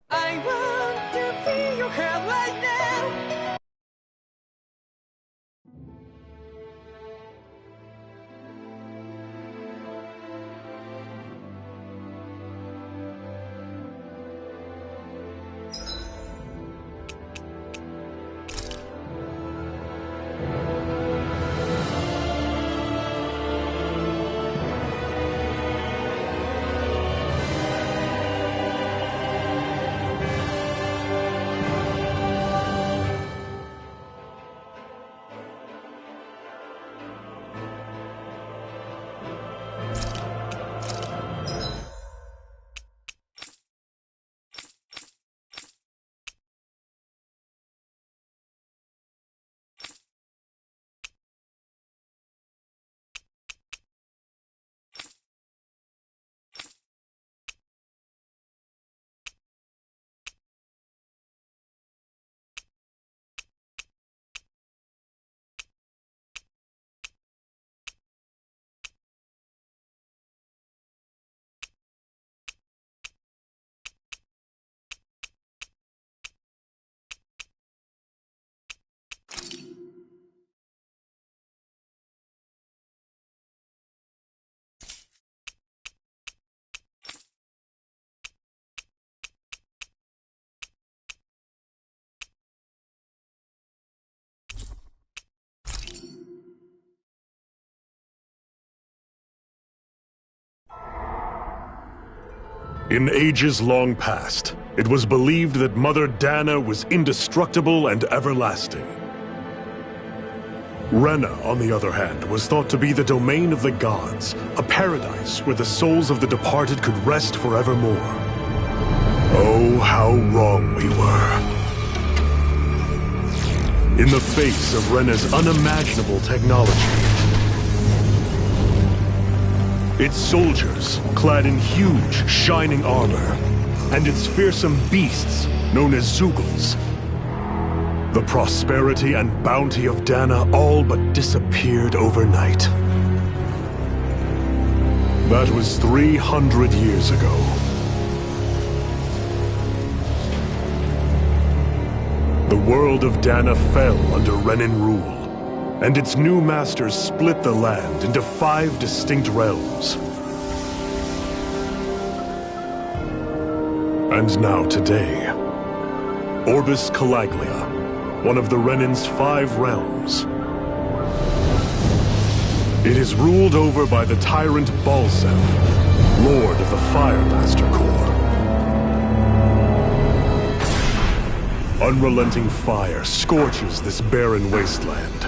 I want to feel your hair right now. In ages long past, it was believed that Mother Dana was indestructible and everlasting. Rena, on the other hand, was thought to be the domain of the gods, a paradise where the souls of the departed could rest forevermore. Oh, how wrong we were. In the face of Rena's unimaginable technology, its soldiers, clad in huge, shining armor, and its fearsome beasts, known as Zeugles. The prosperity and bounty of Dana all but disappeared overnight. That was 300 years ago. The world of Dana fell under Renan rule, and its new masters split the land into 5 distinct realms. And now today, Orbis Calaglia, one of the Renan's 5 realms. It is ruled over by the tyrant Balseph, Lord of the Firemaster Corps. Unrelenting fire scorches this barren wasteland.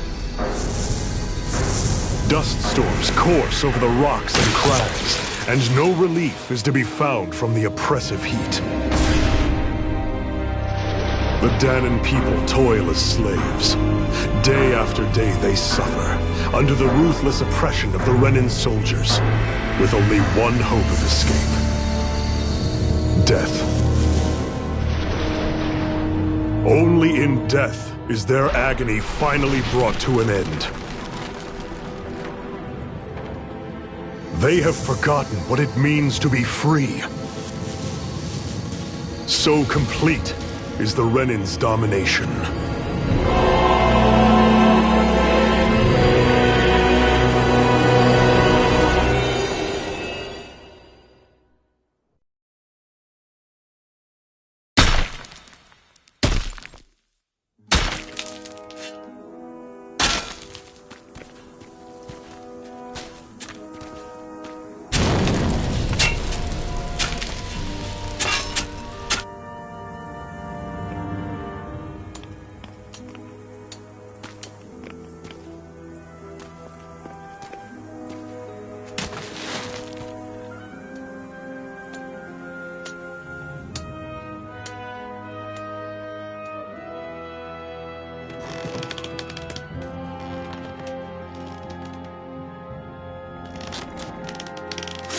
Dust storms course over the rocks and crags, and no relief is to be found from the oppressive heat. The Danan people toil as slaves. Day after day they suffer, under the ruthless oppression of the Renan soldiers, with only one hope of escape: death. Only in death is their agony finally brought to an end. They have forgotten what it means to be free. So complete is the Renan's domination.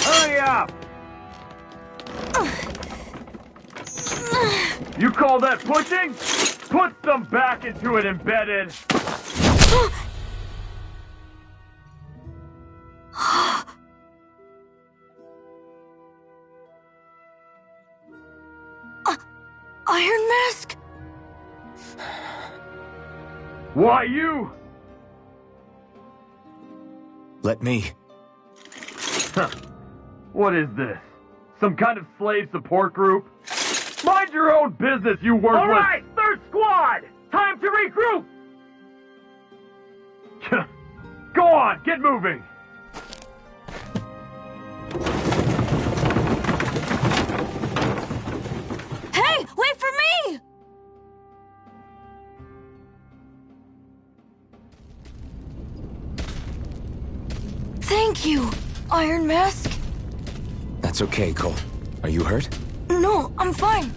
Hurry up! You call that pushing? Put some back into it, embedded! Iron Mask? Why you? Let me. What is this? Some kind of slave support group? Mind your own business, you worthless... Alright, third squad! Time to regroup! Go on, get moving! Hey, wait for me! Thank you, Iron Mask. That's okay, Cole. Are you hurt? No, I'm fine.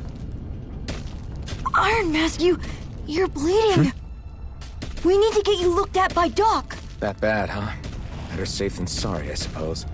Iron Mask, you're bleeding. We need to get you looked at by Doc. That bad, huh? Better safe than sorry, I suppose.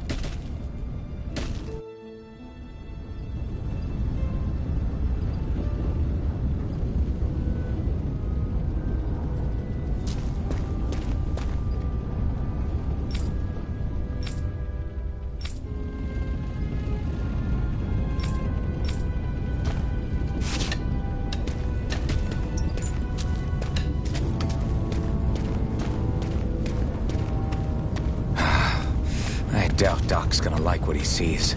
I doubt Doc's gonna like what he sees.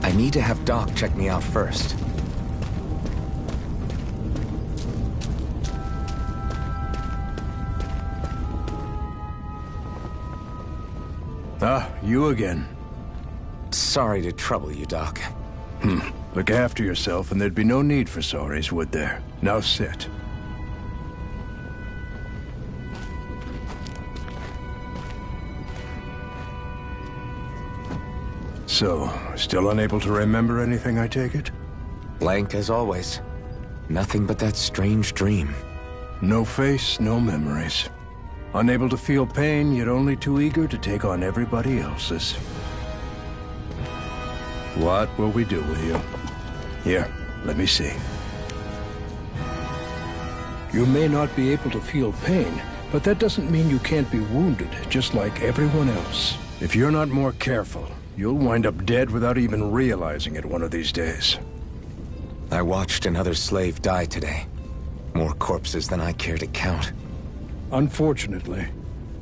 I need to have Doc check me out first. Ah, you again. Sorry to trouble you, Doc. Look after yourself and there'd be no need for sorries, would there? Now sit. So, still unable to remember anything, I take it? Blank as always. Nothing but that strange dream. No face, no memories. Unable to feel pain, yet only too eager to take on everybody else's. What will we do with you? Here, let me see. You may not be able to feel pain, but that doesn't mean you can't be wounded, just like everyone else. If you're not more careful, you'll wind up dead without even realizing it one of these days. I watched another slave die today. More corpses than I care to count. Unfortunately,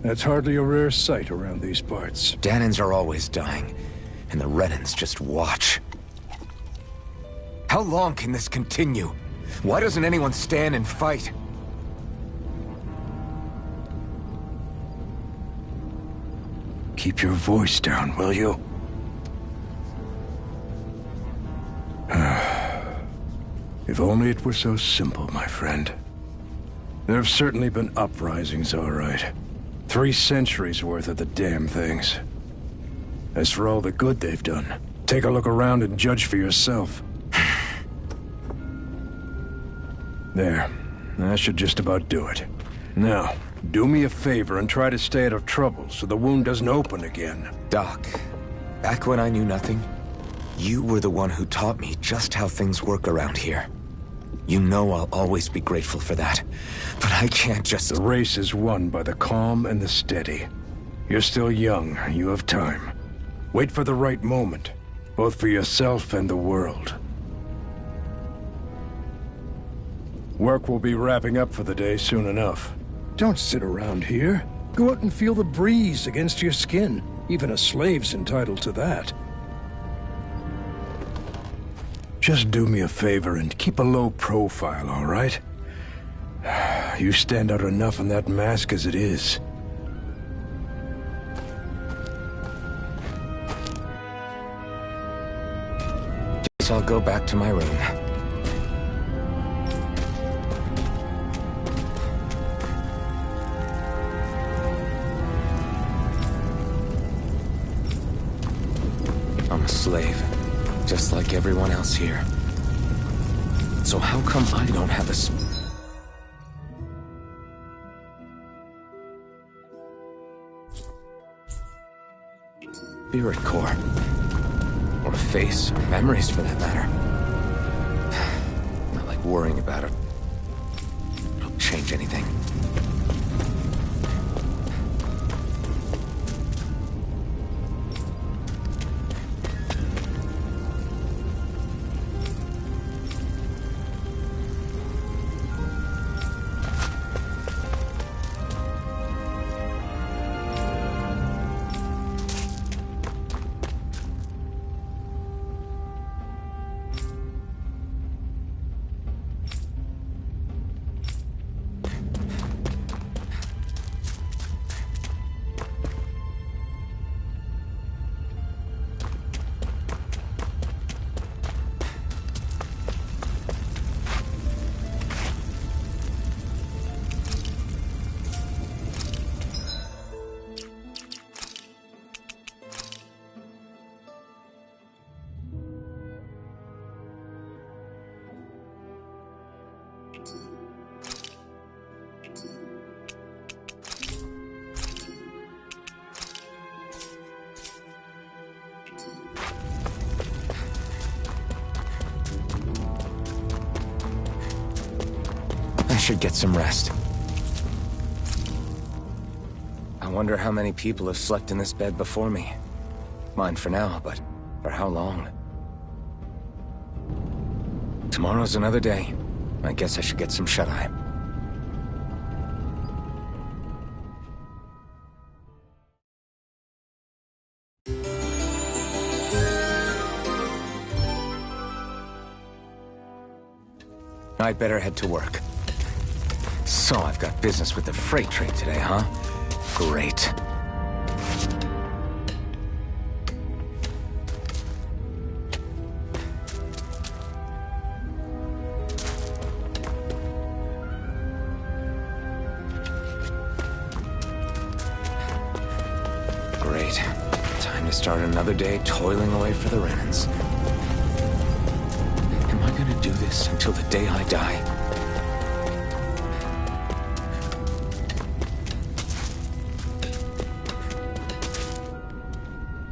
that's hardly a rare sight around these parts. Danans are always dying, and the Renans just watch. How long can this continue? Why doesn't anyone stand and fight? Keep your voice down, will you? If only it were so simple, my friend. There have certainly been uprisings, all right. 3 centuries worth of the damn things. As for all the good they've done, take a look around and judge for yourself. There. That should just about do it. Now, do me a favor and try to stay out of trouble so the wound doesn't open again. Doc, back when I knew nothing, you were the one who taught me just how things work around here. You know I'll always be grateful for that. But I can't just... The race is won by the calm and the steady. You're still young. You have time. Wait for the right moment, both for yourself and the world. Work will be wrapping up for the day soon enough. Don't sit around here. Go out and feel the breeze against your skin. Even a slave's entitled to that. Just do me a favor and keep a low profile, all right? You stand out enough in that mask as it is. Guess I'll go back to my room. I'm a slave. Just like everyone else here. So how come I don't have a spirit core? Or a face, or memories for that matter. Not like worrying about it. It'll change anything. should get some rest. I wonder how many people have slept in this bed before me. Mine for now, but for how long? Tomorrow's another day. I guess I should get some shut-eye. I'd better head to work. So I've got business with the freight train today, huh? Great. Great. Time to start another day toiling away for the Renans. Am I gonna do this until the day I die?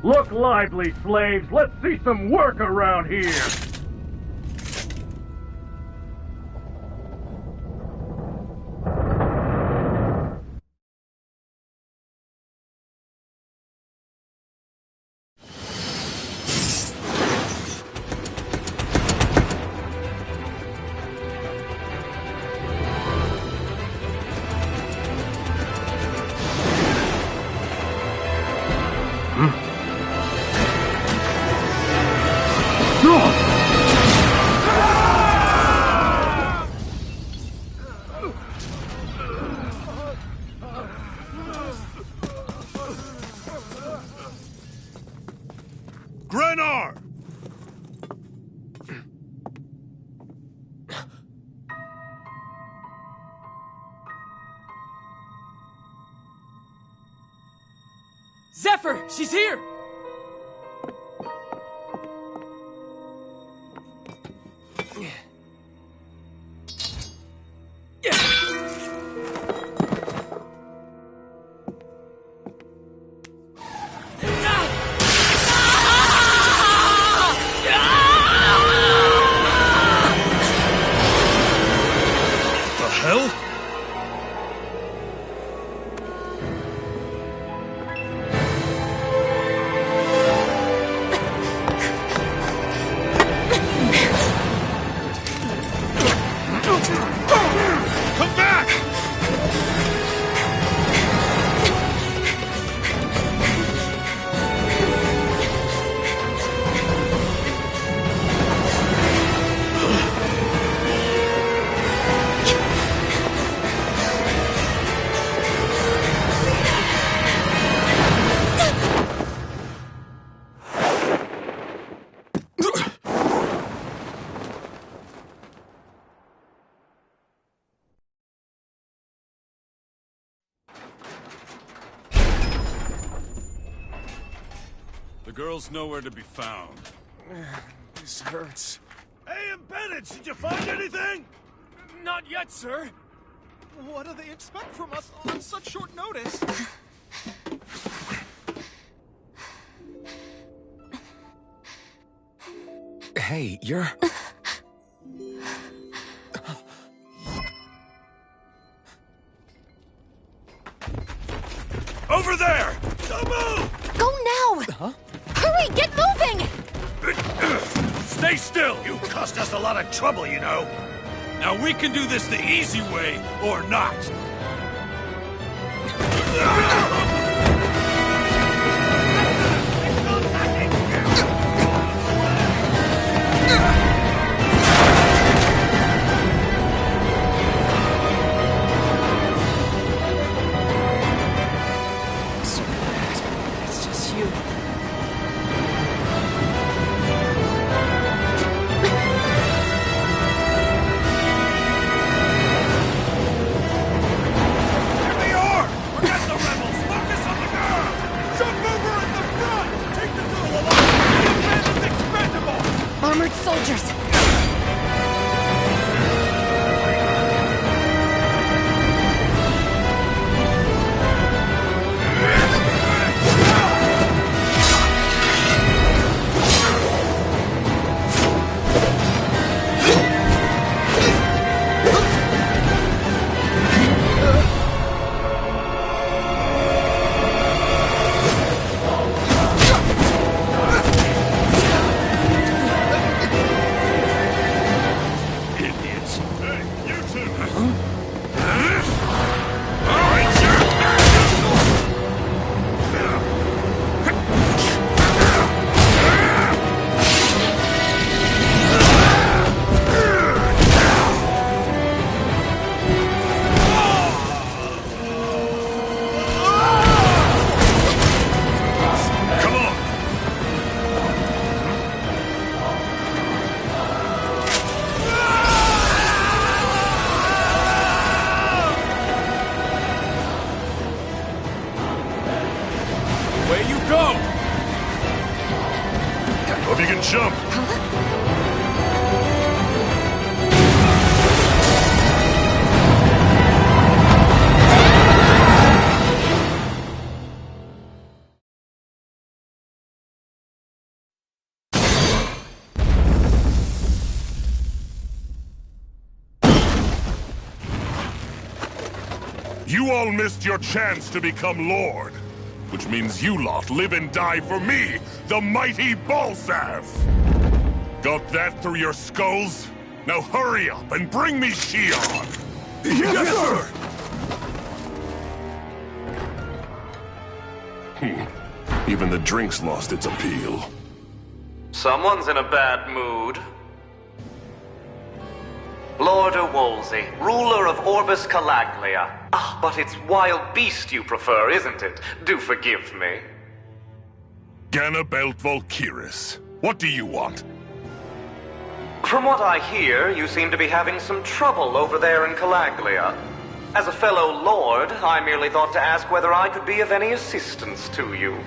Look lively, slaves! Let's see some work around here! Grenar! Zephyr, she's here! Come back! The girl's nowhere to be found. This hurts. Hey, Embedded, did you find anything? Not yet, sir. What do they expect from us on such short notice? Hey, you're... Over there! Don't move! Go now! Huh? Hurry, get moving! Stay still! You caused us a lot of trouble, you know. Now we can do this the easy way, or not. It's just you. Armored soldiers! Hope you can jump. You all missed your chance to become Lord. Which means you lot live and die for me, the mighty Balsav! Got that through your skulls? Now hurry up and bring me Shion! Yes, sir! Even the drink's lost its appeal. Someone's in a bad mood. Lord Wolsey, ruler of Orbis Calaglia. Ah, but it's wild beast you prefer, isn't it? Do forgive me. Ganabelt Volkiris, what do you want? From what I hear, you seem to be having some trouble over there in Calaglia. As a fellow lord, I merely thought to ask whether I could be of any assistance to you.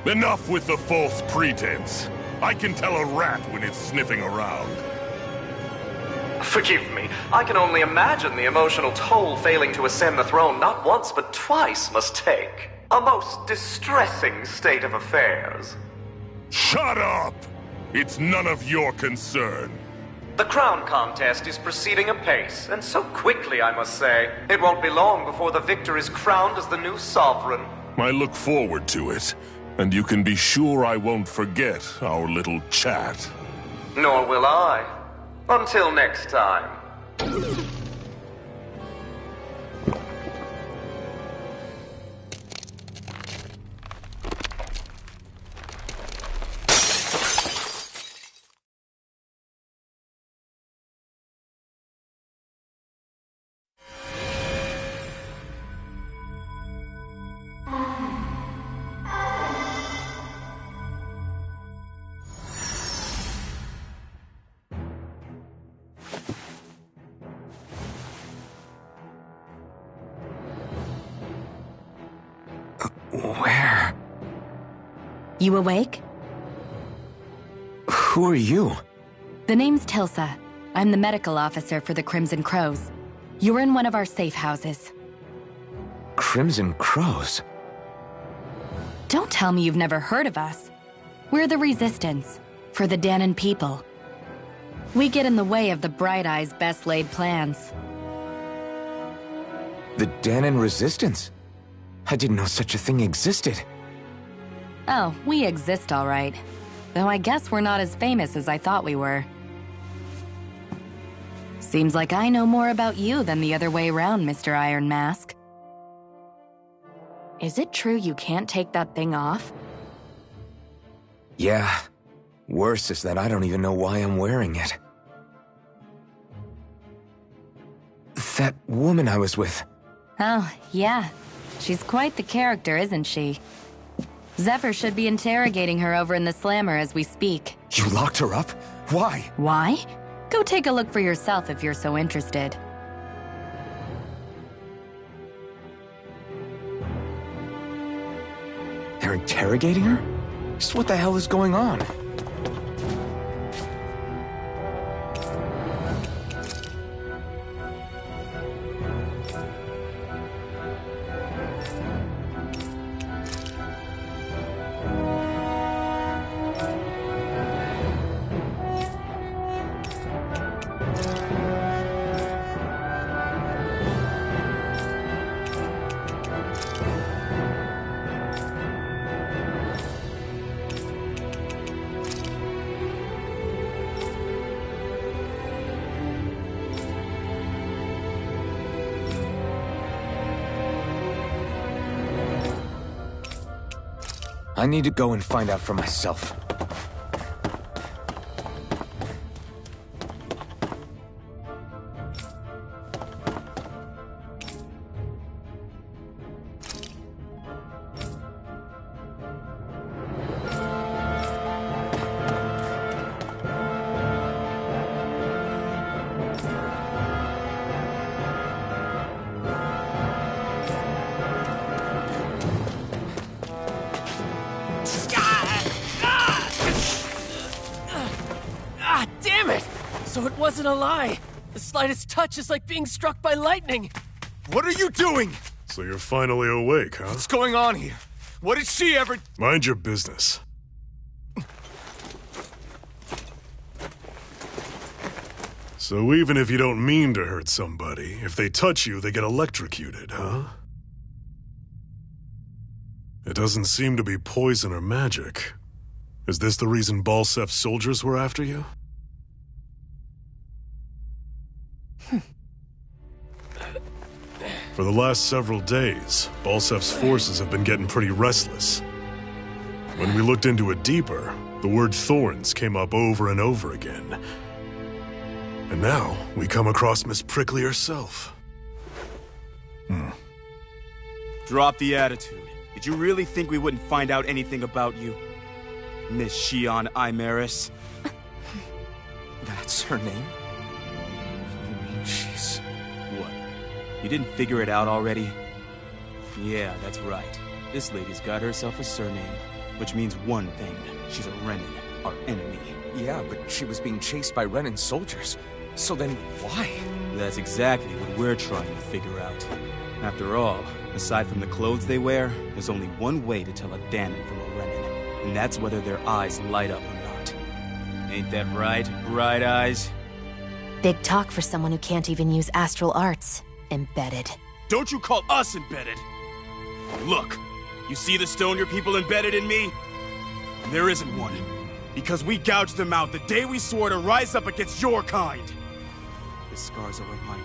Enough with the false pretense. I can tell a rat when it's sniffing around. Forgive me. I can only imagine the emotional toll failing to ascend the throne not once but twice must take. A most distressing state of affairs. Shut up! It's none of your concern. The crown contest is proceeding apace, and so quickly, I must say. It won't be long before the victor is crowned as the new sovereign. I look forward to it, and you can be sure I won't forget our little chat. Nor will I. Until next time. Where? You awake? Who are you? The name's Tilsa. I'm the medical officer for the Crimson Crows. You're in one of our safe houses. Crimson Crows? Don't tell me you've never heard of us. We're the Resistance, for the Dahnan people. We get in the way of the Bright Eye's best-laid plans. The Dahnan Resistance? I didn't know such a thing existed. Oh, we exist all right. Though I guess we're not as famous as I thought we were. Seems like I know more about you than the other way around, Mr. Iron Mask. Is it true you can't take that thing off? Yeah. Worse is that I don't even know why I'm wearing it. That woman I was with. Oh, yeah. She's quite the character, isn't she? Zephyr should be interrogating her over in the Slammer as we speak. You locked her up? Why? Why? Go take a look for yourself if you're so interested. They're interrogating her? Just what the hell is going on? I need to go and find out for myself. Stop! So it wasn't a lie. The slightest touch is like being struck by lightning. What are you doing? So you're finally awake, huh? What's going on here? What did she ever... Mind your business. So even if you don't mean to hurt somebody, if they touch you, they get electrocuted, huh? It doesn't seem to be poison or magic. Is this the reason Balsef's soldiers were after you? For the last several days, Balsef's forces have been getting pretty restless. When we looked into it deeper, the word thorns came up over and over again. And now, we come across Miss Prickly herself. Drop the attitude. Did you really think we wouldn't find out anything about you? Miss Shion Imaris? That's her name? You mean she's... What? You didn't figure it out already? Yeah, that's right. This lady's got herself a surname, which means one thing. She's a Renin, our enemy. Yeah, but she was being chased by Renin soldiers. So then, why? That's exactly what we're trying to figure out. After all, aside from the clothes they wear, there's only one way to tell a Dahnan from a Renin, and that's whether their eyes light up or not. Ain't that right, Bright Eyes? Big talk for someone who can't even use astral arts. Embedded. Don't you call us embedded! Look, you see the stone your people embedded in me? There isn't one. Because we gouged them out the day we swore to rise up against your kind. This scar's a reminder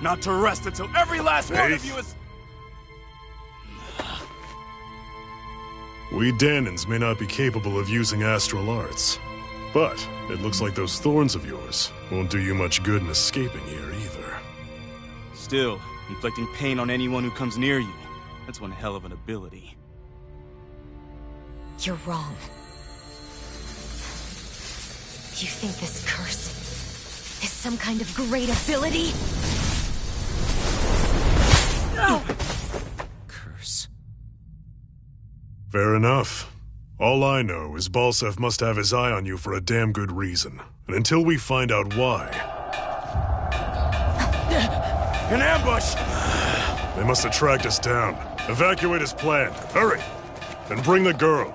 not to rest until every last one of you is... We Dahnans may not be capable of using astral arts, but it looks like those thorns of yours won't do you much good in escaping here either. Still, inflicting pain on anyone who comes near you, that's one hell of an ability. You're wrong. You think this curse is some kind of great ability? Curse. Fair enough. All I know is Balsef must have his eye on you for a damn good reason. And until we find out why... An ambush! They must have tracked us down. Evacuate as planned. Hurry! And bring the girl.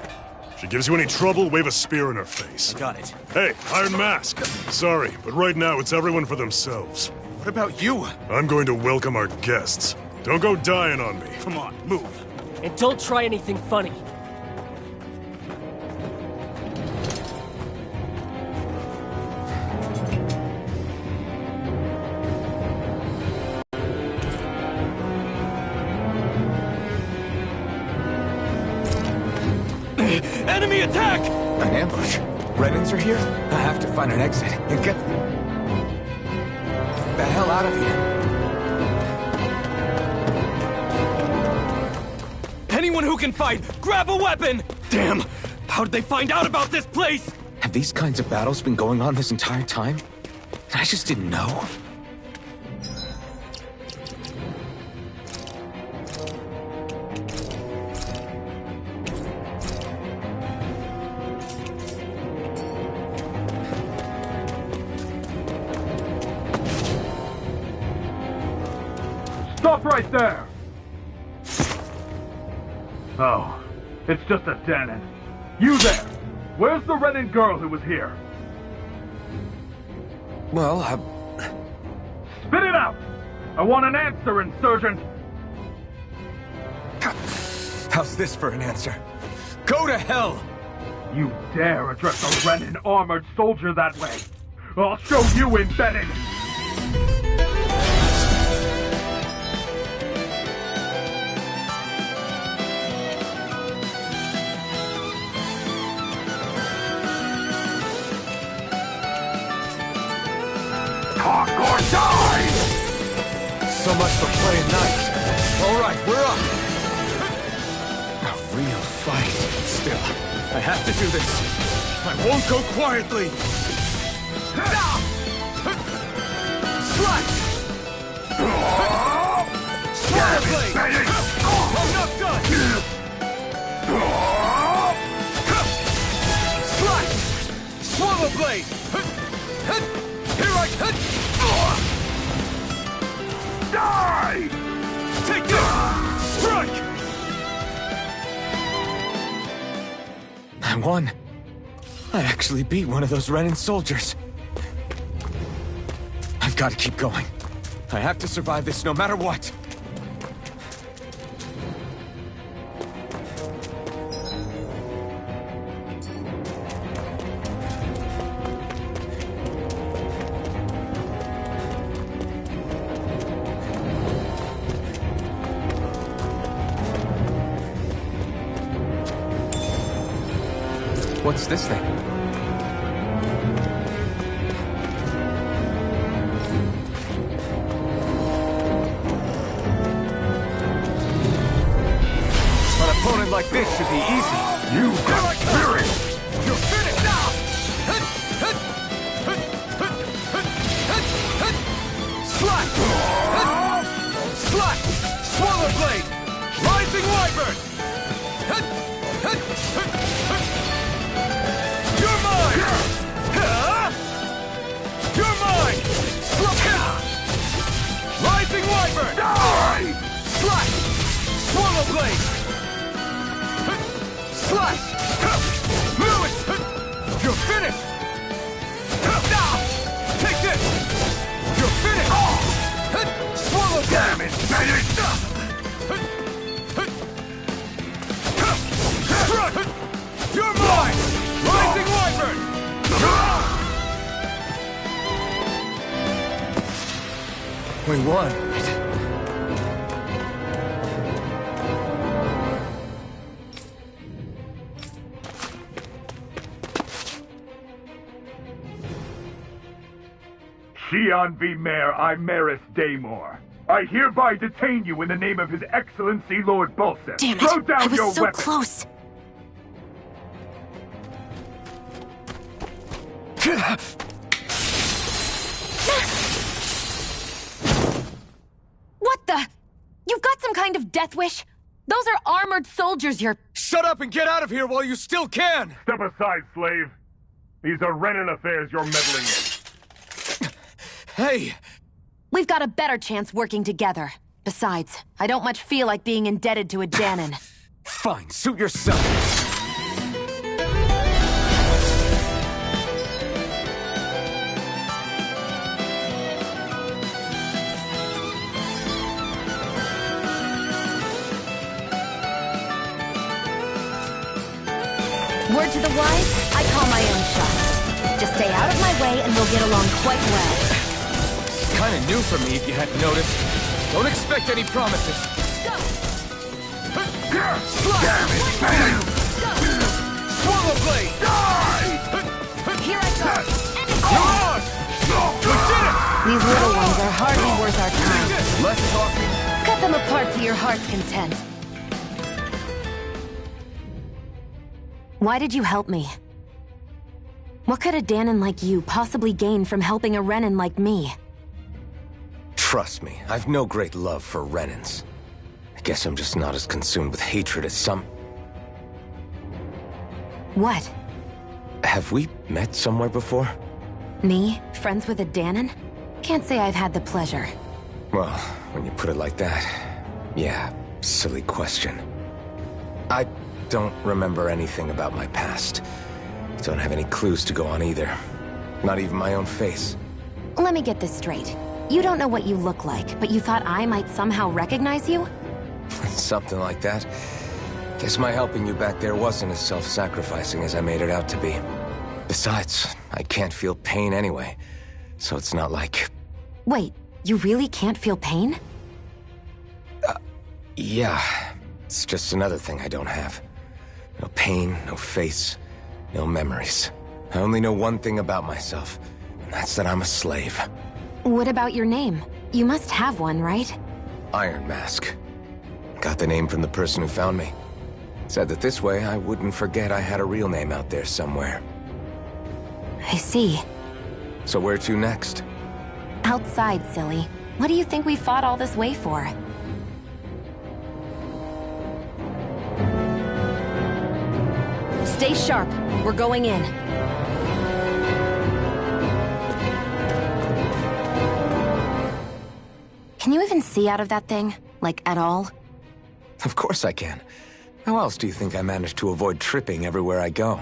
If she gives you any trouble, wave a spear in her face. Got it. Hey, Iron Mask! Sorry, but right now it's everyone for themselves. What about you? I'm going to welcome our guests. Don't go dying on me. Come on, move. And don't try anything funny. Enemy attack! An ambush. Renins are here? I have to find an exit and get the hell out of here. Anyone who can fight, grab a weapon! Damn! How did they find out about this place? Have these kinds of battles been going on this entire time? I just didn't know. Stop right there! Oh, it's just a Dahnan. You there! Where's the Renin girl who was here? Well, Spit it out! I want an answer, insurgent! How's this for an answer? Go to hell! You dare address a Renin armored soldier that way? I'll show you embedded! Talk or die! So much for playing nice. All right, we're up. A real fight. Still, I have to do this. I won't go quietly! Slash! Swallow blade! Enough done! Slash! Swallow blade! Here I come! Die! Take this! Strike! I won. I actually beat one of those Renan soldiers. I've got to keep going. I have to survive this no matter what. What's this thing? An opponent like this should be easy. You got spirit! You're finished now! Slash! Slash! Swallow blade! Rising wyvern! You're mine! You're mine! Rising wyvern! Die! Slash! Swallow blade! Slash! Move it! You're finished! Take this! You're finished! Swallow damage! You're mine! Rising wyvern! We won. Xi'an V. Mayor Imaris Daymore. I hereby detain you in the name of His Excellency Lord Bulseth. Damn it! Throw down I was your so weapon. close. What the? You've got some kind of death wish? Those are armored soldiers you're... Shut up and get out of here while you still can! Step aside, slave. These are Renan affairs you're meddling in. Hey! We've got a better chance working together. Besides, I don't much feel like being indebted to a Danon. Fine, suit yourself. Word to the wise, I call my own shot. Just stay out of my way and we'll get along quite well. Kinda new for me if you hadn't noticed. Don't expect any promises. Go! Damage! Bam! Swallow blade! Die! Here I go! You're on! We did it! These little ones are hardly worth our time. Less talking. Cut them apart to your heart's content. Why did you help me? What could a Danon like you possibly gain from helping a Renan like me? Trust me, I've no great love for Renans. I guess I'm just not as consumed with hatred as some... What? Have we met somewhere before? Me? Friends with a Danon? Can't say I've had the pleasure. Well, when you put it like that, yeah, silly question. I don't remember anything about my past. Don't have any clues to go on either. Not even my own face. Let me get this straight. You don't know what you look like, but you thought I might somehow recognize you? Something like that. Guess my helping you back there wasn't as self-sacrificing as I made it out to be. Besides, I can't feel pain anyway, so it's not like... Wait, you really can't feel pain? Yeah. It's just another thing I don't have. No pain, no face, no memories. I only know one thing about myself, and that's that I'm a slave. What about your name? You must have one, right? Iron Mask. Got the name from the person who found me. Said that this way I wouldn't forget I had a real name out there somewhere. I see. So where to next? Outside, silly. What do you think we fought all this way for? Stay sharp. We're going in. Can you even see out of that thing? Like, at all? Of course I can. How else do you think I managed to avoid tripping everywhere I go?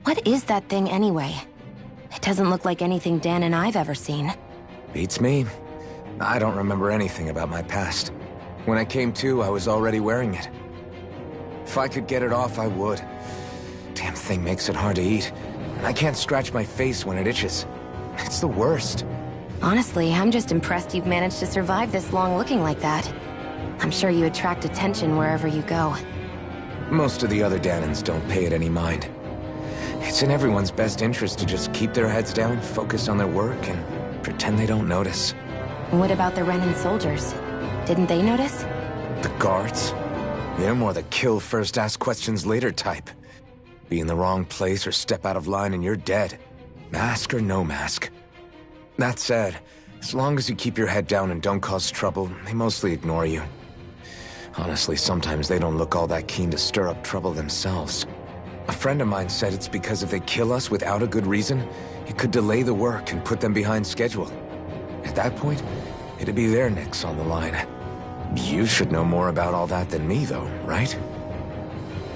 What is that thing anyway? It doesn't look like anything Dan and I've ever seen. Beats me. I don't remember anything about my past. When I came to, I was already wearing it. If I could get it off, I would. Damn thing makes it hard to eat, and I can't scratch my face when it itches. It's the worst. Honestly, I'm just impressed you've managed to survive this long looking like that. I'm sure you attract attention wherever you go. Most of the other Danans don't pay it any mind. It's in everyone's best interest to just keep their heads down, focus on their work, and pretend they don't notice. What about the Renan soldiers? Didn't they notice? The guards? They're more the kill first, ask questions later type. Be in the wrong place or step out of line and you're dead. Mask or no mask. That said, as long as you keep your head down and don't cause trouble, they mostly ignore you. Honestly, sometimes they don't look all that keen to stir up trouble themselves. A friend of mine said it's because if they kill us without a good reason, it could delay the work and put them behind schedule. At that point, it'd be their necks on the line. You should know more about all that than me, though, right?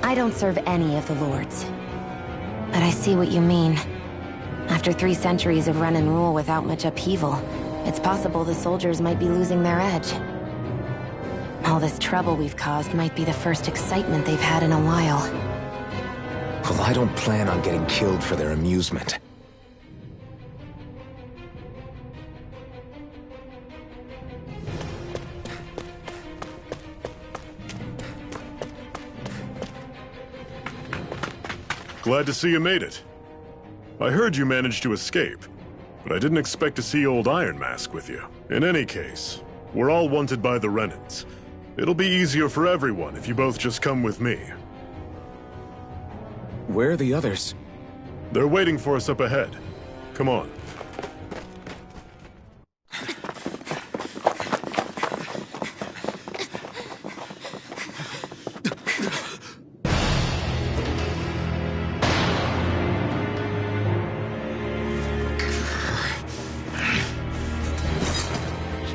I don't serve any of the lords. But I see what you mean. After 3 centuries of run and rule without much upheaval, it's possible the soldiers might be losing their edge. All this trouble we've caused might be the first excitement they've had in a while. Well, I don't plan on getting killed for their amusement. Glad to see you made it. I heard you managed to escape, but I didn't expect to see old Iron Mask with you. In any case, we're all wanted by the Renans. It'll be easier for everyone if you both just come with me. Where are the others? They're waiting for us up ahead. Come on.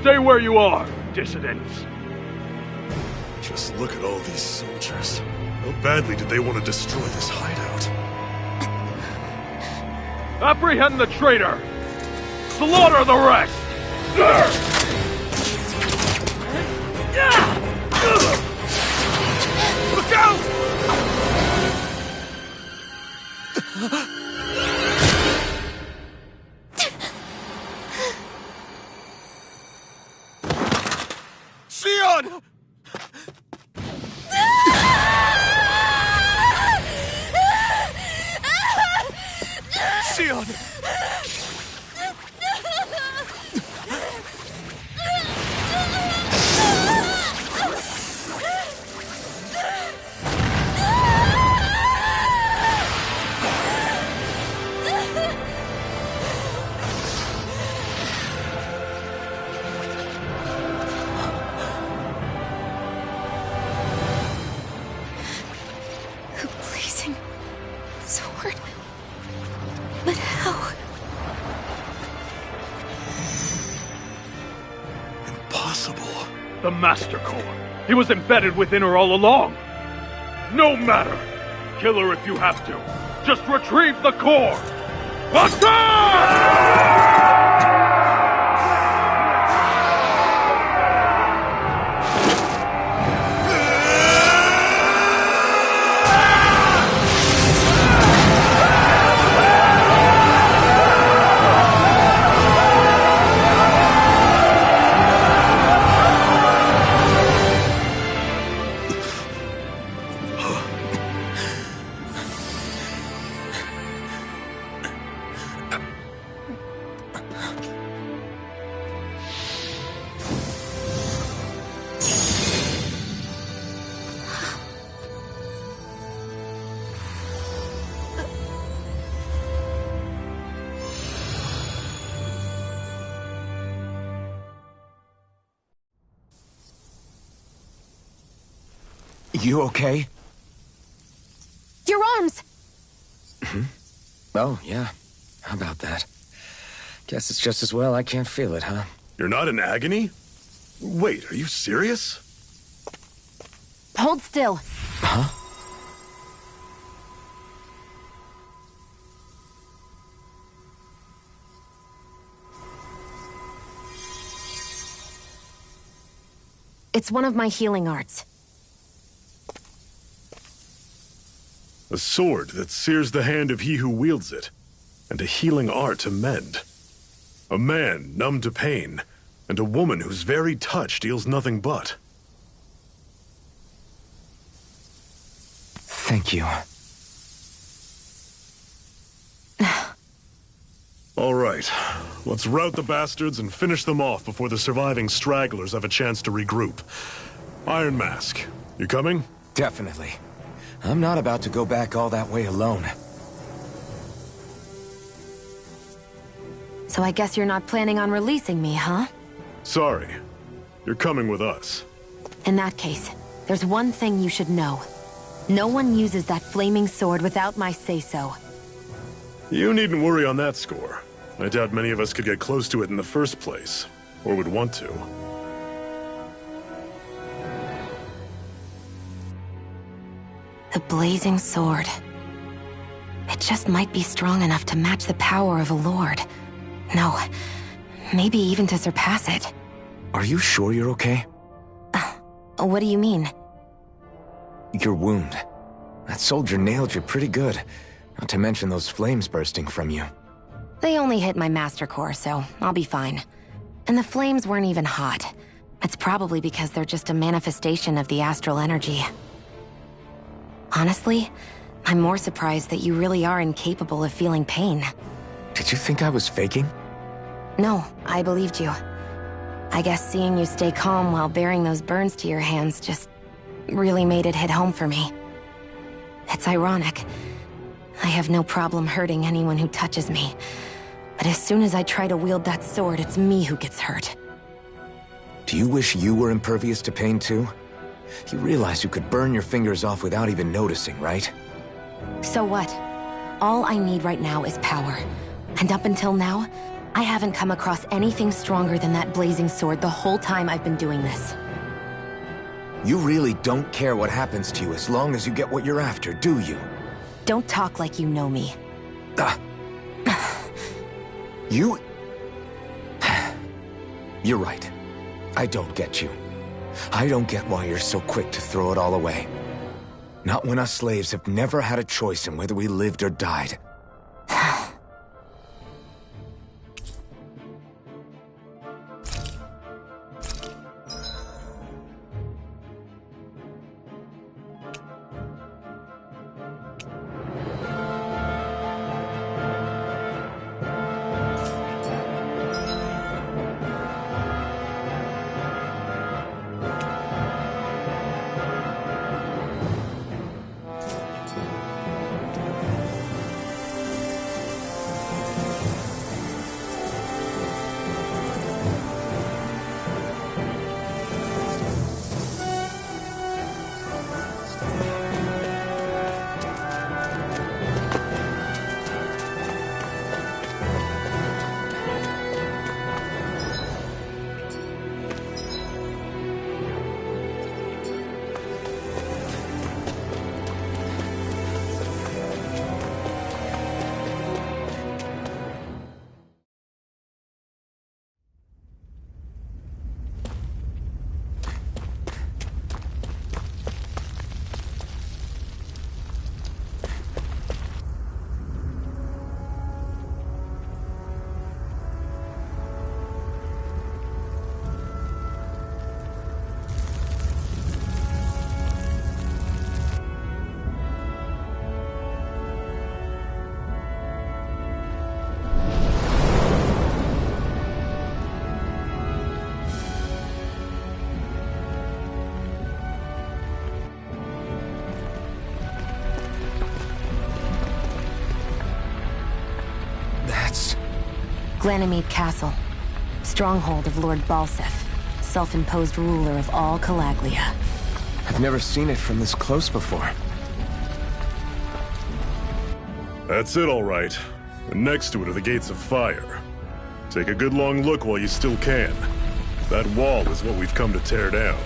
Stay where you are, dissidents. Just look at all these soldiers. How badly did they want to destroy this hideout? Apprehend the traitor! Slaughter the rest! Look out! Sion! Sion! Blazing sword. But how? Impossible. The Master Core. He was embedded within her all along. No matter. Kill her if you have to. Just retrieve the core. Attack! You okay? Your arms! Oh, yeah. How about that? Guess it's just as well I can't feel it, huh? You're not in agony? Wait, are you serious? Hold still. Huh? It's one of my healing arts. A sword that sears the hand of he who wields it, and a healing art to mend. A man numb to pain, and a woman whose very touch deals nothing but. Thank you. All right, let's rout the bastards and finish them off before the surviving stragglers have a chance to regroup. Iron Mask, you coming? Definitely. I'm not about to go back all that way alone. So I guess you're not planning on releasing me, huh? Sorry. You're coming with us. In that case, there's one thing you should know. No one uses that flaming sword without my say-so. You needn't worry on that score. I doubt many of us could get close to it in the first place, or would want to. The blazing sword. It just might be strong enough to match the power of a lord. No, maybe even to surpass it. Are you sure you're okay? What do you mean? Your wound. That soldier nailed you pretty good. Not to mention those flames bursting from you. They only hit my master core, so I'll be fine. And the flames weren't even hot. It's probably because they're just a manifestation of the astral energy. Honestly, I'm more surprised that you really are incapable of feeling pain. Did you think I was faking? No, I believed you. I guess seeing you stay calm while bearing those burns to your hands just really made it hit home for me. It's ironic. I have no problem hurting anyone who touches me. But as soon as I try to wield that sword, it's me who gets hurt. Do you wish you were impervious to pain too? You realize you could burn your fingers off without even noticing, right? So what? All I need right now is power. And up until now, I haven't come across anything stronger than that blazing sword the whole time I've been doing this. You really don't care what happens to you as long as you get what you're after, do you? Don't talk like you know me. You... You're right. I don't get you. I don't get why you're so quick to throw it all away. Not when us slaves have never had a choice in whether we lived or died. Glanimede Castle, stronghold of Lord Balseph, self-imposed ruler of all Calaglia. I've never seen it from this close before. That's it, all right. And next to it are the Gates of Fire. Take a good long look while you still can. That wall is what we've come to tear down.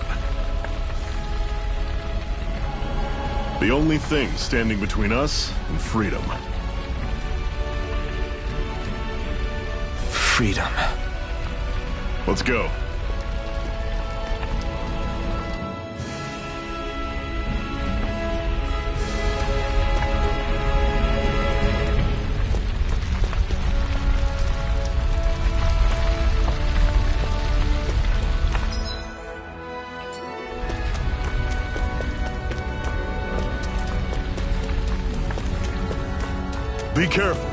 The only thing standing between us and freedom. Freedom. Let's go. Be careful.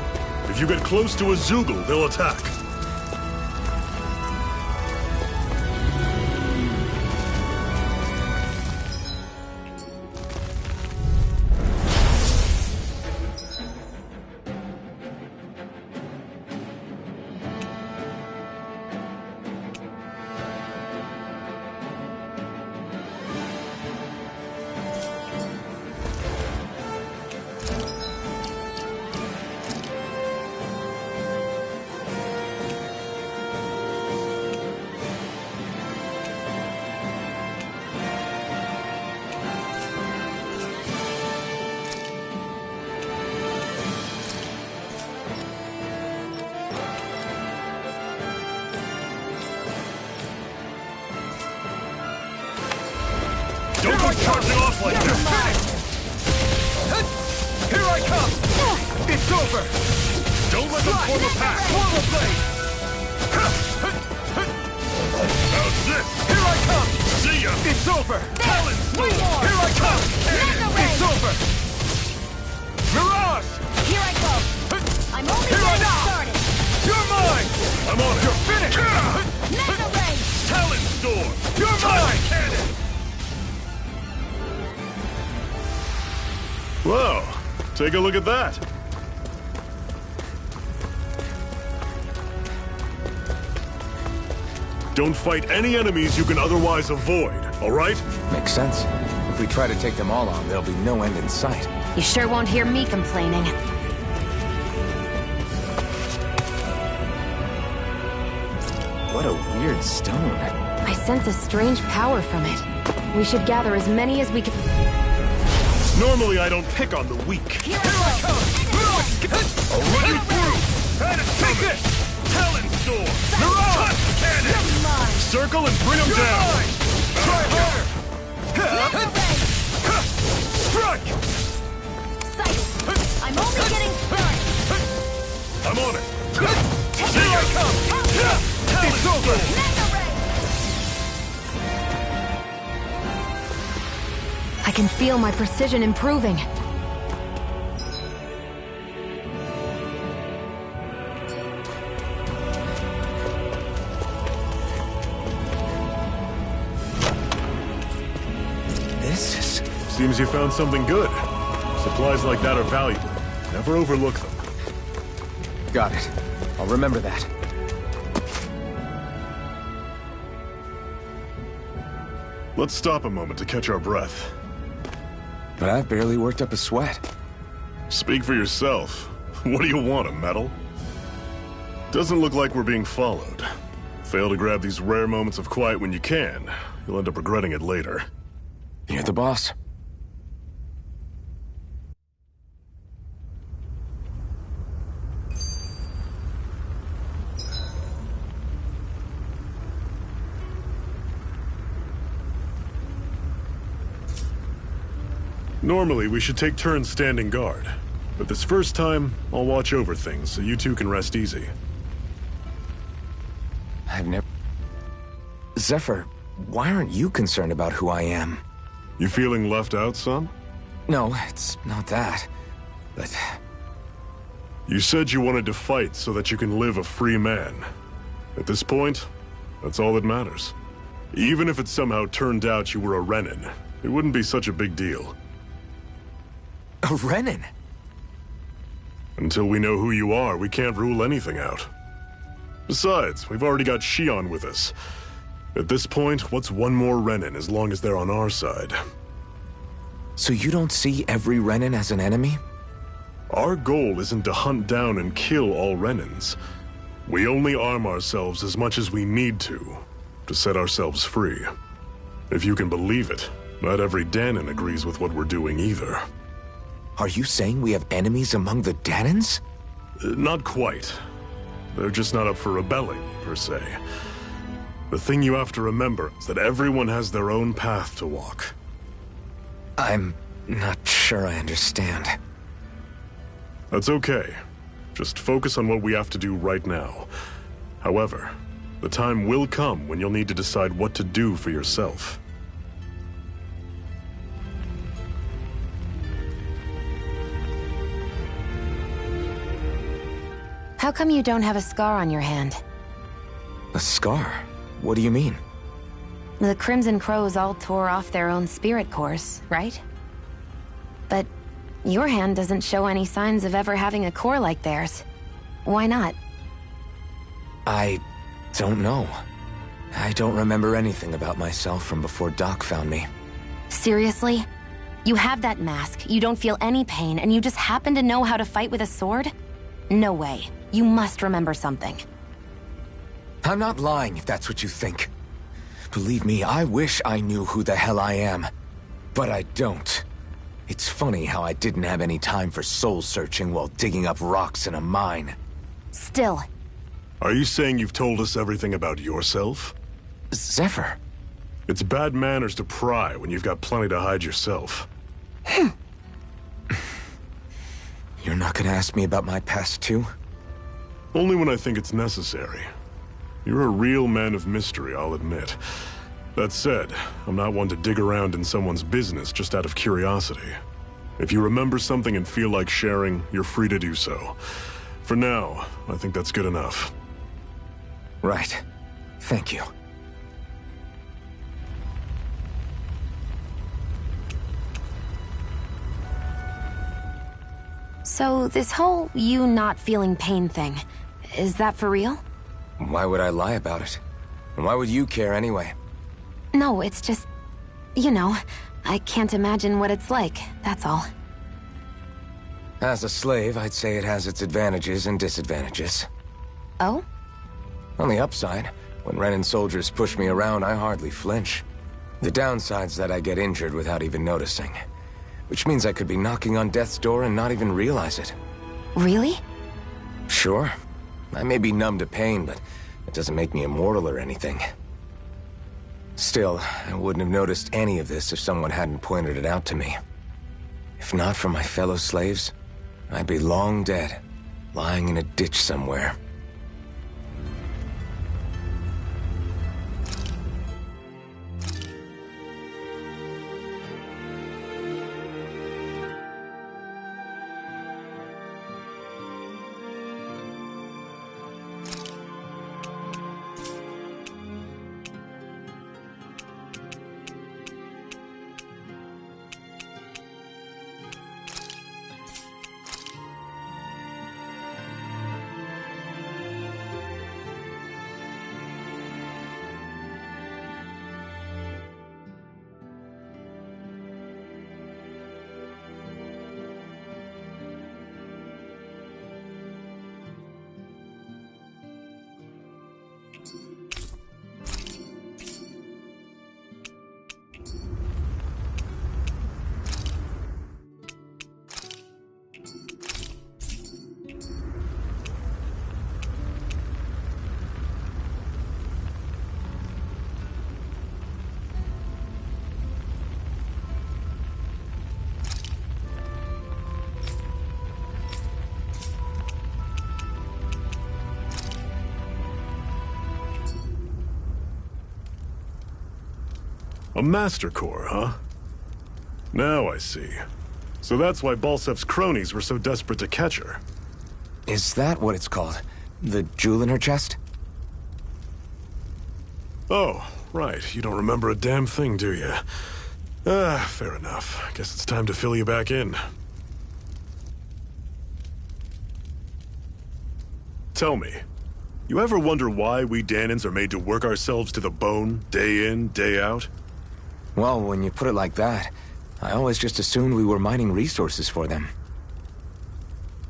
If you get close to a Zeugle, they'll attack. Don't go charging off like this! Here I come! It's over! Don't let them form a pack! Swallow blade! How's this? Here I come! See ya! It's over! Talon Storm! Here I come! It's over! Mirage! Here I go! I'm only Here I getting go! started! You're mine! I'm on it! You're finished! Mega Ray! Talon Storm! You're mine! Cannon! Whoa! Take a look at that! Don't fight any enemies you can otherwise avoid, alright? Makes sense. If we try to take them all on, there'll be no end in sight. You sure won't hear me complaining. What a weird stone. I sense a strange power from it. We should gather as many as we can. Normally I don't pick on the weak. Here I come! I'll run you through! Take this! Talon Storm! Touch Cannon! Circle and bring them down! Try harder! Mega Ray! Strike! Sight! I'm only getting started! I'm on it! Here I come! It's over! Mega Ray! I can feel my precision improving. This is... Seems you found something good. Supplies like that are valuable. Never overlook them. Got it. I'll remember that. Let's stop a moment to catch our breath. But I've barely worked up a sweat. Speak for yourself. What do you want, a medal? Doesn't look like we're being followed. Fail to grab these rare moments of quiet when you can. You'll end up regretting it later. You're the boss. Normally, we should take turns standing guard. But this first time, I'll watch over things so you two can rest easy. I've never... Zephyr, why aren't you concerned about who I am? You feeling left out, son? No, it's not that. But... You said you wanted to fight so that you can live a free man. At this point, that's all that matters. Even if it somehow turned out you were a Renin, it wouldn't be such a big deal. A Renin? Until we know who you are, we can't rule anything out. Besides, we've already got Shion with us. At this point, what's one more Renin as long as they're on our side? So you don't see every Renin as an enemy? Our goal isn't to hunt down and kill all Renins. We only arm ourselves as much as we need to. to set ourselves free. If you can believe it, not every Danon agrees with what we're doing either. Are you saying we have enemies among the Danons? Not quite. They're just not up for rebelling, per se. The thing you have to remember is that everyone has their own path to walk. I'm not sure I understand. That's okay. Just focus on what we have to do right now. However, the time will come when you'll need to decide what to do for yourself. How come you don't have a scar on your hand? A scar? What do you mean? The Crimson Crows all tore off their own spirit cores, right? But your hand doesn't show any signs of ever having a core like theirs. Why not? I don't know. I don't remember anything about myself from before Doc found me. Seriously? You have that mask, you don't feel any pain, and you just happen to know how to fight with a sword? No way. You must remember something. I'm not lying if that's what you think. Believe me, I wish I knew who the hell I am. But I don't. It's funny how I didn't have any time for soul-searching while digging up rocks in a mine. Still. Are you saying you've told us everything about yourself? Zephyr. It's bad manners to pry when you've got plenty to hide yourself. You're not gonna ask me about my past, too? Only when I think it's necessary. You're a real man of mystery, I'll admit. That said, I'm not one to dig around in someone's business just out of curiosity. If you remember something and feel like sharing, you're free to do so. For now, I think that's good enough. Right. Thank you. So, this whole you not feeling pain thing, is that for real? Why would I lie about it? And why would you care anyway? No, it's just... you know, I can't imagine what it's like, that's all. As a slave, I'd say it has its advantages and disadvantages. Oh? On the upside, when Renan soldiers push me around, I hardly flinch. The downside's that I get injured without even noticing. Which means I could be knocking on death's door and not even realize it. Really? Sure. I may be numb to pain, but it doesn't make me immortal or anything. Still, I wouldn't have noticed any of this if someone hadn't pointed it out to me. If not for my fellow slaves, I'd be long dead, lying in a ditch somewhere. A Master Core, huh? Now I see. So that's why Balsef's cronies were so desperate to catch her. Is that what it's called? The jewel in her chest? Oh, right. You don't remember a damn thing, do you? Fair enough. Guess it's time to fill you back in. Tell me, you ever wonder why we Danons are made to work ourselves to the bone, day in, day out? Well, when you put it like that, I always just assumed we were mining resources for them.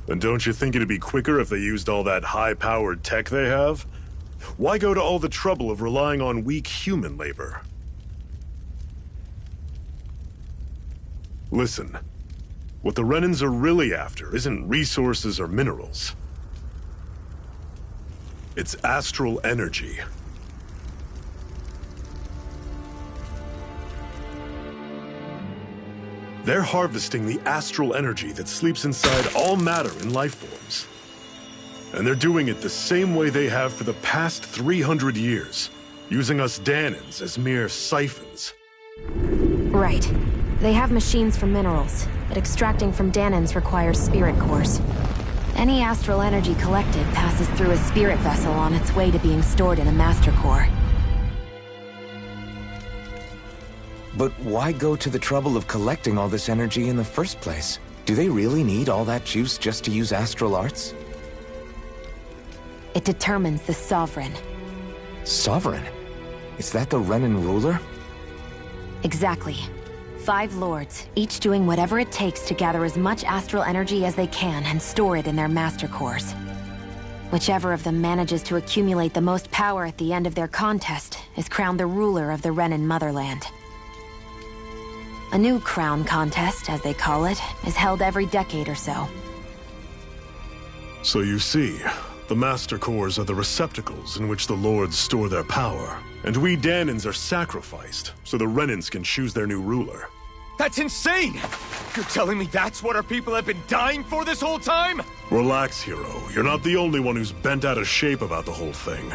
And don't you think it'd be quicker if they used all that high-powered tech they have? Why go to all the trouble of relying on weak human labor? Listen, what the Renans are really after isn't resources or minerals. It's astral energy. They're harvesting the astral energy that sleeps inside all matter in life forms. And they're doing it the same way they have for the past 300 years, using us Dahnans as mere siphons. Right. They have machines for minerals, but extracting from Dahnans requires spirit cores. Any astral energy collected passes through a spirit vessel on its way to being stored in a master core. But why go to the trouble of collecting all this energy in the first place? Do they really need all that juice just to use astral arts? It determines the Sovereign. Sovereign? Is that the Renan ruler? Exactly. 5 lords, each doing whatever it takes to gather as much astral energy as they can and store it in their master cores. Whichever of them manages to accumulate the most power at the end of their contest is crowned the ruler of the Renan motherland. A new crown contest, as they call it, is held every decade or so. So you see, the Master Cores are the receptacles in which the Lords store their power. And we Dahnans are sacrificed, so the Renans can choose their new ruler. That's insane! You're telling me that's what our people have been dying for this whole time? Relax, hero. You're not the only one who's bent out of shape about the whole thing.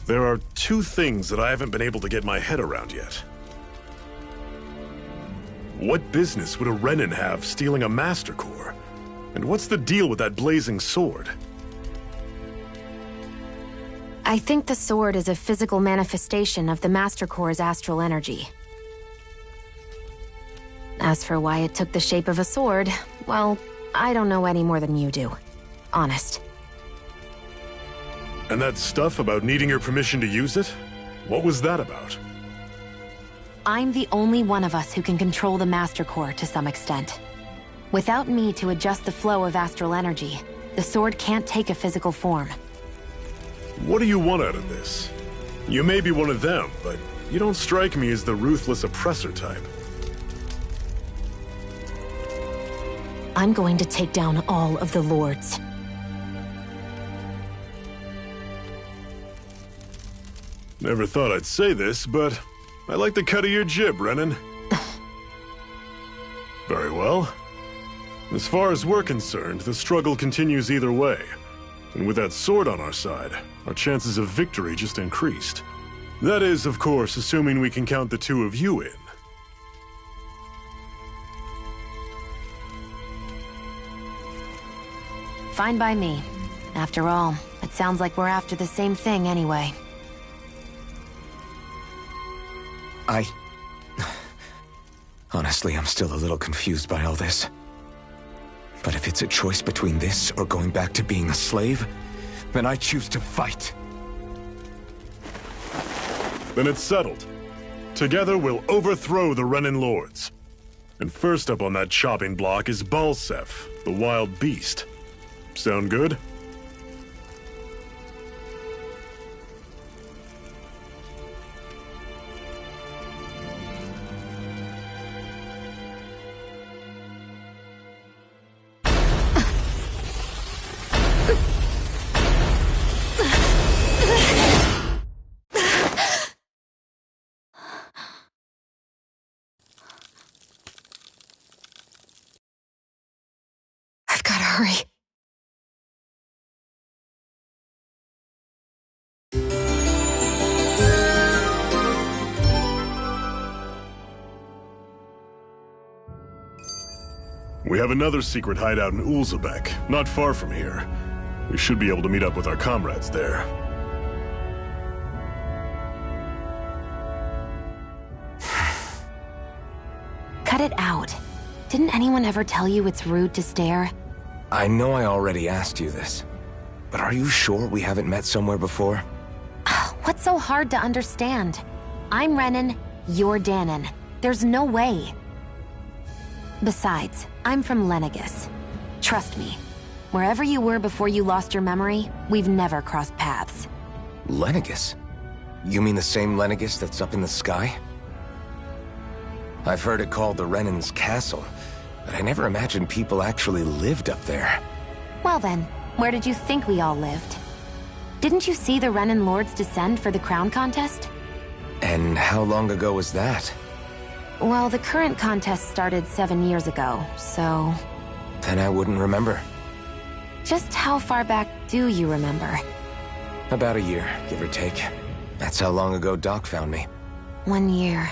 There are 2 things that I haven't been able to get my head around yet. What business would a Renan have stealing a Master Core? And what's the deal with that blazing sword? I think the sword is a physical manifestation of the Master Core's astral energy. As for why it took the shape of a sword, well, I don't know any more than you do. Honest. And that stuff about needing your permission to use it? What was that about? I'm the only one of us who can control the Master Core to some extent. Without me to adjust the flow of astral energy, the sword can't take a physical form. What do you want out of this? You may be one of them, but you don't strike me as the ruthless oppressor type. I'm going to take down all of the lords. Never thought I'd say this, but I like the cut of your jib, Renan. Very well. As far as we're concerned, the struggle continues either way. And with that sword on our side, our chances of victory just increased. That is, of course, assuming we can count the 2 of you in. Fine by me. After all, it sounds like we're after the same thing anyway. Honestly, I'm still a little confused by all this. But if it's a choice between this or going back to being a slave, then I choose to fight. Then it's settled. Together we'll overthrow the Renan Lords. And first up on that chopping block is Balseph, the wild beast. Sound good? Hurry. We have another secret hideout in Ulzebek, not far from here. We should be able to meet up with our comrades there. Cut it out. Didn't anyone ever tell you it's rude to stare? I know I already asked you this, but are you sure we haven't met somewhere before? What's so hard to understand? I'm Renan, you're Dahnan. There's no way. Besides, I'm from Lenegis. Trust me. Wherever you were before you lost your memory, we've never crossed paths. Lenegus? You mean the same Lenegus that's up in the sky? I've heard it called the Renan's Castle, but I never imagined people actually lived up there. Well then, where did you think we all lived? Didn't you see the Renan Lords descend for the crown contest? And how long ago was that? Well, the current contest started 7 years ago, so... Then I wouldn't remember. Just how far back do you remember? About a year, give or take. That's how long ago Doc found me. 1 year.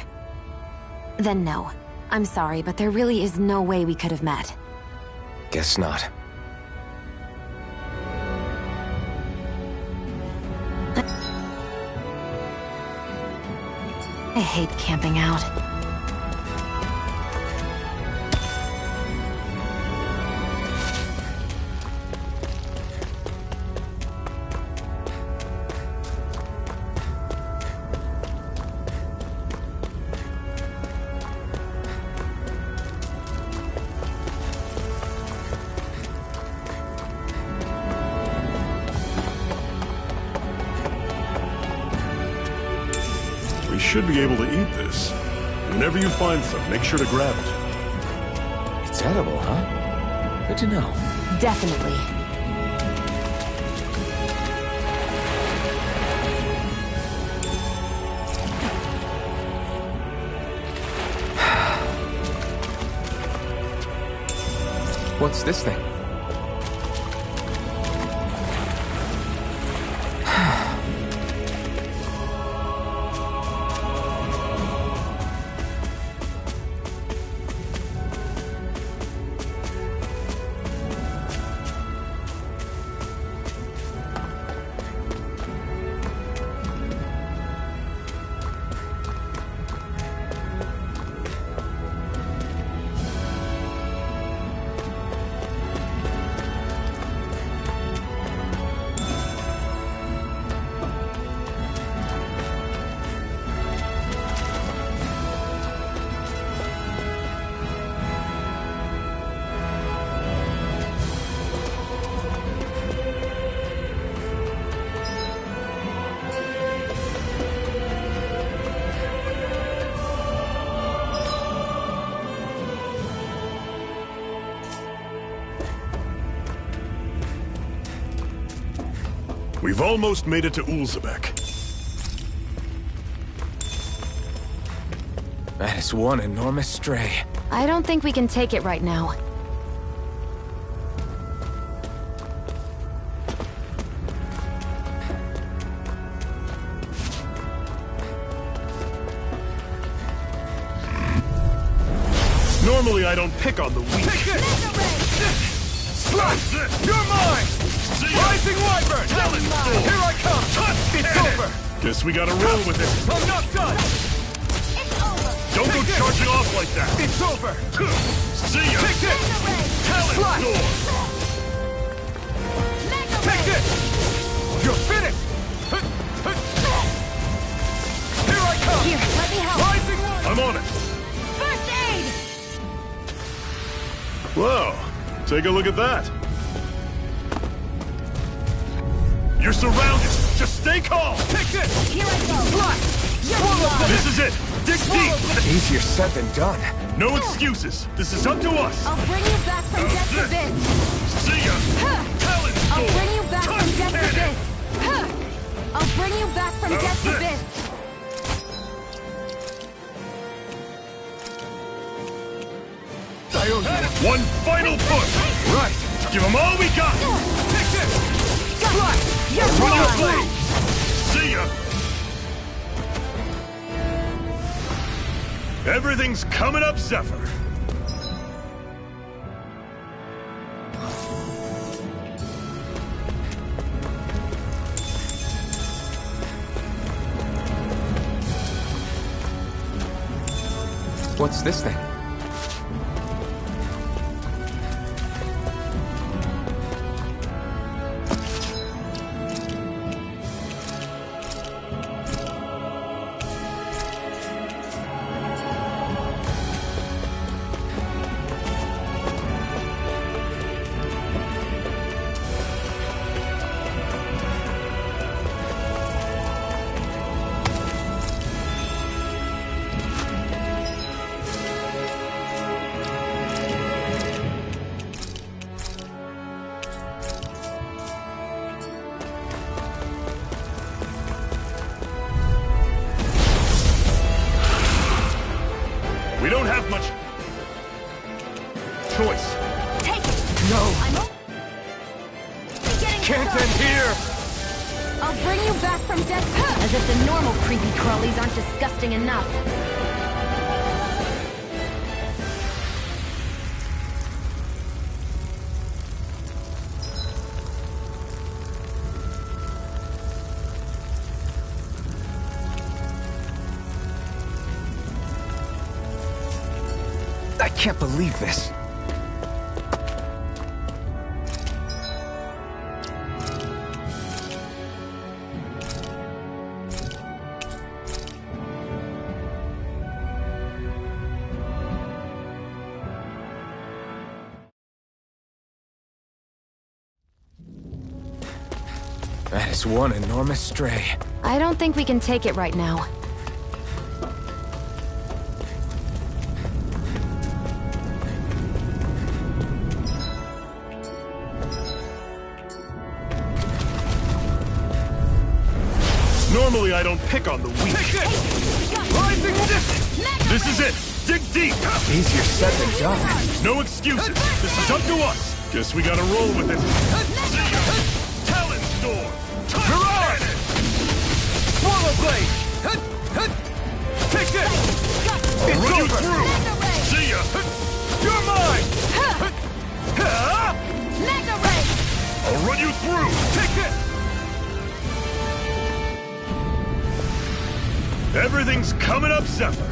Then no. I'm sorry, but there really is no way we could have met. Guess not. I hate camping out. We should be able to eat this. Whenever you find some, make sure to grab it. It's edible, huh? Good to know. Definitely. What's this thing? We've almost made it to Ulzebek. That is one enormous stray. I don't think we can take it right now. Normally I don't pick on the weak. Slice! You're mine! Rising Wyvern! Here I come! It's over! Guess we gotta roll with it. I'm not done! It's over! Don't go charging off like that! It's over! See ya! Take this! Talent Slice! Storm! Take this! You're finished! Here I come! Here, let me help! Rising Wyvern! I'm on it! First aid! Whoa! Take a look at that! You're surrounded! Just stay calm! Take this! Here I go! Slice! You're Swallow mine. This is it! Dig deep! Easier said than done. No excuses! This is up to us! I'll bring you back from death to this! See ya! Talent I'll Storm! bring you back from death to Cannon! this! I'll bring you back from death to this! One final push! Right! Give them all we got! Take this! Slice! You're Run your mine. through! See ya! Everything's coming up, Zephyr! What's this thing? choice. Take it! No! I'm only getting Can't started. end here! I'll bring you back from death. As if the normal creepy crawlies aren't disgusting enough. I can't believe this. That is one enormous stray. I don't think we can take it right now. Normally I don't pick on the weak. Rising distance! This is it! Dig deep! Easier said than done. No excuses! This is up to us! Guess we gotta roll with it. See ya! Talon Storm! Mirage! Swallow Blade! Take this! I'll It's run you over! through! See ya! You're mine! Mega Ray! I'll run you through! Take this! Everything's coming up, Zephyr!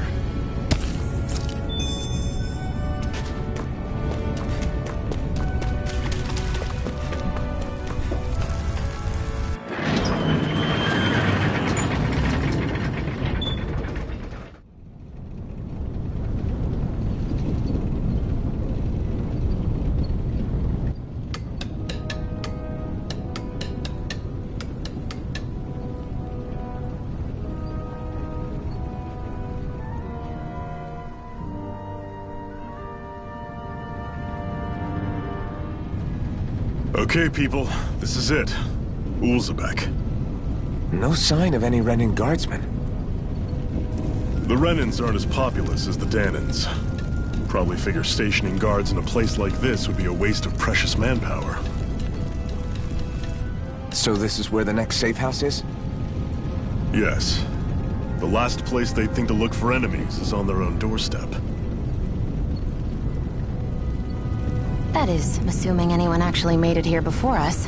Okay, people, this is it. Ulzebek. No sign of any Renan guardsmen. The Renans aren't as populous as the Danans. Probably figure stationing guards in a place like this would be a waste of precious manpower. So this is where the next safe house is? Yes. The last place they'd think to look for enemies is on their own doorstep. That is, assuming anyone actually made it here before us.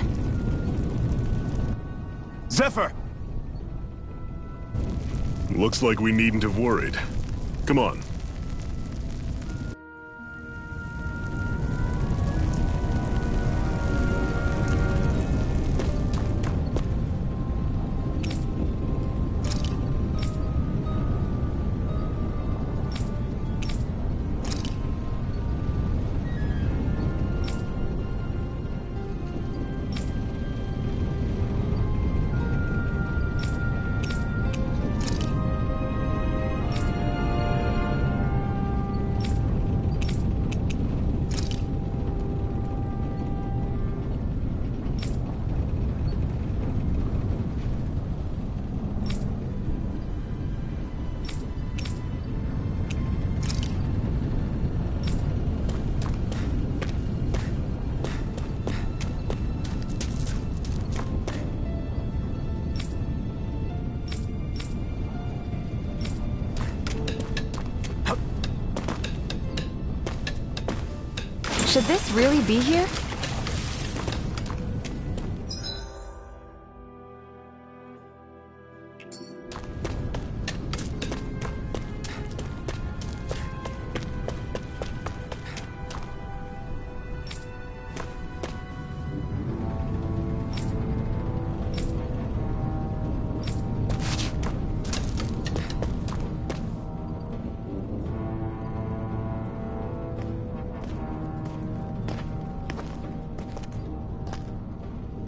Zephyr! Looks like we needn't have worried. Come on. Should this really be here?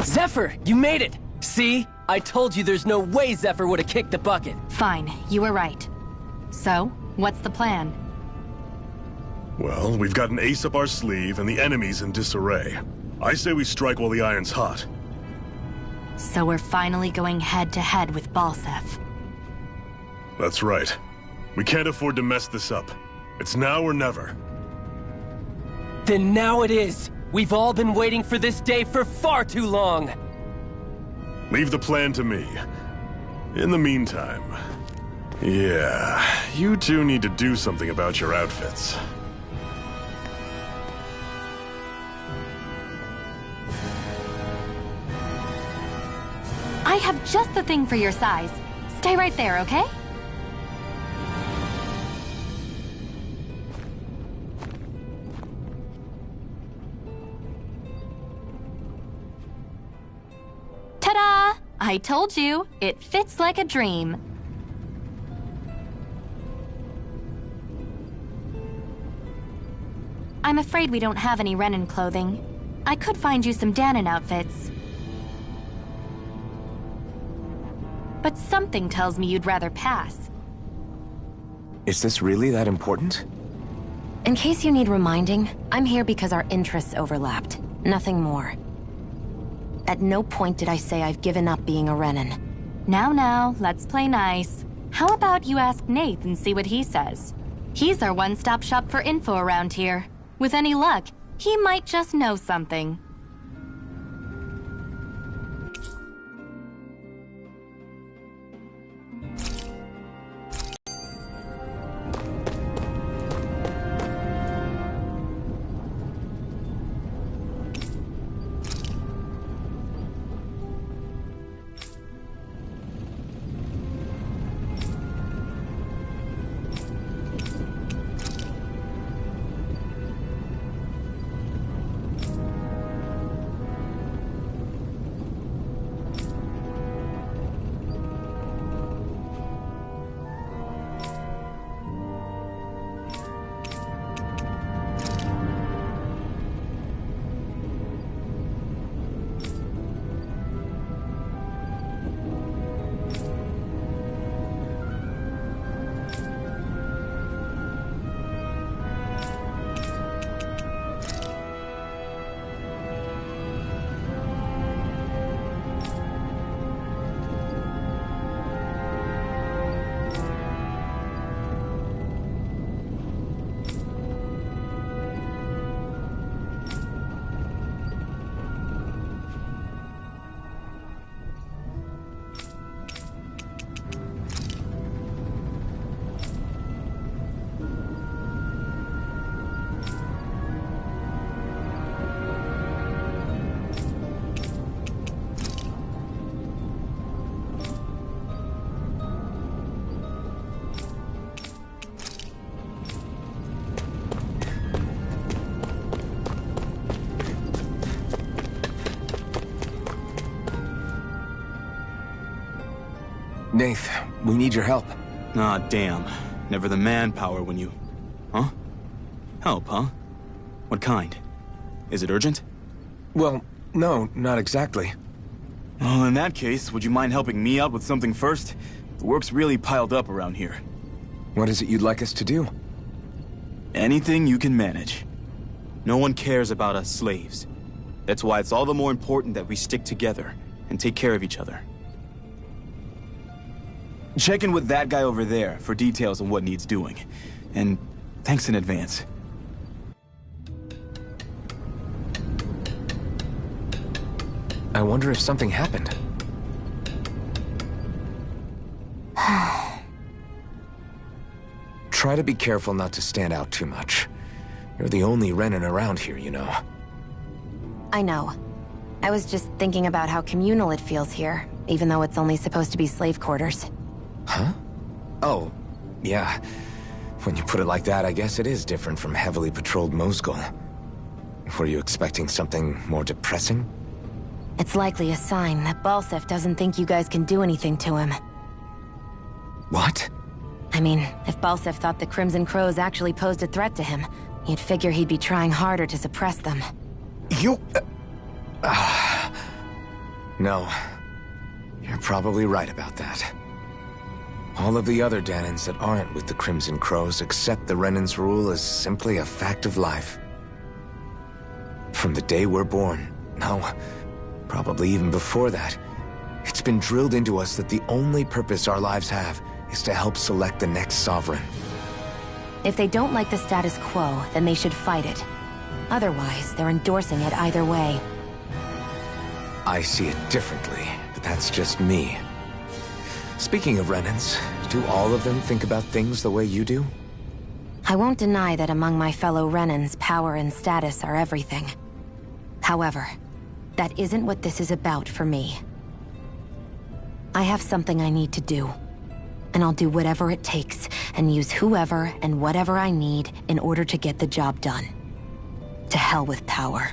Zephyr, you made it! See? I told you there's no way Zephyr would have kicked the bucket. Fine, you were right. So, what's the plan? Well, we've got an ace up our sleeve and the enemy's in disarray. I say we strike while the iron's hot. So we're finally going head-to-head with Balseph. That's right. We can't afford to mess this up. It's now or never. Then now it is! We've all been waiting for this day for far too long! Leave the plan to me. In the meantime... yeah, you two need to do something about your outfits. I have just the thing for your size. Stay right there, okay? Ta-da! I told you, it fits like a dream. I'm afraid we don't have any Renan clothing. I could find you some Danon outfits. But something tells me you'd rather pass. Is this really that important? In case you need reminding, I'm here because our interests overlapped. Nothing more. At no point did I say I've given up being a Renan. Now, let's play nice. How about you ask Nath and see what he says? He's our one-stop shop for info around here. With any luck, he might just know something. Nath, we need your help. Ah, damn. Never the manpower when you... Huh? Help, huh? What kind? Is it urgent? Well, no, not exactly. Well, in that case, would you mind helping me out with something first? The work's really piled up around here. What is it you'd like us to do? Anything you can manage. No one cares about us slaves. That's why it's all the more important that we stick together and take care of each other. Check in with that guy over there for details on what needs doing. And thanks in advance. I wonder if something happened. Try to be careful not to stand out too much. You're the only Renan around here, you know. I know. I was just thinking about how communal it feels here, even though it's only supposed to be slave quarters. Huh? Oh, yeah. When you put it like that, I guess it is different from heavily patrolled Mosgul. Were you expecting something more depressing? It's likely a sign that Balseph doesn't think you guys can do anything to him. What? I mean, if Balseph thought the Crimson Crows actually posed a threat to him, you'd figure he'd be trying harder to suppress them. You... No. You're probably right about that. All of the other Danons that aren't with the Crimson Crows accept the Renan's rule as simply a fact of life. From the day we're born, no, probably even before that, it's been drilled into us that the only purpose our lives have is to help select the next sovereign. If they don't like the status quo, then they should fight it. Otherwise, they're endorsing it either way. I see it differently, but that's just me. Speaking of Renans, do all of them think about things the way you do? I won't deny that among my fellow Renans, power and status are everything. However, that isn't what this is about for me. I have something I need to do. And I'll do whatever it takes, and use whoever and whatever I need in order to get the job done. To hell with power.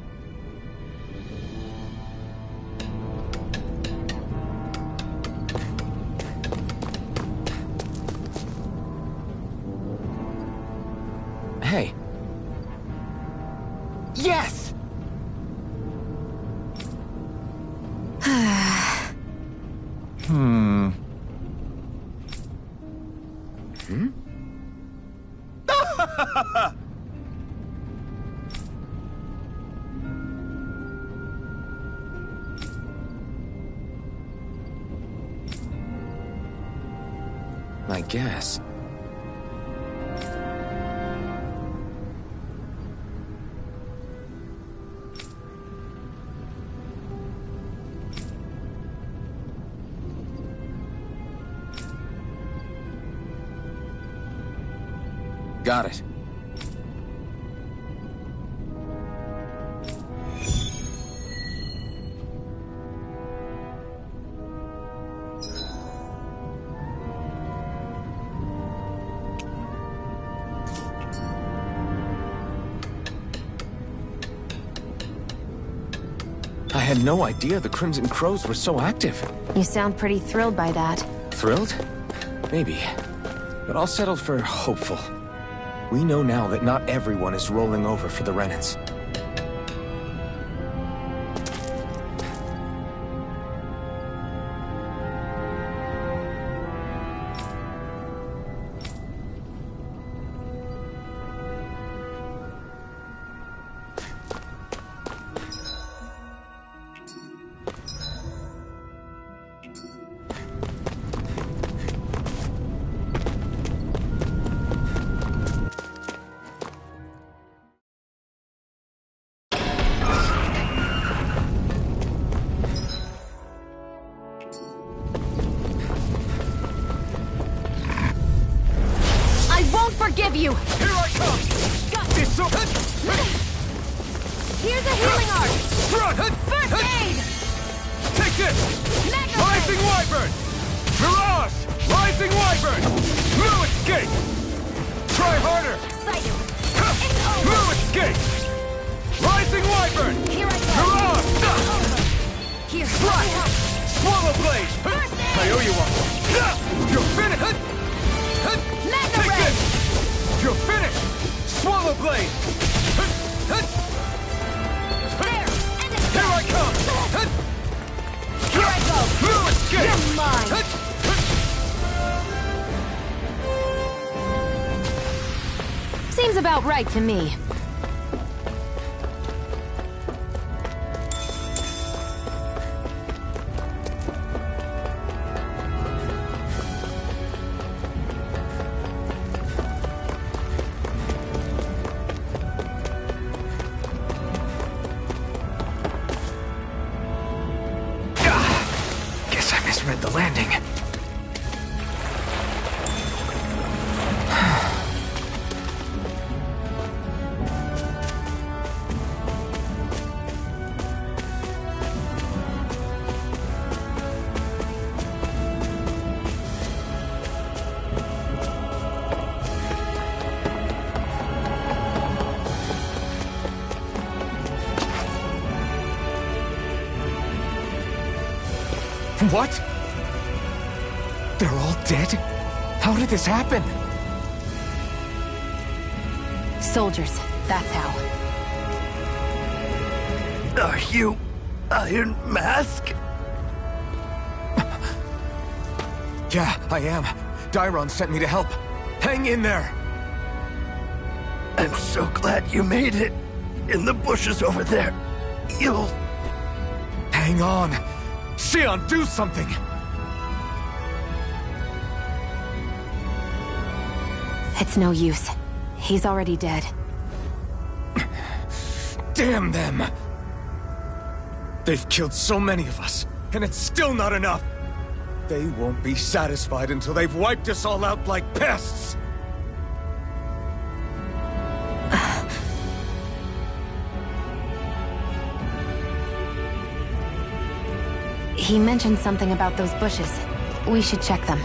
Hey. Yes! Hmm. I guess. Got it. I had no idea the Crimson Crows were so active. You sound pretty thrilled by that. Thrilled? Maybe. But I'll settle for hopeful. We know now that not everyone is rolling over for the Renans. Forgive you! Here I come! Got this so Here's a healing art! Run! First aid! Take this! Mega Rising Ray. Wyvern! Mirage! Rising Wyvern! No escape! Try harder! Excited! No escape! Rising Wyvern! Here I go! Mirage! Here, Slash! Swallow Blade! I owe you one! You're finished! Mega Take Ray. this! You're finished! Swallow Blade! There! End it! Here I come! Here I go! No escape! You're mine! Seems about right to me. Guess I misread the landing. What? They're all dead? How did this happen? Soldiers, that's how. Are you Iron Mask? Yeah, I am. Dairon sent me to help. Hang in there! I'm so glad you made it. In the bushes over there. You'll... Hang on! Xion, do something! It's no use. He's already dead. Damn them! They've killed so many of us, and it's still not enough! They won't be satisfied until they've wiped us all out like pests! He mentioned something about those bushes. We should check them.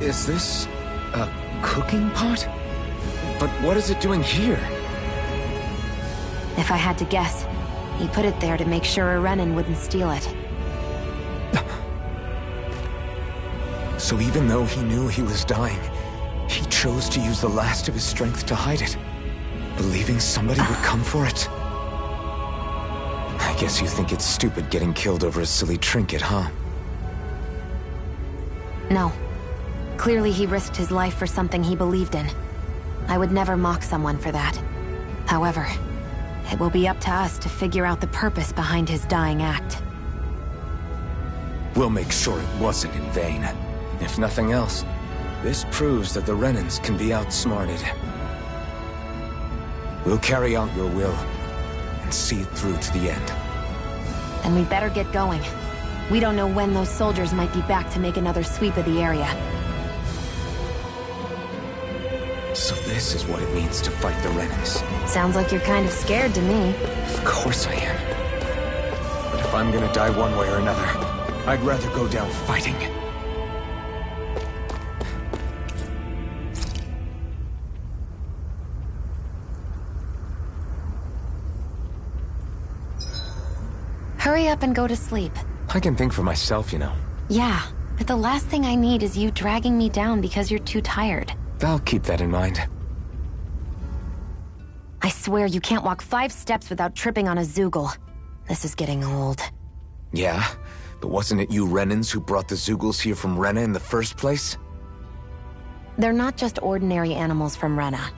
Is this a cooking pot? But what is it doing here? If I had to guess, he put it there to make sure a Renan wouldn't steal it. So even though he knew he was dying, he chose to use the last of his strength to hide it, believing somebody would come for it. I guess you think it's stupid getting killed over a silly trinket, huh? No. Clearly he risked his life for something he believed in. I would never mock someone for that. However, it will be up to us to figure out the purpose behind his dying act. We'll make sure it wasn't in vain. If nothing else, this proves that the Renans can be outsmarted. We'll carry out your will, and see it through to the end. And we better get going. We don't know when those soldiers might be back to make another sweep of the area. So this is what it means to fight the Renans. Sounds like you're kind of scared to me. Of course I am. But if I'm gonna die one way or another, I'd rather go down fighting. Hurry up and go to sleep. I can think for myself, you know. Yeah, but the last thing I need is you dragging me down because you're too tired. I'll keep that in mind. I swear you can't walk 5 steps without tripping on a Zeugle. This is getting old. Yeah? But wasn't it you Renans who brought the Zeugles here from Rena in the first place? They're not just ordinary animals from Rena.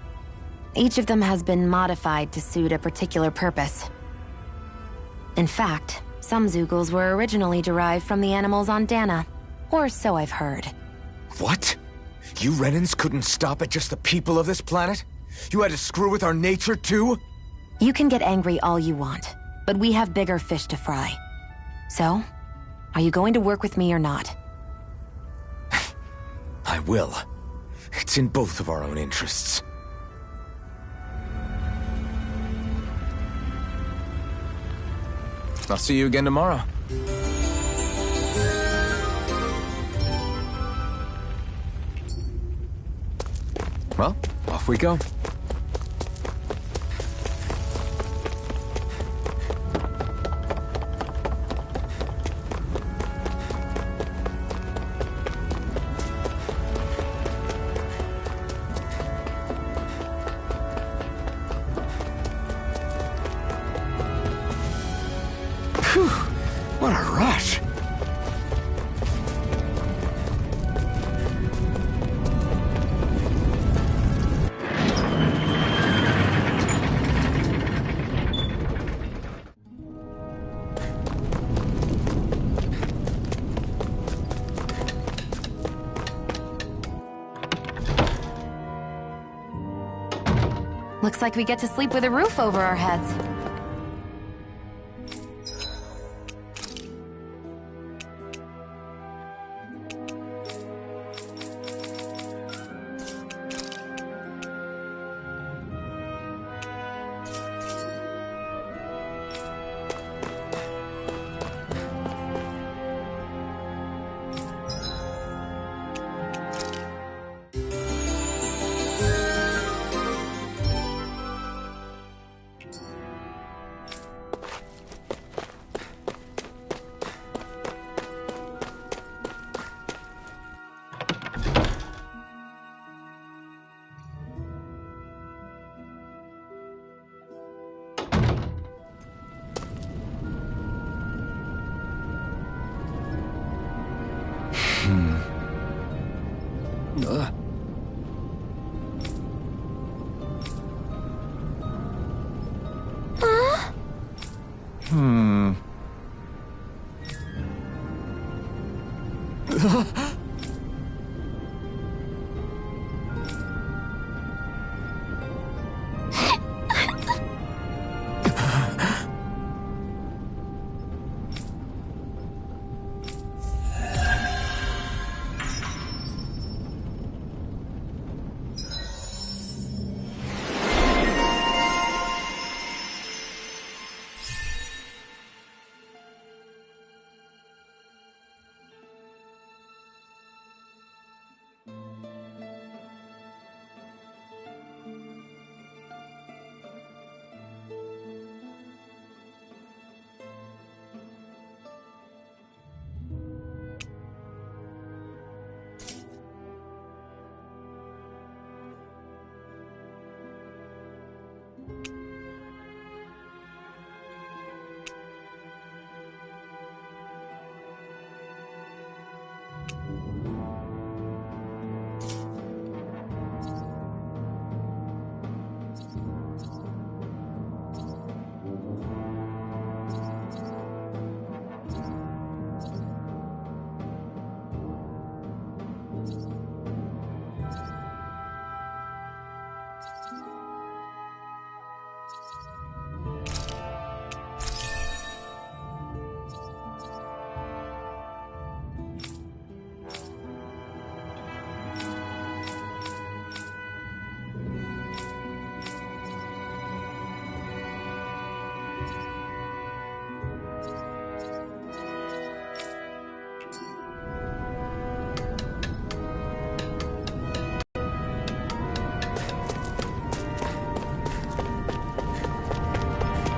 Each of them has been modified to suit a particular purpose. In fact, some Zeugles were originally derived from the animals on Dana. Or so I've heard. What? You Renans couldn't stop at just the people of this planet? You had to screw with our nature too? You can get angry all you want, but we have bigger fish to fry. So, are you going to work with me or not? I will. It's in both of our own interests. I'll see you again tomorrow. Well, off we go. Phew, what a rush. Looks like we get to sleep with a roof over our heads.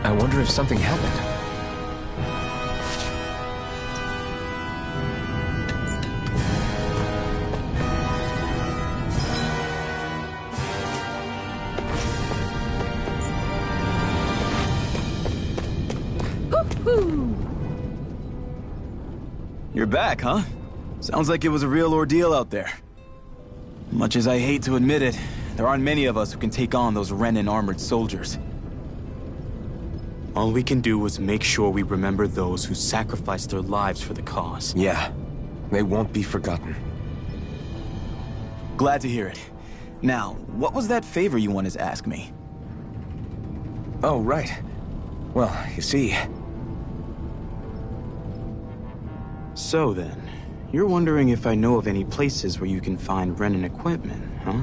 I wonder if something happened. You're back, huh? Sounds like it was a real ordeal out there. Much as I hate to admit it, there aren't many of us who can take on those Renan armored soldiers. All we can do is make sure we remember those who sacrificed their lives for the cause. Yeah, they won't be forgotten. Glad to hear it. Now, what was that favor you wanted to ask me? Oh, right. Well, you see... So then, you're wondering if I know of any places where you can find Renan equipment, huh?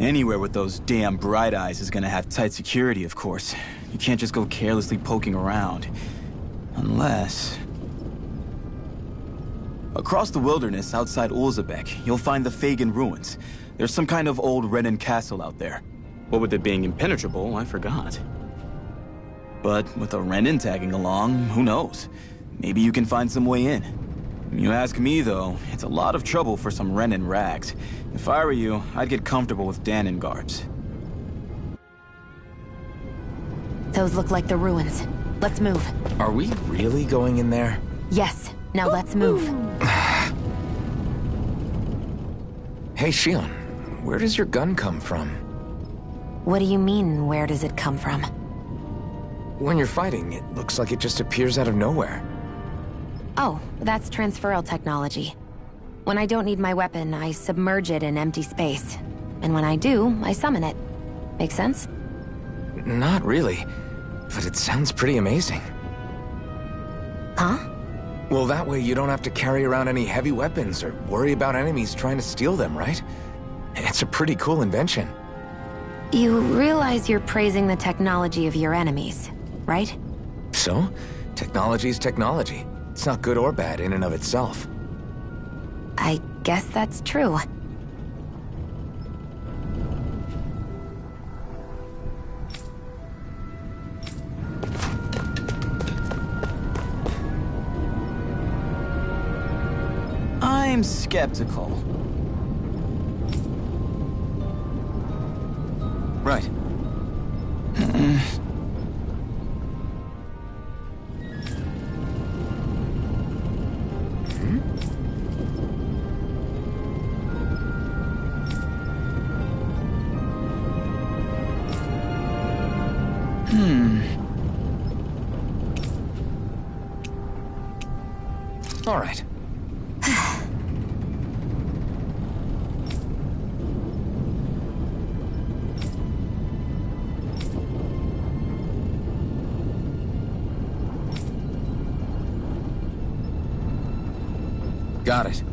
Anywhere with those damn bright eyes is gonna have tight security, of course. You can't just go carelessly poking around. Unless... Across the wilderness outside Ulzebek, you'll find the Fagin ruins. There's some kind of old Renan castle out there. What with it being impenetrable, I forgot. But with a Renan tagging along, who knows? Maybe you can find some way in. You ask me, though, it's a lot of trouble for some Renan rags. If I were you, I'd get comfortable with Danon guards. Those look like the ruins. Let's move. Are we really going in there? Yes. Now let's move. Hey, Shionne, where does your gun come from? What do you mean, where does it come from? When you're fighting, it looks like it just appears out of nowhere. Oh, that's transferal technology. When I don't need my weapon, I submerge it in empty space. And when I do, I summon it. Make sense? Not really, but it sounds pretty amazing. Huh? Well, that way you don't have to carry around any heavy weapons or worry about enemies trying to steal them, right? It's a pretty cool invention. You realize you're praising the technology of your enemies, right? So, technology's technology. It's not good or bad in and of itself. I guess that's true. I'm skeptical. Right. All right. Got it.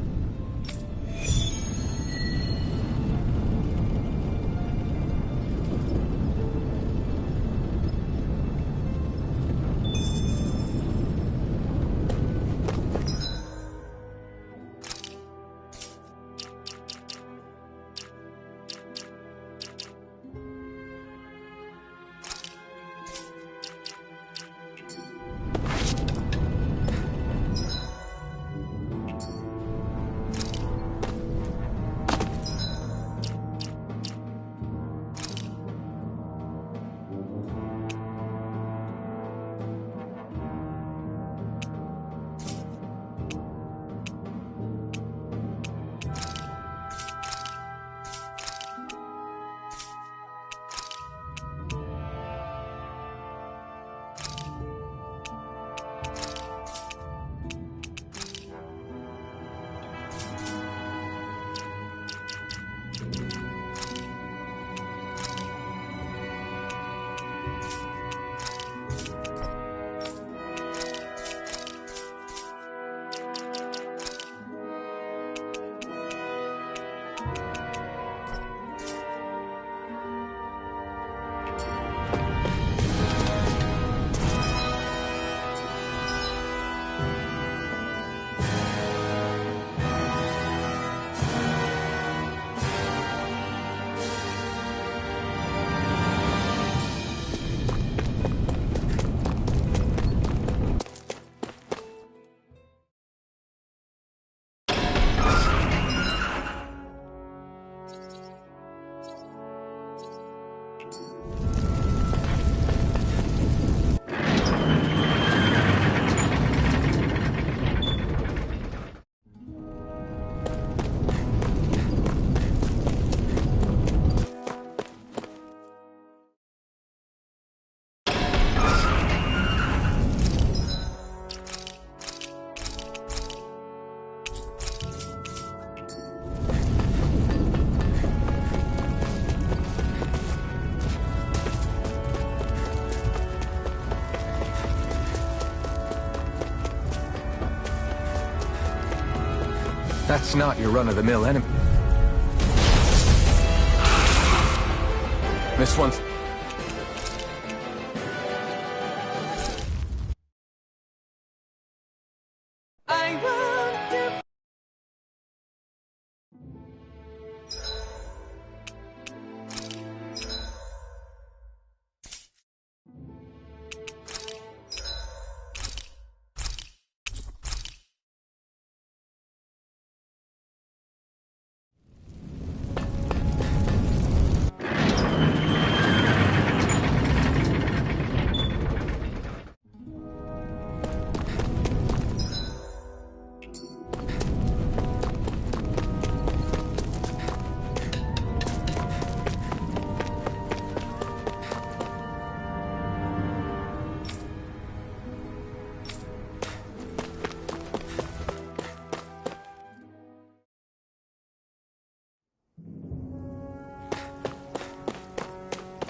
That's not your run-of-the-mill enemy. This one's...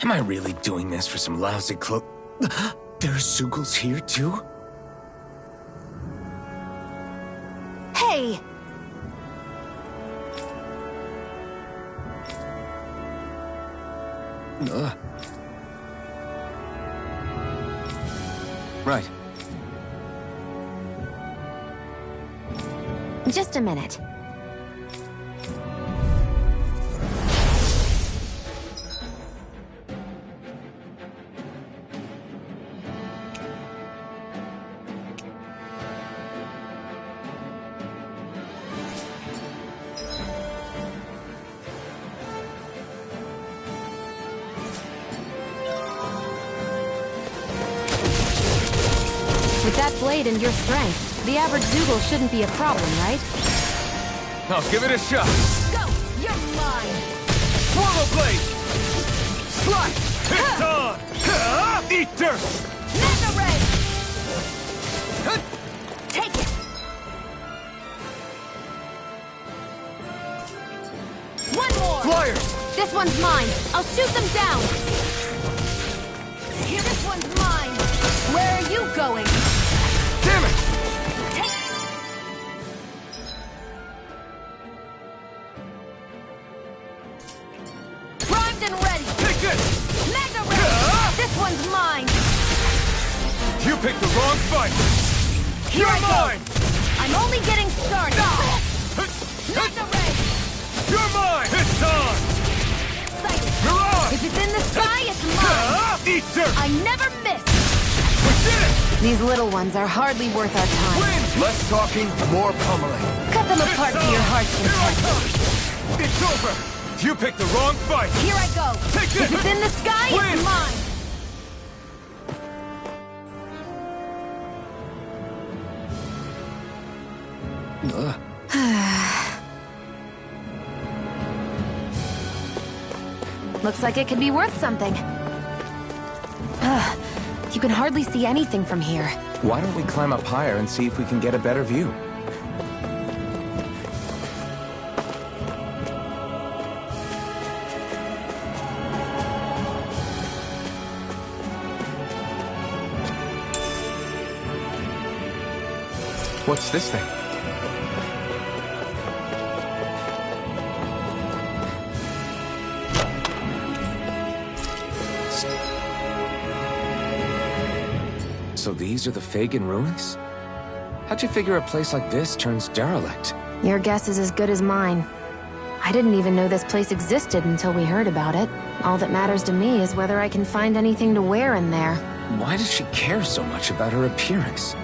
Am I really doing this for some lousy clo- There are Zeugles here, too? Hey! Right. Just a minute. With that blade and your strength, the average Zeugle shouldn't be a problem, right? I'll give it a shot. Go! You're mine! Portal blade! Slice! It's on! Eat dirt! Mega Ray! Take it! One more! Flyers! This one's mine. I'll shoot them down. Here, this one's mine! Where are you going? Damn it! Primed and ready! Take this! Mega Ray! This one's mine! You picked the wrong fight! Here You're I go. mine! I'm only getting started! Mega Ray! You're mine! It's on! Sighted. You're on! If it's in the sky, it's mine! Eat dirt! I never miss! We did it! These little ones are hardly worth our time. Win! Less talking, more pummeling. Cut them apart to your heart's Here I content. come! It's over! You picked the wrong fight! Here I go! Take this! If it's in the sky, Win. it's mine! Looks like it could be worth something. You can hardly see anything from here. Why don't we climb up higher and see if we can get a better view? What's this thing? So these are the Fagin ruins? How'd you figure a place like this turns derelict? Your guess is as good as mine. I didn't even know this place existed until we heard about it. All that matters to me is whether I can find anything to wear in there. Why does she care so much about her appearance?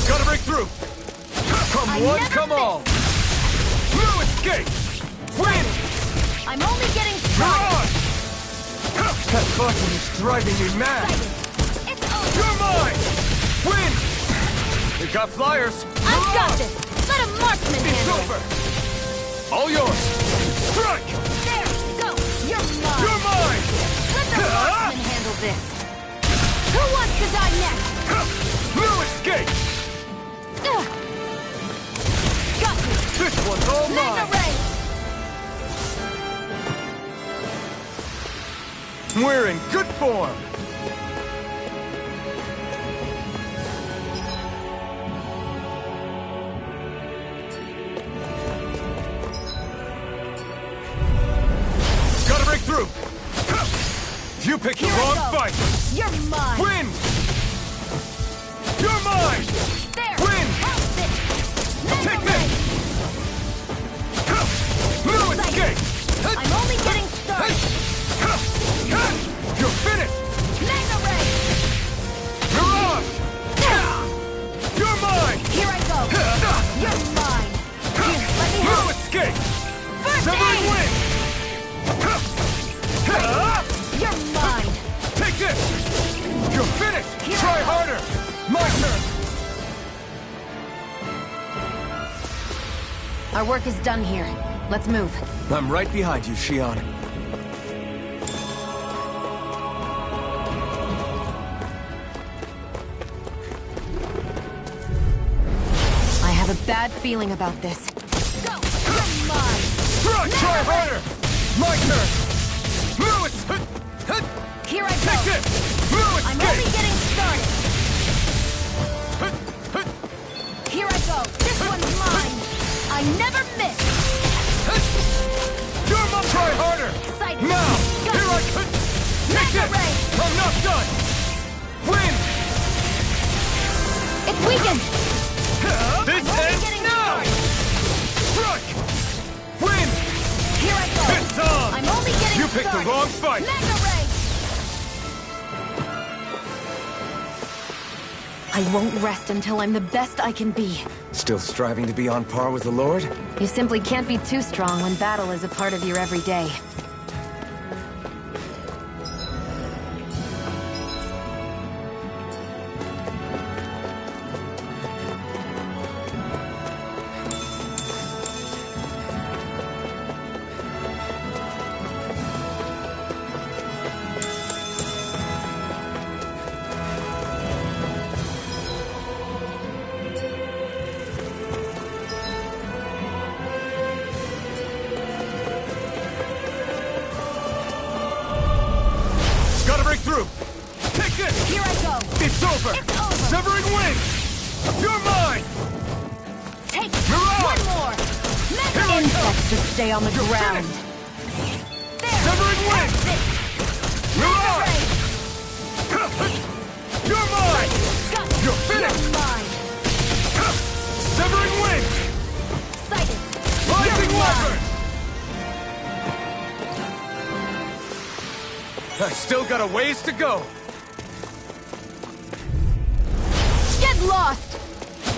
Gotta break through! Come one, come all! Blue escape! Win! I'm only getting You're started! on! That button is driving me mad! It's on! You're mine! Win! We've got flyers! I've got this! Let a marksman handle it! All yours! Strike! There! Go! You're mine! You're mine! Let the marksman handle this! Who wants to die next? No escape! Got you! This one's all Mega mine! Ray! We're in good form! Gotta break through! You picked the wrong fight! You're mine! Win! You're mine! There! Win! Help this! Take this! No escape! I'm only getting started! You're finished! Mega Ray! Mirage! You're mine! Here I go! You're mine! Here, let me No help! escape! First Severing aid! wind! You're mine! Take this! You're finished! Here Try I go. harder! My turn! Our work is done here. Let's move. I'm right behind you, Shion. I have a bad feeling about this. Go! You're mine! Try harder! My turn! Lewis! Here I go! Take this! Lewis! I'm only getting started! Here I go! This one's mine! I never miss! You're my... Try harder! Excited! Now! Go. Here I could... Take Mega this! Ray! I'm not done! Win! It's weakened! This I'm only ends getting now! started! Strike! Win! Here I go! It's on! I'm only getting You picked started! the wrong fight! Mega Ray! I won't rest until I'm the best I can be. Still striving to be on par with the Lord? You simply can't be too strong when battle is a part of your everyday. Gotta break through! Take this! Here I go! It's over! It's over! Severing wind! You're mine! Take Mirage! one more! Mega Ray! Insects just stay on the ground. There! Severing wind! That's it! Mega Mirage! Ray! You're mine! Got it! You're finished! You're mine! Severing wind! Sighted! Rising You're weapon! mine! I've still got a ways to go! Get lost!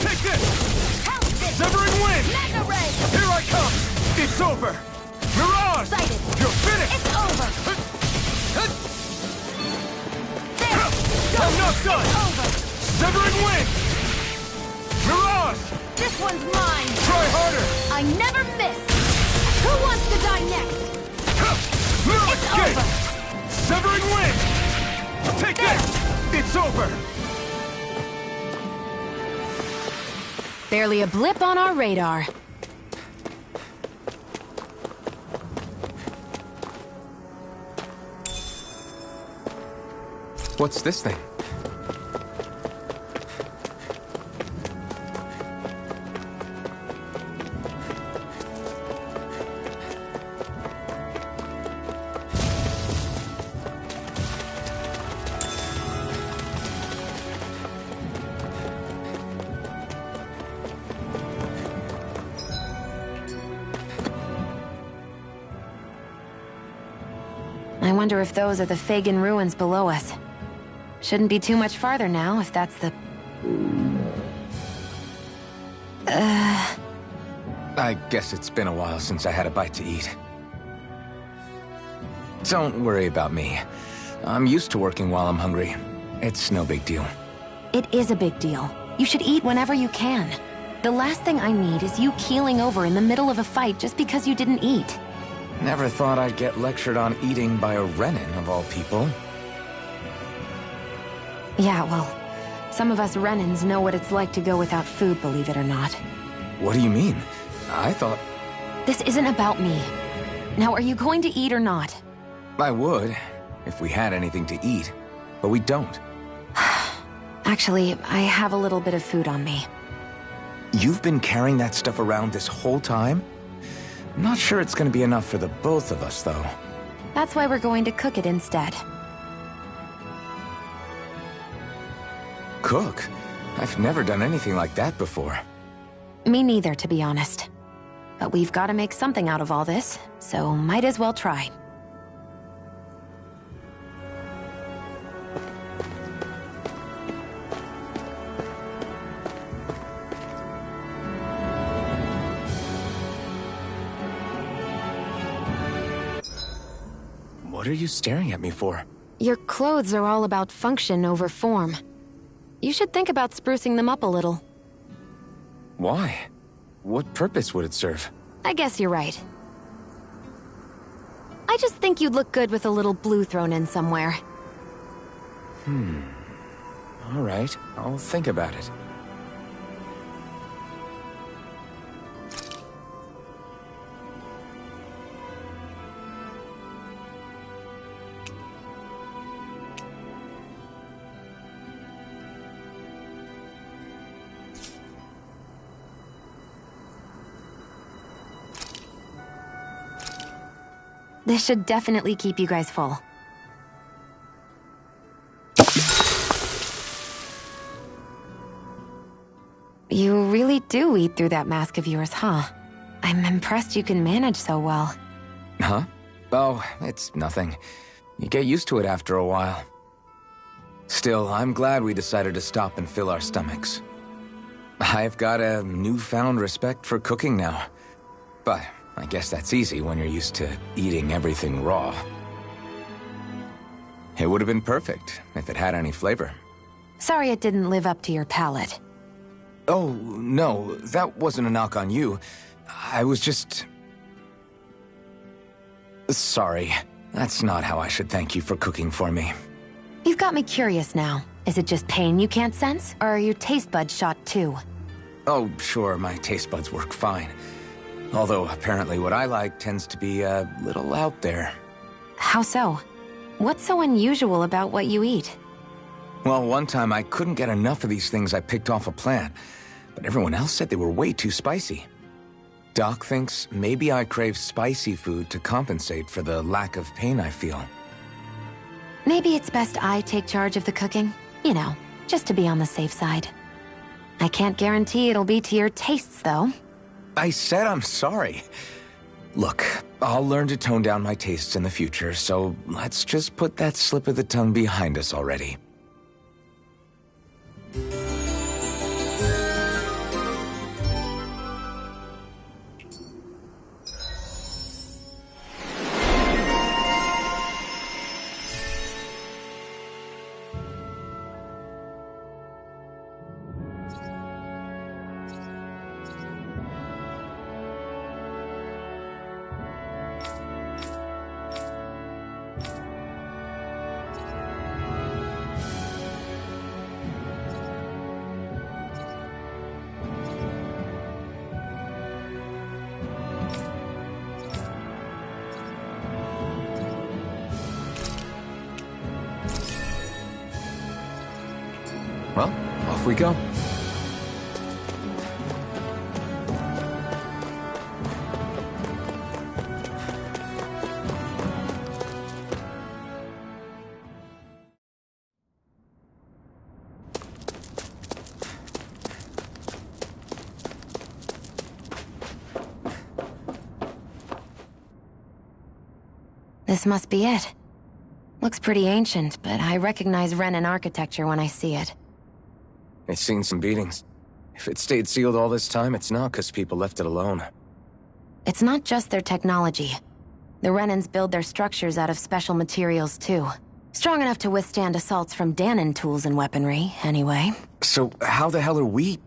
Take this! Help this! Severing wind! Mega Ray! Here I come! It's over! Mirage! Sighted! You're finished! It's over! There! Go! I'm not done! It's over! Severing wind! Mirage! This one's mine! Try harder! I never miss! Who wants to die next? No It's escape! over! Severing wind! Take this! It's over! Barely a blip on our radar. What's this thing? I wonder if those are the Fagin ruins below us. Shouldn't be too much farther now, if that's the... I guess it's been a while since I had a bite to eat. Don't worry about me. I'm used to working while I'm hungry. It's no big deal. It is a big deal. You should eat whenever you can. The last thing I need is you keeling over in the middle of a fight just because you didn't eat. Never thought I'd get lectured on eating by a Renan, of all people. Yeah, well, some of us Renans know what it's like to go without food, believe it or not. What do you mean? I thought... This isn't about me. Now, are you going to eat or not? I would, if we had anything to eat. But we don't. Actually, I have a little bit of food on me. You've been carrying that stuff around this whole time? I'm not sure it's gonna be enough for the both of us, though. That's why we're going to cook it instead. Cook? I've never done anything like that before. Me neither, to be honest. But we've got to make something out of all this, so might as well try. What are you staring at me for? Your clothes are all about function over form. You should think about sprucing them up a little. Why? What purpose would it serve? I guess you're right. I just think you'd look good with a little blue thrown in somewhere. All right, I'll think about it. This should definitely keep you guys full. You really do eat through that mask of yours, huh? I'm impressed you can manage so well. Huh? Oh, it's nothing. You get used to it after a while. Still, I'm glad we decided to stop and fill our stomachs. I've got a newfound respect for cooking now. But I guess that's easy when you're used to eating everything raw. It would have been perfect if it had any flavor. Sorry it didn't live up to your palate. Oh, no, that wasn't a knock on you. I was just... Sorry. That's not how I should thank you for cooking for me. You've got me curious now. Is it just pain you can't sense, or are your taste buds shot too? Oh, sure, my taste buds work fine. Although, apparently what I like tends to be a little out there. How so? What's so unusual about what you eat? Well, one time I couldn't get enough of these things I picked off a plant, but everyone else said they were way too spicy. Doc thinks maybe I crave spicy food to compensate for the lack of pain I feel. Maybe it's best I take charge of the cooking. You know, just to be on the safe side. I can't guarantee it'll be to your tastes, though. I said I'm sorry. Look, I'll learn to tone down my tastes in the future, so let's just put that slip of the tongue behind us already. Well, off we go. This must be it. Looks pretty ancient, but I recognize Renan architecture when I see it. It's seen some beatings. If it stayed sealed all this time, it's not because people left it alone. It's not just their technology. The Renans build their structures out of special materials, too. Strong enough to withstand assaults from Dahnan tools and weaponry, anyway. So how the hell are we...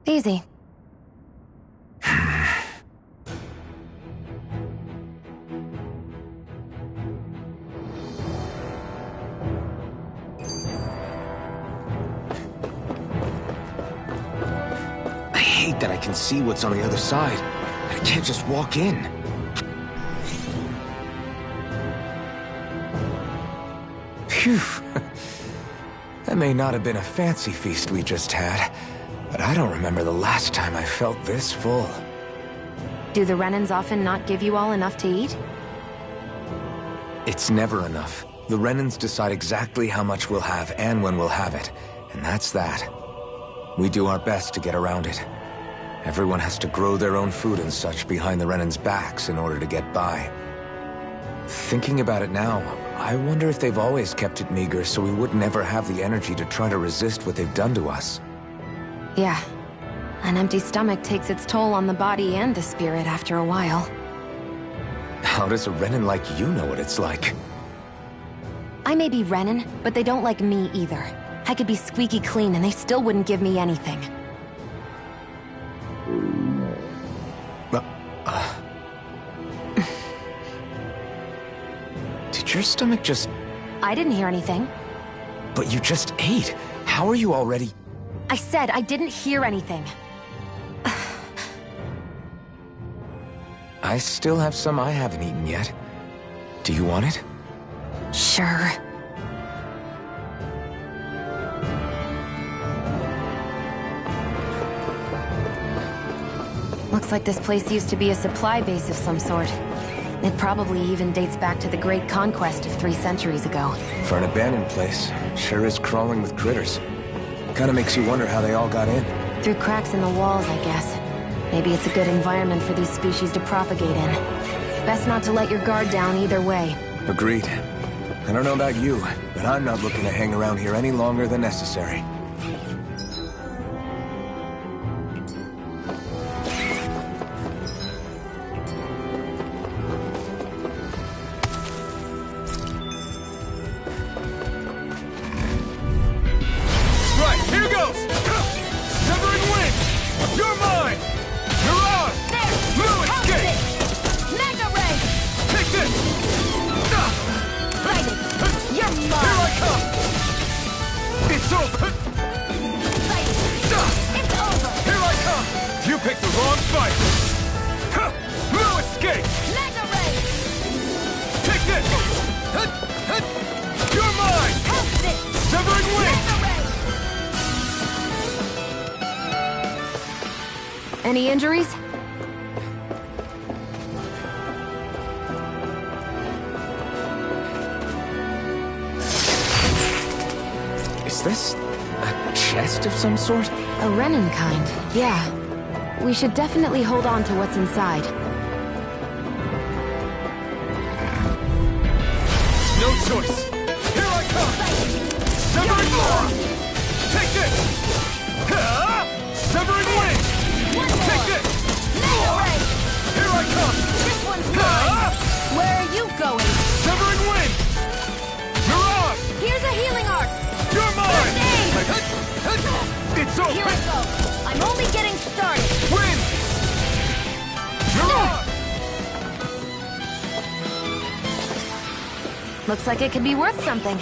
Easy. I hate that I can see what's on the other side. I can't just walk in. Phew. That may not have been a fancy feast we just had, but I don't remember the last time I felt this full. Do the Renans often not give you all enough to eat? It's never enough. The Renans decide exactly how much we'll have and when we'll have it, and that's that. We do our best to get around it. Everyone has to grow their own food and such behind the Renans' backs in order to get by. Thinking about it now, I wonder if they've always kept it meager so we would never have the energy to try to resist what they've done to us. Yeah. An empty stomach takes its toll on the body and the spirit after a while. How does a Renan like you know what it's like? I may be Renan, but they don't like me either. I could be squeaky clean and they still wouldn't give me anything. Did your stomach just... I didn't hear anything. But you just ate. How are you already... I said I didn't hear anything. I still have some I haven't eaten yet. Do you want it? Sure. Looks like this place used to be a supply base of some sort. It probably even dates back to the Great Conquest of 3 centuries ago. For an abandoned place, sure is crawling with critters. Kinda makes you wonder how they all got in. Through cracks in the walls, I guess. Maybe it's a good environment for these species to propagate in. Best not to let your guard down either way. Agreed. I don't know about you, but I'm not looking to hang around here any longer than necessary. Any injuries? Is this a chest of some sort? A Renan kind, yeah. We should definitely hold on to what's inside. No choice. Here I come! Severing Claw! Take this! Severing Wing! Take this! Here I come! This one's mine! Where are you going? Severing Wing! Mirage! Here's a healing arc! You're mine! It's over! Here I go! I'm only getting started! Win! Mirage! Looks like it could be worth something.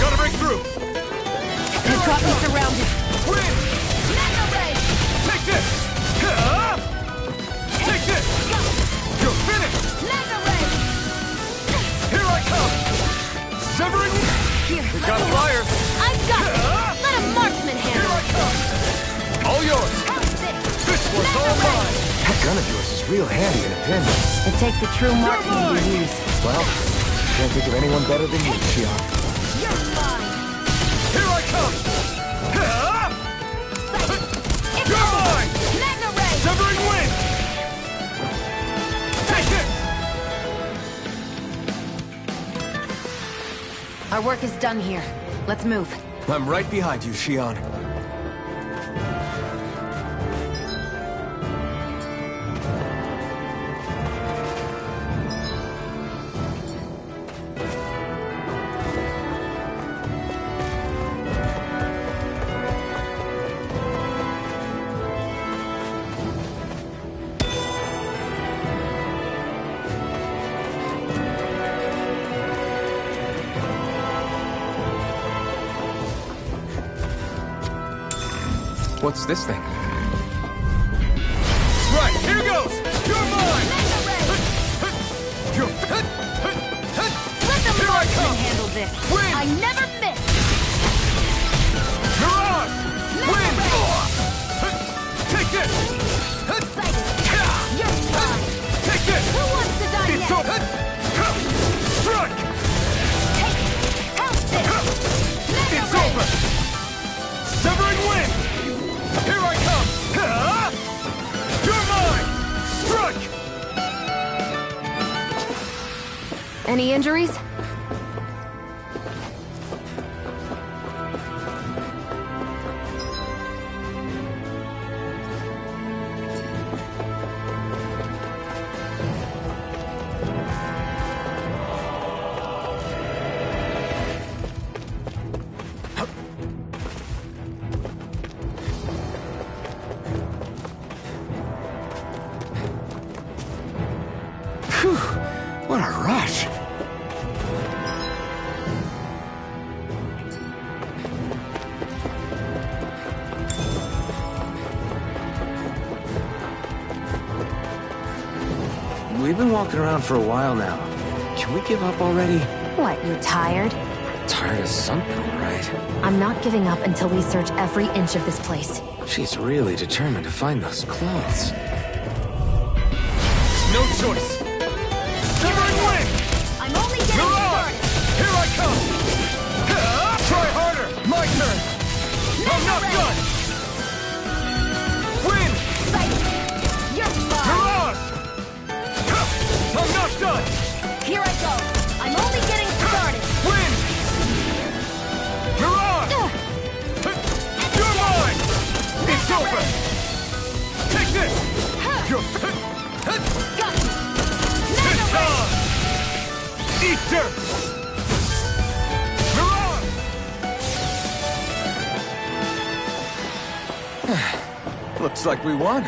Gotta break through! You've got me surrounded. Win! Take this! Take this! You're finished! Here I come! Severing... Here, We got flyers! I've got it! Let a marksman handle Here I come! All yours! This one's all mine! That gun of yours is real handy in a pinch. it. Takes a true marksman to use. Well, Can't think of anyone better than you, Shion. You're mine! Here I come! You're mine! Magna Ray! Severing Wind! Take it! Our work is done here. Let's move. I'm right behind you, Shion. What's this thing? Right, here goes! You're mine! You're... Let the Here I come! marksman handle this! Win! I never miss! Mirage! Win! Take this! You're mine! Take this! Who wants to die It's next? over! Strike! House this! It's over! Severing Wind! Here I come! You're mine! Strike! Any injuries? What a rush! We've been walking around for a while now. Can we give up already? What, you're tired? Tired of something, right? I'm not giving up until we search every inch of this place. She's really determined to find those clothes. No choice! Severing Wind! I'm only getting Mirage! started! Here I come! Try harder! My turn! I'm not done! Win! You're mine! Mirage! I'm not done! Here I go! I'm only getting started! Win! Mirage! You're mine! It's over! Take this! You're... Got you! It's on! Eat dirt! Mirage! Looks like we won.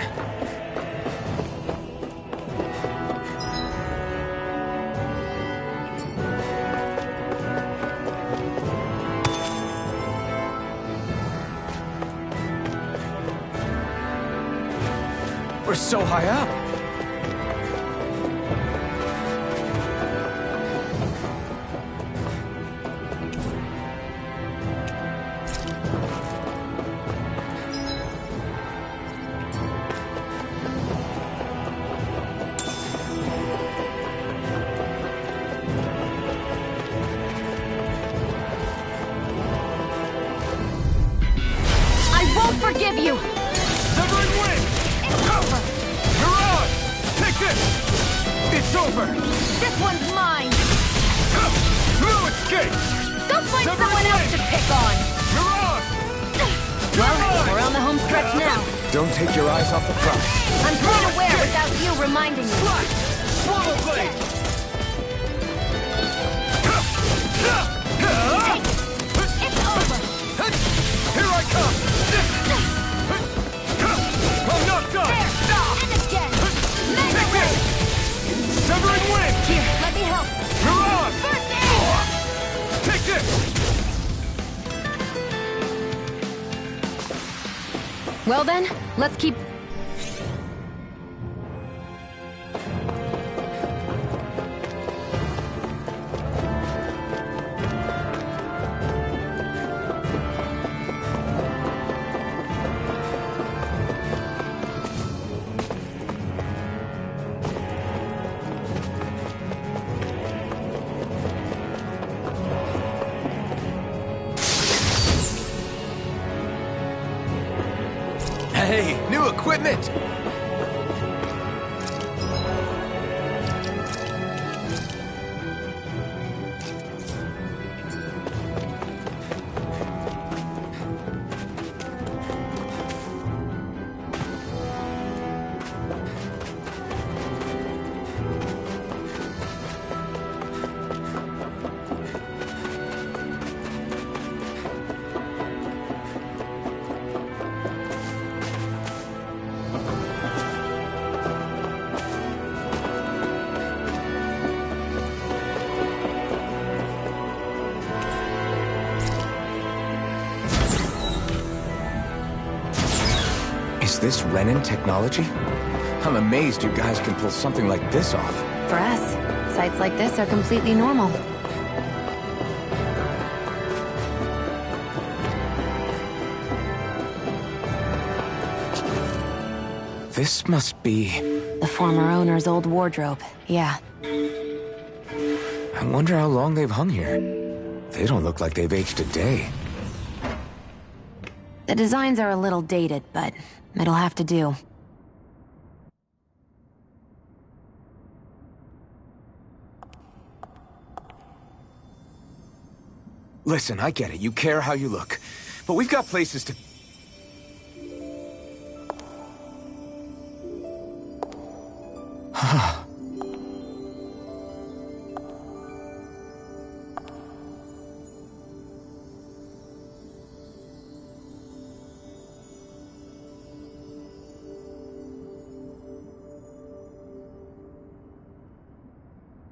We're so high up. I won't forgive you! Severing Wind! It's over! Mirage! Take this! It's over! This one's mine! No escape! Go find Severing someone else Wind! to pick on! Mirage! Well, we're on the home stretch now. Don't take your eyes off the prize. I'm quite aware without you reminding me. Swallow Blade! It's over! Here I come! I'm not done! There! Stop! And again! Mega Take Ray! this! Severing Wind! Here, let me help. Mirage! First aid! Take this! Well then, let's keep... equipment! Is this Renin technology? I'm amazed you guys can pull something like this off. For us, sites like this are completely normal. This must be... the former owner's old wardrobe, yeah. I wonder how long they've hung here. They don't look like they've aged a day. The designs are a little dated, but it'll have to do. Listen, I get it. You care how you look. But we've got places to...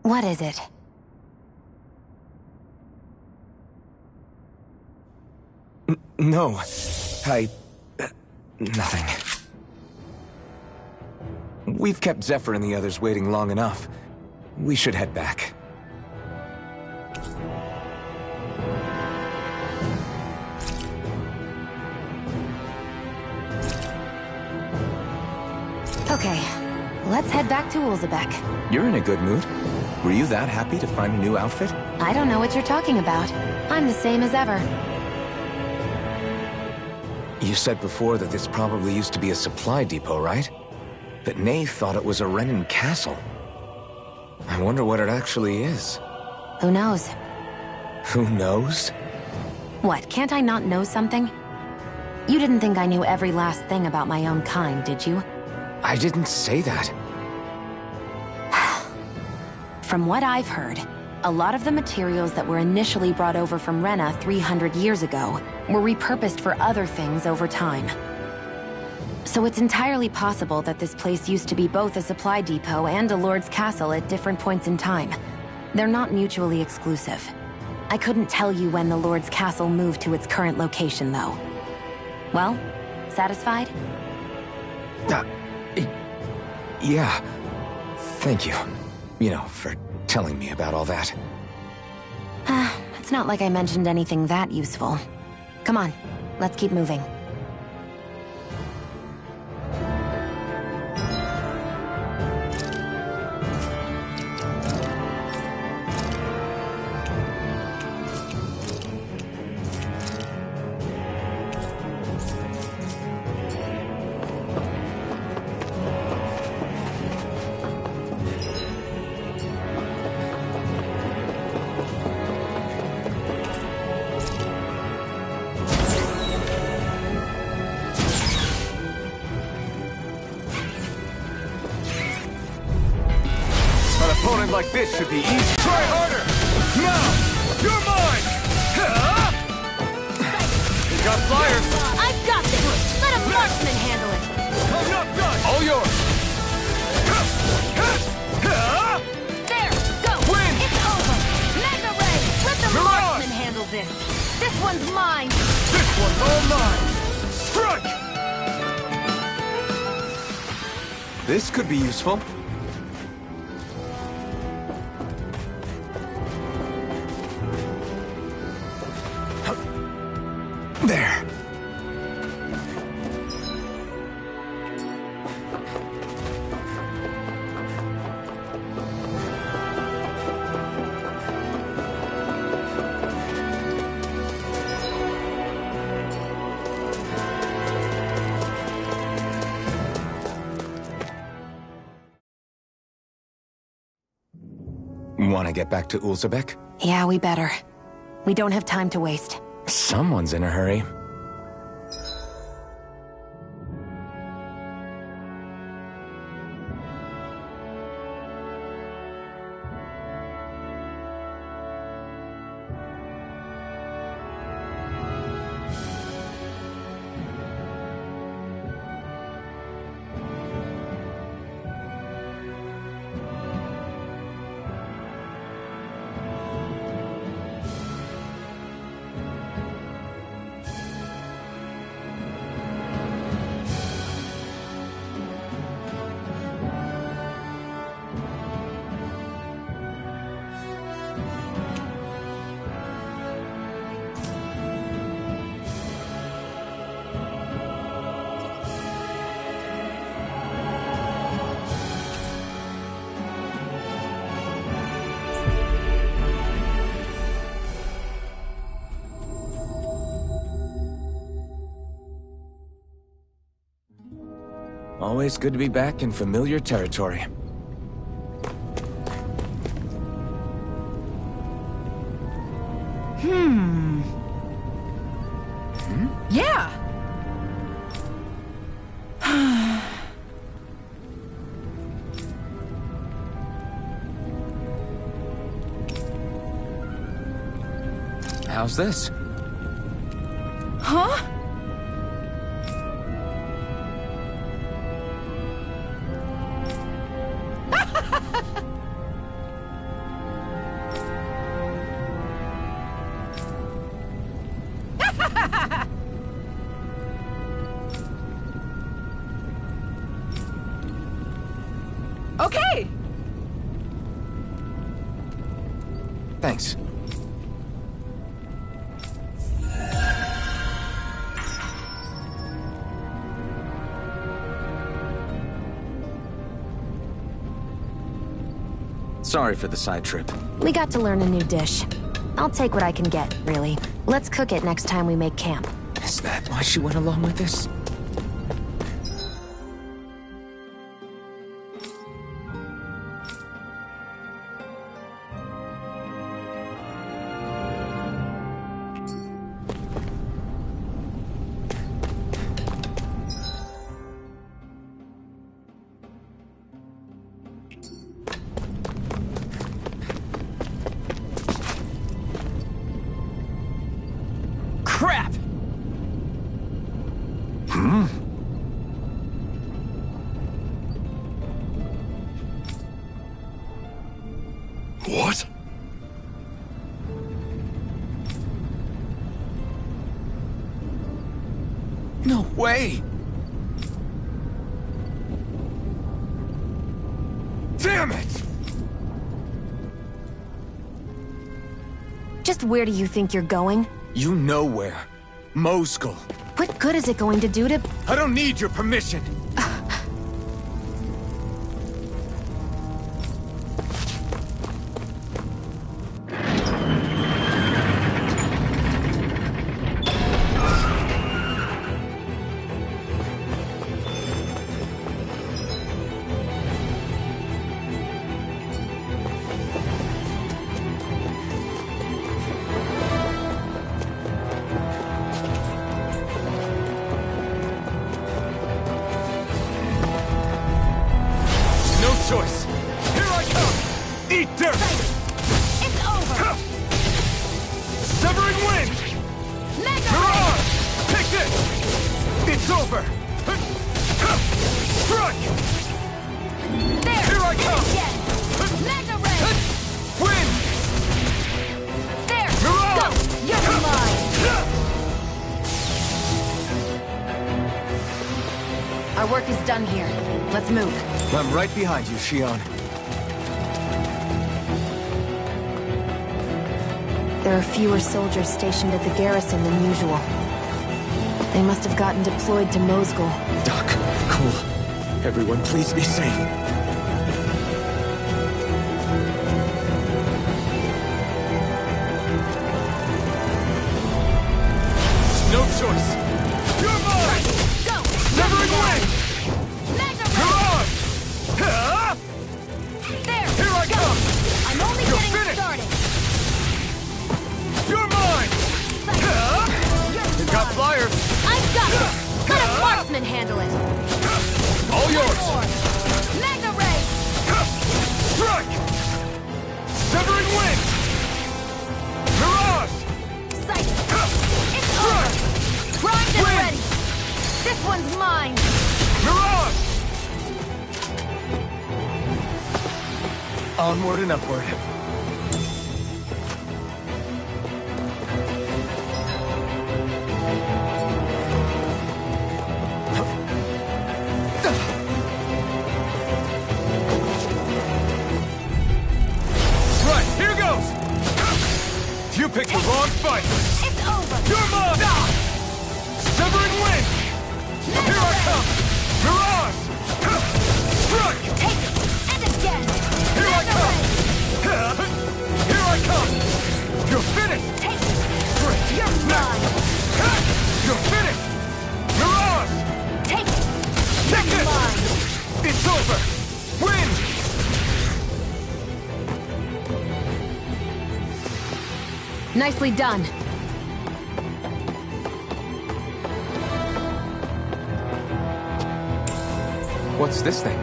What is it? No. Nothing. We've kept Zephyr and the others waiting long enough. We should head back. Okay, let's head back to Ulzebek. You're in a good mood. Were you that happy to find a new outfit? I don't know what you're talking about. I'm the same as ever. You said before that this probably used to be a supply depot, right? But Nath thought it was a Renin castle. I wonder what it actually is. Who knows? Who knows? What, can't I not know something? You didn't think I knew every last thing about my own kind, did you? I didn't say that. From what I've heard, a lot of the materials that were initially brought over from Rena 300 years ago were repurposed for other things over time. So it's entirely possible that this place used to be both a supply depot and a lord's castle at different points in time. They're not mutually exclusive. I couldn't tell you when the lord's castle moved to its current location, though. Well, satisfied? Yeah. Thank you. You know, for telling me about all that. It's not like I mentioned anything that useful. Come on, let's keep moving. Like this should be easy. Try harder! Now! You're mine! You got flyers! I've got this! Let a marksman handle it! I'm not done! All yours! There! Go! Win! It's over! Mega Ray! Let the marksman handle this! This one's mine! This one's all mine! Strike! This could be useful. There. Want to get back to Ulzebek? Yeah, we better. We don't have time to waste. Someone's in a hurry. Always good to be back in familiar territory. Yeah! How's this? Huh? Okay! Thanks. Sorry for the side trip. We got to learn a new dish. I'll take what I can get, really. Let's cook it next time we make camp. Is that why she went along with this? Crap! What? No way! Damn it! Just where do you think you're going? You know where. Mosgul. What good is it going to do to... I don't need your permission. Choice. Here I come! Eat dirt! It's over! Severing wind! Mirage! Take this! It's over! Strike! There! Here I come! Mega Ray! Wind! There! Mirage! Go! You're mine! Our work is done here. Let's move. I'm right behind you, Shion. There are fewer soldiers stationed at the garrison than usual. They must have gotten deployed to Mosgul. Doc, Cole, everyone please be safe. No choice. You're mine! Go! Severing wind! Mega Ray! Mirage! There! Here I come! I'm only You're Onward and upward. Right, here goes! You picked the wrong fight! It's over! You're mine! Severing wind! Here I come! Mirage! Strike! Take it! And again! Here I come! Here I come! You're finished! Take it! Great! You're mine! You're finished! Mirage! Take it! Take You're it! mine! It's over! Win! Nicely done. What's this thing?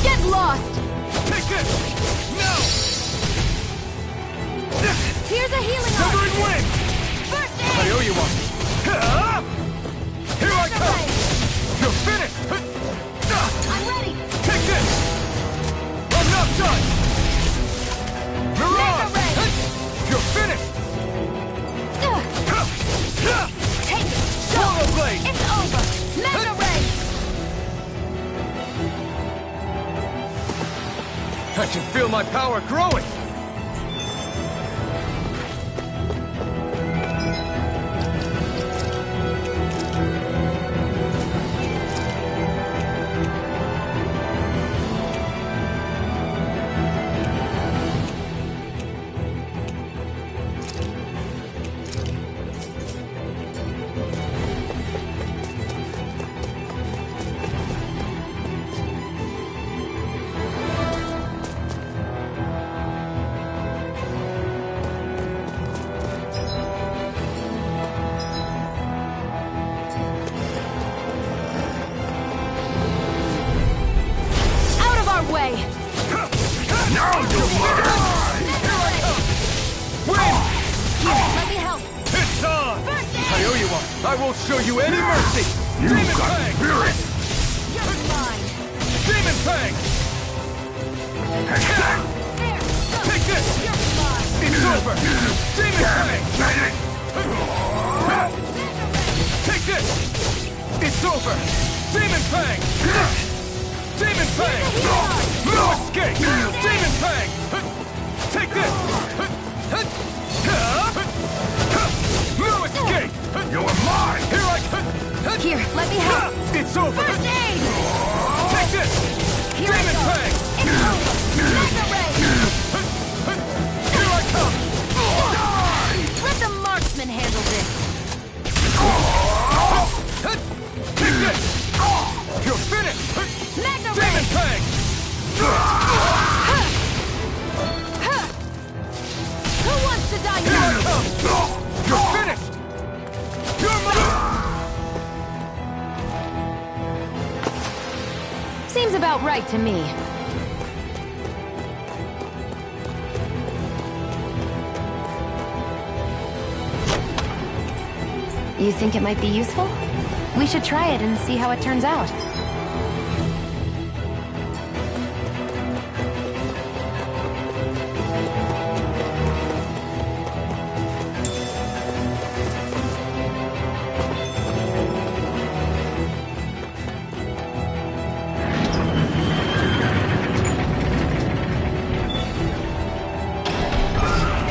Get lost! Take it! No! Here's a healing Severing arm! wind! First I aid! owe you one! Here I come! You're finished! I'm ready! Take this! I'm not done! Mirage! Mega ray! You're finished! Take it! Swallow blade! It's over! Mega ray! I can feel my power growing! Out of our way! Now you'll learn! Win! Here, let me help! It's on! First aid! I owe you one! I won't show you any mercy! Demon Fang! You're mine! Demon Fang! There! Take this! You're mine! It's over! Demon Fang! Take this! It's over! Demon Fang! Demon Fang! No escape! Demon Fang! Take this! No escape! You're mine! Here I come! Here, let me help! It's over! First aid! Take this! Here I Demon go! Fang! It's over! Mega ray! Here I come! Let the marksman handle this! Take this! You're finished! Mega Demon ray! Fang! Who wants to die Here I young? come! You're finished! You're mine! Seems about right to me. You think it might be useful? We should try it and see how it turns out.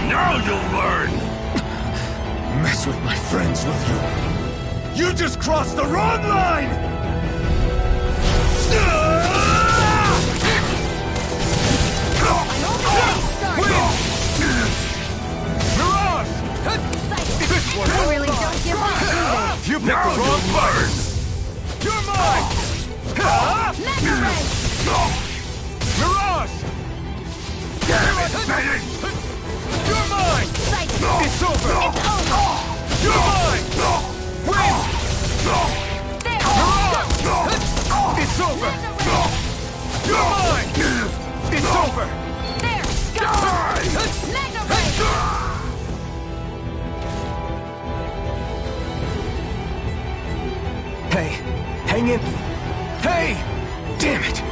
Now you'll learn! Mess with my friends, will you? You just crossed the wrong line! Mirage! This one! They really don't give up, do You picked the wrong fight! You're mine! they? Mega ray! Mirage! You're mine! It's over! It's over! You're mine! Win! There! Mirage! It's over! You're mine! It's over! There! Go! Mega ray! can't... Hey! Damn it!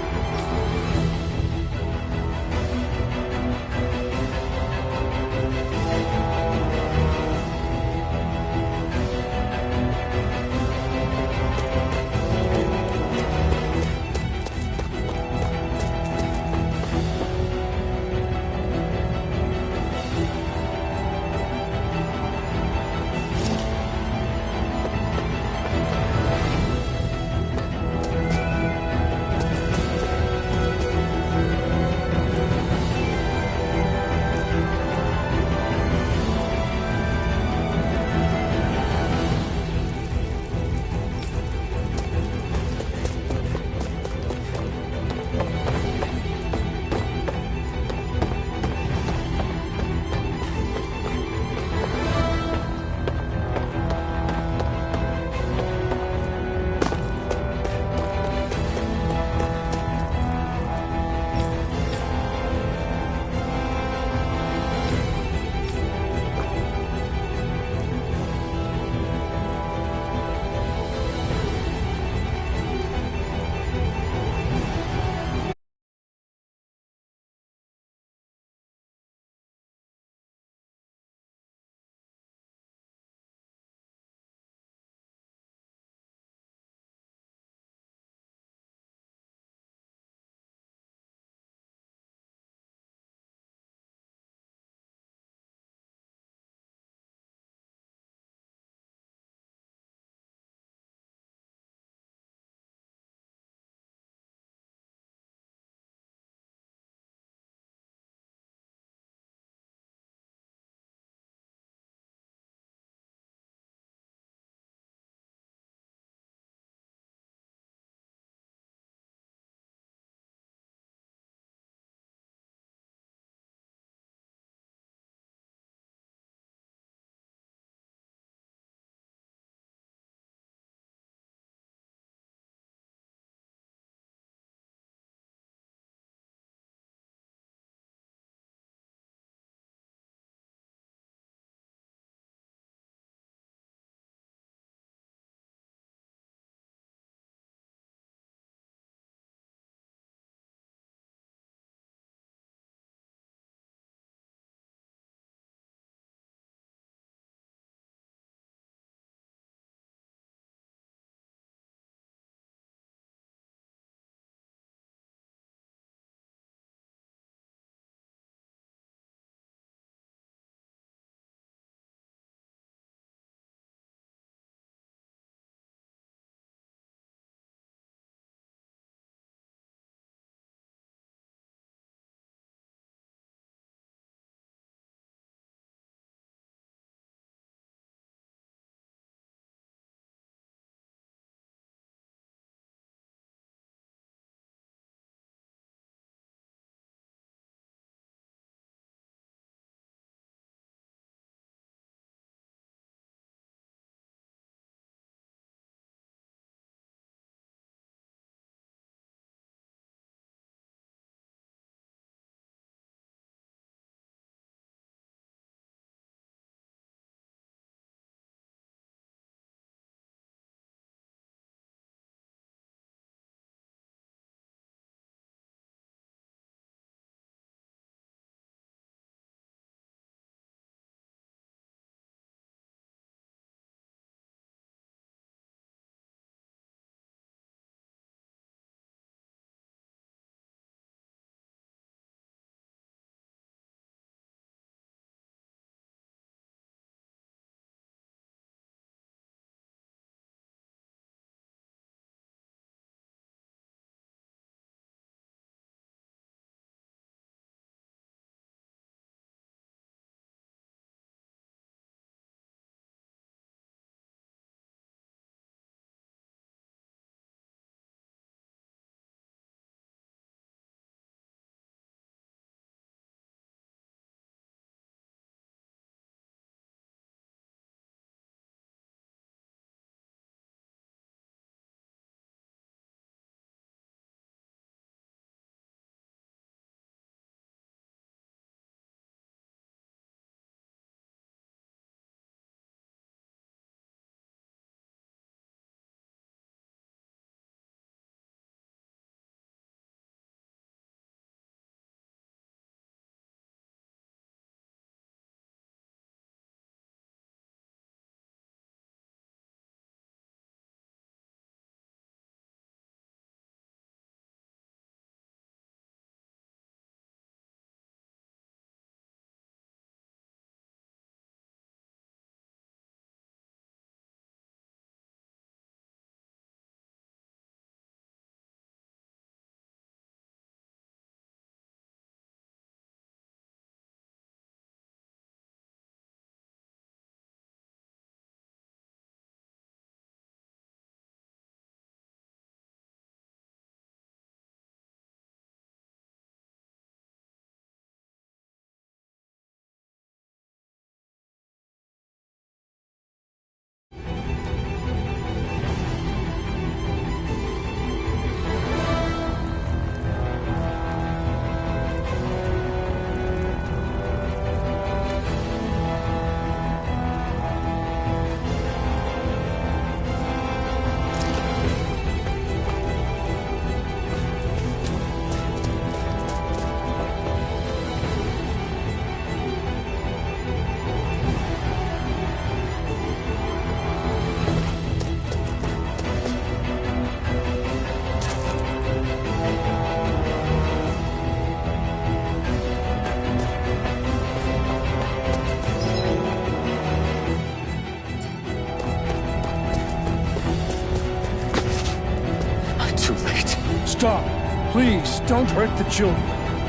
Stop! Please, don't hurt the children.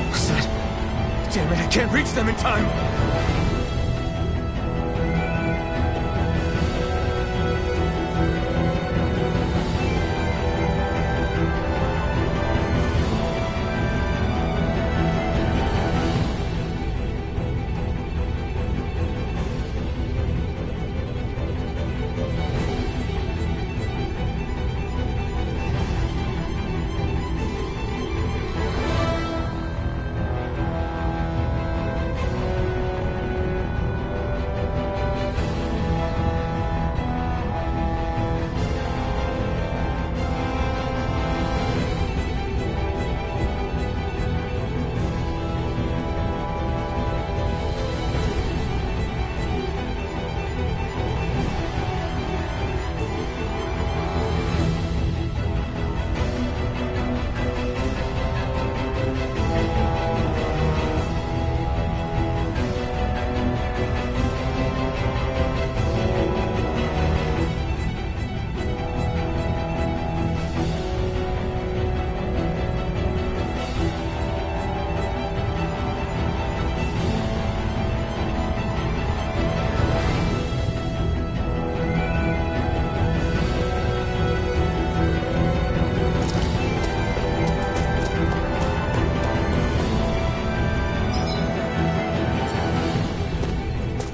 What's that? Damn it, I can't reach them in time!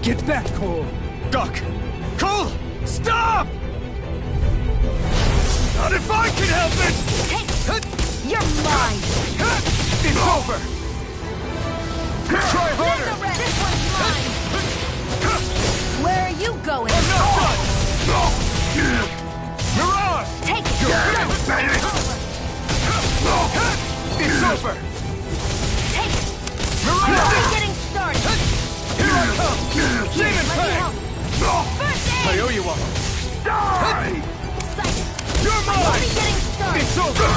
Get back, Cole! Duck! Cole! Stop! Not if I can help it! Hey! You're mine! It's over! Try harder! This one's mine! Where are you going? I'm not done! Mirage! Take it! It's over! Take it! Mirage! Just getting started! Here I come! Demon Fang! First aid! I owe you one! Die! You're I'm mine! only getting started! It's over!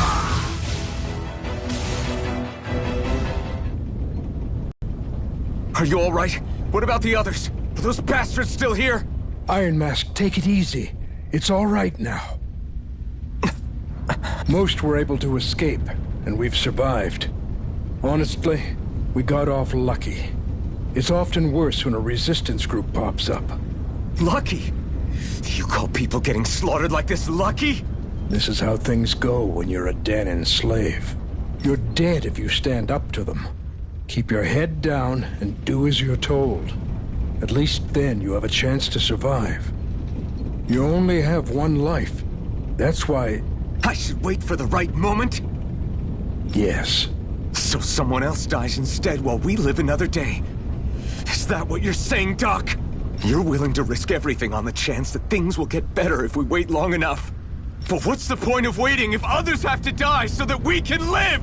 Are you all right? What about the others? Are those bastards still here? Iron Mask, take it easy. It's all right now. Most were able to escape, and we've survived. Honestly, we got off lucky. It's often worse when a resistance group pops up. Lucky? You call people getting slaughtered like this lucky? This is how things go when you're a Dahnan slave. You're dead if you stand up to them. Keep your head down and do as you're told. At least then you have a chance to survive. You only have one life. That's why... I should wait for the right moment? Yes. So someone else dies instead while we live another day. Is that what you're saying, Doc? You're willing to risk everything on the chance that things will get better if we wait long enough. But what's the point of waiting if others have to die so that we can live?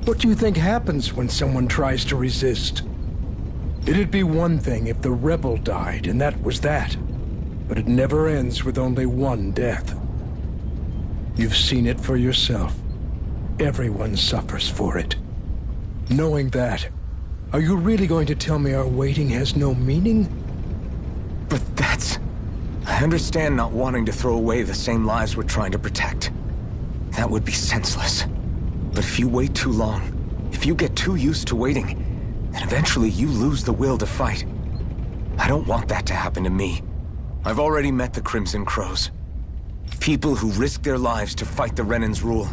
What do you think happens when someone tries to resist? It'd be one thing if the rebel died, and that was that. But it never ends with only one death. You've seen it for yourself. Everyone suffers for it. Knowing that, are you really going to tell me our waiting has no meaning? But that's... I understand not wanting to throw away the same lives we're trying to protect. That would be senseless. But if you wait too long, if you get too used to waiting, then eventually you lose the will to fight. I don't want that to happen to me. I've already met the Crimson Crows. People who risk their lives to fight the Renan's rule.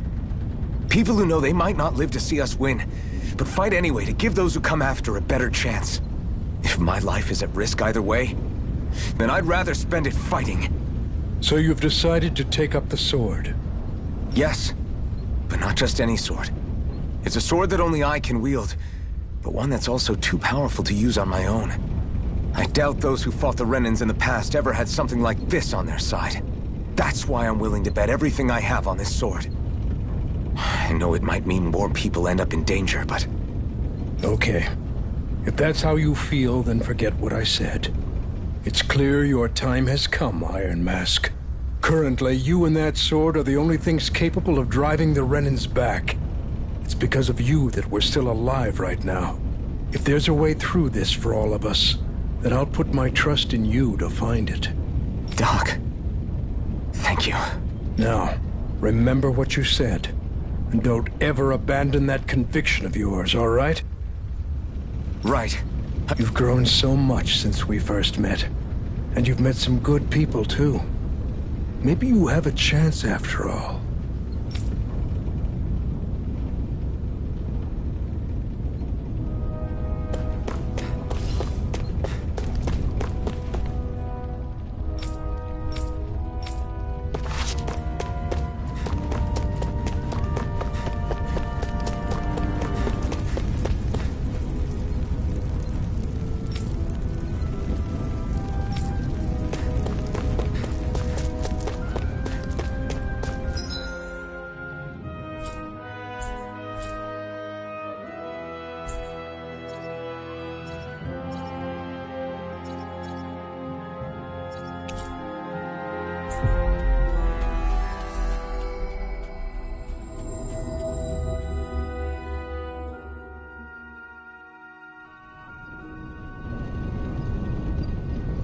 People who know they might not live to see us win, but fight anyway to give those who come after a better chance. If my life is at risk either way, then I'd rather spend it fighting. So you've decided to take up the sword? Yes, but not just any sword. It's a sword that only I can wield, but one that's also too powerful to use on my own. I doubt those who fought the Renans in the past ever had something like this on their side. That's why I'm willing to bet everything I have on this sword. I know it might mean more people end up in danger, but... Okay. If that's how you feel, then forget what I said. It's clear your time has come, Iron Mask. Currently, you and that sword are the only things capable of driving the Renans back. It's because of you that we're still alive right now. If there's a way through this for all of us, then I'll put my trust in you to find it. Doc, thank you. Now, remember what you said, And don't ever abandon that conviction of yours, all right? Right. You've grown so much since we first met. And you've met some good people, too. Maybe you have a chance after all.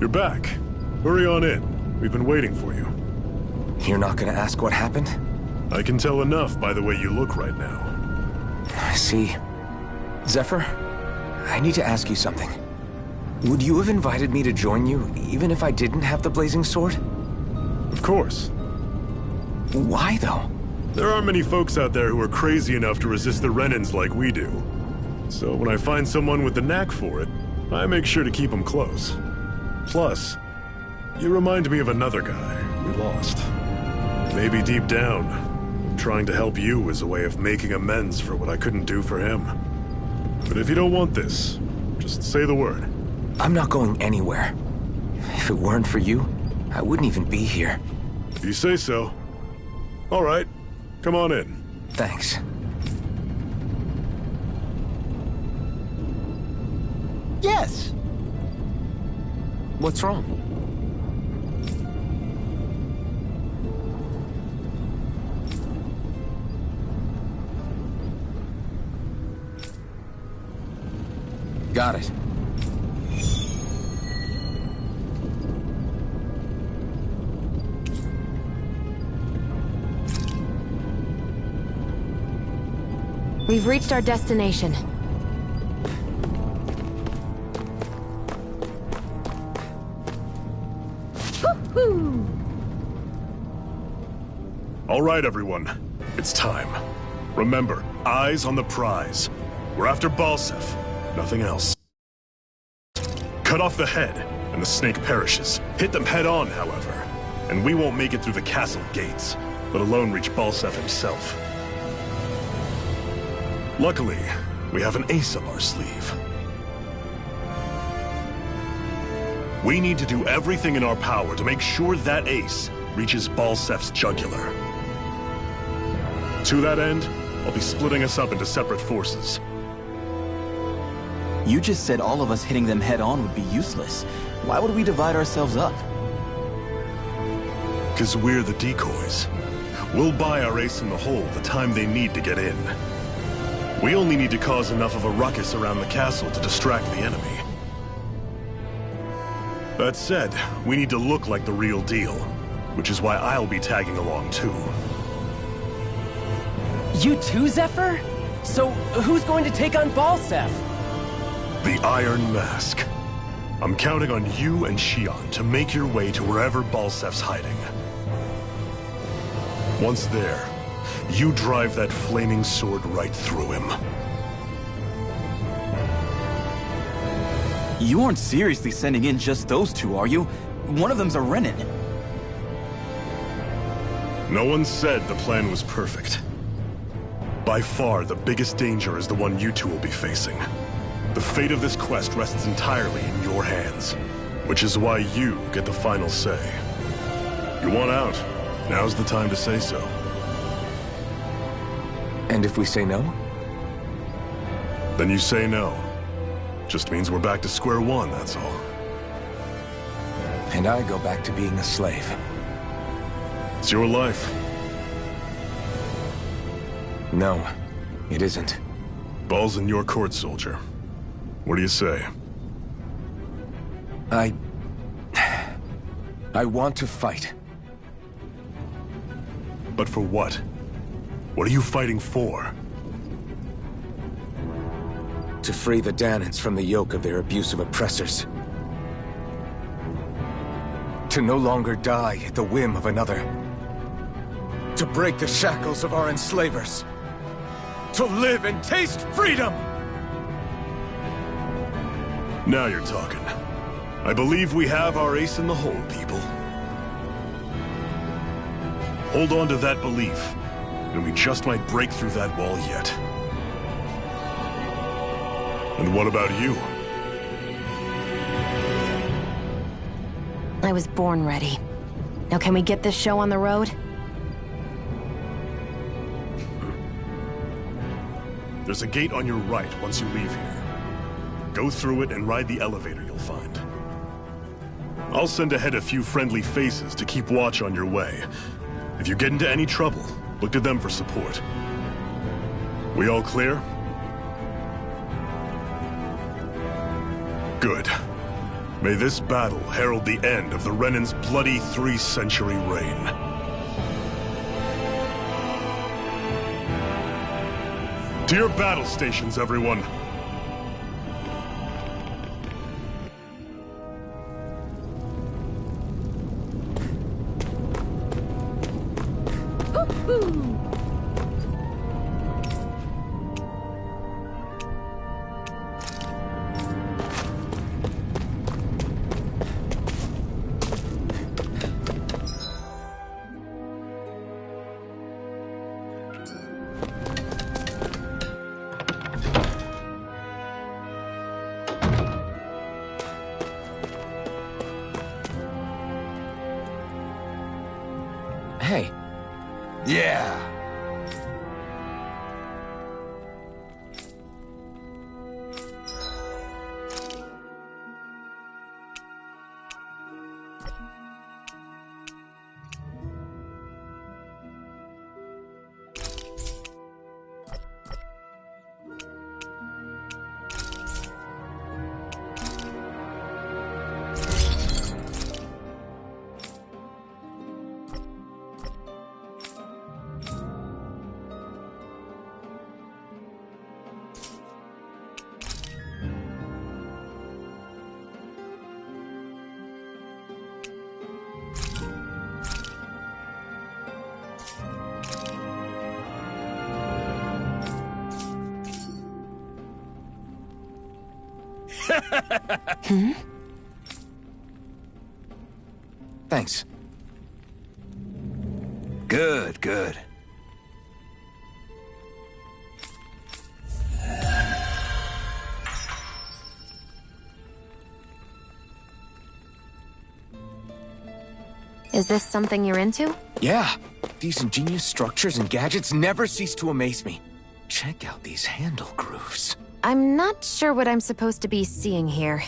You're back. Hurry on in. We've been waiting for you. You're not gonna ask what happened? I can tell enough by the way you look right now. I see. Zephyr, I need to ask you something. Would you have invited me to join you, even if I didn't have the blazing sword? Of course. Why, though? There aren't many folks out there who are crazy enough to resist the Renans like we do. So when I find someone with the knack for it, I make sure to keep them close. Plus, you remind me of another guy we lost. Maybe deep down, trying to help you is a way of making amends for what I couldn't do for him. But if you don't want this, just say the word. I'm not going anywhere. If it weren't for you, I wouldn't even be here. If you say so. All right, come on in. Thanks. Yes. What's wrong? Got it. We've reached our destination. Woo-hoo! All right, everyone. It's time. Remember, eyes on the prize. We're after Balseph. Nothing else. Cut off the head, and the snake perishes. Hit them head on, however. And we won't make it through the castle gates, let alone reach Balseph himself. Luckily, we have an ace up our sleeve. We need to do everything in our power to make sure that ace reaches Balseph's jugular. To that end, I'll be splitting us up into separate forces. You just said all of us hitting them head-on would be useless. Why would we divide ourselves up? Because we're the decoys. We'll buy our ace in the hole the time they need to get in. We only need to cause enough of a ruckus around the castle to distract the enemy. That said, we need to look like the real deal, which is why I'll be tagging along too. You too, Zephyr? So, who's going to take on Balseph? The Iron Mask. I'm counting on you and Xion to make your way to wherever Balseph's hiding. Once there, you drive that flaming sword right through him. You aren't seriously sending in just those two, are you? One of them's a Renan. No one said the plan was perfect. By far, the biggest danger is the one you two will be facing. The fate of this quest rests entirely in your hands, which is why you get the final say. You want out? Now's the time to say so. And if we say no? Then you say no. Just means we're back to square one, that's all. And I go back to being a slave. It's your life. No, it isn't. Ball's in your court, soldier. What do you say? I want to fight. But for what? What are you fighting for? To free the Dahnans from the yoke of their abusive oppressors. To no longer die at the whim of another. To break the shackles of our enslavers. To live and taste freedom! Now you're talking. I believe we have our ace in the hole, people. Hold on to that belief, and we just might break through that wall yet. And what about you? I was born ready. Now can we get this show on the road? There's a gate on your right once you leave here. Go through it and ride the elevator you'll find. I'll send ahead a few friendly faces to keep watch on your way. If you get into any trouble, look to them for support. We all clear? Good. May this battle herald the end of the Renan's bloody 3-century reign. To your battle stations, everyone! Hey. Yeah. Hmm? Thanks. Good, good. Is this something you're into? Yeah. These ingenious structures and gadgets never cease to amaze me. Check out these handle grooves. I'm not sure what I'm supposed to be seeing here.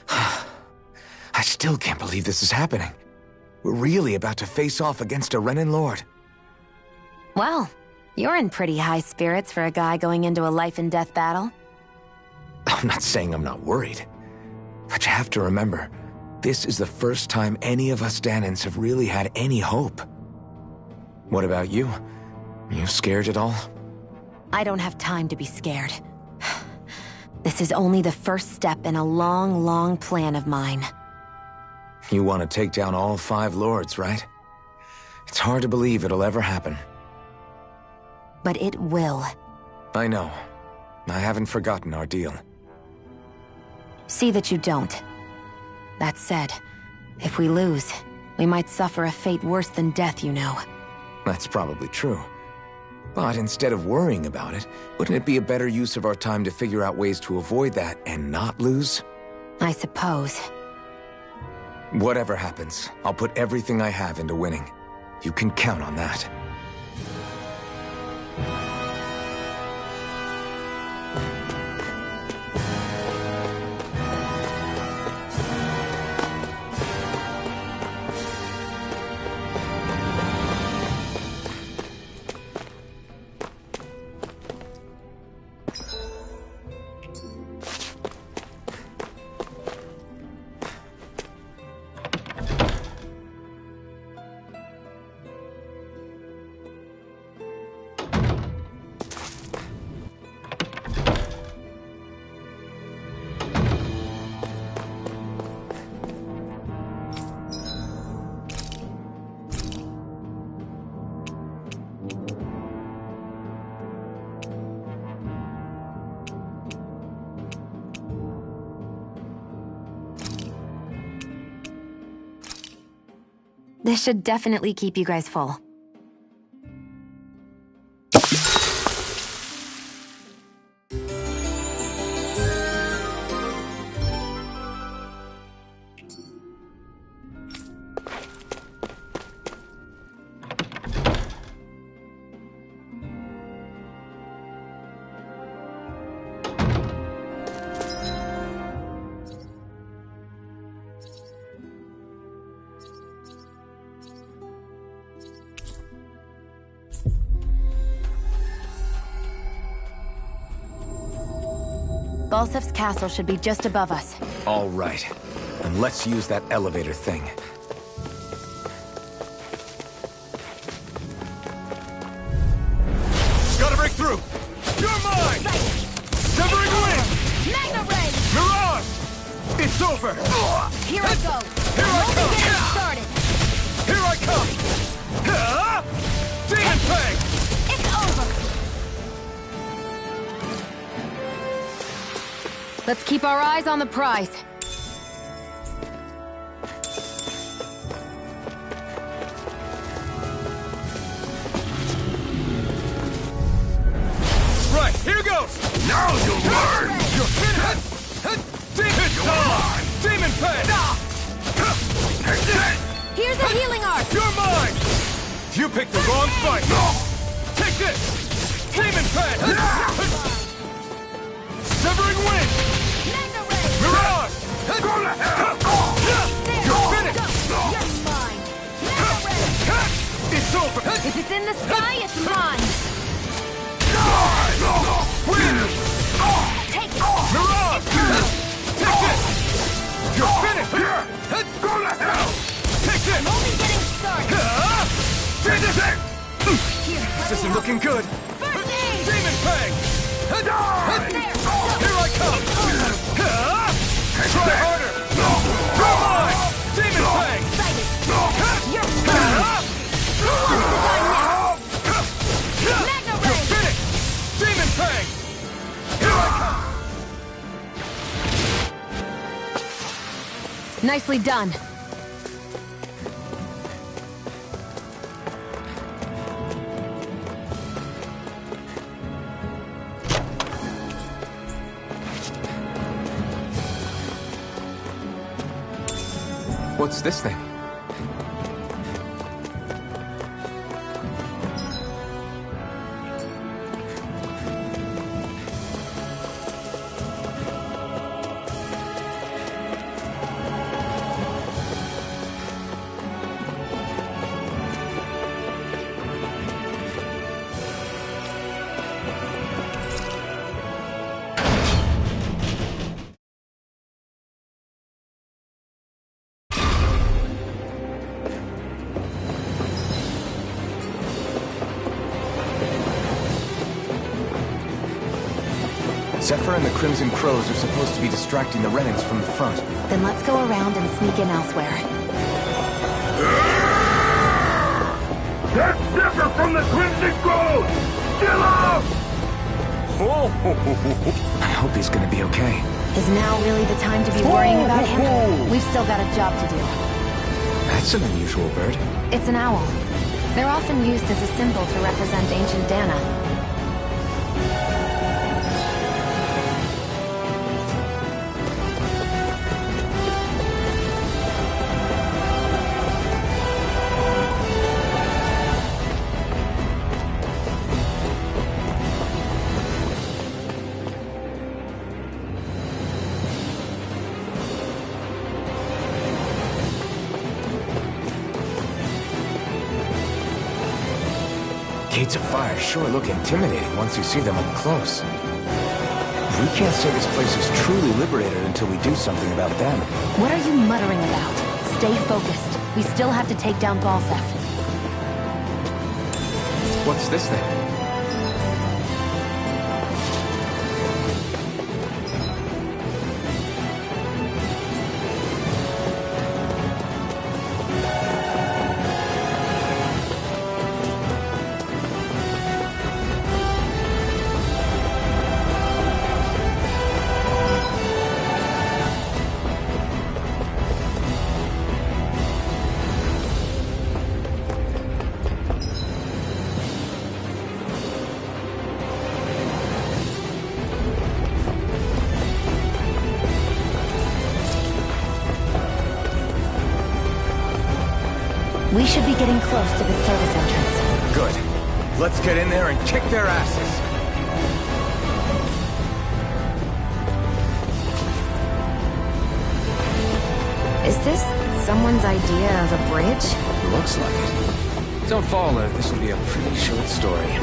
I still can't believe this is happening. We're really about to face off against a Renan Lord. Well, you're in pretty high spirits for a guy going into a life-and-death battle. I'm not saying I'm not worried. But you have to remember, this is the first time any of us Dahnans have really had any hope. What about you? You scared at all? I don't have time to be scared. This is only the first step in a long, long plan of mine. You want to take down all 5 lords, right? It's hard to believe it'll ever happen. But it will. I know. I haven't forgotten our deal. See that you don't. That said, if we lose, we might suffer a fate worse than death, you know. That's probably true. But instead of worrying about it, wouldn't it be a better use of our time to figure out ways to avoid that and not lose? I suppose. Whatever happens, I'll put everything I have into winning. You can count on that. This should definitely keep you guys full. Balsef's castle should be just above us. All right. Then let's use that elevator thing. Gotta break through! You're mine! Severing Wind! Magna Ray! Mirage! It's over! Here I go! Here I come! Getting started! Here I come! Demon Fang! It's over! Let's keep our eyes on the prize. Right, here goes! Now you'll learn! You're finished! Demon Fang! Demon Fang! Here's a healing art! You're mine! You picked the wrong fight! Take this! Demon Fang! Severing Wind! Mirage! Go to hell! You're finished! You're mine! Magna Ray! It's over! If it's in the sky, it's mine! Wind! Take it! Mirage! Take this! You're finished! Go to hell! Take this! I'm only getting started! Take this! This isn't looking good! First aid! Demon Fang! Here I come! Try harder! You're mine! Demon Fang! You're mine! Who wants to die next? Magna Ray! You're finished! Demon Fang! Here I come! Nicely done. What's this thing? Zephyr and the Crimson Crows are supposed to be distracting the Renans from the front. Then let's go around and sneak in elsewhere. That's Zephyr from the Crimson Crows! Kill him! I hope he's gonna be okay. Is now really the time to be worrying about him? We've still got a job to do. That's an unusual bird. It's an owl. They're often used as a symbol to represent ancient Dana. Gates of Fire sure look intimidating once you see them up close. We can't say this place is truly liberated until we do something about them. What are you muttering about? Stay focused. We still have to take down Balsef. What's this thing? We should be getting close to the service entrance. Good. Let's get in there and kick their asses. Is this someone's idea of a bridge? Looks like it. Don't fall, or this will be a pretty short story.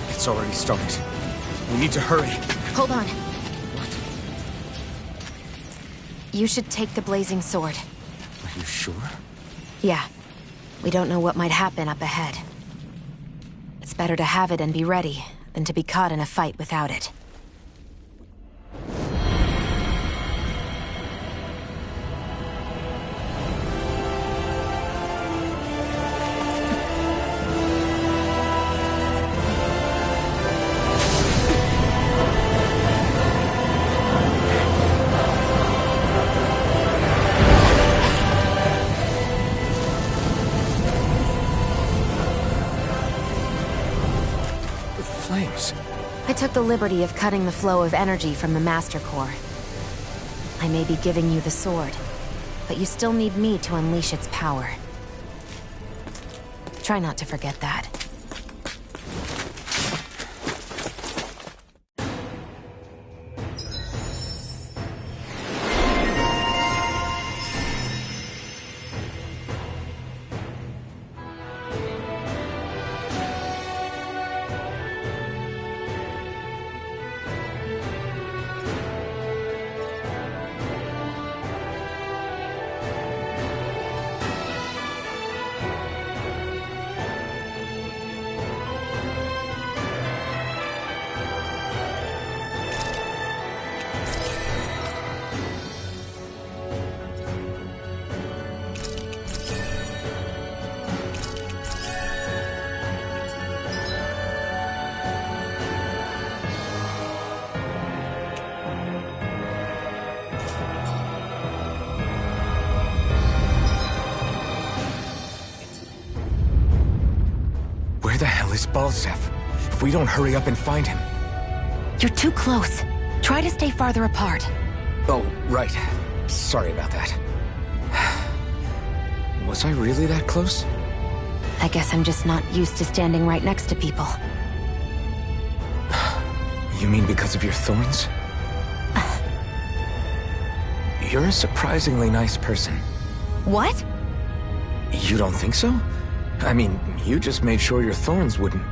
It's already started. We need to hurry. Hold on. You should take the blazing sword. Are you sure? Yeah. We don't know what might happen up ahead. It's better to have it and be ready than to be caught in a fight without it. I took the liberty of cutting the flow of energy from the Master Core. I may be giving you the sword, but you still need me to unleash its power. Try not to forget that. Where the hell is Balseph? If we don't hurry up and find him... You're too close. Try to stay farther apart. Oh, right. Sorry about that. Was I really that close? I guess I'm just not used to standing right next to people. You mean because of your thorns? You're a surprisingly nice person. What? You don't think so? I mean, you just made sure your thorns wouldn't...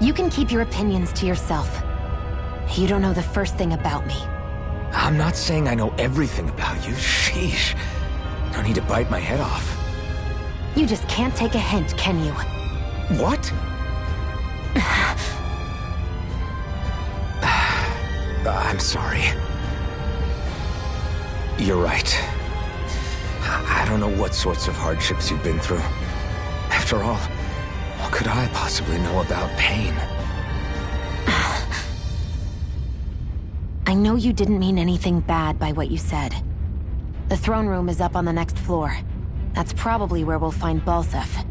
You can keep your opinions to yourself. You don't know the first thing about me. I'm not saying I know everything about you. Sheesh. No need to bite my head off. You just can't take a hint, can you? What? I'm sorry. You're right. I don't know what sorts of hardships you've been through. After all, what could I possibly know about pain? I know you didn't mean anything bad by what you said. The throne room is up on the next floor. That's probably where we'll find Balseph.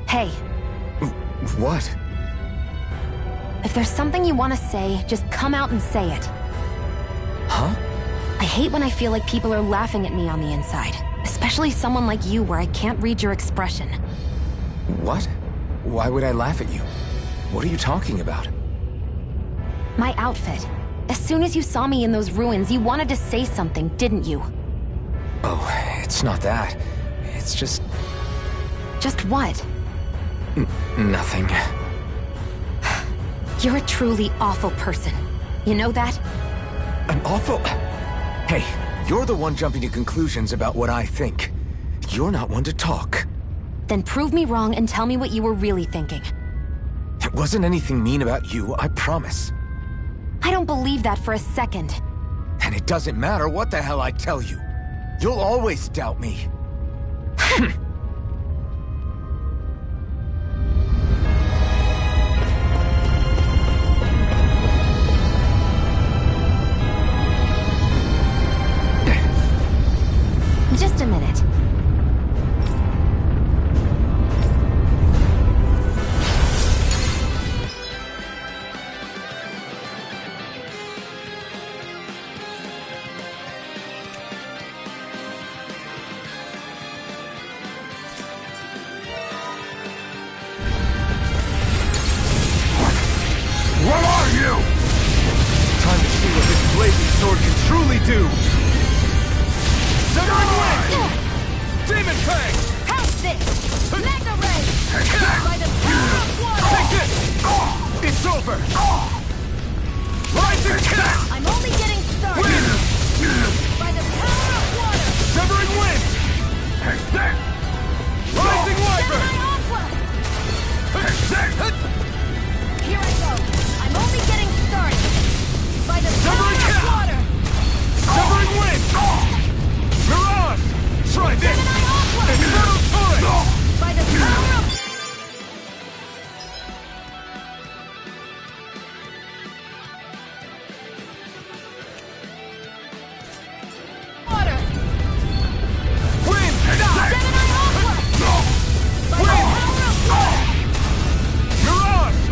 Hey. What? If there's something you want to say, just come out and say it. Huh? I hate when I feel like people are laughing at me on the inside. Especially someone like you where I can't read your expression. What? Why would I laugh at you? What are you talking about? My outfit. As soon as you saw me in those ruins, you wanted to say something, didn't you? Oh, it's not that. It's just... Just what? Nothing. You're a truly awful person. You know that? An awful... Hey, you're the one jumping to conclusions about what I think. You're not one to talk. Then prove me wrong and tell me what you were really thinking. It wasn't anything mean about you, I promise. I don't believe that for a second. And it doesn't matter what the hell I tell you. You'll always doubt me. Just a minute. What are you? Time to see what this blazing sword can truly do! Severing Wind! Demon Fang! How's this? Mega Ray! By the power of water! Take this! It's over! Rising Kick! I'm only getting started! Wind! By the power of water! Severing Wind! Rising Wyvern! Here I go! I'm only getting started! By the power of water! Severing Wind! Mirage! Try this! Infernal Torrent! By the power of... water! Wind! Gemini Aqua! By the power of water! Mirage!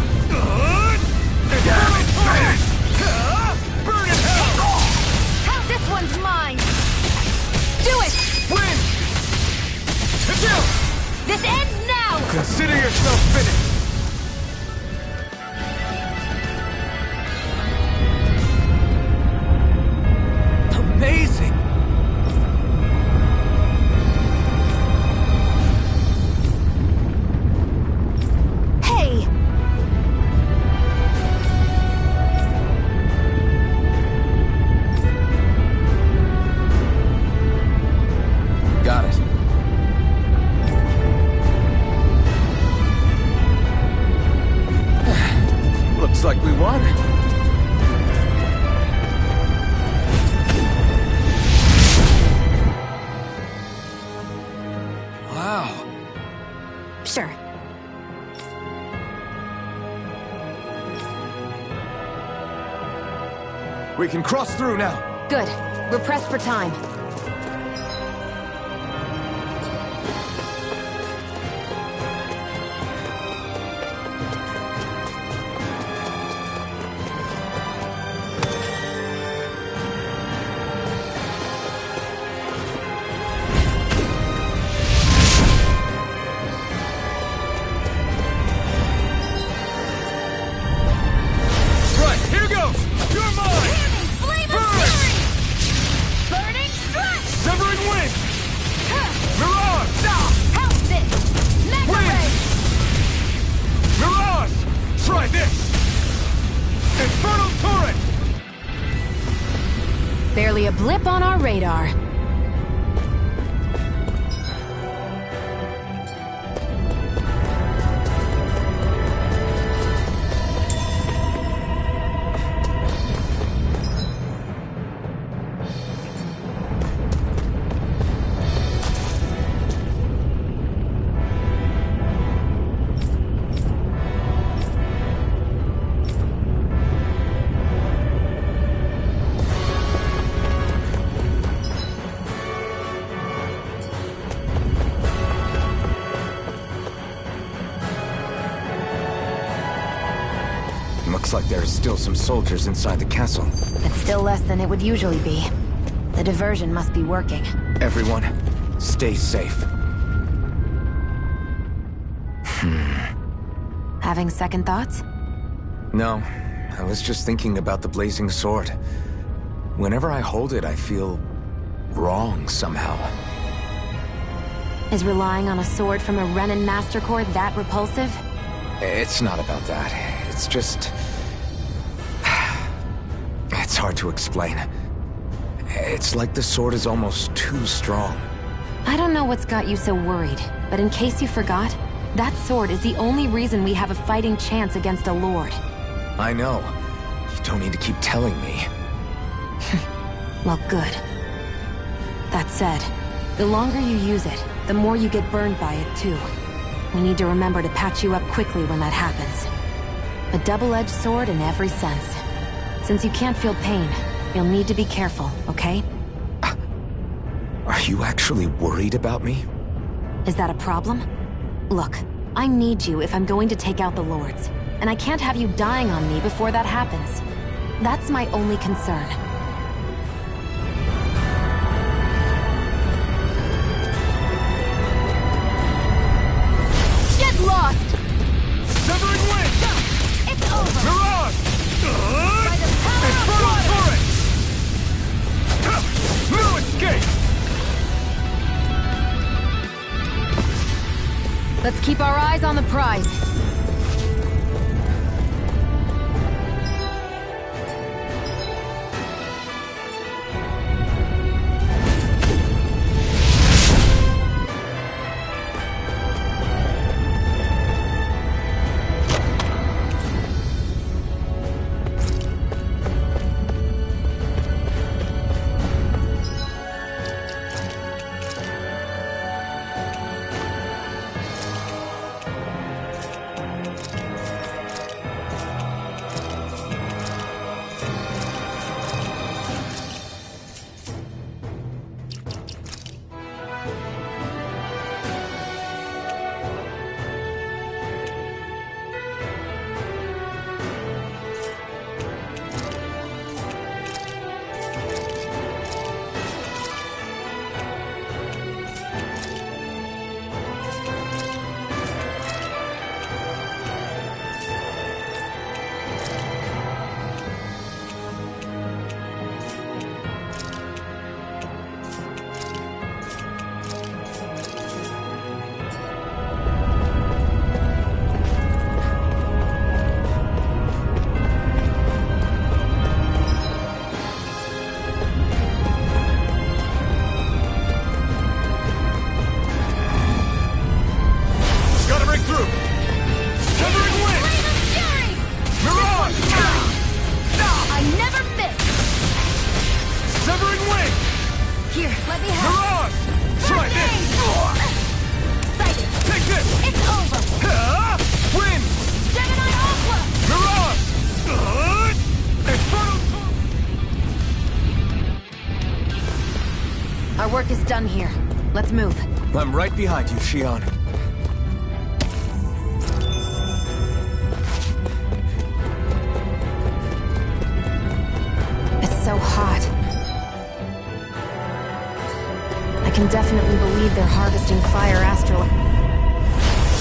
Infernal Torrent! Burn in hell! This one's mine! Do it! Win! This ends now! Consider yourself finished! Amazing! Hey! Got it. Looks like we won. Wow. Sure. We can cross through now. Good. We're pressed for time. Right, here goes! You're mine! Flame of Burn! Fury! Burning Strike! Severing Wind! Mirage! How's this? Mega Wind! Ray! Mirage! Try this! Infernal Torrent! Barely a blip on our radar. Looks like there are still some soldiers inside the castle. It's still less than it would usually be. The diversion must be working. Everyone, stay safe. Having second thoughts? No, I was just thinking about the blazing sword. Whenever I hold it, I feel wrong somehow. Is relying on a sword from a Renan Master Core that repulsive? It's not about that. It's just... It's hard to explain. It's like the sword is almost too strong. I don't know what's got you so worried, but in case you forgot, that sword is the only reason we have a fighting chance against a Lord. I know. You don't need to keep telling me. Well, good. That said, the longer you use it, the more you get burned by it, too. We need to remember to patch you up quickly when that happens. A double-edged sword in every sense. Since you can't feel pain, you'll need to be careful, okay? Are you actually worried about me? Is that a problem? Look, I need you if I'm going to take out the Lords, and I can't have you dying on me before that happens. That's my only concern. Get lost! Severing Wind! It's over! Mirage! By the power Infernal of water! Torrent! No escape! Let's keep our eyes on the prize. Our work is done here. Let's move. I'm right behind you, Shionne. It's so hot. I can definitely believe they're harvesting fire astral.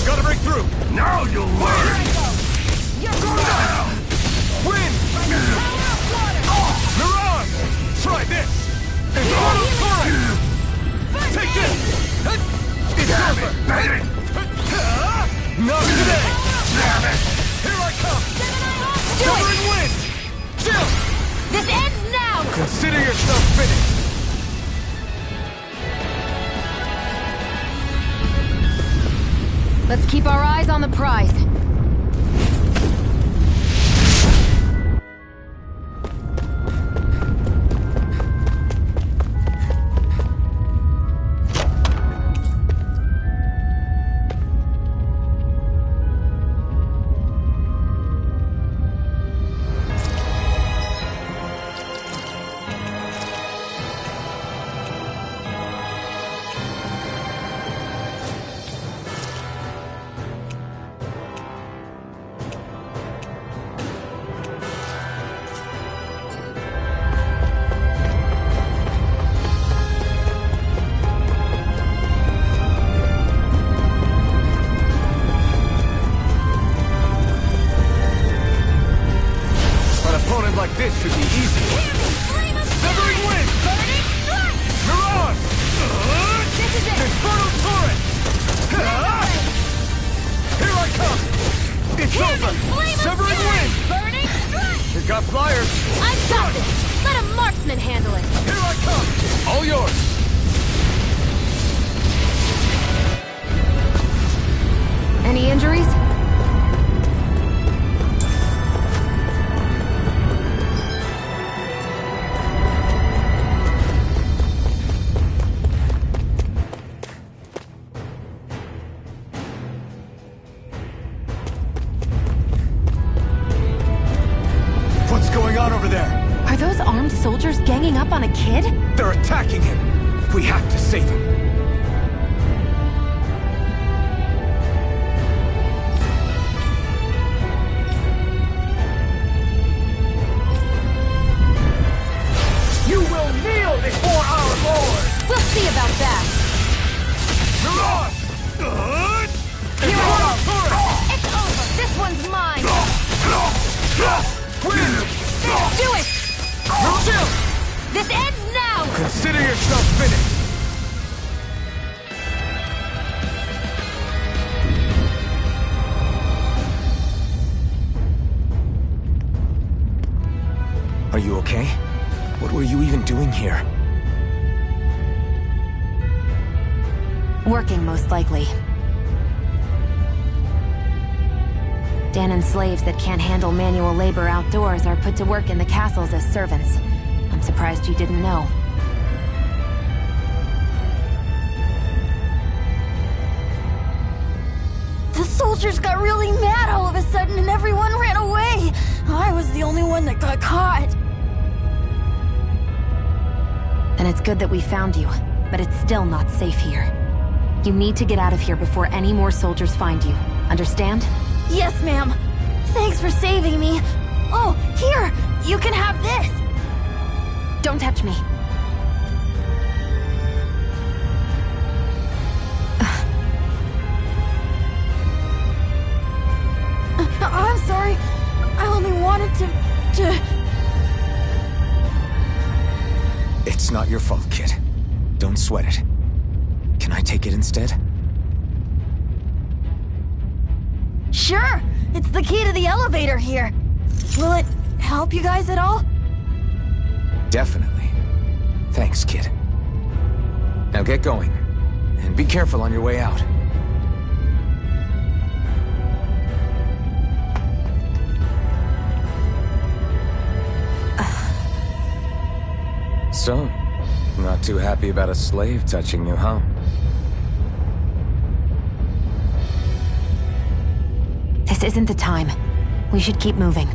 Gotta break through! Now you'll learn! You're down! Wind! Mirage! Try this! Infernal Torrent! Take this! It's over! Not today! Damn it! Here I come! Severing Wind! Chill! This ends now! Consider yourself finished! Let's keep our eyes on the prize. This should be easy. Severing Wind! Burning Strike! Mirage! This is it! Infernal Torrent! Here I come! It's over! Severing Wind! Burning Strike! We've got flyers! I've got this! Let a marksman handle it! Here I come! All yours! Any injuries? What's going on over there? Are those armed soldiers ganging up on a kid? They're attacking him! We have to save him! You will kneel before our Lord! We'll see about that! Mirage! Here I go! It's over! This one's mine! Win! Do it! Chill! This ends now! Consider yourself finished! Are you okay? What were you even doing here? Working, most likely. Dahnan slaves that can't handle manual labor outdoors are put to work in the castles as servants. I'm surprised you didn't know. The soldiers got really mad all of a sudden and everyone ran away. I was the only one that got caught. And it's good that we found you, but it's still not safe here. You need to get out of here before any more soldiers find you. Understand? Yes, ma'am. Thanks for saving me. Oh, here! You can have this! Don't touch me. I'm sorry. I only wanted to... It's not your fault, kid. Don't sweat it. Can I take it instead? Sure! It's the key to the elevator here. Will it help you guys at all? Definitely. Thanks, kid. Now get going. And be careful on your way out. So, not too happy about a slave touching you, huh? This isn't the time. We should keep moving.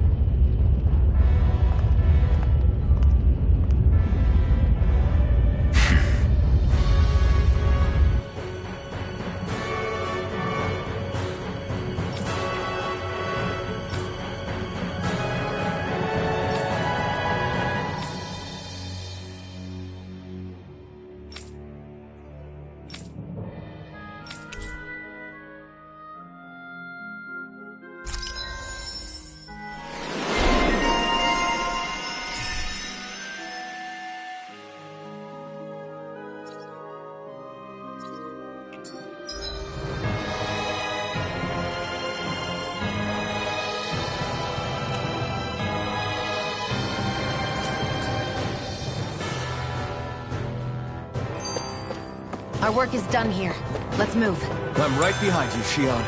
Our work is done here. Let's move. I'm right behind you, Shion.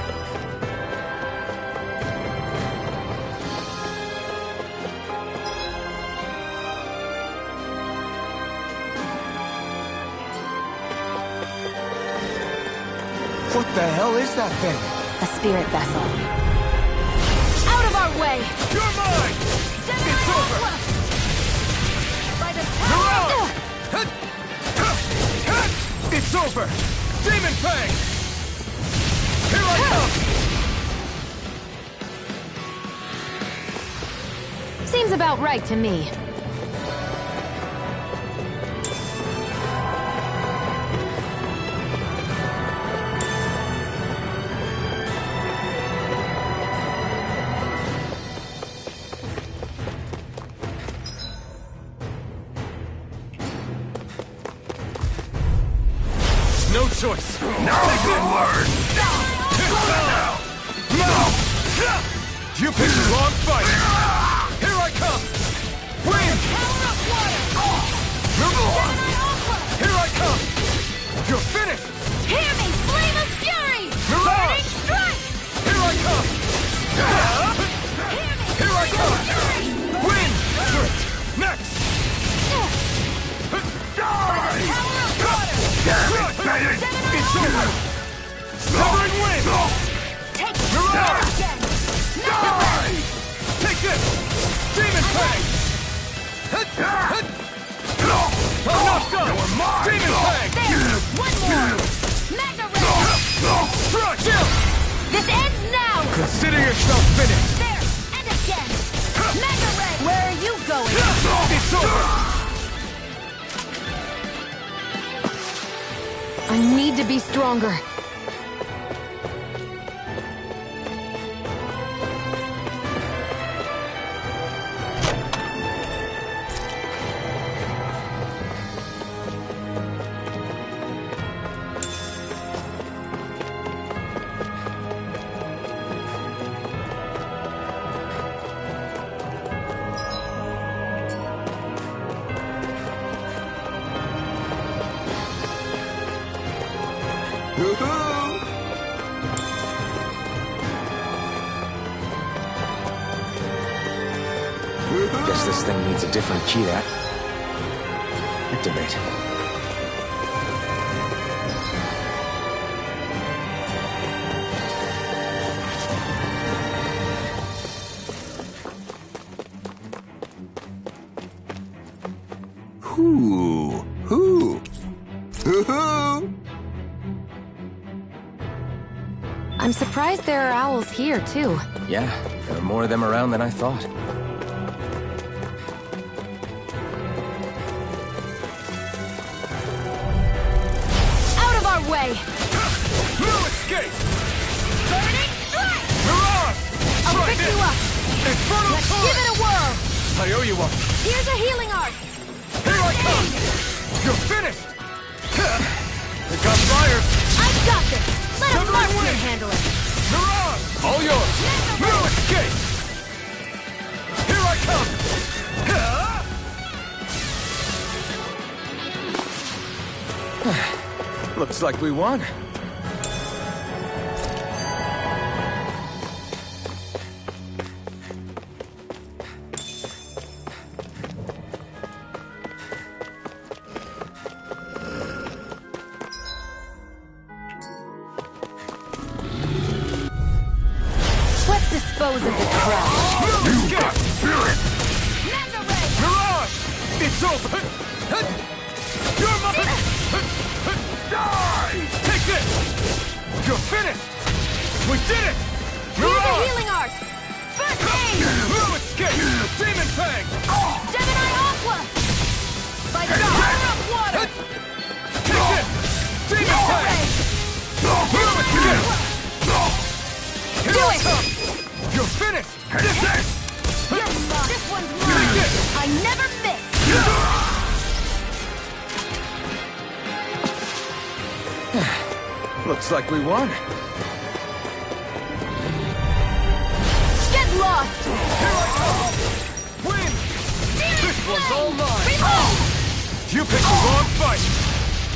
What the hell is that thing? A spirit vessel. Out of our way! You're mine! It's over! By the It's over! Demon Fang! Here I come! Seems about right to me. choice. Now you learn! You picked the wrong fight. Here I come. Win! Here I come. You're finished. Hear me, flame of fury! Mirage! Burning strike! Here I come. Here I come. Win! Next! Damn it, Bennett! It's over! Severing wind! Take Mirage! again! Take this! Demon Fang! Enough done! Demon Fang! There! One more! Magna Ray! Crush! This ends now! Consider yourself finished! There! And again! Magna Ray! Where are you going? It's over! I need to be stronger. Guess this thing needs a different key to activate. I'm surprised there are owls here, too. Yeah, there are more of them around than I thought. Out of our way! No escape! Burning strike! Mirage! I'll pick you up! Infernal Let's Torrent! give it a whirl! I owe you one. Here's a healing art! Here I come! You're finished! I got fire! I've got this! Let a Severing marksman wind! handle it! Mirage! All yours! No escape! Here I come! Looks like we won. Let's dispose of the trash. You got spirit! Mirage! It's over! You're my... Die! Take this! You're finished! We did it! Here's a Mirage! healing art! First aid! No escape! Demon Fang! Gemini Aqua! By the power of water! Take this! Demon Fang! No escape! Here Do I it! come! You're finished! This is... You're mine! This one's Take mine! this! I never miss! Looks like we won. Get lost! Here I come! Win! This one's all mine! Remove! You picked the wrong fight!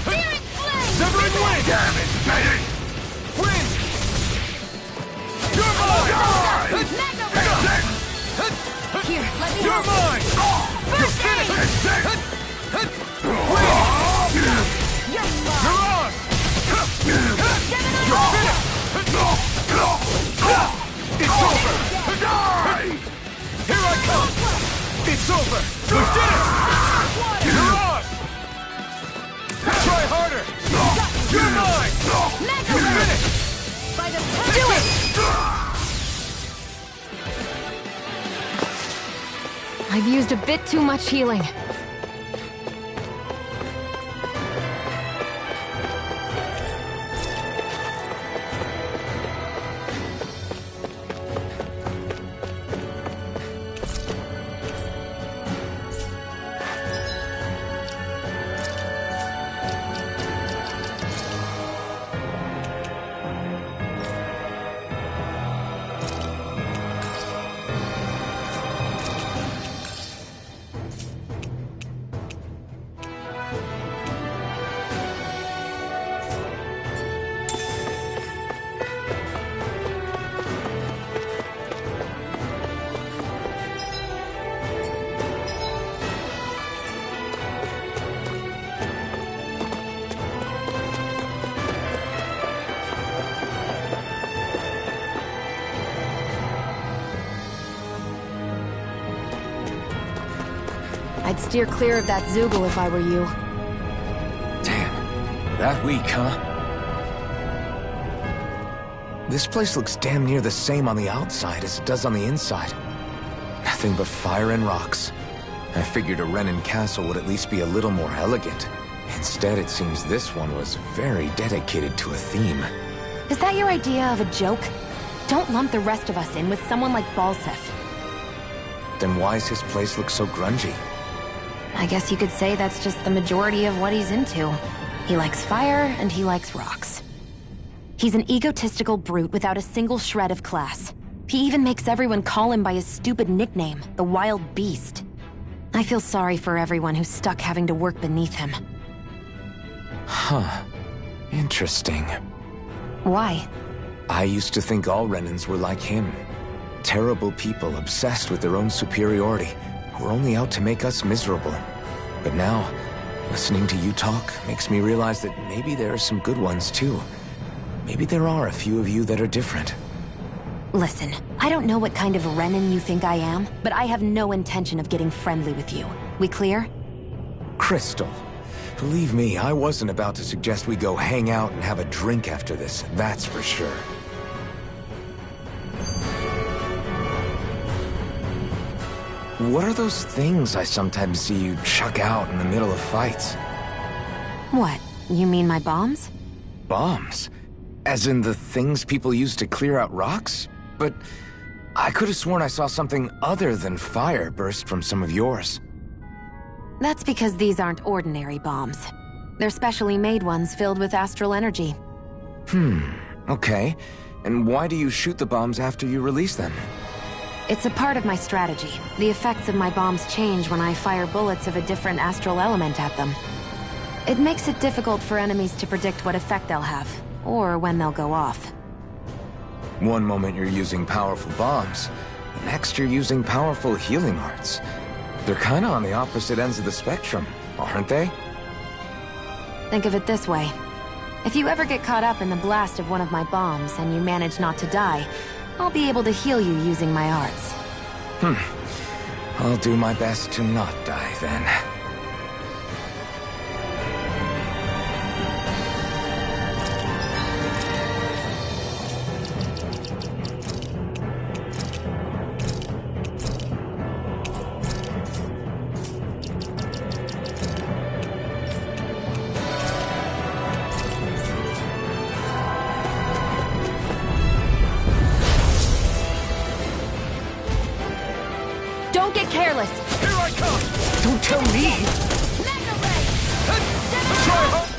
Searing flame! Severing wind! Damn it, Bennett! Win! You're mine! Magna Ray! Here, let me You're help! mine! You're First aid! finished! Win! You're mine! Mirage! Gemini You're Aqua! finished! It's over! Die! Here I come! It's over! We did it! Mirage! Try harder! You're mine! Magna You're Ray! finished! By the power... Do it! I've used a bit too much healing. I'd steer clear of that Zoogle if I were you. Damn. That weak, huh? This place looks damn near the same on the outside as it does on the inside. Nothing but fire and rocks. I figured a Renin castle would at least be a little more elegant. Instead, it seems this one was very dedicated to a theme. Is that your idea of a joke? Don't lump the rest of us in with someone like Balseph. Then why's his place look so grungy? I guess you could say that's just the majority of what he's into. He likes fire, and he likes rocks. He's an egotistical brute without a single shred of class. He even makes everyone call him by his stupid nickname, the Wild Beast. I feel sorry for everyone who's stuck having to work beneath him. Huh. Interesting. Why? I used to think all Renins were like him. Terrible people obsessed with their own superiority, who are only out to make us miserable. But now, listening to you talk makes me realize that maybe there are some good ones too. Maybe there are a few of you that are different. Listen, I don't know what kind of Renin you think I am, but I have no intention of getting friendly with you. We clear? Crystal, believe me, I wasn't about to suggest we go hang out and have a drink after this, that's for sure. What are those things I sometimes see you chuck out in the middle of fights? What? You mean my bombs? Bombs? As in the things people use to clear out rocks? But I could have sworn I saw something other than fire burst from some of yours. That's because these aren't ordinary bombs. They're specially made ones filled with astral energy. Okay. And why do you shoot the bombs after you release them? It's a part of my strategy. The effects of my bombs change when I fire bullets of a different astral element at them. It makes it difficult for enemies to predict what effect they'll have, or when they'll go off. One moment you're using powerful bombs, the next you're using powerful healing arts. They're kinda on the opposite ends of the spectrum, aren't they? Think of it this way. If you ever get caught up in the blast of one of my bombs and you manage not to die, I'll be able to heal you using my arts. I'll do my best to not die then. Don't get careless! Here I come! Don't tell me! Mega Ray! Try hard!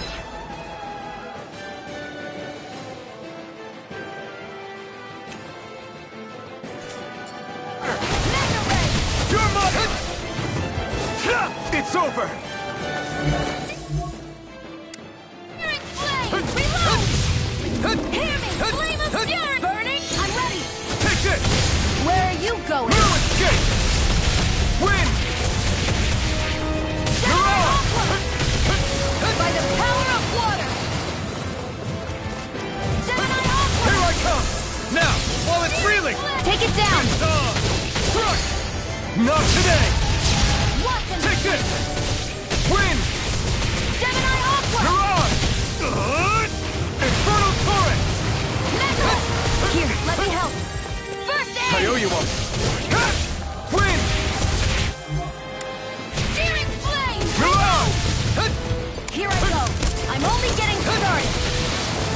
Mega Ray! You're mine! It's over! Spirit Flame! Reload! Hear me! Flame of Fury! Burning! I'm ready! Take this! Where are you going? No escape! Win! You're on! By the power of water! Gemini Aqua! Here I come! Now, while it's reeling! Take it down! Crush! Not today! Watson! Take this! Win! Gemini Aqua! You're on! Infernal Torrent! Mega! Here, let me help! First aid! I owe you one! Win! Searing Flame! You're on! Here I go! I'm only getting started!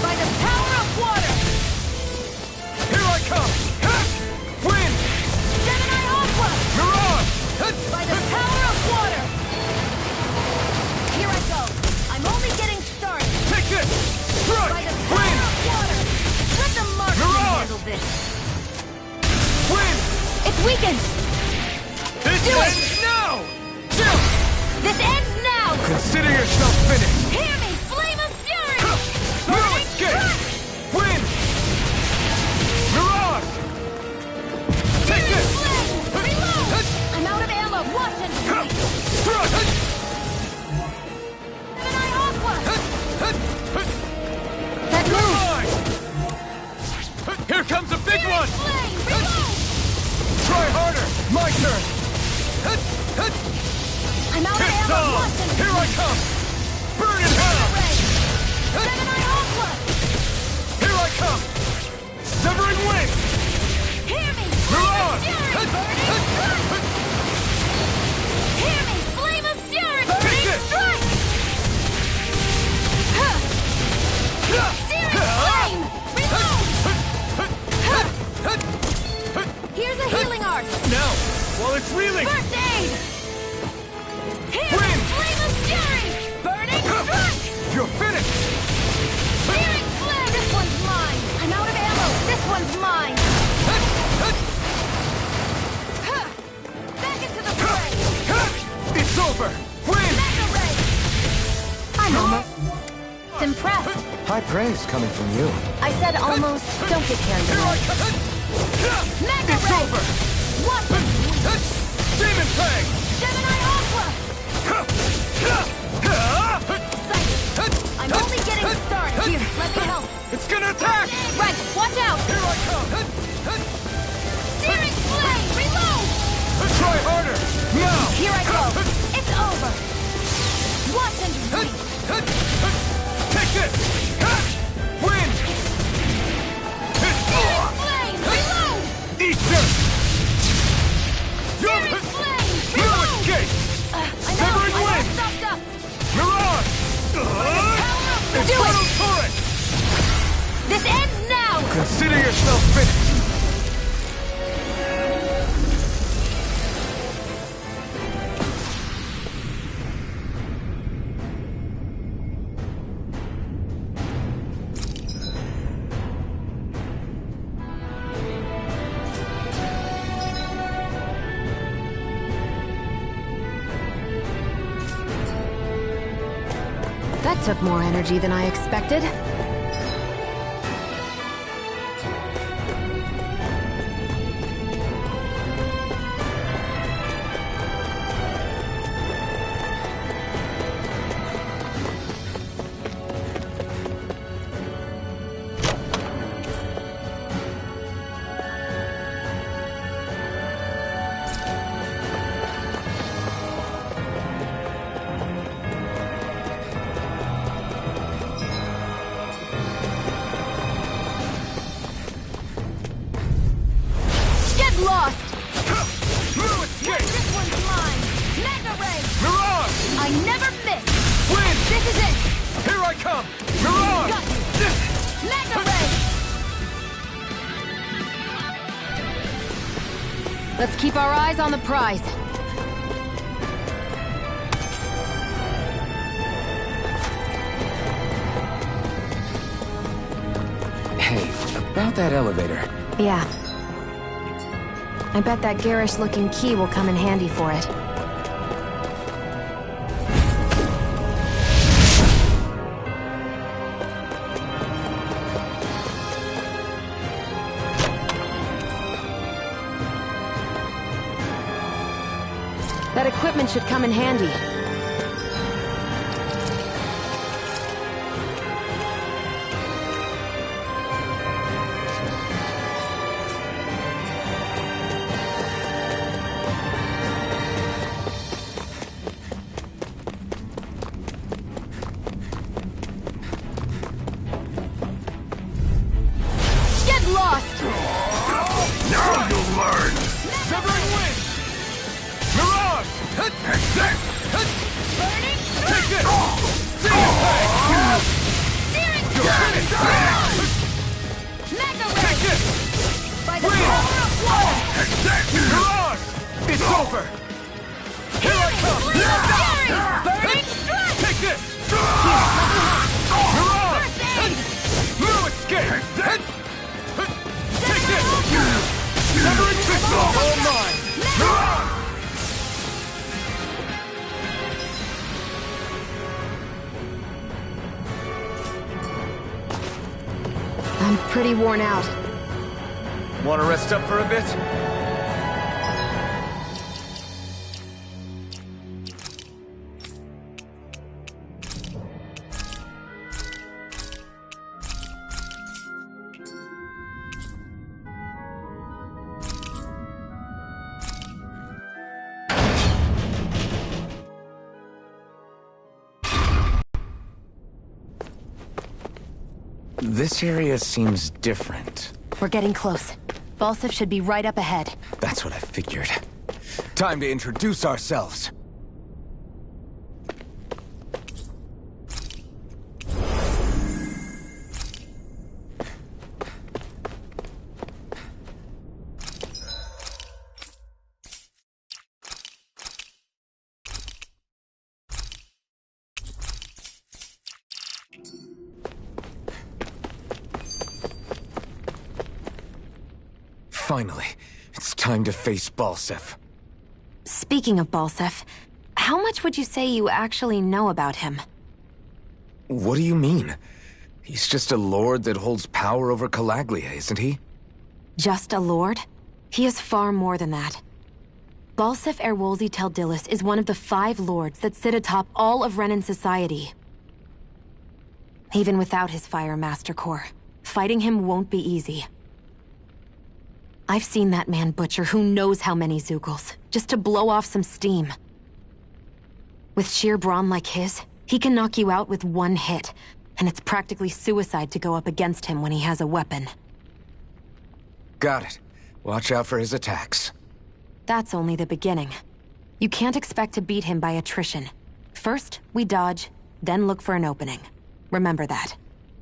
By the power of water! Here I come! Win! Gemini Aqua! You're on! By the power of water! Here I go! I'm only getting started! Take this! By Strike! the power Win! of water! Let the Martian You're on! handle this! Win! It's weakened! This Do it! ends now! This ends now! Consider yourself finished! Hear me! Flame of Fury! No escape! Win! You're on! Take this! Flame! Reload! I'm out of ammo! Watch and wait! Thrust! Gemini Aqua! That move! Mine! Here comes a big one! Flame! Reload! Try harder! My turn! Here I come! Burn in hell! Gemini Aqua! Here I come! Severing wing! Hear me! Mirage! Hear me! Flame of Fury! Take Burning it! Strike! Searing Flame! Reload! Here's a healing art! Now, while it's reeling! First aid! Here's Flame of Fury! Burning Strike! You're finished! Searing Flame! This one's mine! I'm out of ammo! This one's mine! Back into the fray! It's over! Win! Mega Ray! I'm almost impressed. High praise coming from you. I said almost. Don't get carried away. Mega It's Ray! over! What? Demon Fang! Gemini Aqua! I'm only getting started. Here, let me help. It's gonna attack! Right, watch out! Here I come! Searing Flame! Reload! Try harder! Now! Here I go! It's over! Watch and wait! Take this! Win! Searing Flame! Reload! Eat this! Searing Flame! No Reload! escape! I know! Severing I'm all Wind! stopped up! Mirage! Infernal Turret! This ends now! Consider yourself finished! That took more energy than I expected. Lost! This one's mine! Mega Ray! Mirage! I never miss! Win! This is it! Here I come! Mirage! Got you! Mega Ray! Let's keep our eyes on the prize. Hey, about that elevator. Yeah. I bet that garish-looking key will come in handy for it. That equipment should come in handy. Lost! Now you'll learn! Severing Wind! Mirage! Burning Take this! Demon Fang! Searing You're finished! Mega Ray! Take this! By the Win! power of water! Mirage! It's over! Here I come! Burning Strike! Take this! Mirage! No escape! Take this! Severing Pistol! All mine! I'm pretty worn out. Want to rest up for a bit? This area seems different. We're getting close. Balsif should be right up ahead. That's what I figured. Time to introduce ourselves. Finally, it's time to face Balsif. Speaking of Balsif, how much would you say you actually know about him? What do you mean? He's just a lord that holds power over Calaglia, isn't he? Just a lord? He is far more than that. Balsif Erwolzi Teldilis is one of the 5 lords that sit atop all of Renan society. Even without his Fire Master Corps, fighting him won't be easy. I've seen that man butcher who knows how many Zeugles, just to blow off some steam. With sheer brawn like his, he can knock you out with one hit, and it's practically suicide to go up against him when he has a weapon. Got it. Watch out for his attacks. That's only the beginning. You can't expect to beat him by attrition. First, we dodge, then look for an opening. Remember that.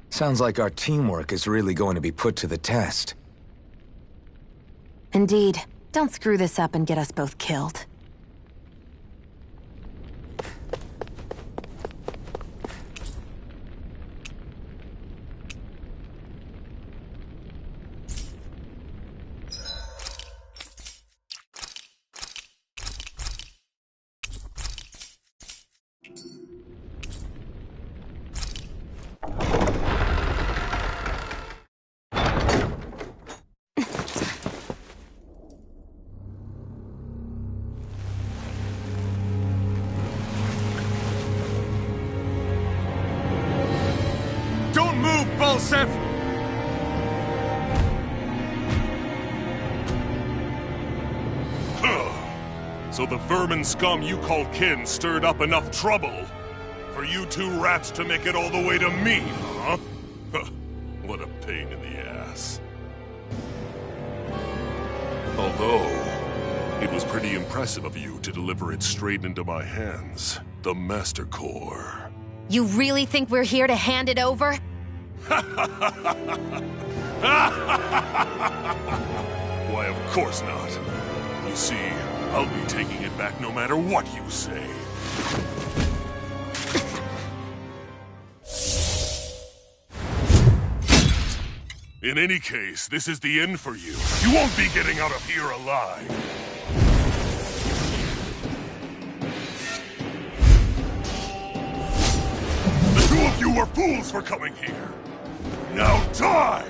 Sounds like our teamwork is really going to be put to the test. Indeed. Don't screw this up and get us both killed. Balsif! So the vermin scum you call kin stirred up enough trouble for you 2 rats to make it all the way to me, huh? What a pain in the ass. Although, it was pretty impressive of you to deliver it straight into my hands. The Master Core. You really think we're here to hand it over? Why, of course not. You see, I'll be taking it back no matter what you say. In any case, this is the end for you. You won't be getting out of here alive. The 2 of you were fools for coming here. Now die!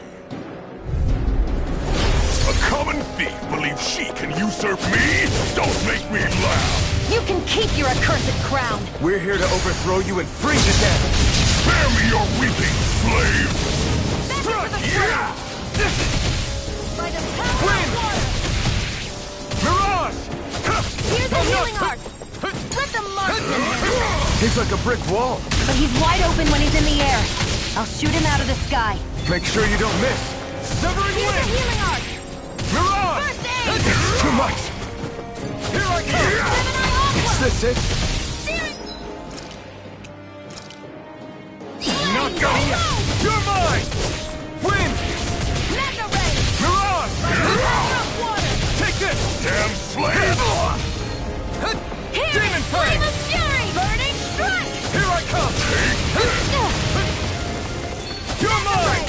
A common thief believes she can usurp me? Don't make me laugh! You can keep your accursed crown! We're here to overthrow you and freeze you down! Spare me your weeping, slave! Yeah! By the power of water! Mirage! Here's the healing art! Let the marksman! He's like a brick wall. But he's wide open when he's in the air. I'll shoot him out of the sky. Make sure you don't miss. Severing Here's the healing art! Mirage! First aid! Too much! Here I come! Is this it? Not going yet! You're mine! Wind! Mega ray! Mirage! Take this! Damn slave! Here! Demon Flame of fury! Burning strike! Here I come! You're mine!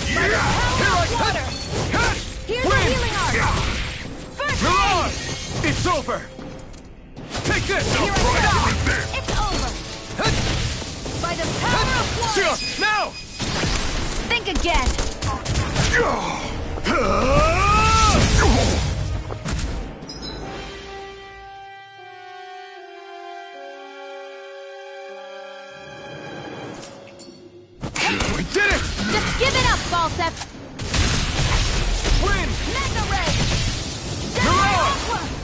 Here I water! Here's the healing art! First Mirage! It's over! Take this! Here I go! It's over! By the power of water! Now! Think again! We did it! Just give it up, Balsif! Wind! Mega ray!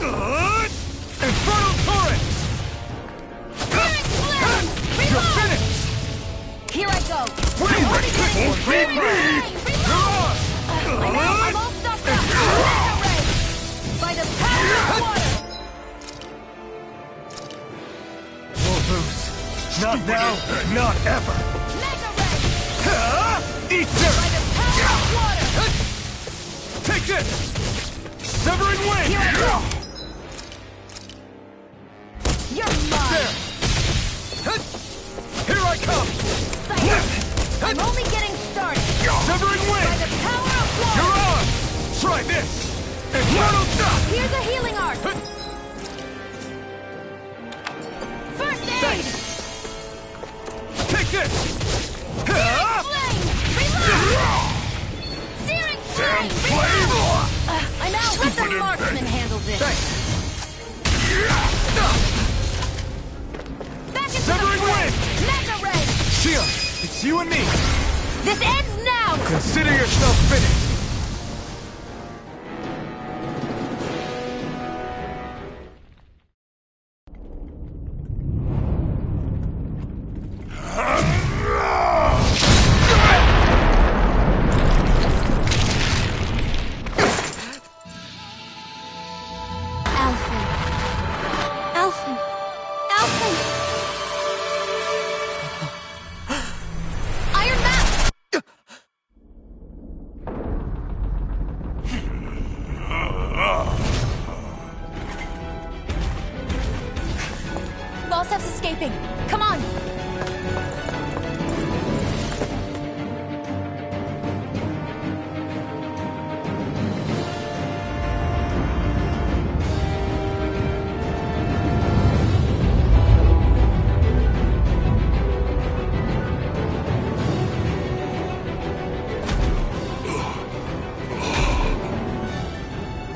Mirage! Infernal torrent! Spirit flame! You're Reload! finished! I'm all stuffed up! Mega Ray! By the power of water! We'll lose. Not now, not ever. Mega Ray! Eat dirt! By the power of water! Take this! Severing Wing! Here I go! You're mine! There! Here I come! I'm only getting started! Severing Wing! By the power of water! You're on! Try this! Infernal Shot! Here's a healing art! First aid! Take this! Searing Flame! Reload! Searing Flame! Reload! I'm out! Let the marksman handle this! Thanks! Back into Severing the fray! Wing! Mega Ray! Shield, it's you and me! This ends now! Consider yourself finished! Iron Mask! Losef's escaping. Come on!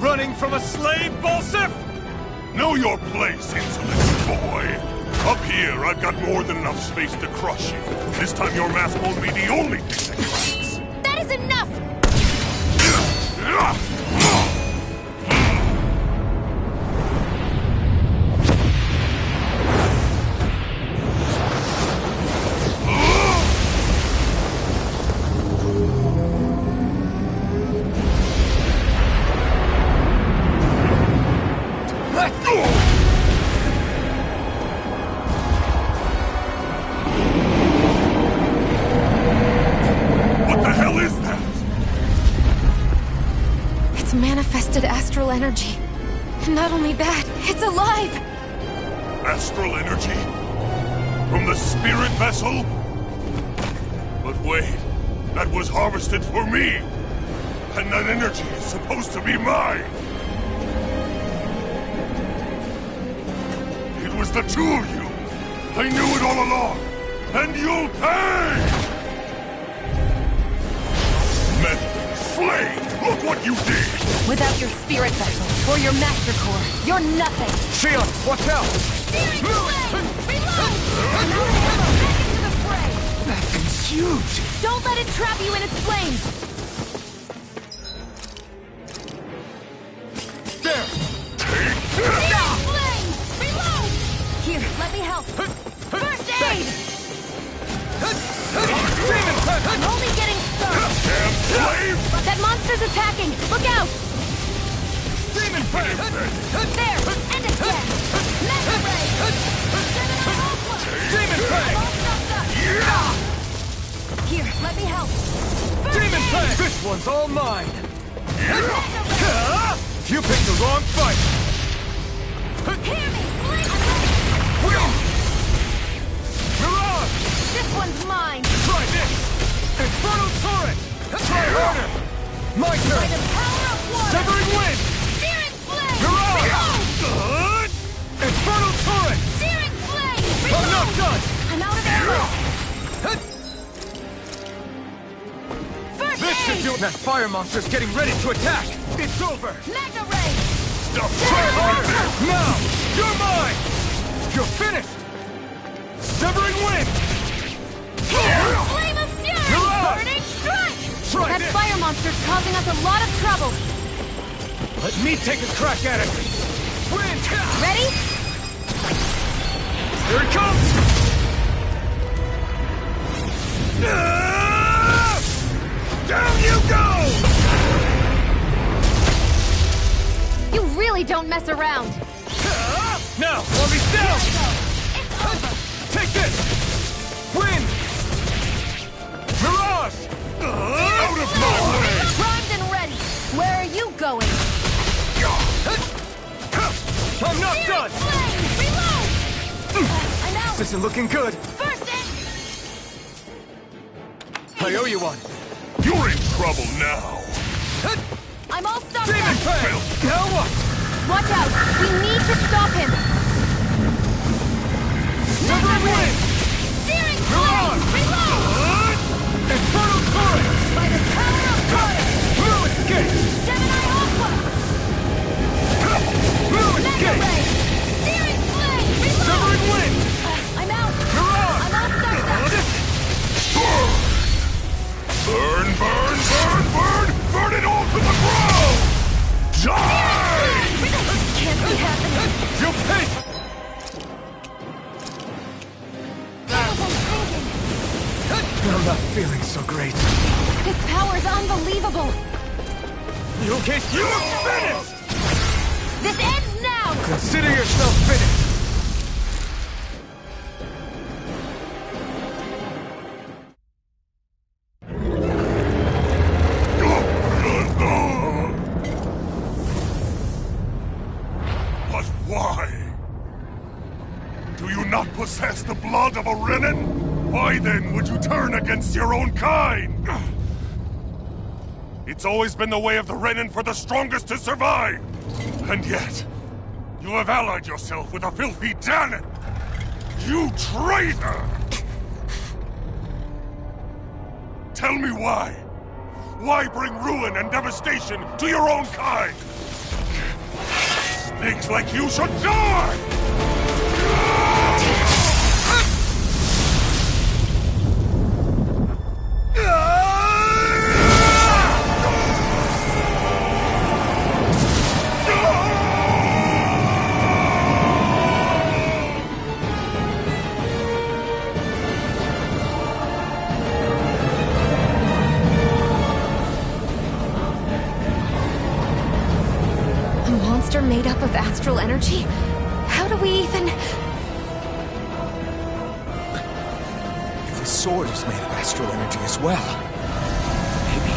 Running from a slave, Balsif? Know your place, insolent boy. Up here, I've got more than enough space to crush you. This time your mask won't be the only thing that cracks. That is enough! What the hell is that? It's manifested astral energy. And not only that, it's alive! Astral energy? From the spirit vessel? But wait, that was harvested for me! And that energy is supposed to be mine! It was the two of you! I knew it all along! And you'll pay! Meddling slave! Look what you did! Without your spirit vessel, or your master core, you're nothing! Shield, watch out! Searing Flame! Reload! I'm out of ammo! Back into the fray! That thing's huge! Don't let it trap you in its flames! There! Searing Flame! Reload! Here, let me help! First aid! I'm only getting started! Damn slave! That monster's attacking! Look out! Demon Prey! There! And again! Mega Ray! Demon Prey! Here, let me help! Demon Prey! This one's all mine! You picked the wrong fight! Hear me! Mirage! This one's mine! Try this! Infernal Torrent! Try harder! My turn! By the power of water! Severing Wind! Searing Flame! Mirage! Reload! Infernal Torrent! Searing Flame! I'm not done! I'm out of ammo! First This should aid! do. That fire monster's getting ready to attack! It's over! Mega Ray! Try harder! Now! You're mine! You're finished! Severing Wind! Flame of Fury! Mirage! Burning Strike! Try That this! fire monster's causing us a lot of trouble! Let me take a crack at it! Wind! Ready? Here it comes! Down you go! You really don't mess around. Now, while he's down! It's over. Take this! Wind! Mirage! Out of my way! Primed and ready. Where are you going? I'm not done! Flame, reload! I'm out. This isn't looking good. First in. I owe you one. You're in trouble now. I'm all stuck Demon up. Fang! Now what? Watch out. We need to stop him. Never win! Searing flame, reload! Infernal Torrent! By the power of Gaia. Blue escape! Gemini Aqua. Blue Mega escape! Ray. Searing flame, reload! Severing wind! I'm out. Mirage! I'm all stuck up. Burn, burn, burn, burn! Burn it all to the ground! Die! Can't be happening. You pay! I'm not feeling so great. His power's unbelievable. You okay? You look finished! This ends now. Consider yourself finished! But why? Do you not possess the blood of a Renin? Why then would you turn against your own kind? It's always been the way of the Renin for the strongest to survive! And yet, you have allied yourself with a filthy Danon! You traitor! Tell me why? Why bring ruin and devastation to your own kind? Snakes like you should die! A monster made up of astral energy? How do we even... If the sword is made of astral energy as well, maybe...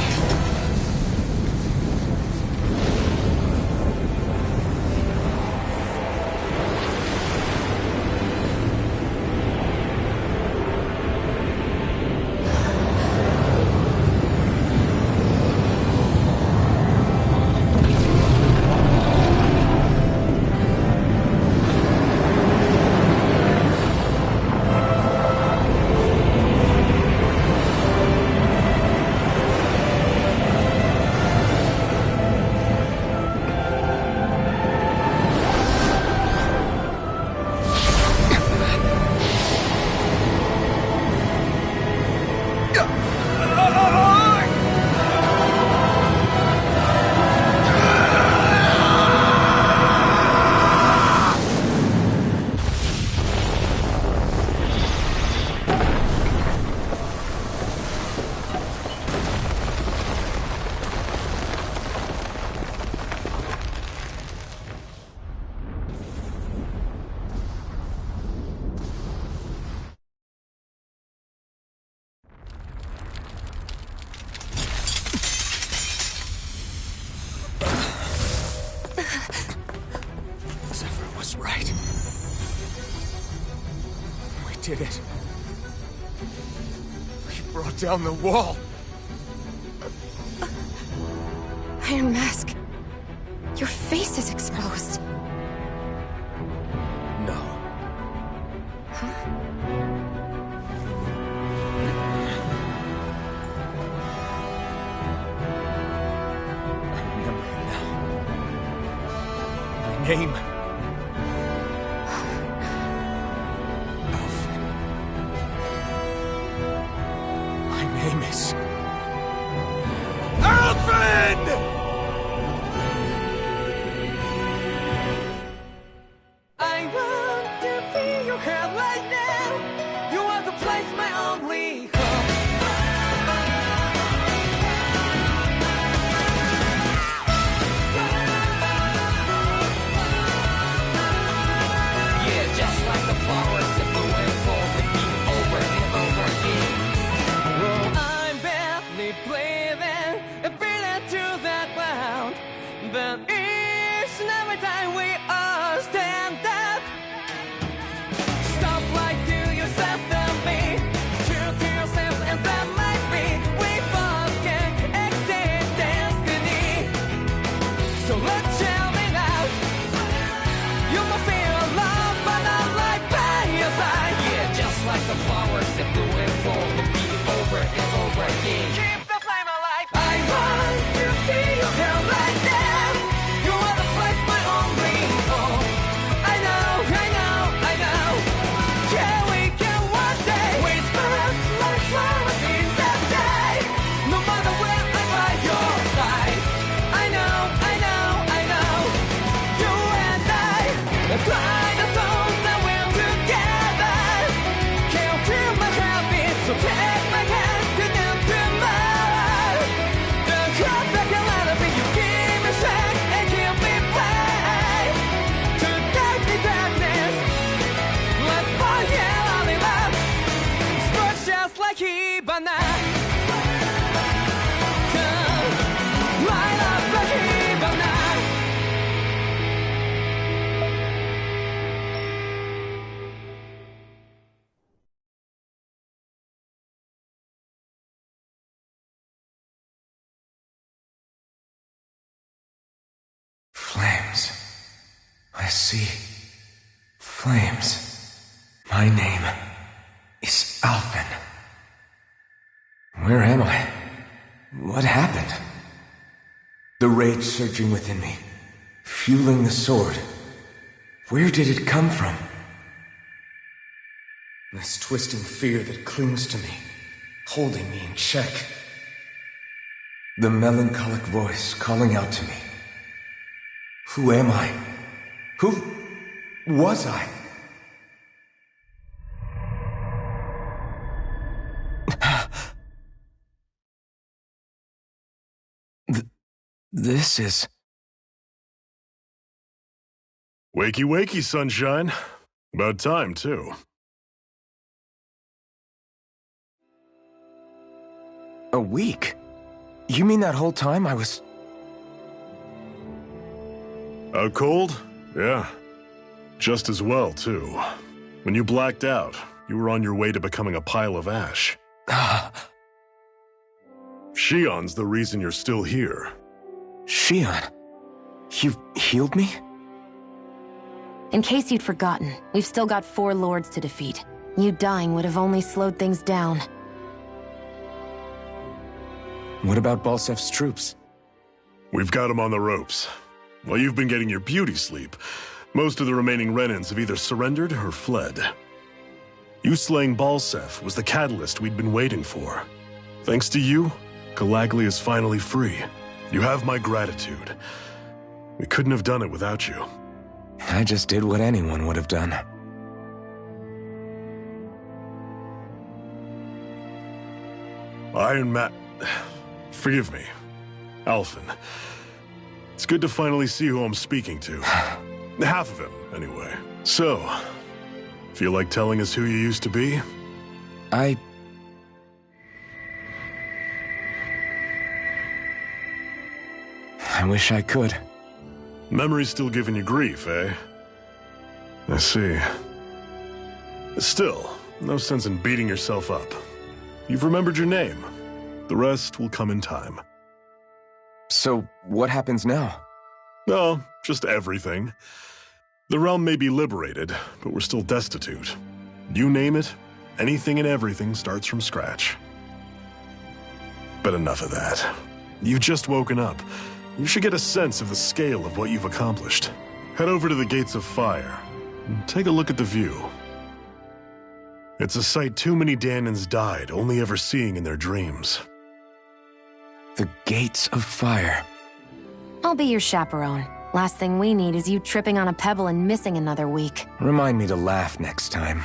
Zephyr was right. We did it. We brought down the wall. Iron Mask, your face is exposed. No. I remember it now. My name. Alfred. My name is... Alfred! I want to feel your hand right now. You want to place my only hope. Then each and every time we all stand up. Stop lying to yourself and me. True to yourself and that might be. We both can exist destiny. So let's share it out. You must feel alone, but not like by your side. Yeah, just like the flowers that bloom and fall, repeat over and over again. Keep the flame alive. I want to see you feel like that. You are the place my only home. I know, I know, I know. Yeah, we can one day whisper like flowers in the day. No matter where I'm by your side. I know, I know, I know. You and I, let's fly the souls that we're together. Can't feel my habit, so take my hand to them tomorrow. The crowd back a lot of it, you give me strength and give me pain. To dark the darkness, let's forget all in love. Sparks just like Hibana. Come, light up the Hibana. Flames. I see. Flames. My name is Alphen. Where am I? What happened? The rage surging within me, fueling the sword. Where did it come from? This twisting fear that clings to me, holding me in check. The melancholic voice calling out to me. Who am I? Who was I? This is... Wakey, wakey, sunshine. About time, too. A week? You mean that whole time I was... Out cold? Yeah. Just as well, too. When you blacked out, you were on your way to becoming a pile of ash. Shion's the reason you're still here. Shion? You've healed me? In case you'd forgotten, we've still got 4 lords to defeat. You dying would have only slowed things down. What about Balsef's troops? We've got them on the ropes. While you've been getting your beauty sleep, most of the remaining Renans have either surrendered or fled. You slaying Balsef was the catalyst we'd been waiting for. Thanks to you, Calaglia is finally free. You have my gratitude. We couldn't have done it without you. I just did what anyone would have done. Iron Man... Forgive me. Alphen. It's good to finally see who I'm speaking to. Half of him, anyway. So, feel like telling us who you used to be? I wish I could. Memory's still giving you grief, eh? I see. Still, no sense in beating yourself up. You've remembered your name. The rest will come in time. So, what happens now? Oh, just everything. The realm may be liberated, but we're still destitute. You name it, anything and everything starts from scratch. But enough of that. You've just woken up. You should get a sense of the scale of what you've accomplished. Head over to the Gates of Fire, and take a look at the view. It's a sight too many Dahnans died only ever seeing in their dreams. The Gates of Fire. I'll be your chaperone. Last thing we need is you tripping on a pebble and missing another week. Remind me to laugh next time.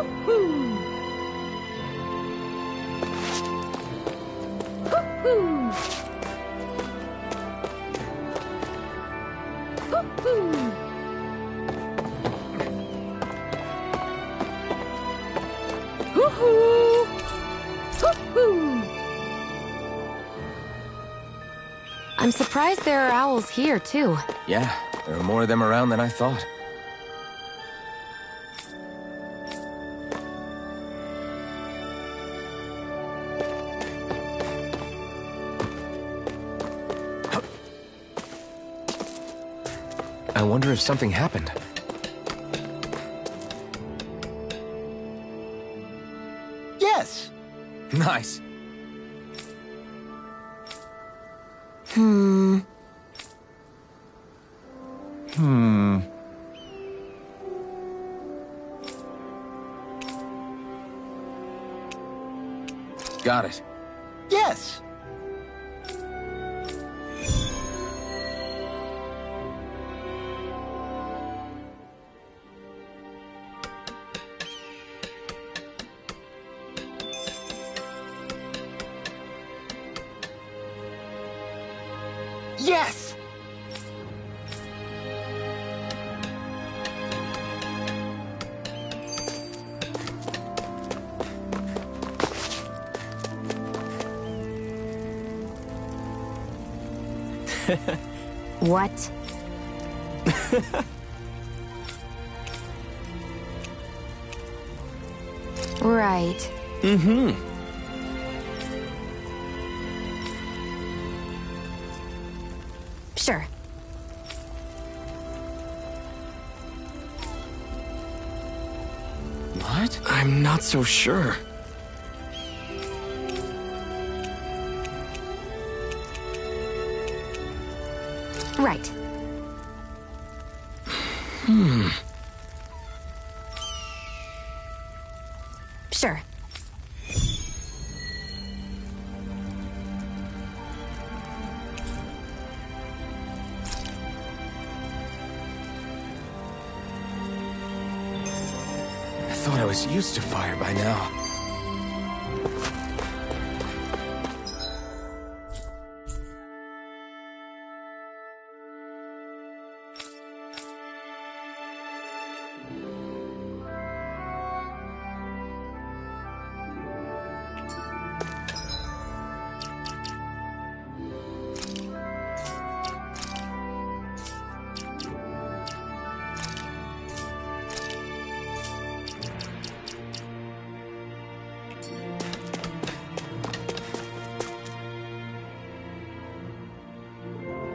Hoo-hoo! Hoo-hoo! Hoo-hoo! Hoo-hoo! Hoo-hoo! I'm surprised there are owls here, too. Yeah, there are more of them around than I thought. I wonder if something happened. Yes! Nice. Hmm. Got it. Yes! Yes! What? Right. Mm-hmm. Sure. What? I'm not so sure. Right. Sure. I thought I was used to fire by now.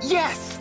Yes!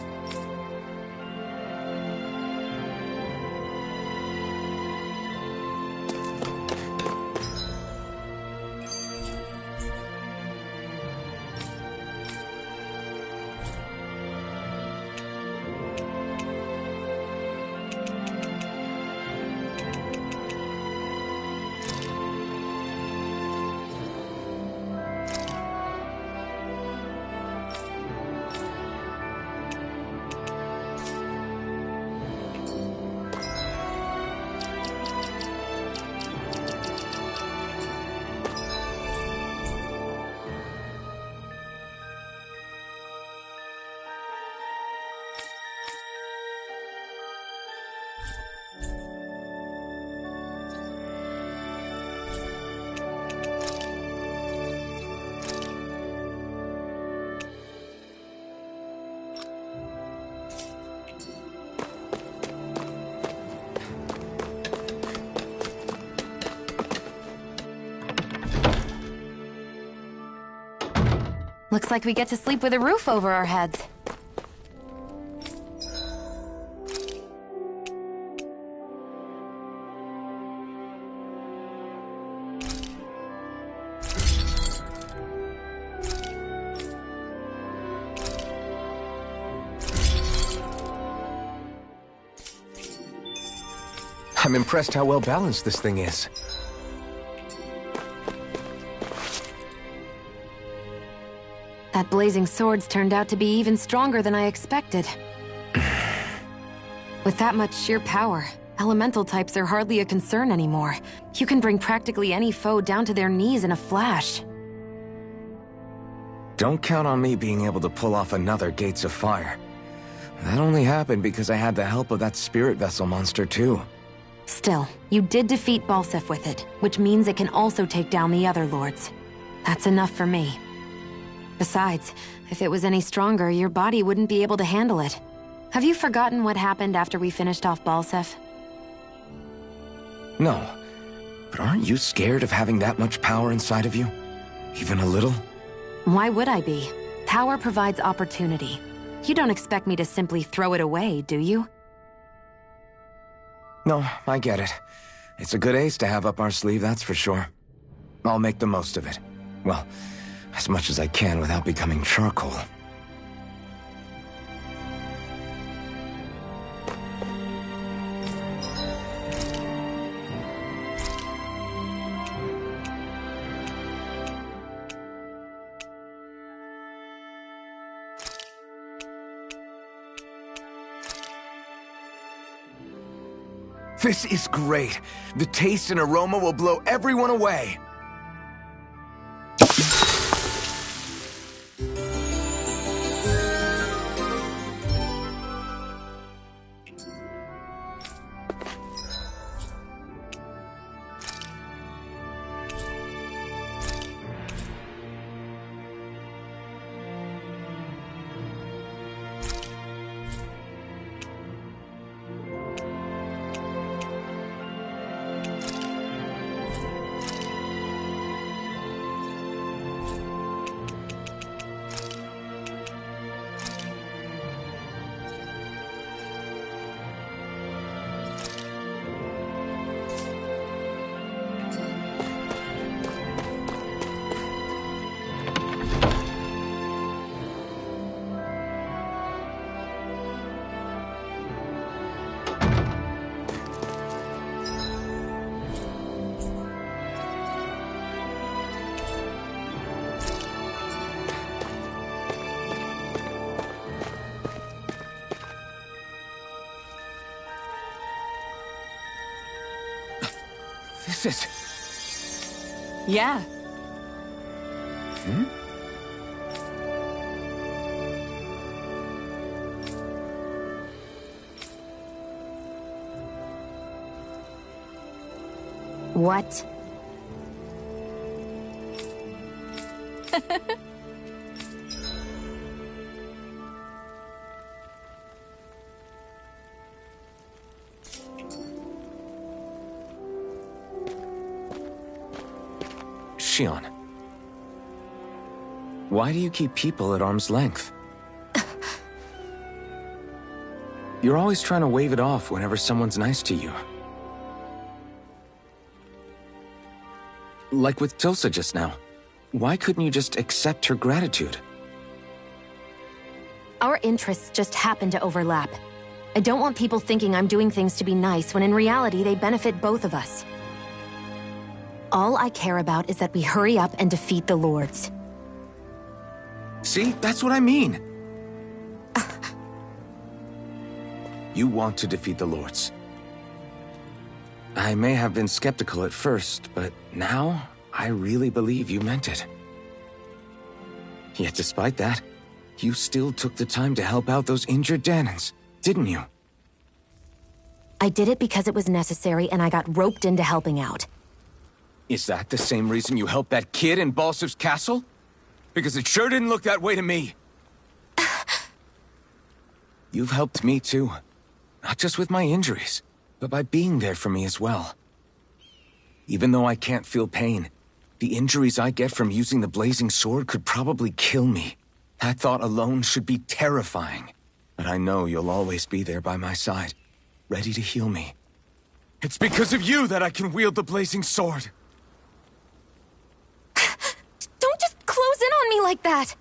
Looks like we get to sleep with a roof over our heads. I'm impressed how well balanced this thing is. That blazing sword's turned out to be even stronger than I expected. With that much sheer power, Elemental types are hardly a concern anymore. You can bring practically any foe down to their knees in a flash. Don't count on me being able to pull off another Gates of Fire. That only happened because I had the help of that spirit vessel monster too. Still, you did defeat Balseph with it, which means it can also take down the other lords. That's enough for me. Besides, if it was any stronger, your body wouldn't be able to handle it. Have you forgotten what happened after we finished off Balseph? No, but aren't you scared of having that much power inside of you? Even a little? Why would I be? Power provides opportunity. You don't expect me to simply throw it away, do you? No, I get it. It's a good ace to have up our sleeve, that's for sure. I'll make the most of it. Well, as much as I can without becoming charcoal. This is great. The taste and aroma will blow everyone away. This is... Yeah. Hmm? What? Shionne, why do you keep people at arm's length? You're always trying to wave it off whenever someone's nice to you. Like with Tilsa just now. Why couldn't you just accept her gratitude? Our interests just happen to overlap. I don't want people thinking I'm doing things to be nice when in reality they benefit both of us. All I care about is that we hurry up and defeat the Lords. See? That's what I mean. You want to defeat the Lords. I may have been skeptical at first, but now I really believe you meant it. Yet despite that, you still took the time to help out those injured Dahnans, didn't you? I did it because it was necessary and I got roped into helping out. Is that the same reason you helped that kid in Balsef's castle? Because it sure didn't look that way to me. You've helped me too. Not just with my injuries, but by being there for me as well. Even though I can't feel pain, the injuries I get from using the blazing sword could probably kill me. That thought alone should be terrifying. But I know you'll always be there by my side, ready to heal me. It's because of you that I can wield the blazing sword. Don't just close in on me like that!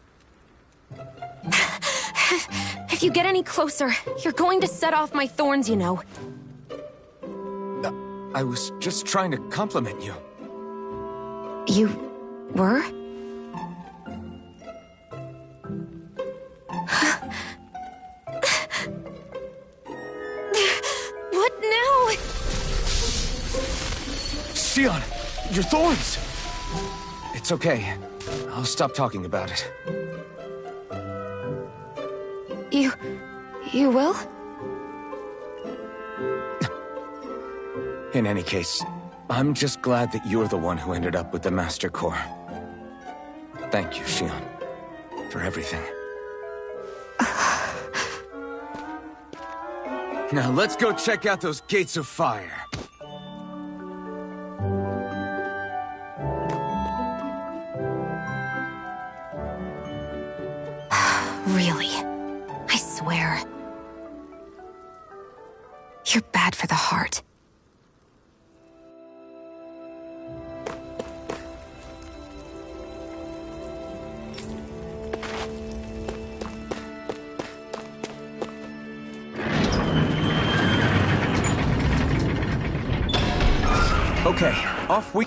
If you get any closer, you're going to set off my thorns, you know. I was just trying to compliment you. You were? What now? Xion, your thorns! It's okay. I'll stop talking about it. You will? In any case, I'm just glad that you're the one who ended up with the Master Core. Thank you, Xion, for everything. Now let's go check out those gates of fire. Really? I swear. You're bad for the heart. Okay, off we...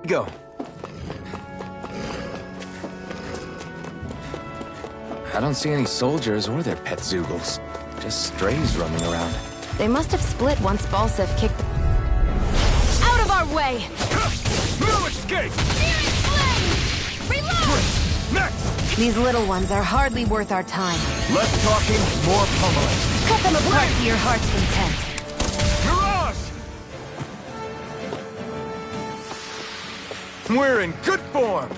go. I don't see any soldiers or their pet Zeugles. Just strays roaming around. They must have split once Balseph kicked... Out of our way! No escape! Searing flame! Reload! Next! These little ones are hardly worth our time. Less talking, more pummeling. Cut them apart to your heart's content. Mirage! We're in good form!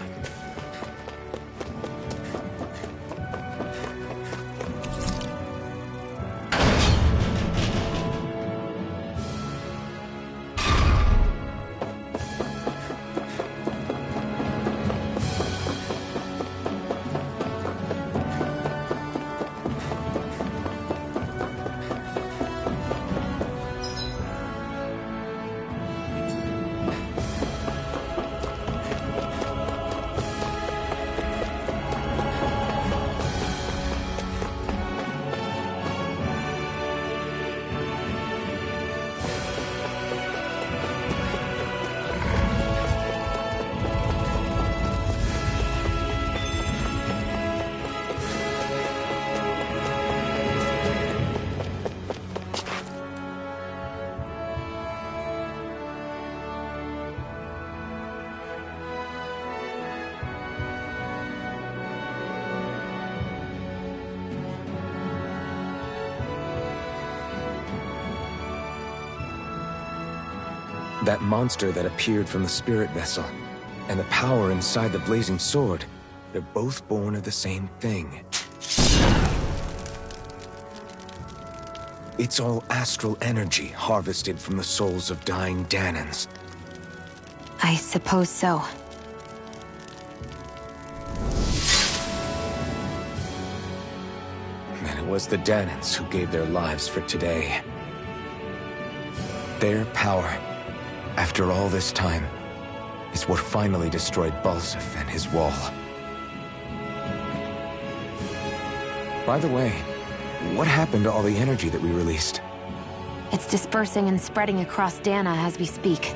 That monster that appeared from the spirit vessel, and the power inside the blazing sword, they're both born of the same thing. It's all astral energy harvested from the souls of dying Dahnans. I suppose so. And it was the Dahnans who gave their lives for today. Their power, after all this time, is what finally destroyed Balseph and his wall. By the way, what happened to all the energy that we released? It's dispersing and spreading across Dahna as we speak,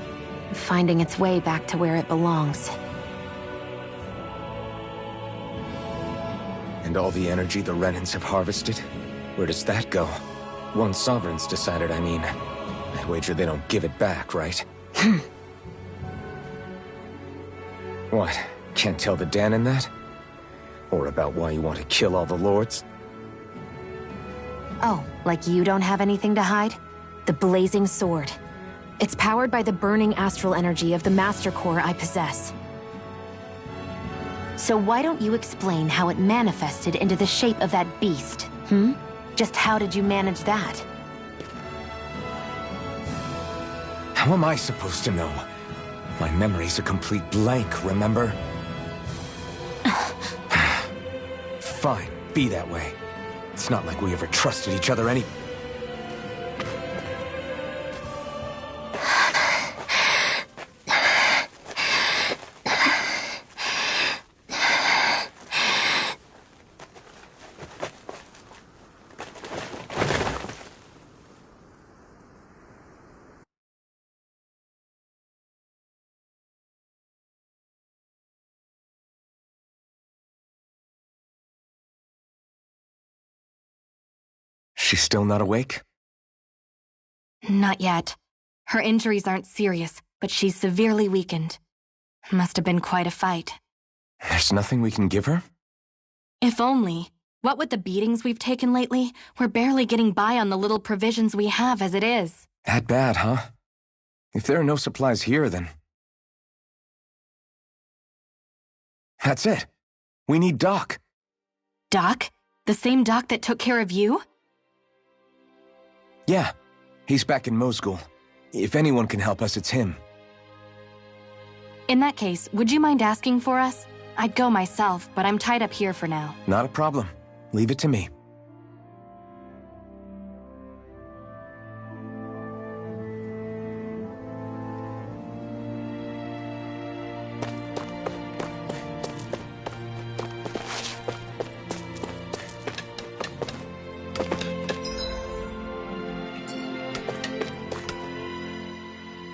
finding its way back to where it belongs. And all the energy the Renans have harvested? Where does that go? Once Sovereign's decided, I mean. I wager they don't give it back, right? What? Can't tell the Dahnan that? Or about why you want to kill all the lords? Oh, like you don't have anything to hide? The Blazing Sword. It's powered by the burning astral energy of the Master Core I possess. So why don't you explain how it manifested into the shape of that beast, hmm? Just how did you manage that? How am I supposed to know? My memory's a complete blank, remember? Fine, be that way. It's not like we ever trusted each other any... She's still not awake? Not yet. Her injuries aren't serious, but she's severely weakened. Must have been quite a fight. There's nothing we can give her? If only. What with the beatings we've taken lately, we're barely getting by on the little provisions we have as it is. That bad, huh? If there are no supplies here, then... That's it. We need Doc. Doc? The same Doc that took care of you? Yeah. He's back in Mosgul. If anyone can help us, it's him. In that case, would you mind asking for us? I'd go myself, but I'm tied up here for now. Not a problem. Leave it to me.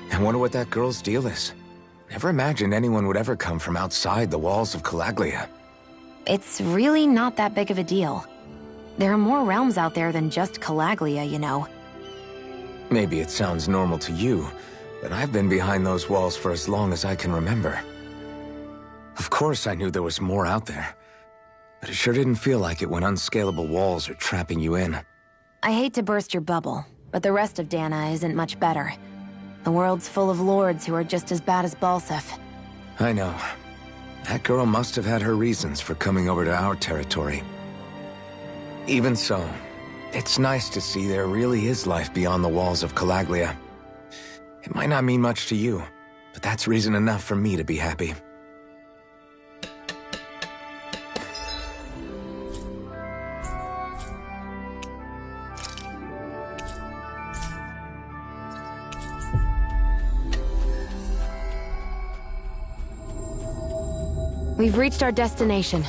I wonder what that girl's deal is. Never imagined anyone would ever come from outside the walls of Calaglia. It's really not that big of a deal. There are more realms out there than just Calaglia, you know. Maybe it sounds normal to you, but I've been behind those walls for as long as I can remember. Of course I knew there was more out there, but it sure didn't feel like it when unscalable walls are trapping you in. I hate to burst your bubble, but the rest of Dana isn't much better. The world's full of lords who are just as bad as Balseph. I know. That girl must have had her reasons for coming over to our territory. Even so, it's nice to see there really is life beyond the walls of Calaglia. It might not mean much to you, but that's reason enough for me to be happy. We've reached our destination.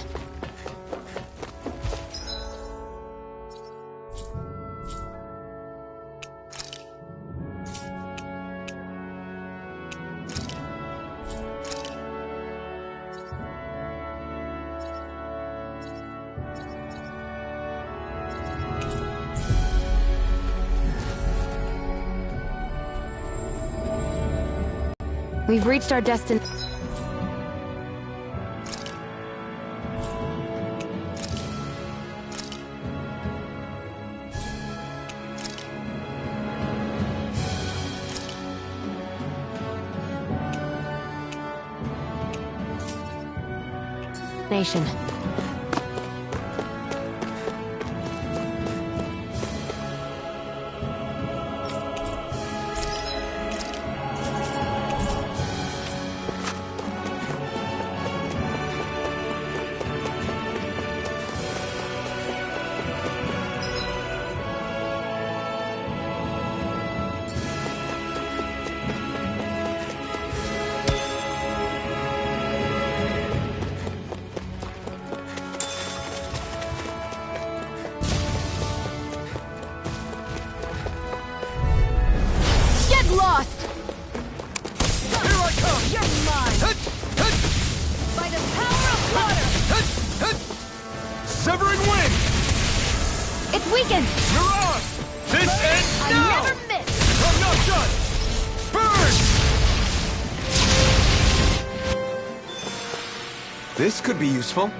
We've reached our destination. Nation. Lost! Here I come! You're mine! By the power of water! Severing wind! It's weakened! You're on! This ends I now! never miss! I'm not done! Burn! This could be useful.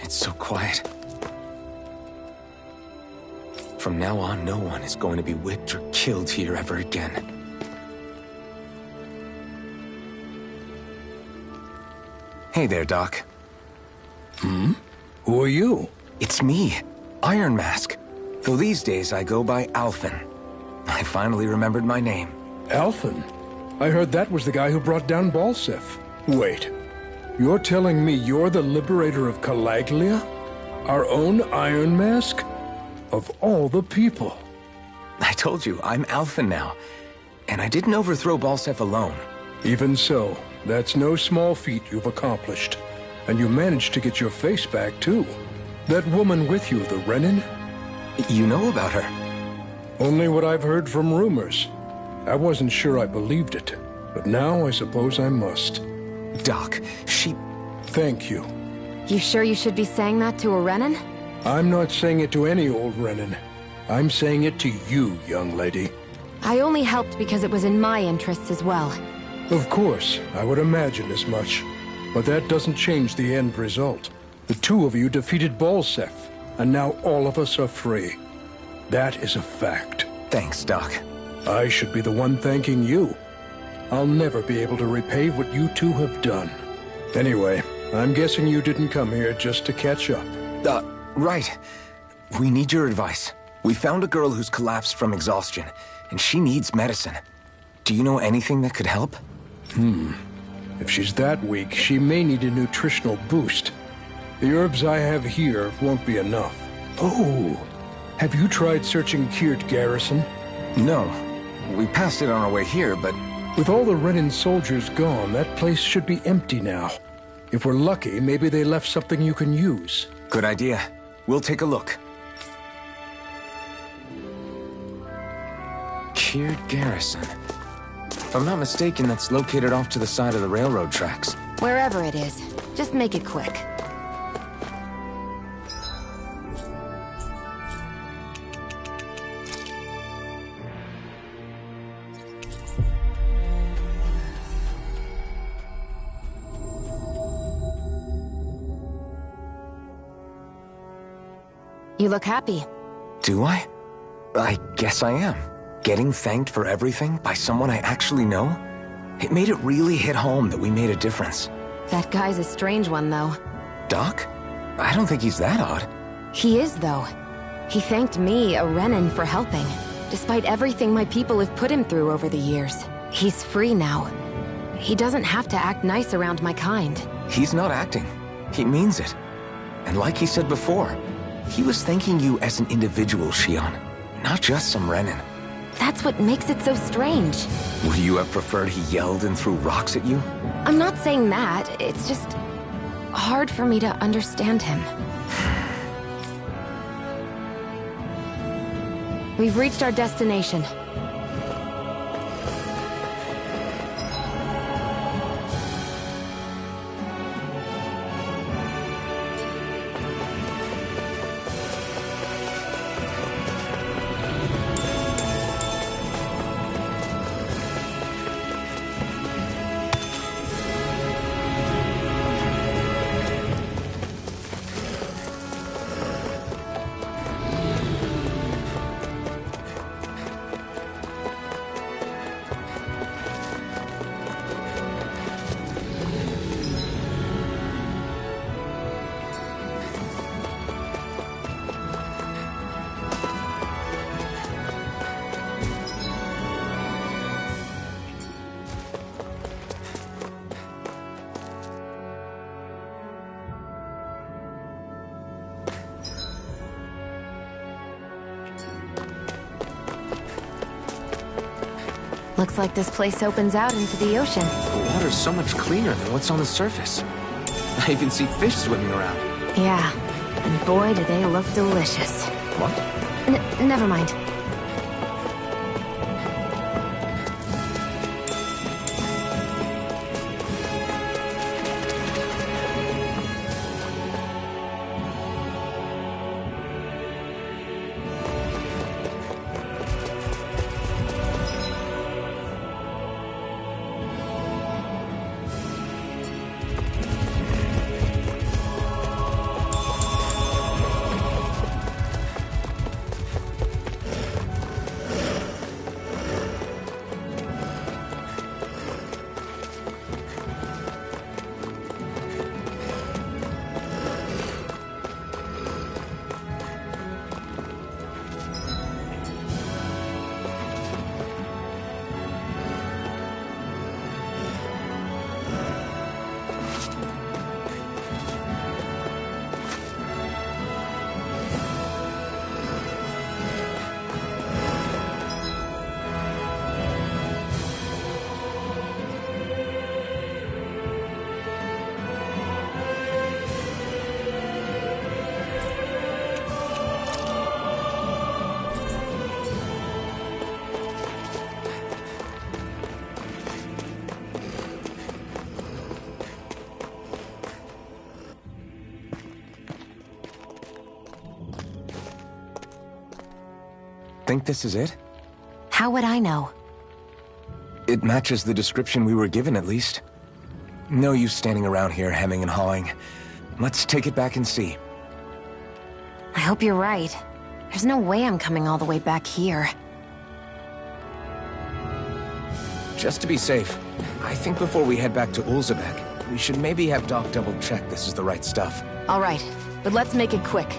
So quiet. From now on, no one is going to be whipped or killed here ever again. Hey there, Doc. Hmm? Who are you? It's me, Iron Mask. Though these days I go by Alphen. I finally remembered my name. Alphen? I heard that was the guy who brought down Balseph. Wait. You're telling me you're the liberator of Calaglia? Our own Iron Mask? Of all the people. I told you, I'm Alpha now. And I didn't overthrow Balseph alone. Even so, that's no small feat you've accomplished. And you managed to get your face back, too. That woman with you, the Renin? You know about her? Only what I've heard from rumors. I wasn't sure I believed it, but now I suppose I must. Doc, she... Thank you. You sure you should be saying that to a Renin? I'm not saying it to any old Renin. I'm saying it to you, young lady. I only helped because it was in my interests as well. Of course, I would imagine as much. But that doesn't change the end result. The two of you defeated Balseph, and now all of us are free. That is a fact. Thanks, Doc. I should be the one thanking you. I'll never be able to repay what you two have done. Anyway, I'm guessing you didn't come here just to catch up. Right. We need your advice. We found a girl who's collapsed from exhaustion, and she needs medicine. Do you know anything that could help? If she's that weak, she may need a nutritional boost. The herbs I have here won't be enough. Oh, have you tried searching Kirt Garrison? No. We passed it on our way here, but... With all the Renin soldiers gone, that place should be empty now. If we're lucky, maybe they left something you can use. Good idea. We'll take a look. Kirt Garrison. If I'm not mistaken, that's located off to the side of the railroad tracks. Wherever it is, just make it quick. You look happy. Do I? I guess I am. Getting thanked for everything by someone I actually know? It made it really hit home that we made a difference. That guy's a strange one, though. Doc? I don't think he's that odd. He is, though. He thanked me, a Renin, for helping, despite everything my people have put him through over the years. He's free now. He doesn't have to act nice around my kind. He's not acting. He means it. And like he said before, he was thanking you as an individual, Shionne, not just some Renin. That's what makes it so strange. Would you have preferred he yelled and threw rocks at you? I'm not saying that. It's just hard for me to understand him. We've reached our destination. Looks like this place opens out into the ocean. The water's so much cleaner than what's on the surface. I even see fish swimming around. Yeah, and boy, do they look delicious. What? Never mind. think this is it? How would I know? It matches the description we were given, at least. No use standing around here hemming and hawing. Let's take it back and see. I hope you're right. There's no way I'm coming all the way back here. Just to be safe, I think before we head back to Ulzebek, we should maybe have Doc double-check this is the right stuff. All right, but let's make it quick.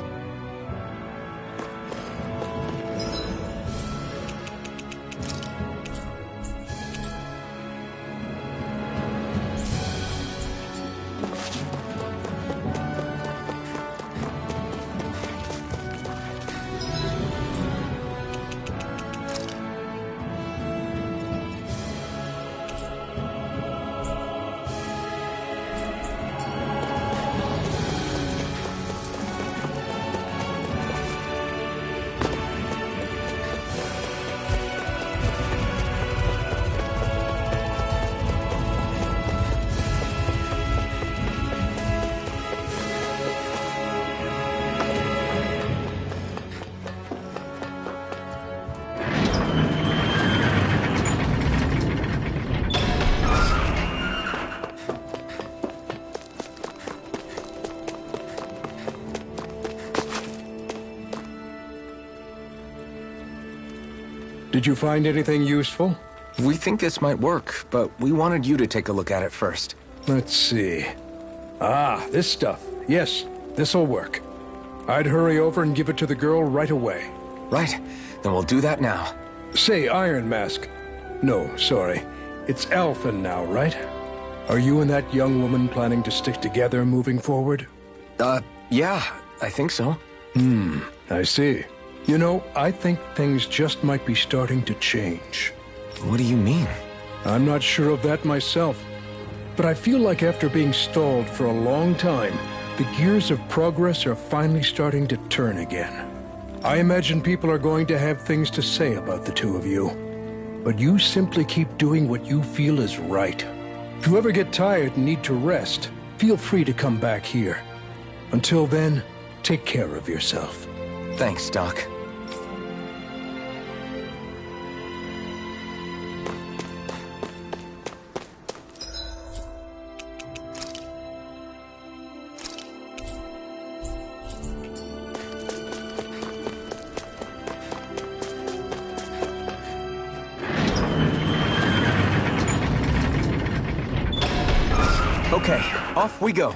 Did you find anything useful? We think this might work, but we wanted you to take a look at it first. Let's see. Ah, this stuff. Yes, this'll work. I'd hurry over and give it to the girl right away. Right. Then we'll do that now. Say, Iron Mask. No, sorry. It's Alphen now, right? Are you and that young woman planning to stick together moving forward? Yeah, I think so. I see. You know, I think things just might be starting to change. What do you mean? I'm not sure of that myself. But I feel like after being stalled for a long time, the gears of progress are finally starting to turn again. I imagine people are going to have things to say about the two of you. But you simply keep doing what you feel is right. If you ever get tired and need to rest, feel free to come back here. Until then, take care of yourself. Thanks, Doc. Okay, off we go.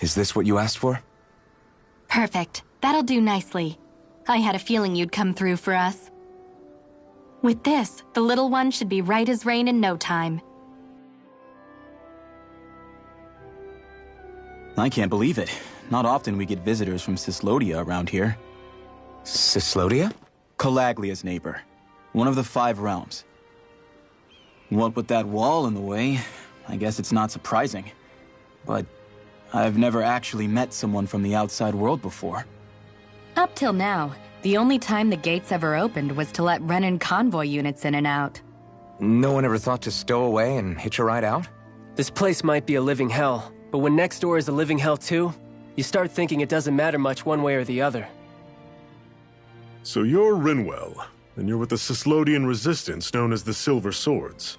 Is this what you asked for? Perfect. That'll do nicely. I had a feeling you'd come through for us. With this, the little one should be right as rain in no time. I can't believe it. Not often we get visitors from Cyslodia around here. Cyslodia? Calaglia's neighbor. One of the 5 realms. What with that wall in the way, I guess it's not surprising. But I've never actually met someone from the outside world before. Up till now, the only time the gates ever opened was to let Renan convoy units in and out. No one ever thought to stow away and hitch a ride out? This place might be a living hell, but when next door is a living hell too, you start thinking it doesn't matter much one way or the other. So you're Rinwell, and you're with the Cyslodian resistance known as the Silver Swords.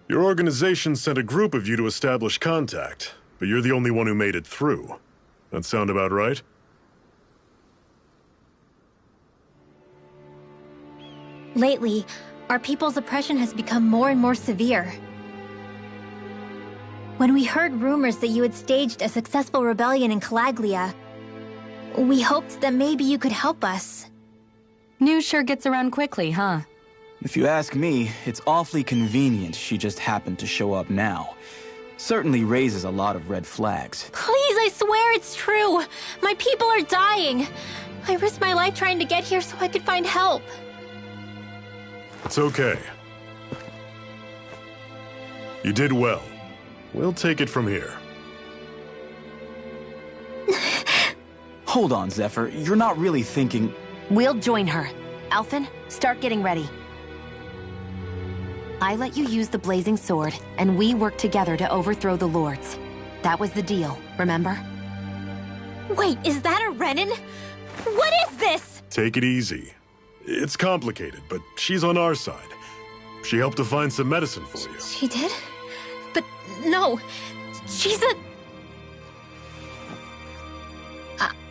Your organization sent a group of you to establish contact, but you're the only one who made it through. That sound about right? Lately, our people's oppression has become more and more severe. When we heard rumors that you had staged a successful rebellion in Calaglia, we hoped that maybe you could help us. News sure gets around quickly, huh? If you ask me, it's awfully convenient she just happened to show up now. Certainly raises a lot of red flags. Please, I swear it's true. My people are dying. I risked my life trying to get here so I could find help. It's okay. You did well. We'll take it from here. Hold on, Zephyr. You're not really thinking... We'll join her. Alphen, start getting ready. I let you use the blazing sword, and we worked together to overthrow the Lords. That was the deal, remember? Wait, is that a Renan? What is this? Take it easy. It's complicated, but she's on our side. She helped to find some medicine for you. She did? But no, she's a...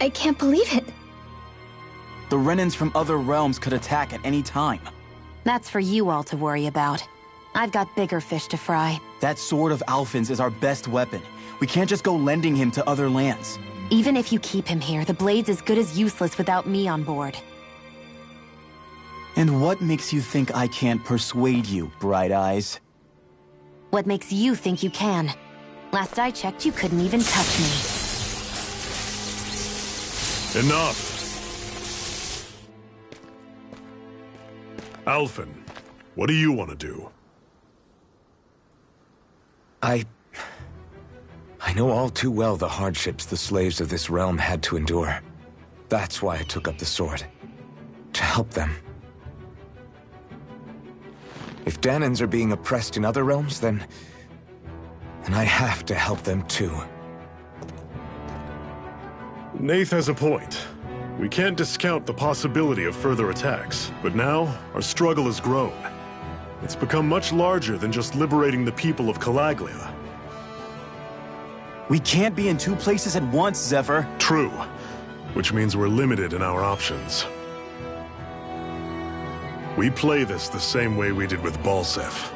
I can't believe it. The Renans from other realms could attack at any time. That's for you all to worry about. I've got bigger fish to fry. That sword of Alphen's is our best weapon. We can't just go lending him to other lands. Even if you keep him here, the blade's as good as useless without me on board. And what makes you think I can't persuade you, Bright Eyes? What makes you think you can? Last I checked, you couldn't even touch me. Enough! Alphen, what do you want to do? I know all too well the hardships the slaves of this realm had to endure. That's why I took up the sword. To help them. If Dahnans are being oppressed in other realms, then I have to help them too. Nath has a point. We can't discount the possibility of further attacks, but now our struggle has grown. It's become much larger than just liberating the people of Calaglia. We can't be in two places at once, Zephyr. True, which means we're limited in our options. We play this the same way we did with Balseph.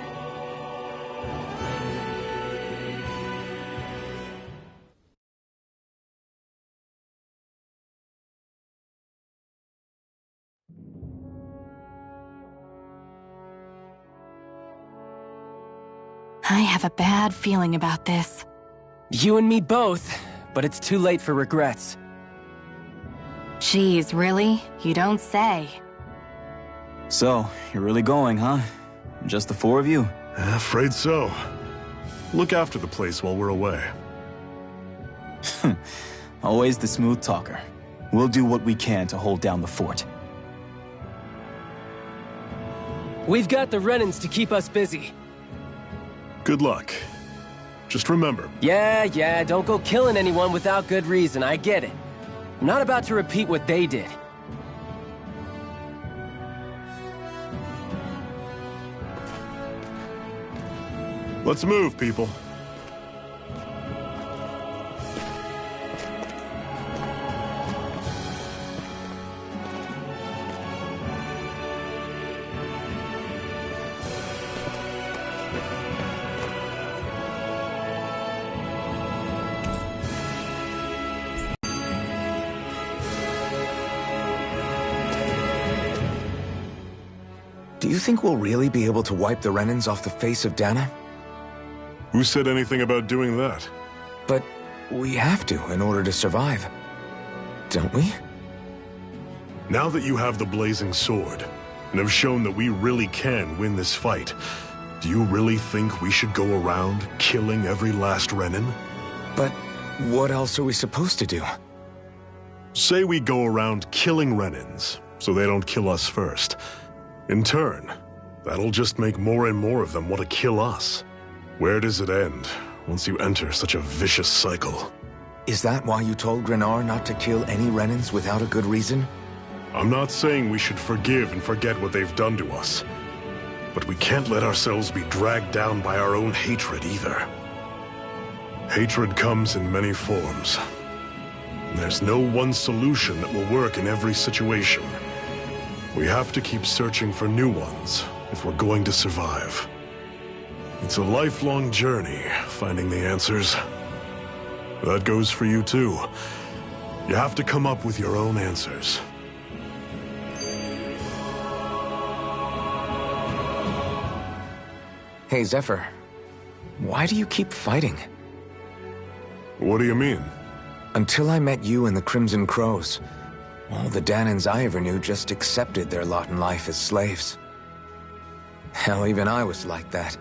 I have a bad feeling about this. You and me both, but it's too late for regrets. Jeez, really? You don't say. So, you're really going, huh? Just the four of you? Afraid so. Look after the place while we're away. Always the smooth talker. We'll do what we can to hold down the fort. We've got the Renans to keep us busy. Good luck. Just remember... Yeah, don't go killing anyone without good reason, I get it. I'm not about to repeat what they did. Let's move, people. Do you think we'll really be able to wipe the Renans off the face of Dahna? Who said anything about doing that? But we have to in order to survive. Don't we? Now that you have the blazing sword, and have shown that we really can win this fight, do you really think we should go around killing every last Renan? But what else are we supposed to do? Say we go around killing Renans, so they don't kill us first. In turn, that'll just make more and more of them want to kill us. Where does it end, once you enter such a vicious cycle? Is that why you told Grenar not to kill any Renans without a good reason? I'm not saying we should forgive and forget what they've done to us. But we can't let ourselves be dragged down by our own hatred either. Hatred comes in many forms. And there's no one solution that will work in every situation. We have to keep searching for new ones if we're going to survive. It's a lifelong journey, finding the answers. That goes for you too. You have to come up with your own answers. Hey, Zephyr. Why do you keep fighting? What do you mean? Until I met you and the Crimson Crows, all the Danans I ever knew just accepted their lot in life as slaves. Hell, even I was like that.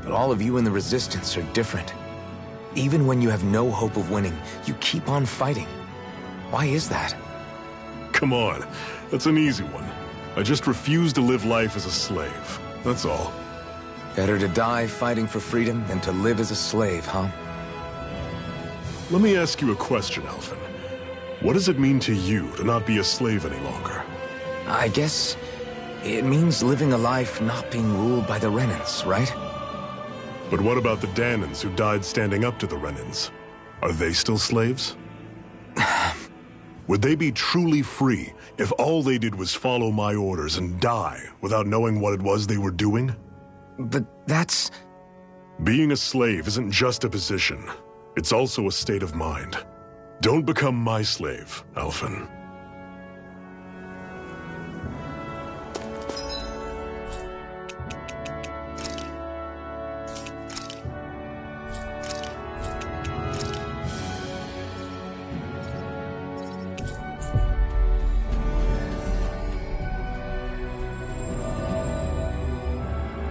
But all of you in the Resistance are different. Even when you have no hope of winning, you keep on fighting. Why is that? Come on, that's an easy one. I just refuse to live life as a slave. That's all. Better to die fighting for freedom than to live as a slave, huh? Let me ask you a question, Alphen. What does it mean to you to not be a slave any longer? I guess it means living a life not being ruled by the Renans, right? But what about the Danans who died standing up to the Renans? Are they still slaves? Would they be truly free if all they did was follow my orders and die without knowing what it was they were doing? But that's... Being a slave isn't just a position. It's also a state of mind. Don't become my slave, Alphen.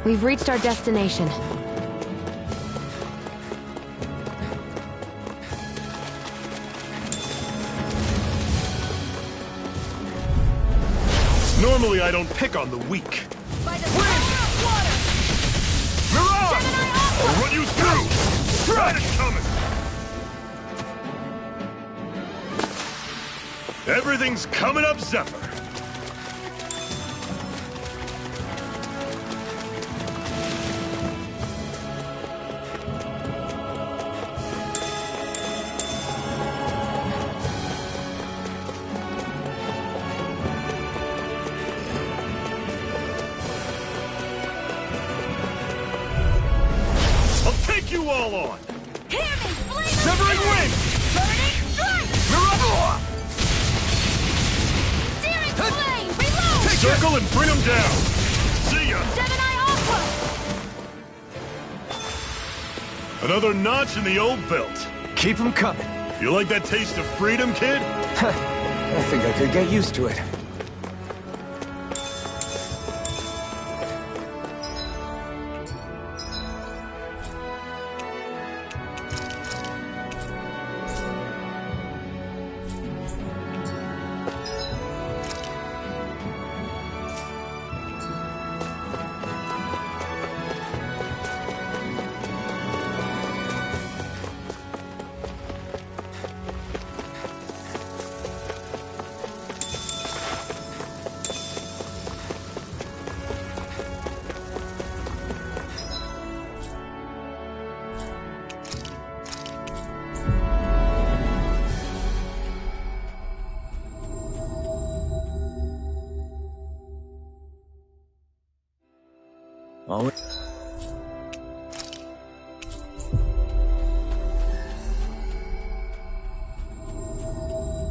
We've reached our destination. Normally I don't pick on the weak. Mirage! I'll run you through! Right it coming! Everything's coming up, Zephyr! You all on! Hear me! Severing wind! Burning strike! Mirage! Searing flame! Reload! Circle and bring them down! See ya! Gemini Aqua! Another notch in the old belt. Keep them coming. You like that taste of freedom, kid? I think I could get used to it.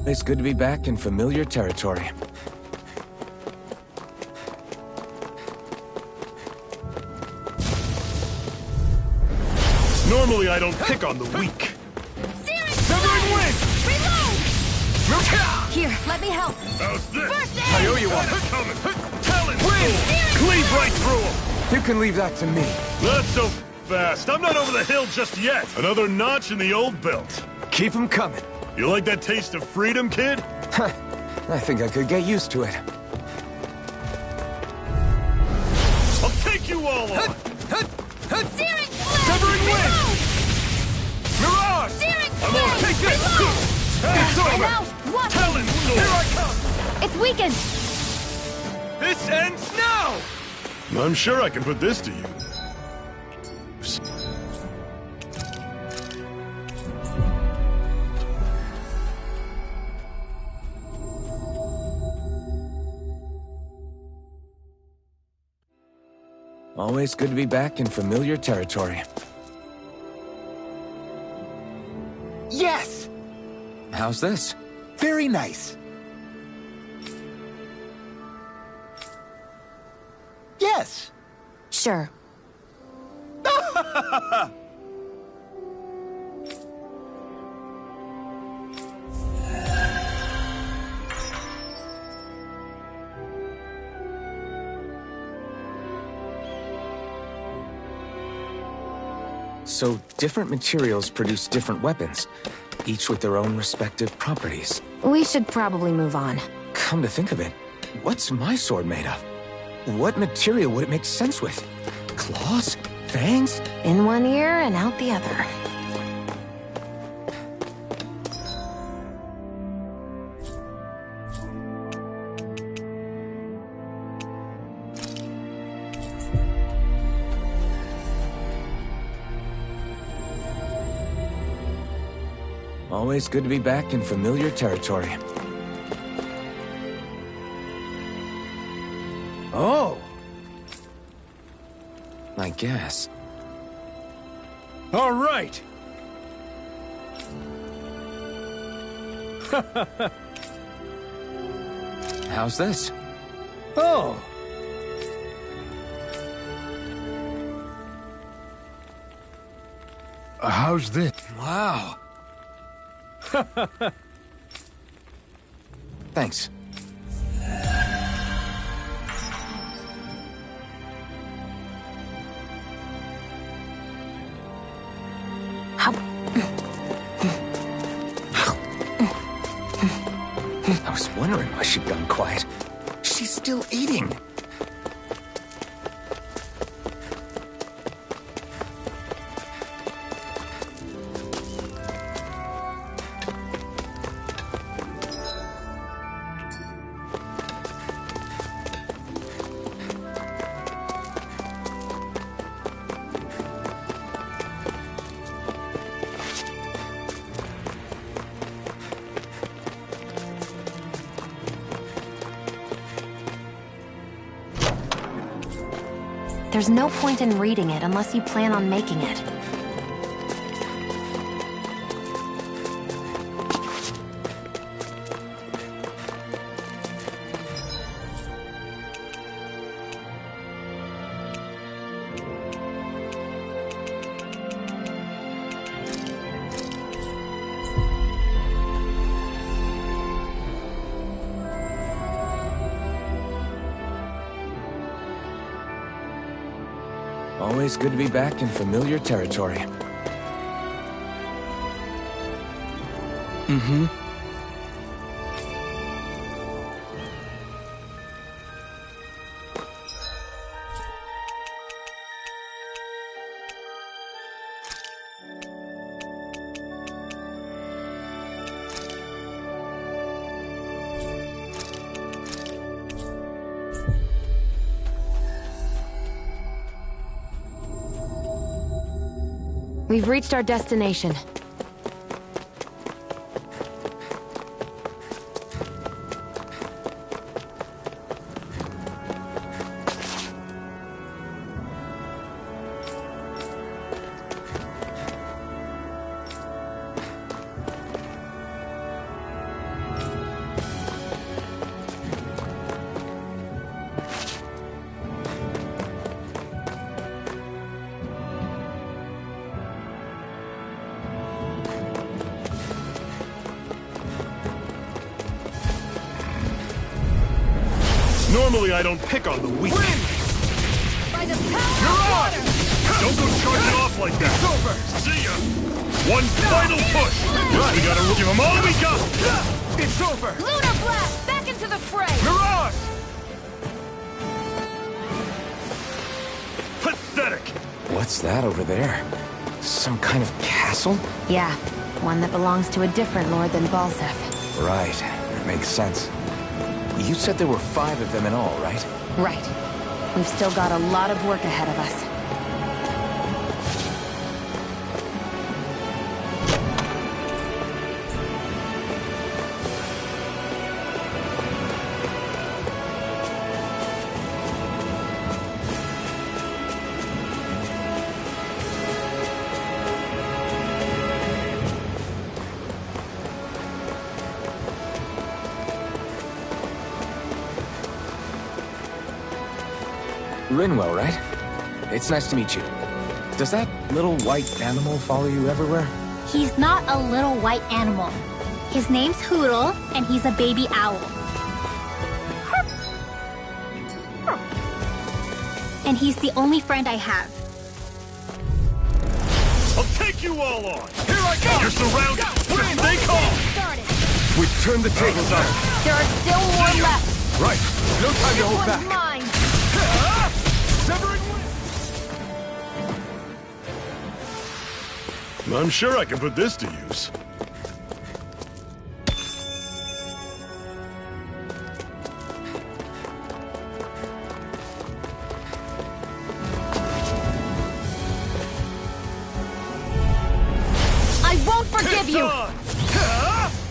It's good to be back in familiar territory. Normally I don't pick on the weak. Severing wind! Reload! Here, let me help. How's this? First aid! I owe you one. Coming! Talon Cleave right through him! You can leave that to me. Not so fast. I'm not over the hill just yet. Another notch in the old belt. Keep them coming. You like that taste of freedom, kid? I think I could get used to it. I'll take you all on! Searing flame! Severing wind! Mirage! Searing I'm on! Take this! It's over! out! What? Talon sword! Here I come! It's weakened! This ends now! I'm sure I can put this to you. Always good to be back in familiar territory. Yes! How's this? Very nice. Yes. Sure. So different materials produce different weapons, each with their own respective properties. We should probably move on. Come to think of it, what's my sword made of? What material would it make sense with? Claws? Fangs? In one ear and out the other. Always good to be back in familiar territory. Oh! I guess. All right! How's this? Oh! How's this? Wow! Thanks. I was wondering why she'd gone quiet. She's still eating. There's no point in reading it unless you plan on making it. Always good to be back in familiar territory. Mm-hmm. We've reached our destination. Normally I don't pick on the weak. By the power You're of on! water! Don't go charging off like that! It's over! See ya! One final push! Right. We gotta give them all we got! It's over! Lunar Blast! Back into the fray! Mirage! Pathetic! What's that over there? Some kind of castle? Yeah, one that belongs to a different lord than Balseph. Right, that makes sense. You said there were 5 of them in all, right? Right. We've still got a lot of work ahead of us. Rinwell, right? It's nice to meet you. Does that little white animal follow you everywhere? He's not a little white animal. His name's Hootle, and he's a baby owl. And he's the only friend I have. you all on! Here I come! You're surrounded! Stay calm! We've turned the tables on them. There are still more left. Right. No time to hold back. Mine. I'm sure I can put this to use. I won't forgive you!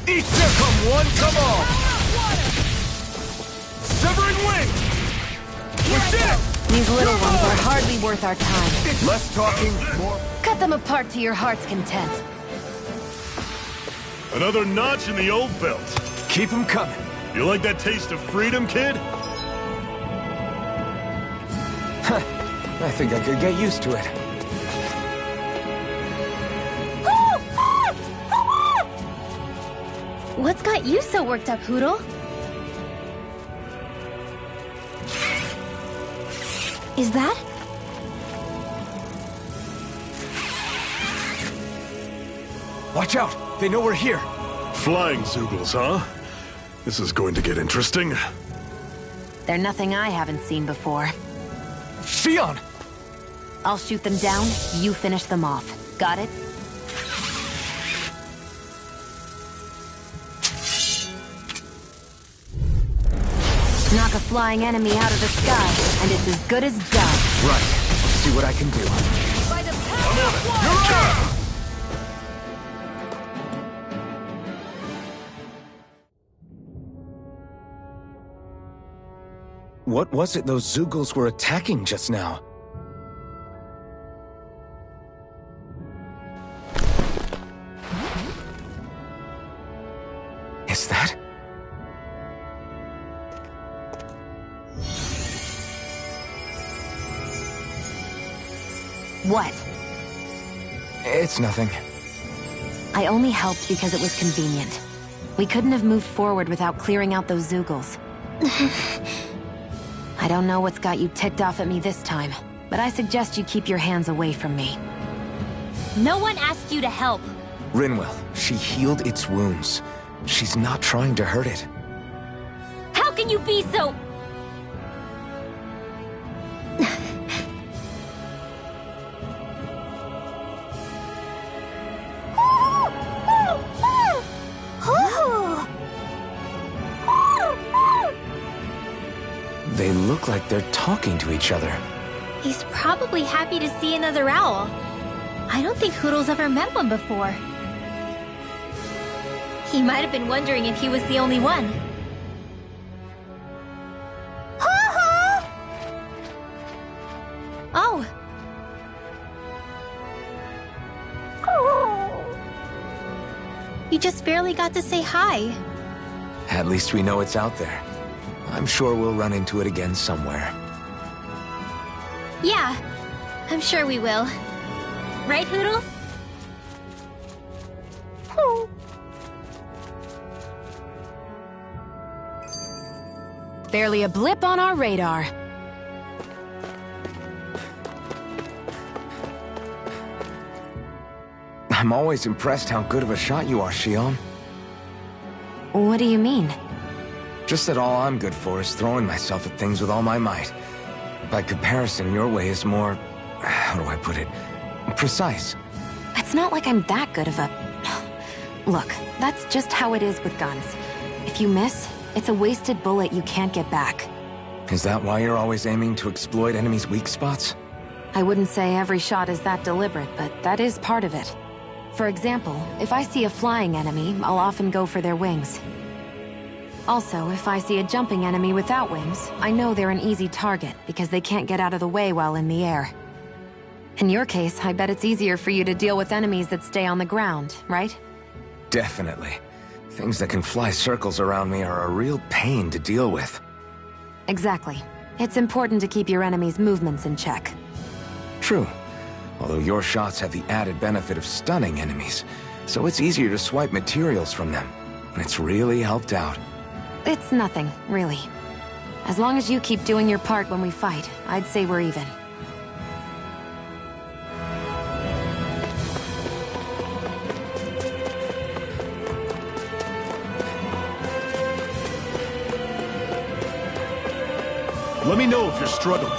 Eat them! Come one, come all! Severing wing! We did it! These little ones are hardly worth our time. Less talking, more... Cut them apart to your heart's content. Another notch in the old belt. Keep them coming. You like that taste of freedom, kid? I think I could get used to it. What's got you so worked up, Hootle? Is that? Watch out! They know we're here! Flying Zeugles, huh? This is going to get interesting. They're nothing I haven't seen before. Shionne! I'll shoot them down, you finish them off. Got it? Knock a flying enemy out of the sky, and it's as good as done. Right. See what I can do. By the power of one! What was it those Zeugles were attacking just now? Is that? What? It's nothing. I only helped because it was convenient. We couldn't have moved forward without clearing out those Zeugles. I don't know what's got you ticked off at me this time, but I suggest you keep your hands away from me. No one asked you to help. Rinwell, she healed its wounds. She's not trying to hurt it. How can you be so... They look like they're talking to each other. He's probably happy to see another owl. I don't think Hootle's ever met one before. He might have been wondering if he was the only one. Oh. You just barely got to say hi. At least we know it's out there. I'm sure we'll run into it again somewhere. Yeah, I'm sure we will. Right, Hootle? Barely a blip on our radar. I'm always impressed how good of a shot you are, Shionne. What do you mean? Just that all I'm good for is throwing myself at things with all my might. By comparison, your way is more... how do I put it? Precise. It's not like I'm that good of a... Look, that's just how it is with guns. If you miss, it's a wasted bullet you can't get back. Is that why you're always aiming to exploit enemies' weak spots? I wouldn't say every shot is that deliberate, but that is part of it. For example, if I see a flying enemy, I'll often go for their wings. Also, if I see a jumping enemy without wings, I know they're an easy target because they can't get out of the way while in the air. In your case, I bet it's easier for you to deal with enemies that stay on the ground, right? Definitely. Things that can fly circles around me are a real pain to deal with. Exactly. It's important to keep your enemy's movements in check. True. Although your shots have the added benefit of stunning enemies, so it's easier to swipe materials from them. It's really helped out. It's nothing, really. As long as you keep doing your part when we fight, I'd say we're even. Let me know if you're struggling.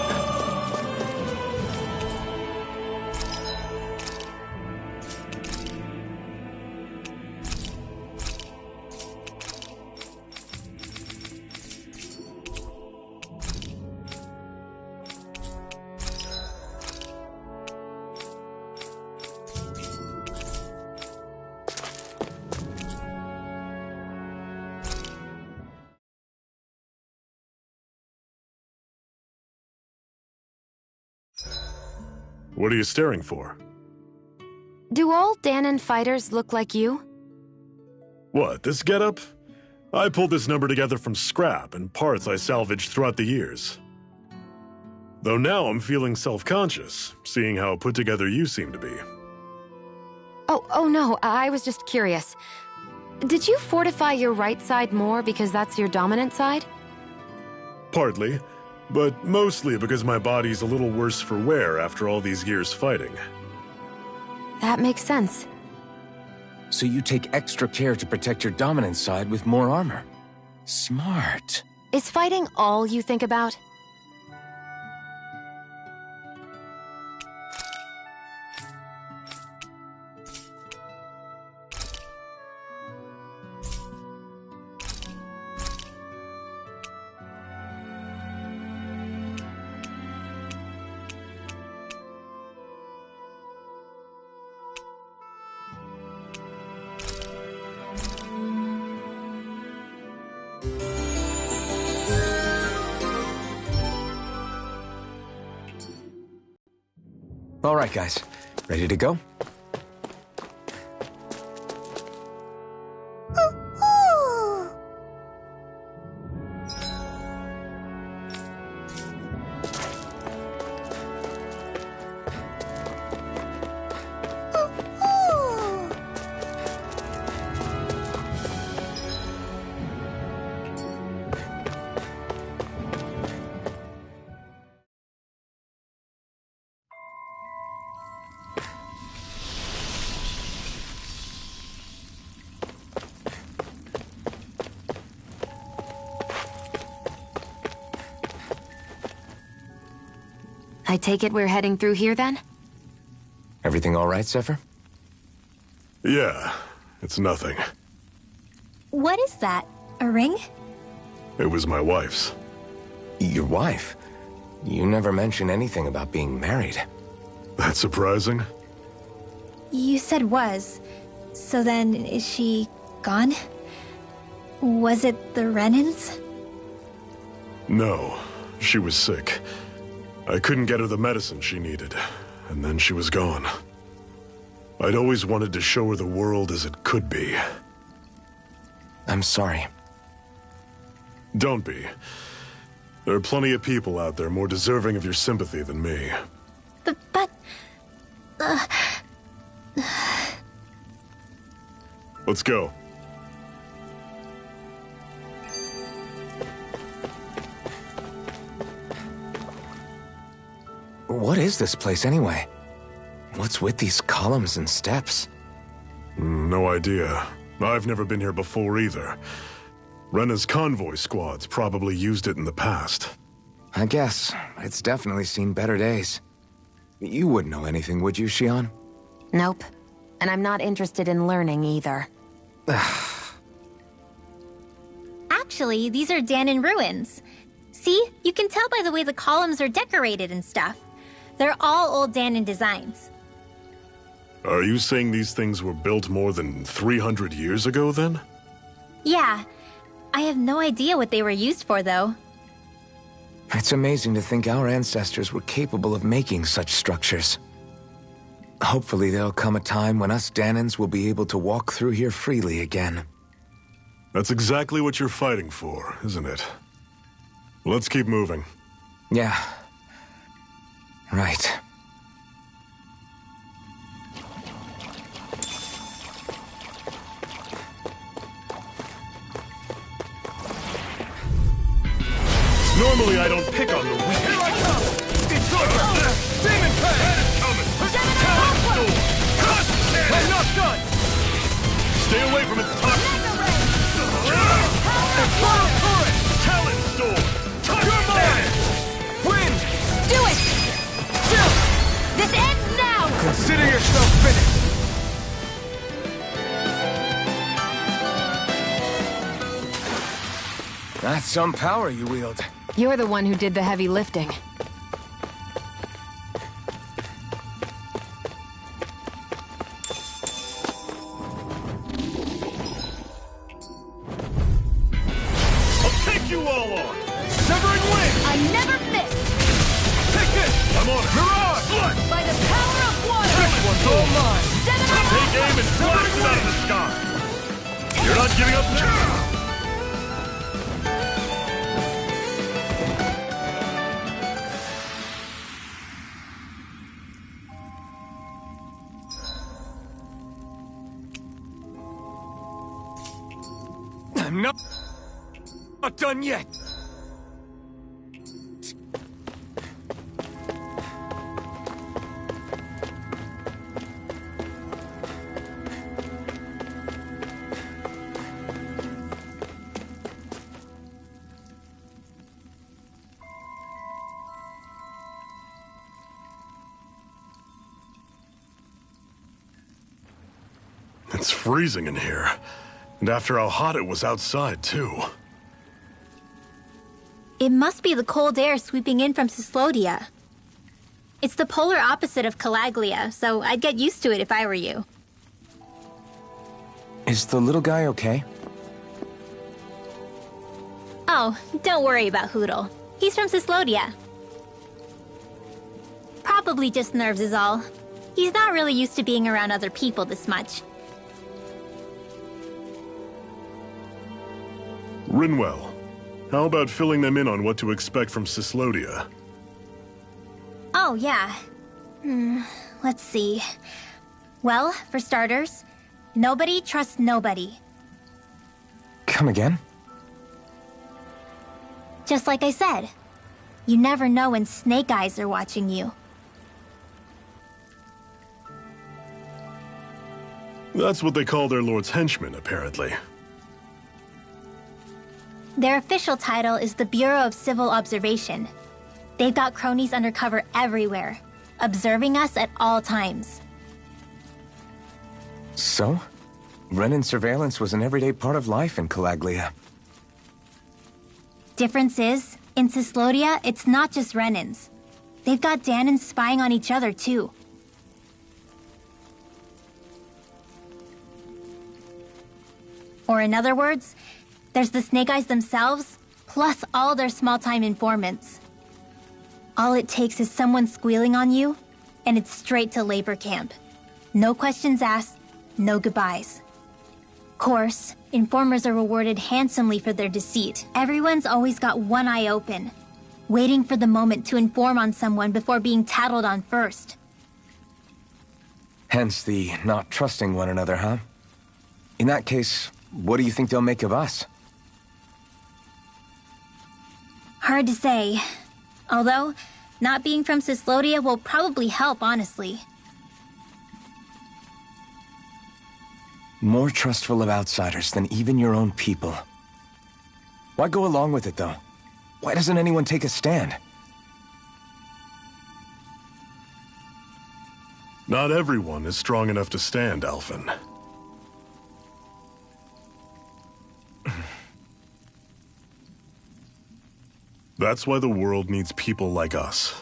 What are you staring for? Do all Dahnan fighters look like you? What, this getup? I pulled this number together from scrap and parts I salvaged throughout the years. Though now I'm feeling self-conscious, seeing how put together you seem to be. Oh no, I was just curious. Did you fortify your right side more because that's your dominant side? Partly, but mostly because my body's a little worse for wear after all these years fighting. That makes sense. So you take extra care to protect your dominant side with more armor. Smart. Is fighting all you think about? All right, guys. Ready to go? I take it we're heading through here then? Everything all right, Zephyr? Yeah, it's nothing. What is that? A ring? It was my wife's. Your wife? You never mentioned anything about being married. That's surprising. You said was. So then, is she gone? Was it the Renans? No, she was sick. I couldn't get her the medicine she needed, and then she was gone. I'd always wanted to show her the world as it could be. I'm sorry. Don't be. There are plenty of people out there more deserving of your sympathy than me. But... Let's go. What is this place anyway? What's with these columns and steps? No idea. I've never been here before either. Rena's convoy squads probably used it in the past. I guess. It's definitely seen better days. You wouldn't know anything, would you, Xion? Nope. And I'm not interested in learning either. Actually, these are Dahnan ruins. See? You can tell by the way the columns are decorated and stuff. They're all old Dahnan designs. Are you saying these things were built more than 300 years ago, then? Yeah. I have no idea what they were used for, though. It's amazing to think our ancestors were capable of making such structures. Hopefully there'll come a time when us Dahnans will be able to walk through here freely again. That's exactly what you're fighting for, isn't it? Let's keep moving. Yeah. Right. Normally I don't pick on the weak. Here I come! Demon Fang! I'm not done! Stay away from its toxins! Fire Turret! Talon Storm! You're mine! That's some power you wield. You're the one who did the heavy lifting. I'll take you all on! Severing Wind! I never missed! Take this! I'm on it! Mirage! Slut! By the power of water! This one's all mine! Take aim and blast it out of the sky! You're not giving up now! I'm not done yet. It's freezing in here. And after how hot it was outside, too. It must be the cold air sweeping in from Cyslodia. It's the polar opposite of Calaglia, so I'd get used to it if I were you. Is the little guy okay? Oh, don't worry about Hootle. He's from Cyslodia. Probably just nerves is all. He's not really used to being around other people this much. Rinwell, how about filling them in on what to expect from Cyslodia? Oh, yeah. Let's see. Well, for starters, nobody trusts nobody. Come again? Just like I said. You never know when Snake Eyes are watching you. That's what they call their lord's henchmen, apparently. Their official title is the Bureau of Civil Observation. They've got cronies undercover everywhere, observing us at all times. So? Renan surveillance was an everyday part of life in Calaglia. Difference is, in Cyslodia, it's not just Renans. They've got Danans spying on each other, too. Or in other words, there's the Snake Eyes themselves, plus all their small-time informants. All it takes is someone squealing on you, and it's straight to labor camp. No questions asked, no goodbyes. Course, informers are rewarded handsomely for their deceit. Everyone's always got one eye open, waiting for the moment to inform on someone before being tattled on first. Hence the not trusting one another, huh? In that case, what do you think they'll make of us? Hard to say. Although, not being from Cyslodia will probably help, honestly. More trustful of outsiders than even your own people. Why go along with it, though? Why doesn't anyone take a stand? Not everyone is strong enough to stand, Alphen. That's why the world needs people like us.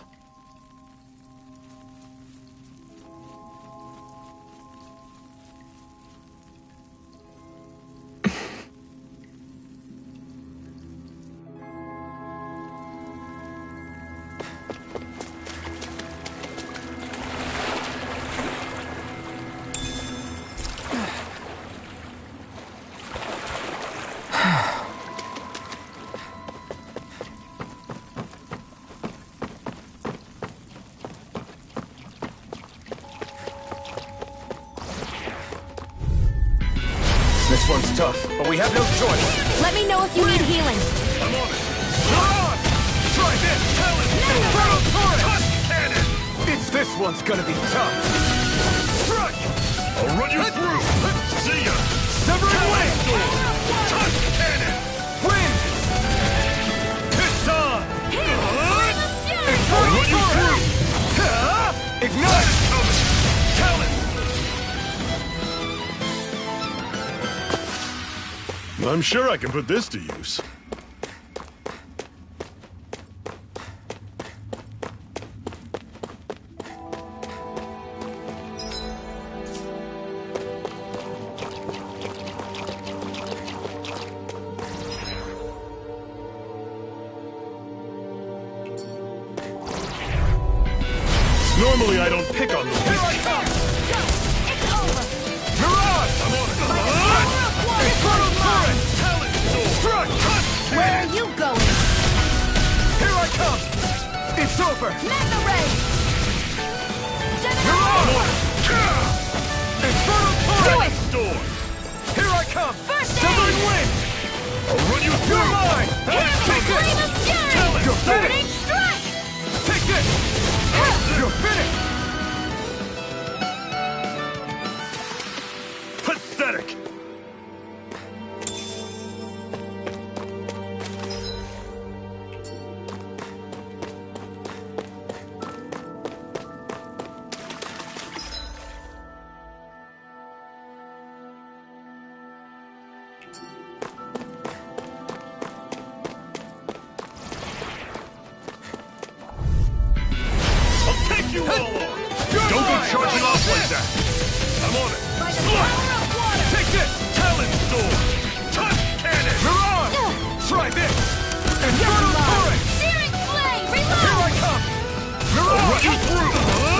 This one's tough, but we have no choice. Let me know if you need healing. I'm on it. Mirage! Try this! Talon! Tusk Cannon! This one's gonna be tough. Strike! I'll run you through! See ya! Severing Wind! Tusk Cannon! Wind! It's on! I'll run you through! Ignite! Talon! I'm sure I can put this to use. Normally I don't pick on the weak. Here I come! It's over! Mirage! I'm on it! Infernal turret! Talent sword! Struck! Where are you going? Here I come! It's over! Mega Ray! Mirage! Infernal turret! Do it! Here I come! First Severing aid! wind! I'll run you You're through! mine! Take Flame it! of Fury! Talent! You're Burning finished! Strike! Take this! You're finished! Pathetic! Take you all on! Don't go charging off like that! I'm on it! By the power of water! Take this! Talent sword! Touch cannon! Mirage! Try this! Infernal turret! Searing Flame! Here Reload! I come! I'll run Mirage! you through!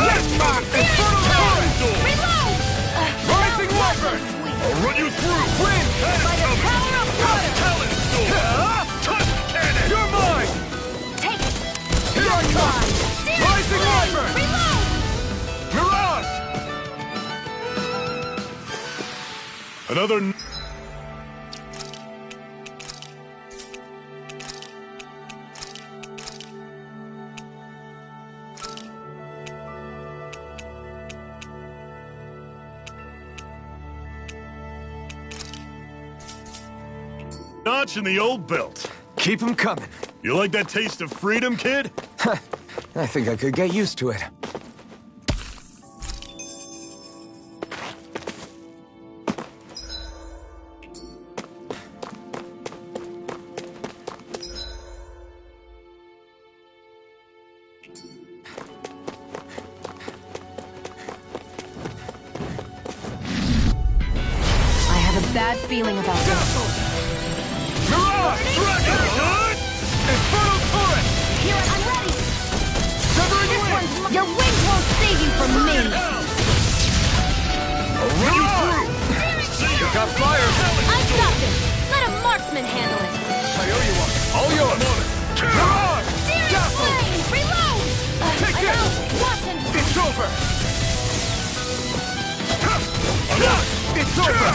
Yes, Mark! Infernal turret! Reload! Rising Wyvern! I'll run you through! Wind! By the power of water! Talent sword! Touch cannon! You're mine! Take it! Here I come! Searing Rising Flame! Wyvern! Reload! Mirage! Another... notch in the old belt. Keep them coming. You like that taste of freedom, kid? I think I could get used to it. I have a bad feeling about this. Mirage! Dragon! Infernal turret! Here, I'm ready! Severing wind! Your wings won't save you from me! I'll run you through! You got fire! I've got this! Let a marksman handle it! I owe you one. All yours! Mirage! Searing Dazzle! Flame! Reload! Take I'm this! out! Watch and... It's over! It's over!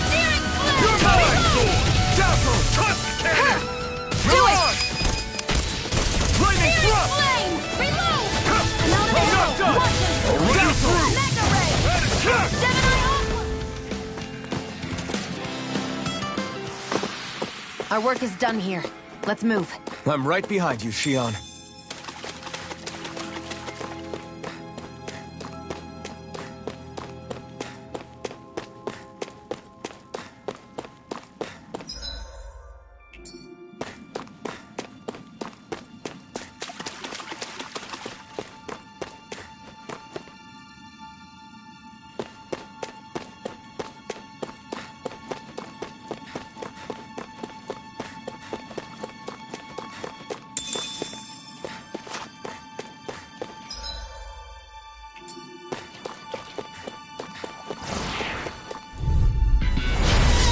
Searing You're Flame! mine! Reload! Dazzle! Touch cannon! Mirage! Lightning Searing thrust! Flame! Reload! I'm out of I'm not ammo! done! Watch and... I'll run you through! Mega Ray! Seven Eye Aqua! Our work is done here. Let's move. I'm right behind you, Shion.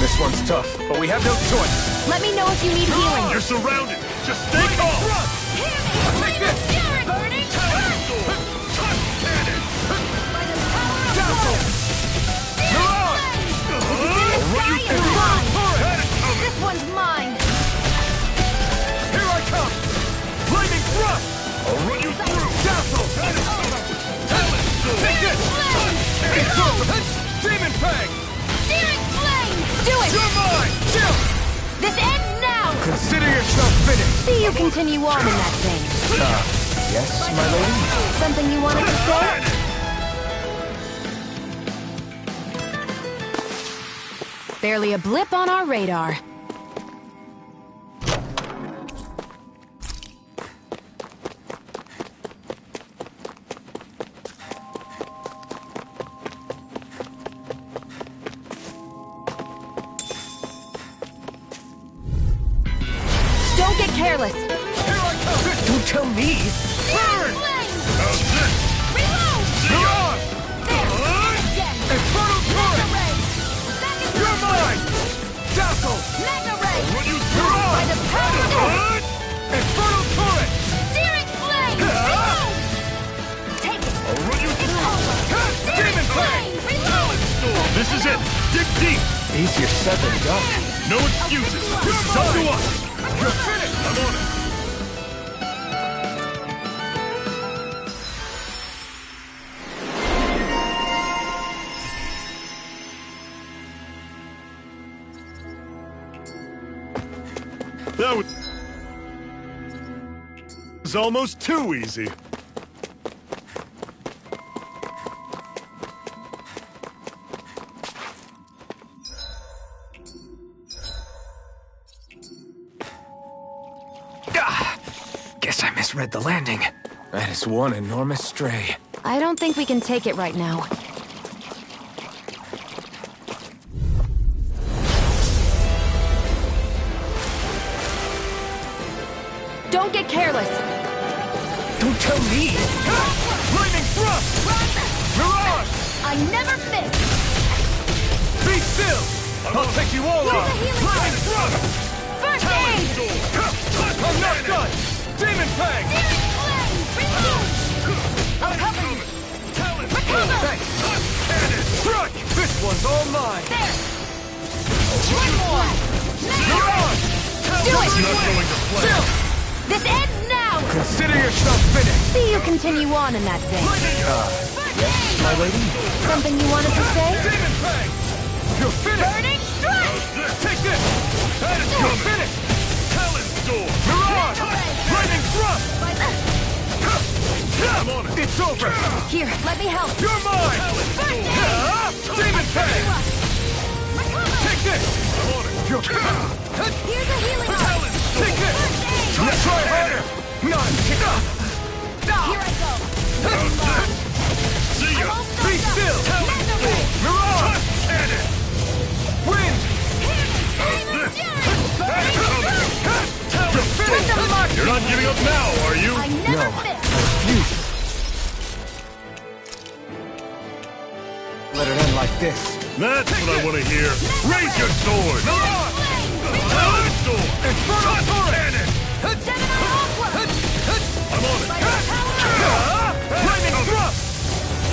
This one's tough, but we have no choice. Let me know if you need healing. You're surrounded! Just stay calm! Take this! Burning Talent sword! Touch cannon! by the power of water! Mirage! I'll run you Sky is through! mine! Had it coming! This one's mine! Here I come! Lightning thrust! I'll run you through! Dazzle! Had it coming! Talent sword! Take this! It's over! Demon Fang! Searing Flame! Do it! You're mine! Chill! This ends now! Consider yourself finished. See you continue on in that thing. Yes, my lady? Something you wanted to say? Barely a blip on our radar. Don't get careless. Here I come! Don't tell me! Burn! How's this? deep! Easier said than done. No excuses! This is up to us! You're finished! I'm on it! That was almost too easy. Guess I misread the landing. That is one enormous stray. I don't think we can take it right now. Don't get careless! Don't tell me! Lightning thrust! Mirage! I never miss! Be still! I'll take you all on! Lightning thrust! First aid! I'm not done! Demon Fang! I'll cover you! Recover! Thanks! Strike! This one's all mine! There! One more! Mirage! Do it! Not going to play! Still! This ends now! Consider yourself finished! See you continue on in that vein. Yes, my lady? Something you wanted to say? Demon Fang! You're finished! Burning strike! Take this! You're finished! Talon Storm! Mirage! Lightning thrust! I'm on it! It's over! Here, let me help. You're mine! Demon Fang! Take this! I'm on it! You're finished! Here's a healing art! Take this! Let's try harder! None! Here I go! See ya! Be still! Mirage! Cannon! Wind! You're not giving up now, are you? I never miss! Let it end like this. That's what I want to hear. Raise your sword! Talon Storm! Inferno Torrent! I'm on it! Lightning thrust!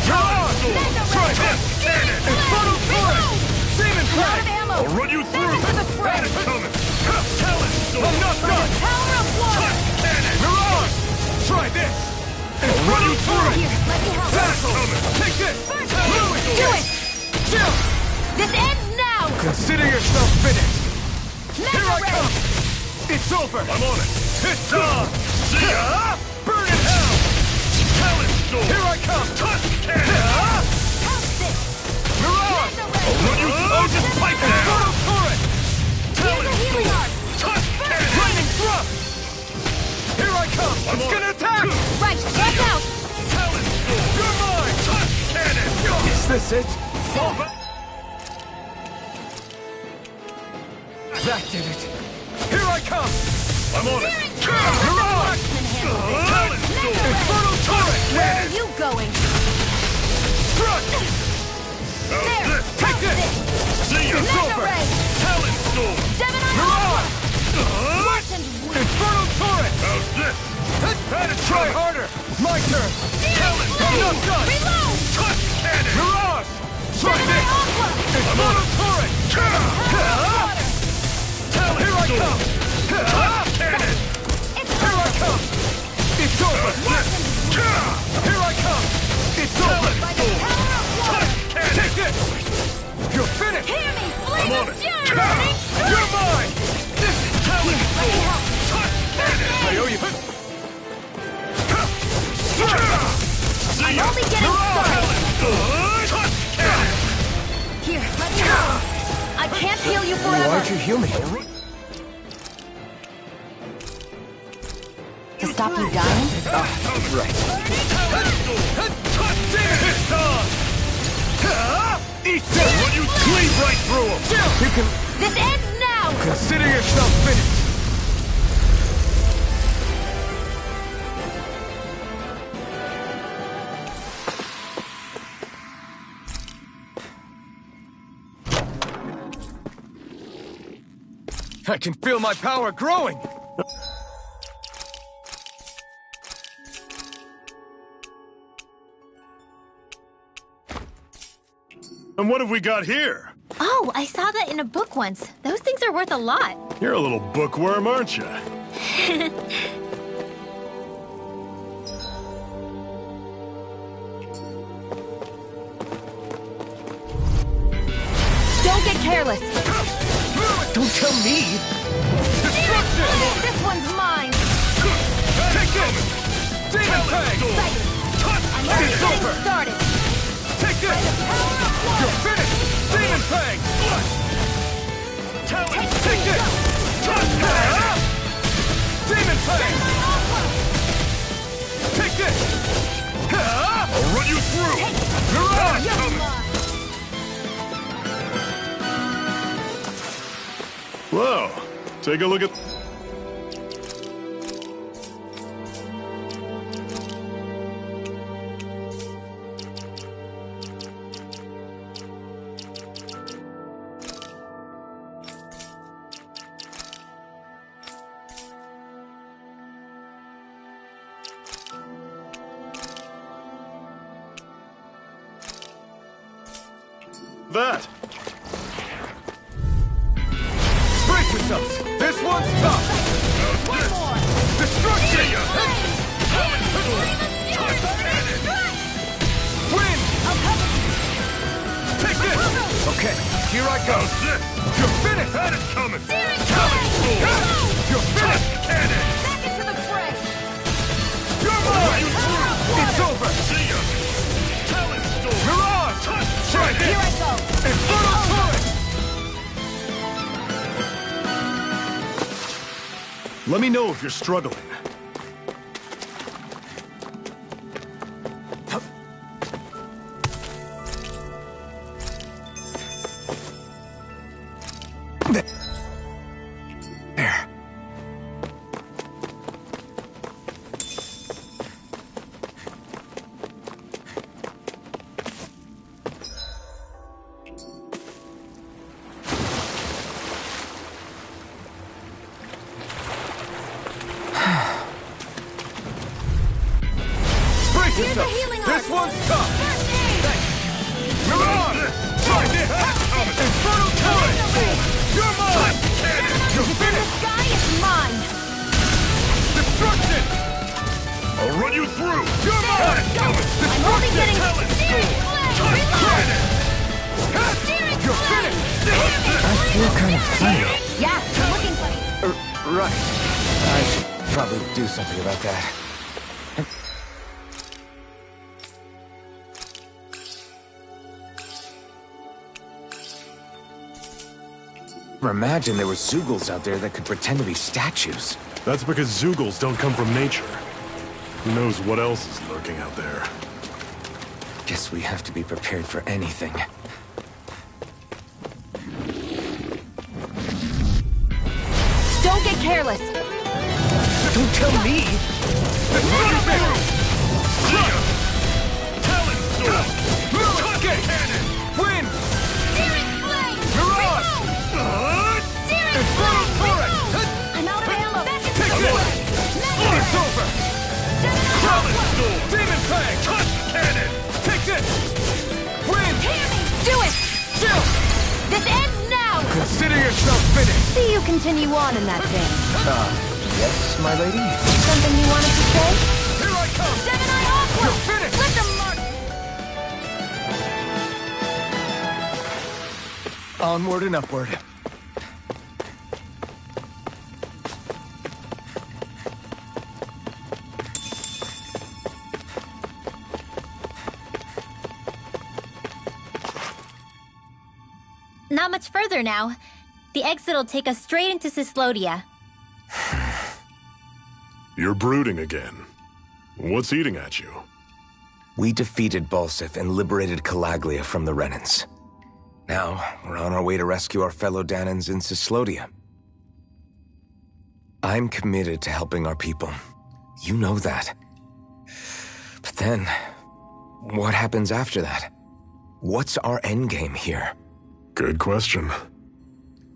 Mirage! Try this! Cannon! Inferno Torrent! Demon Fang! I'll run you through! That is coming! Talon Storm! I'm not done! Power of water! Cannon! Mirage! Try this! I'll run you through! Here, let me help! That's coming! Take this! Do it! Chill! This ends now! Consider yourself finished! Mega Here I Ray! come! It's over! I'm on it! It's done! See ya! Burn in hell! Talon Storm! Here I come! Tusk Cannon! Mirage! I'll run you through! Oh, just pipe down! Inferno Torrent! Talon healing Storm! art! Tusk Cannon! Lightning thrust! Here I come! I'm It's on gonna it. attack! Right, watch out! Talon Storm! You're mine! Tusk Cannon! Is this it? That did it! Here I come! I'm on it! Mirage! Talon Storm! Inferno Torrent! Where are you going? Struck! How's this? Take this! See ya! It's Mega over! Ray! Talon Storm! Mirage! Watch and win! Inferno Torrent! How's this? Try harder! My turn! Talon I'm Storm! not done! Reload! Tusk Cannon! Mirage! Try this! Inferno Torrent! Talon Here I Storm! come! Tusk Cannon! Here I come! It's over! Here I come! It's over! Tusk Cannon! Take this! You're finished! Hear me! I'm on it! You're mine! This is Talon Storm! Tusk Cannon! I owe you! See ya! Only getting started! Tusk Cannon! Here, let me help! I can't heal you forever! Why'd you heal me? To stop you dying? Right. Eat this! When you cleave right through him! You can This ends now! Consider yourself finished. I can feel my power growing! And what have we got here? Oh, Oh, I saw that in a book once. Those things are worth a lot. You're a little bookworm, aren't you? Don't get careless. Don't tell me! Destruction! This one's mine. Take this! Demon Fang! I'm already getting started. Take this! You're finished! Demon Fang! Take this! Demon Fang! Take this! I'll run you through! Mirage! Whoa, take a look at... that. Brace yourselves! This one's tough! One more. Destruction! Win! Take this! Okay, here I go! You're finished! That is coming! You're finished! Cannon! Back into the fray. You're mine! It's over! See ya! Talon Storm! Mirage! Try this! Here I go. Infernal Torrent! Let me know if you're struggling. There. Brace Here's the yourself! healing This arc. one's tough! First aid. Mirage! Try this! Infernal Torrent! You're mine! You're The finished! sky is mine. Destruction! I'll run you through! You're mine! I'm only getting steering flame. Reload. Steering You're flame. finished! I feel kind of funny. Yeah, you're looking funny. Right. I should probably do something about that. Imagine there were Zeugles out there that could pretend to be statues. That's because Zeugles don't come from nature. Who knows what else is lurking out there? Guess we have to be prepared for anything. Don't get careless. Don't tell me! Run you through! See ya! Talon Storm! Okay! Win! Steering flame. Mirage! Steering Infernal flame. Torrent! I'm out of ammo. Back into Take the this! fray. It's over! Talon Storm! Demon Fang! Touch cannon! Take this! Win! Do it. Chill! This ends now. Consider yourself finished! See you continue on in that vein. Yes, my lady? Something you wanted to say? Here I come! Seven Eye Aqua. You're finished! Let them mark. Onward and upward. Not much further now. The exit'll take us straight into Cyslodia. You're brooding again. What's eating at you? We defeated Balseth and liberated Calaglia from the Renans. Now, we're on our way to rescue our fellow Dahnans in Cyslodia. I'm committed to helping our people. You know that. But then, what happens after that? What's our endgame here? Good question.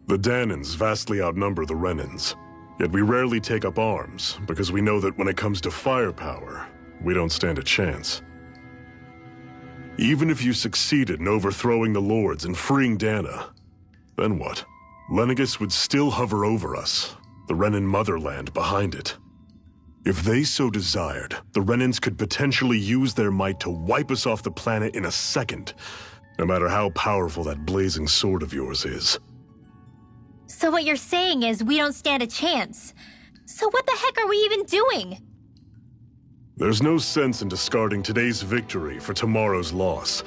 The Dahnans vastly outnumber the Renans, yet we rarely take up arms, because we know that when it comes to firepower, we don't stand a chance. Even if you succeeded in overthrowing the Lords and freeing Dahna, Then what? Lenegis would still hover over us, the Renan motherland behind it. If they so desired, the Renans could potentially use their might to wipe us off the planet in a second, no matter how powerful that blazing sword of yours is. So what you're saying is we don't stand a chance. So what the heck are we even doing? There's no sense in discarding today's victory for tomorrow's loss.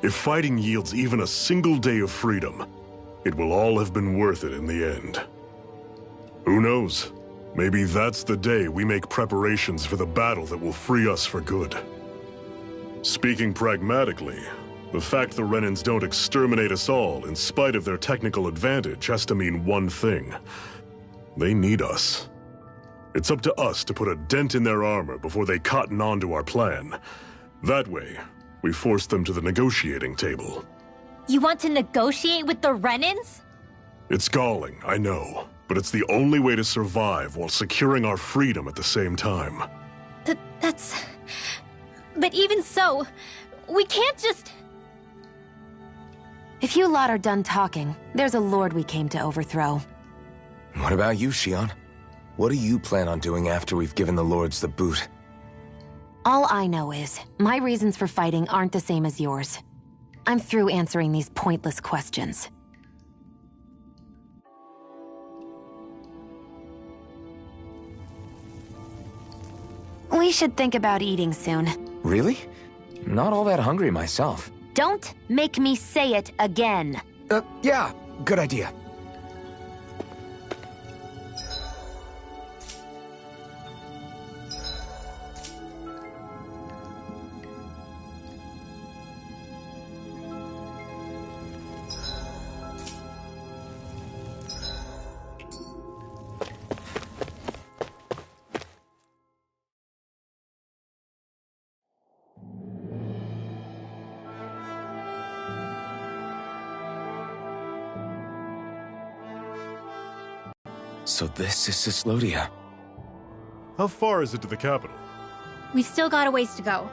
If fighting yields even a single day of freedom, it will all have been worth it in the end. Who knows? Maybe that's the day we make preparations for the battle that will free us for good. Speaking pragmatically, the fact the Renans don't exterminate us all in spite of their technical advantage has to mean one thing. They need us. It's up to us to put a dent in their armor before they cotton on to our plan. That way, we force them to the negotiating table. You want to negotiate with the Renans? It's galling, I know, but it's the only way to survive while securing our freedom at the same time. But even so, we can't just... If you lot are done talking, there's a lord we came to overthrow. What about you, Shionne? What do you plan on doing after we've given the lords the boot? All I know is, my reasons for fighting aren't the same as yours. I'm through answering these pointless questions. We should think about eating soon. Really? Not all that hungry myself. Don't make me say it again. Yeah, good idea. So this is Cyslodia. How far is it to the capital? We've still got a ways to go.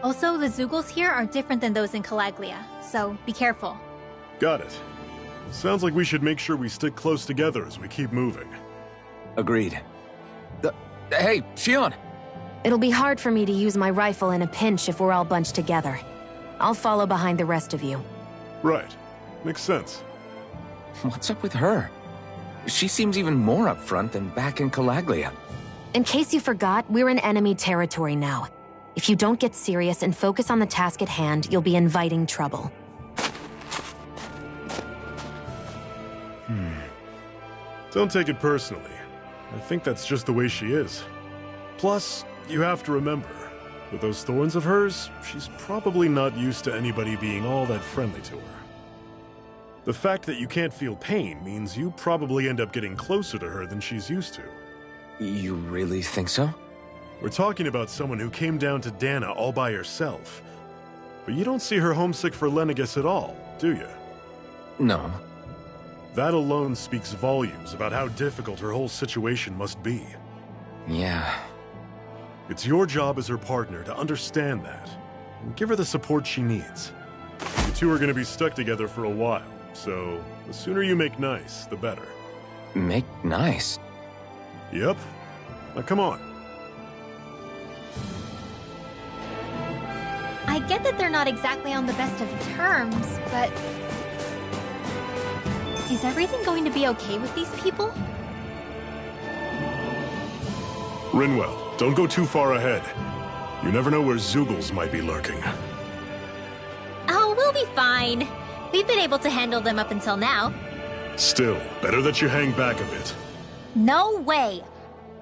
Also, the Zeugles here are different than those in Calaglia, so be careful. Got it. Sounds like we should make sure we stick close together as we keep moving. Agreed. Hey, Shionne! It'll be hard for me to use my rifle in a pinch if we're all bunched together. I'll follow behind the rest of you. Right. Makes sense. What's up with her? She seems even more upfront than back in Calaglia. In case you forgot, we're in enemy territory now. If you don't get serious and focus on the task at hand, you'll be inviting trouble. Don't take it personally. I think that's just the way she is. Plus, you have to remember, with those thorns of hers, she's probably not used to anybody being all that friendly to her. The fact that you can't feel pain means you probably end up getting closer to her than she's used to. You really think so? We're talking about someone who came down to Dahna all by herself. But you don't see her homesick for Lenegis at all, do you? No. That alone speaks volumes about how difficult her whole situation must be. Yeah. It's your job as her partner to understand that, and give her the support she needs. You two are going to be stuck together for a while. So, the sooner you make nice, the better. Make nice? Yep. Now come on. I get that they're not exactly on the best of terms, but... Is everything going to be okay with these people? Rinwell, don't go too far ahead. You never know where Zeugles might be lurking. Oh, we'll be fine. We've been able to handle them up until now. Still, better that you hang back a bit. No way!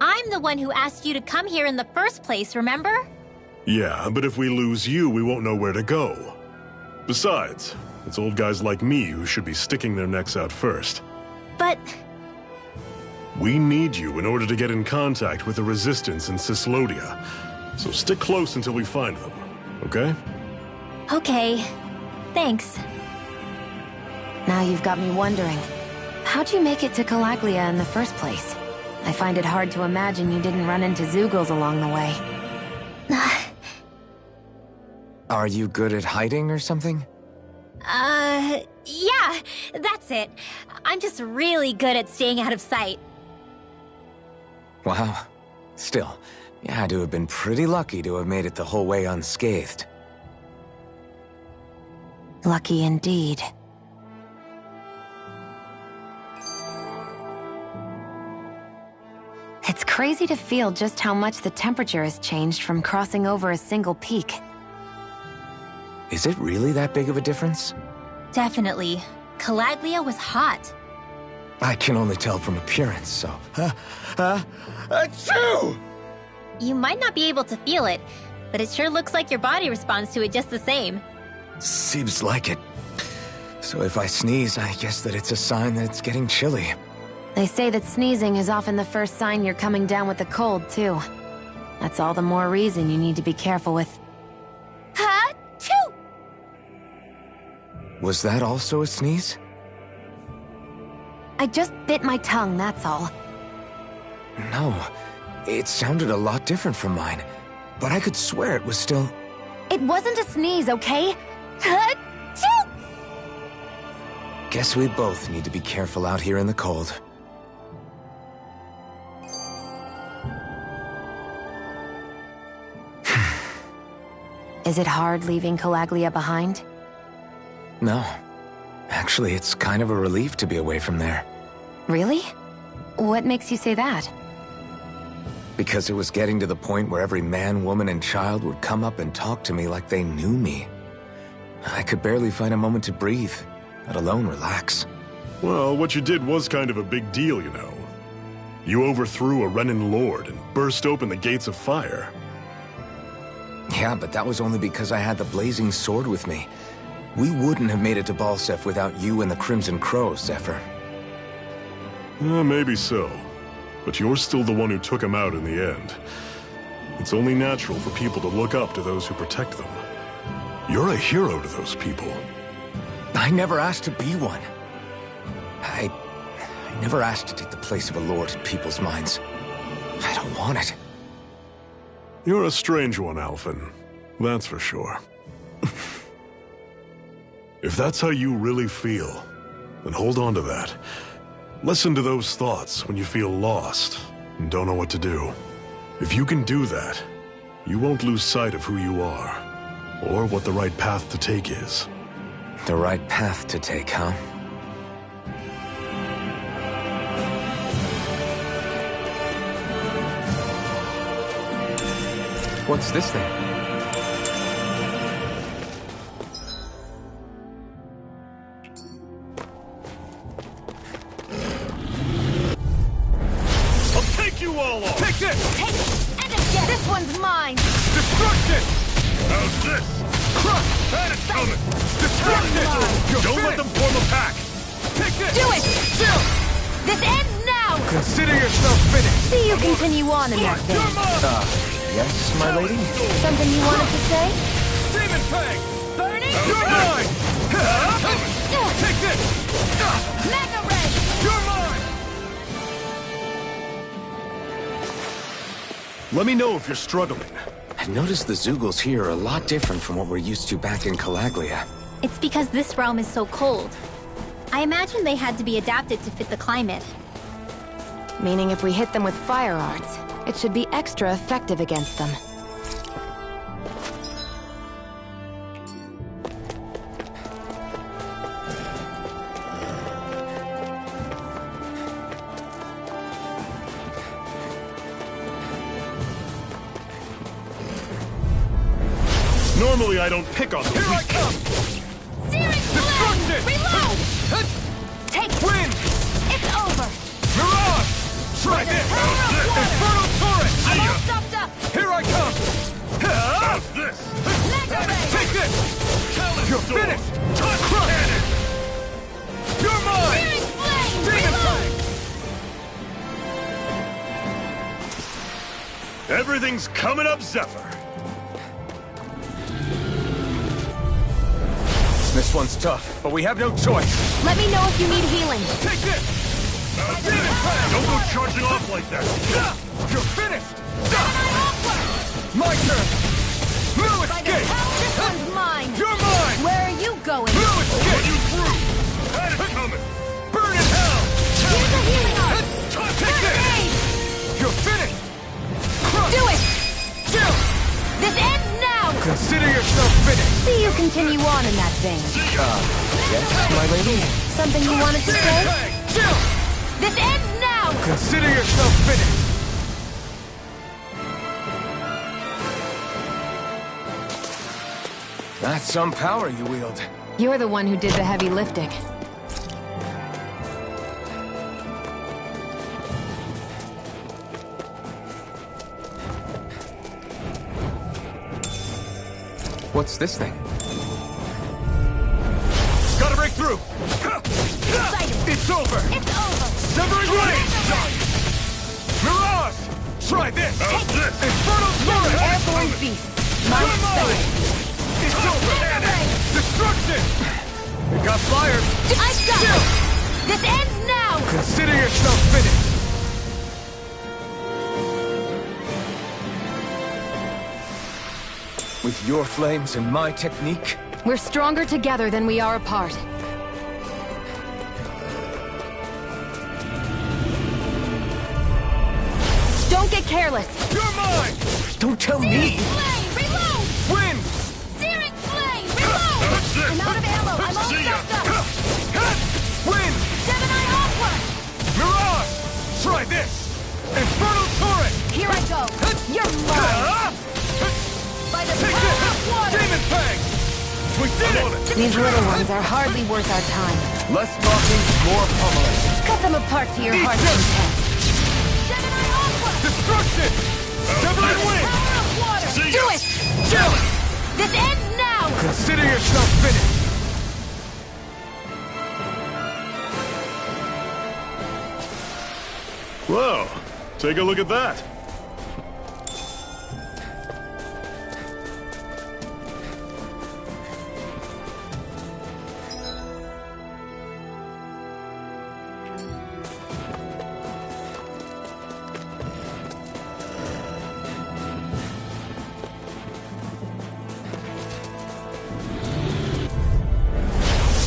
I'm the one who asked you to come here in the first place, remember? Yeah, but if we lose you, we won't know where to go. Besides, it's old guys like me who should be sticking their necks out first. But... We need you in order to get in contact with the Resistance in Cyslodia. So stick close until we find them, okay? Okay. Thanks. Now you've got me wondering, how'd you make it to Calaglia in the first place? I find it hard to imagine you didn't run into Zeugles along the way. Are you good at hiding or something? Yeah, that's it. I'm just really good at staying out of sight. Wow. Still, you had to have been pretty lucky to have made it the whole way unscathed. Lucky indeed. It's crazy to feel just how much the temperature has changed from crossing over a single peak. Is it really that big of a difference? Definitely. Calaglia was hot. I can only tell from appearance, so... Achoo! You might not be able to feel it, but it sure looks like your body responds to it just the same. Seems like it. So if I sneeze, I guess that it's a sign that it's getting chilly. They say that sneezing is often the first sign you're coming down with the cold, too. That's all the more reason you need to be careful with... Ha-choo! Was that also a sneeze? I just bit my tongue, that's all. No. It sounded a lot different from mine. But I could swear it was still... It wasn't a sneeze, okay? Ha-choo! Guess we both need to be careful out here in the cold. Is it hard leaving Calaglia behind? No. Actually, it's kind of a relief to be away from there. Really? What makes you say that? Because it was getting to the point where every man, woman, and child would come up and talk to me like they knew me. I could barely find a moment to breathe, let alone relax. Well, what you did was kind of a big deal, you know. You overthrew a Renan lord and burst open the gates of fire. Yeah, but that was only because I had the blazing sword with me. We wouldn't have made it to Balseph without you and the Crimson Crow, Zephyr. Maybe so. But you're still the one who took him out in the end. It's only natural for people to look up to those who protect them. You're a hero to those people. I never asked to be one. I never asked to take the place of a lord in people's minds. I don't want it. You're a strange one, Alphen. That's for sure. If that's how you really feel, then hold on to that. Listen to those thoughts when you feel lost and don't know what to do. If you can do that, you won't lose sight of who you are, or what the right path to take is. The right path to take, huh? What's this thing? I'll take you all off! Take this! Take it! And again! This one's mine! Destruction! How's this? Crush! That is coming! Destruction! Don't let them form a pack! Take this! Do it! Still! This ends now! Consider yourself finished! See you continue on in that vein. Yes, my lady? Something you wanted to say? Demon Fang! Burning! You're mine! Take this! Mega Ray! You're mine! Let me know if you're struggling. I've noticed the Zeugles here are a lot different from what we're used to back in Calaglia. It's because this realm is so cold. I imagine they had to be adapted to fit the climate. Meaning if we hit them with fire arts, it should be extra effective against them. Normally I don't pick on the Here I weak. come! Destruction! Reload! Take wind! It's over! Mirage! Try this! Infernal Torrent! I'm all stopped up! Here I come! How's this? Mega Ray! Take this! You're finished! Crush! You're mine! Searing Flame! Demon Reload! Fang! Everything's coming up, Zephyr. This one's tough, but we have no choice. Let me know if you need healing. Take this! Demon Fang! Don't go charging off like that. You're finished! My turn! No escape! This one's mine! You're mine! Where are you going? No escape! Consider yourself finished. See you continue on in that vein. Yes, my lady? Something you wanted to say? Chill! This ends now! Consider yourself finished. That's some power you wield. You're the one who did the heavy lifting. What's this thing? Gotta break through! It's over! It's over! Severing Blade! Mirage! Try this! Infernal Torrent! Airborne beast! My It's over! Destruction! It got fired! I've got it! This ends now! Consider yourself finished! With your flames and my technique? We're stronger together than we are apart. Don't get careless! You're mine! Don't tell me! Searing Flame! Reload! Win! Searing Flame! Reload! I'm out of ammo! I'm all stuffed up! Win! Gemini Aqua! Mirage! Try this! Infernal Torrent! Here I go! You're mine! By the Take power this! of water! Demon Fang! We did it! These little ones are hardly worth our time. Less talking, more pummeling. Cut them apart to your heart's content. Gemini Aqua! Destruction! Severing Wing! Power of water! Do it! Chill! This ends now! Consider yourself finished! Whoa, take a look at that.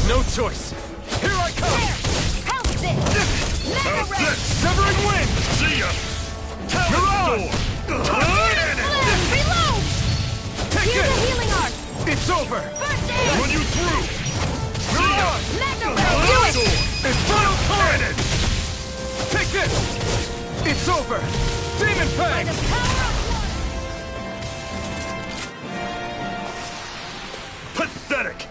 No choice! Here I come! How's this? Mega Ray! Severing Wind! See ya! Mirage! Flame! Reload! Take Here's it! the healing arc! It's over! First aid! Run you through! Mirage! Mega Ray! Do it! Infernal Torrent! Take this! It's over! Demon By Fang! the power of Pathetic!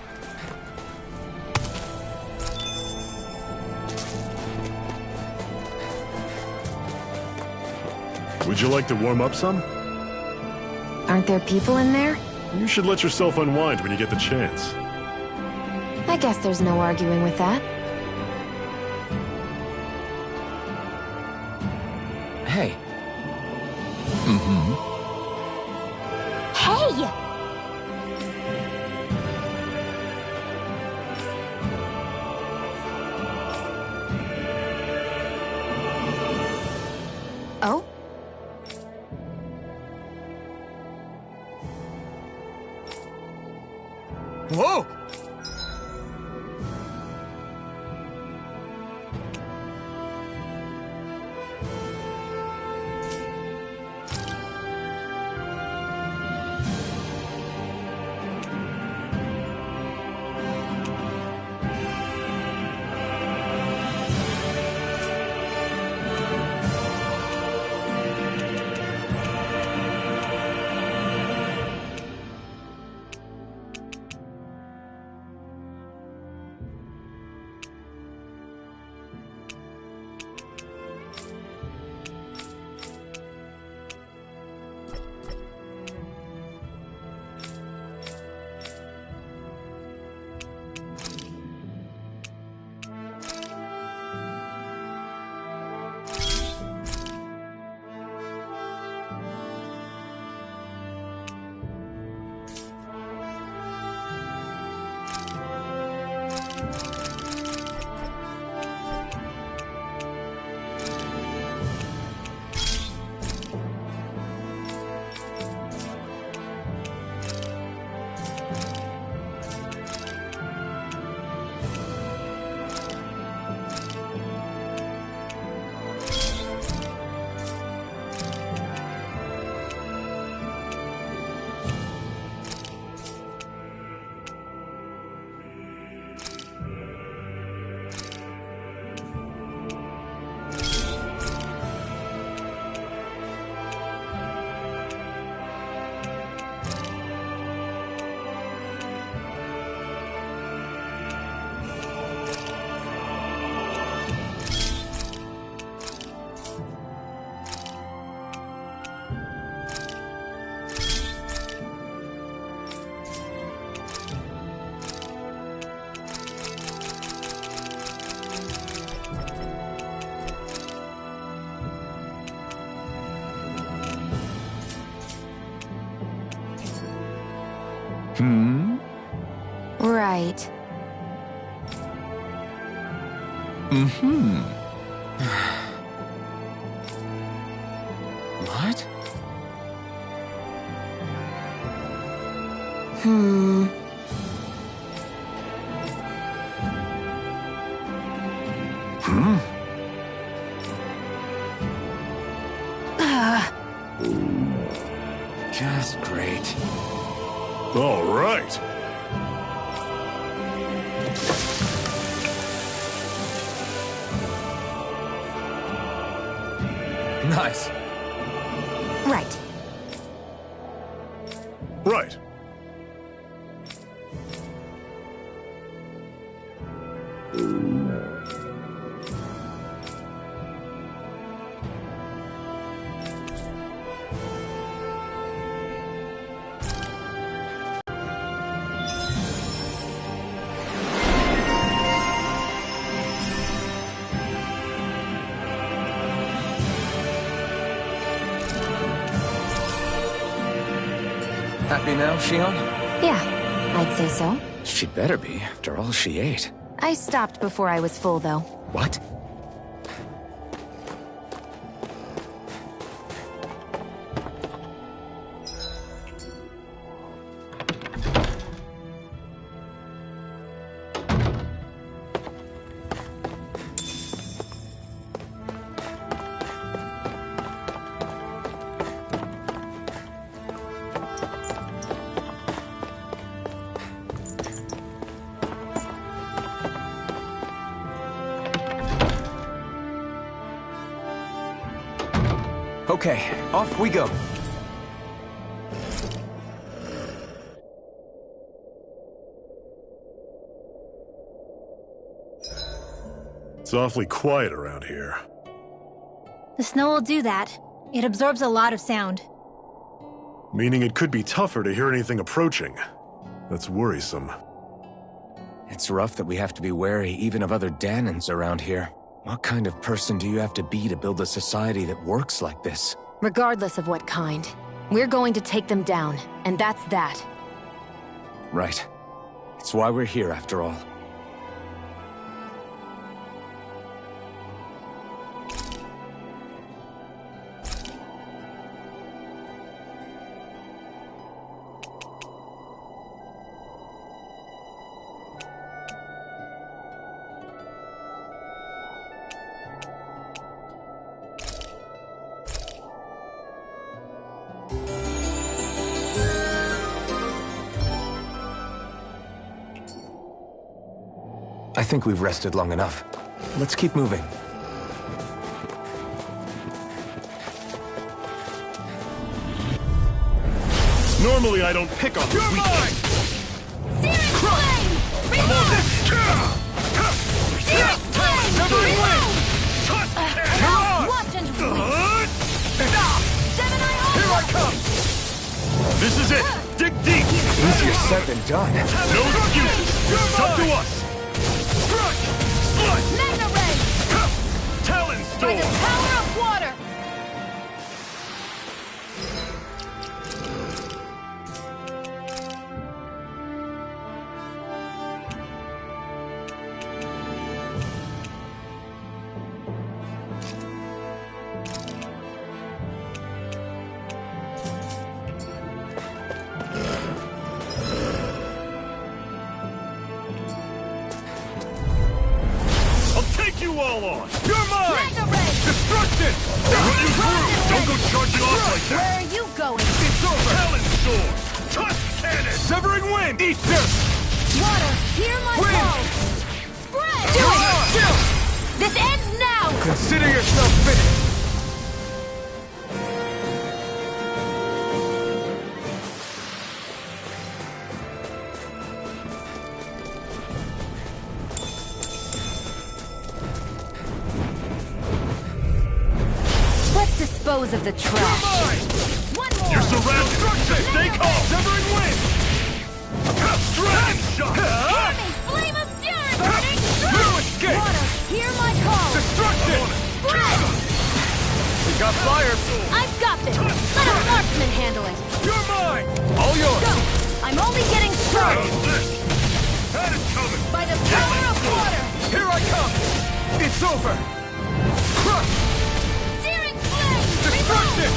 Would you like to warm up some? Aren't there people in there? You should let yourself unwind when you get the chance. I guess there's no arguing with that. Hey. Hey! Oh? Whoa! Hmm? Right. Mm-hmm. What? Hmm. Hmm? Just great. All right. Nice. Right. Right. Happy now, Shion? Yeah, I'd say so. She better be, after all she ate. I stopped before I was full, though. What? Okay, off we go. It's awfully quiet around here. The snow will do that. It absorbs a lot of sound. Meaning it could be tougher to hear anything approaching. That's worrisome. It's rough that we have to be wary even of other Dahnans around here. What kind of person do you have to be to build a society that works like this? Regardless of what kind. We're going to take them down, and that's that. Right. It's why we're here, after all. I think we've rested long enough. Let's keep moving. Normally I don't pick on the weak. Searing flame! Reload! Searing flame! Reload! Watch and reload! Gemini Alpha! Here I come! This is it! Dig deep! Easier said than done. No excuses! It's up to us! Magna Ray! Talon By Storm! the power of water! You all on! You're mine! Magna Ray! Destruction! I'll run you through! Don't go charging off like Where that! are you going? It's over! Talon Storm! Tusk Cannon! Severing Wind! Eat this! Water, hear my call! Spread! Do it! This ends now! Consider yourself finished! Dispose of the trash. One more! You're surrounded! Stay calm! Severing Wind! Dragon Shot! Hear me! Flame of fury! Burning No escape! Water, hear my call! Destruction! Spread! We got fire! I've got this! Let a marksman handle it! You're mine! All yours! Go! I'm only getting It's over! Searing flame! Destruction!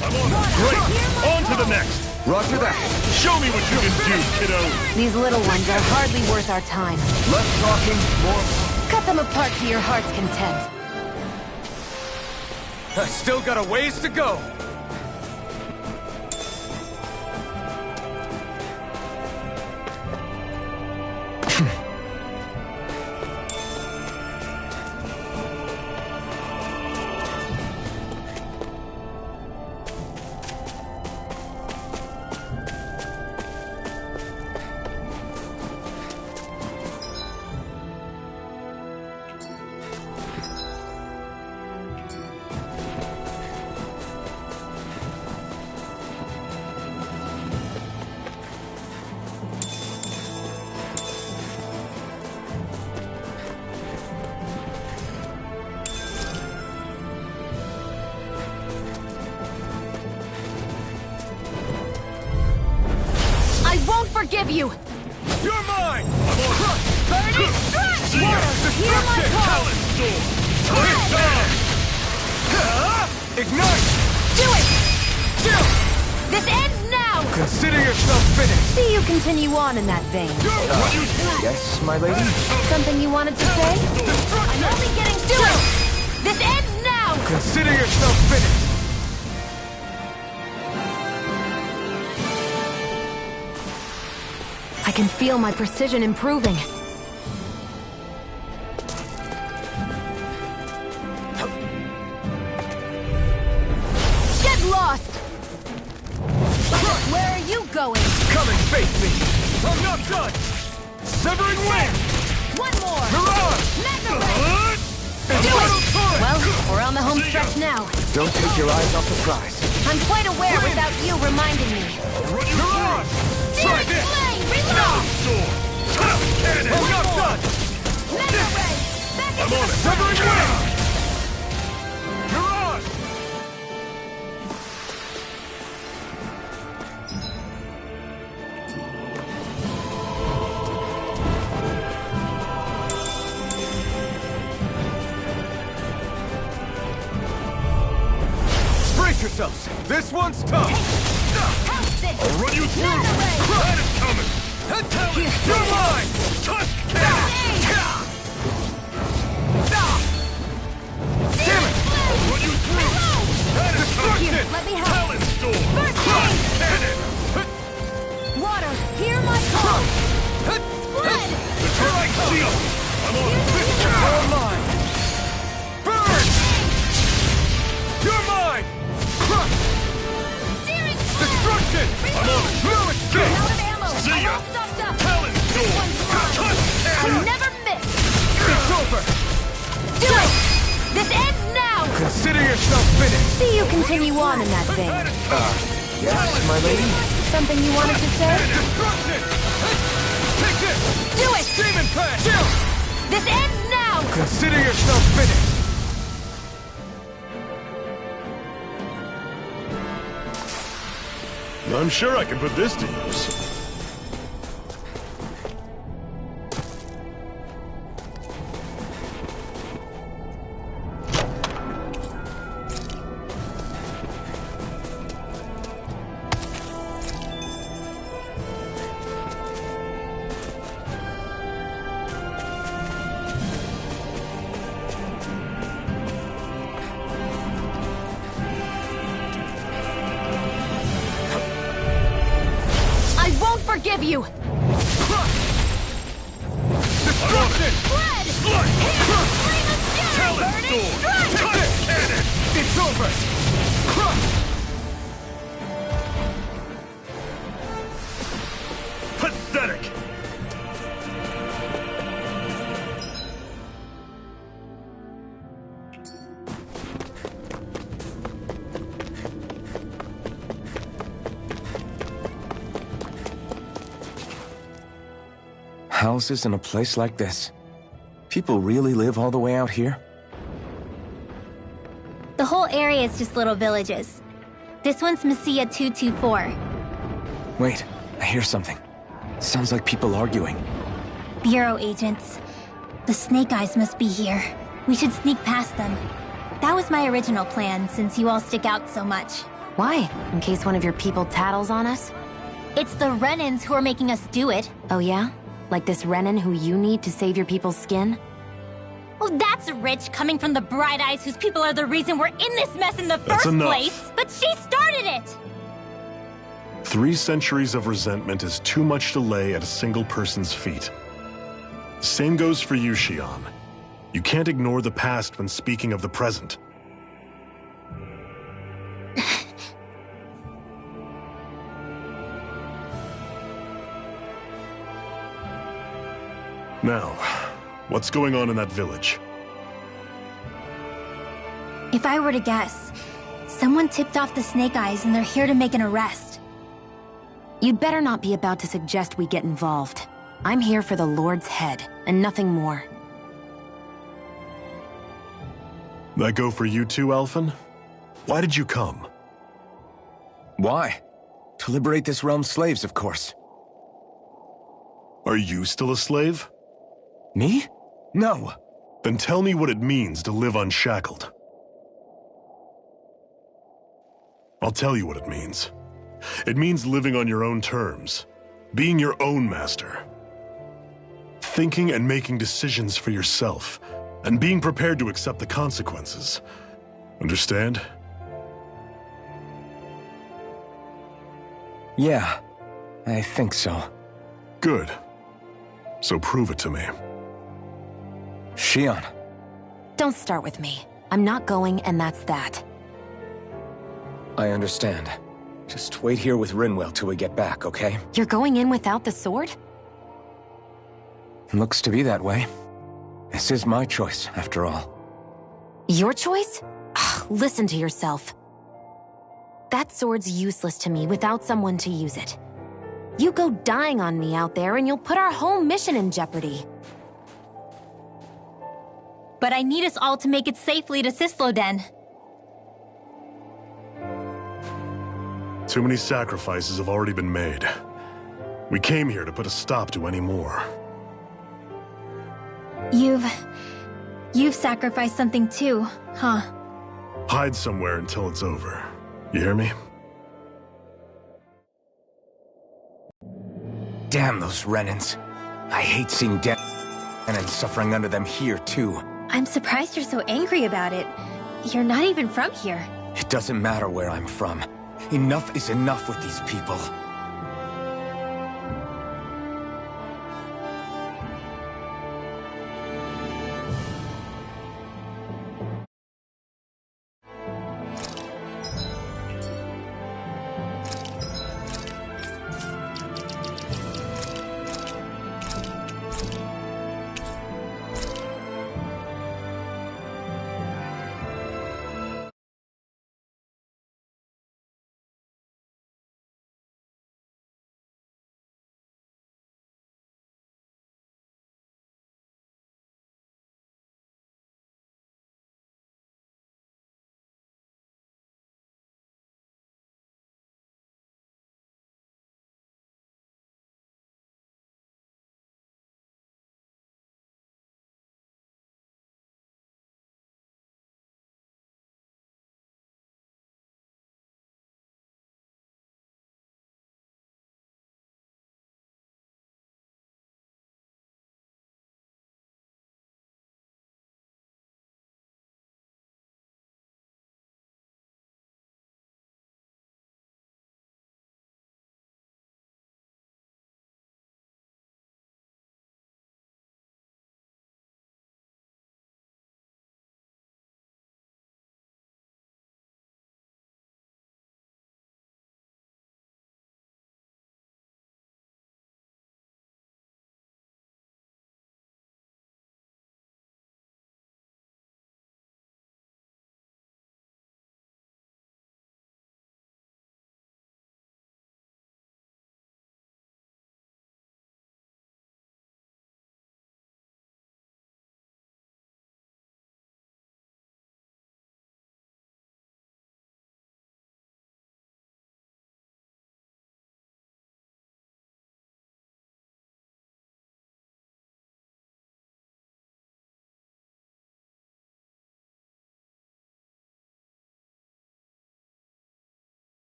I'm on it. Great! On to the next! Roger that. Show me what you can do, kiddo! These little ones are hardly worth our time. Less talking, more... Cut them apart to your heart's content. I still got a ways to go. Forgive you! You're mine! Burning strike! Water, hear my call! Ignite! Do it! This ends now! Consider yourself finished! See you continue on in that vein. Yes, my lady? Something you wanted to say? I'm only getting started! This ends now! Consider yourself finished! I can feel my precision improving. Get lost! Where are you going? Come and face me! I'm not done! Severing wind! One more! Mirage! Mega Ray! Do it! Well, we're on the home stretch now. Don't take your eyes off the prize. I'm quite aware without you reminding me. Mirage! Try this! Reload! I'm not done! Mega Ray! Back I'm on it! Severing wind! Mirage! Brace yourselves! This one's tough! I'll run you through! That is coming! You're mine! Tusk cannon! Damn it! I'll run you through! That is coming! Let me help! Talon storm! First Tusk aid! cannon! Water, hear my call! Split! The Territe shield! I'm on this You're mine! Burn! You're mine! Searing Destruction! I'm on it! Blow it! I'm out of ammo! See I'm ya! all stocked up! Talon storm! One's mine! Tusk I cannon! never miss! It's over! Do it! This ends now! Consider yourself finished! See you continue on in that vein. Yes, my lady? Something you wanted to say? Destruction! Take this! Do it! Demon Pass! This ends now! Consider yourself finished! I'm sure I can put this to use. Forgive you! Destruction! Blood! Flame of fury! Talon Burning storm! strike! Tusk cannon! It's over! Pathetic! Houses in a place like this? People really live all the way out here? The whole area is just little villages. This one's Messia 224. Wait, I hear something. Sounds like people arguing. Bureau agents. The Snake Eyes must be here. We should sneak past them. That was my original plan, since you all stick out so much. Why? In case one of your people tattles on us? It's the Renans who are making us do it. Oh yeah? Like this Renan who you need to save your people's skin? Well, that's rich, coming from the Bright Eyes whose people are the reason we're in this mess in the first place. But she started it! 3 centuries of resentment is too much to lay at a single person's feet. Same goes for you, Xion. You can't ignore the past when speaking of the present. Now, what's going on in that village? If I were to guess, someone tipped off the Snake Eyes and they're here to make an arrest. You'd better not be about to suggest we get involved. I'm here for the Lord's head, and nothing more. That go for you too, Alphen? Why did you come? Why? To liberate this realm's slaves, of course. Are you still a slave? Me? No. Then tell me what it means to live unshackled. I'll tell you what it means. It means living on your own terms, being your own master, thinking and making decisions for yourself, and being prepared to accept the consequences. Understand? Yeah, I think so. Good. So prove it to me. Xion. Don't start with me. I'm not going, and that's that. I understand. Just wait here with Rinwell till we get back, okay? You're going in without the sword? Looks to be that way. This is my choice, after all. Your choice? Listen to yourself. That sword's useless to me without someone to use it. You go dying on me out there and you'll put our whole mission in jeopardy. But I need us all to make it safely to Sisloden. Too many sacrifices have already been made. We came here to put a stop to any more. You've sacrificed something too, huh? Hide somewhere until it's over. You hear me? Damn those Renans. I hate seeing dead and suffering under them here, too. I'm surprised you're so angry about it. You're not even from here. It doesn't matter where I'm from. Enough is enough with these people.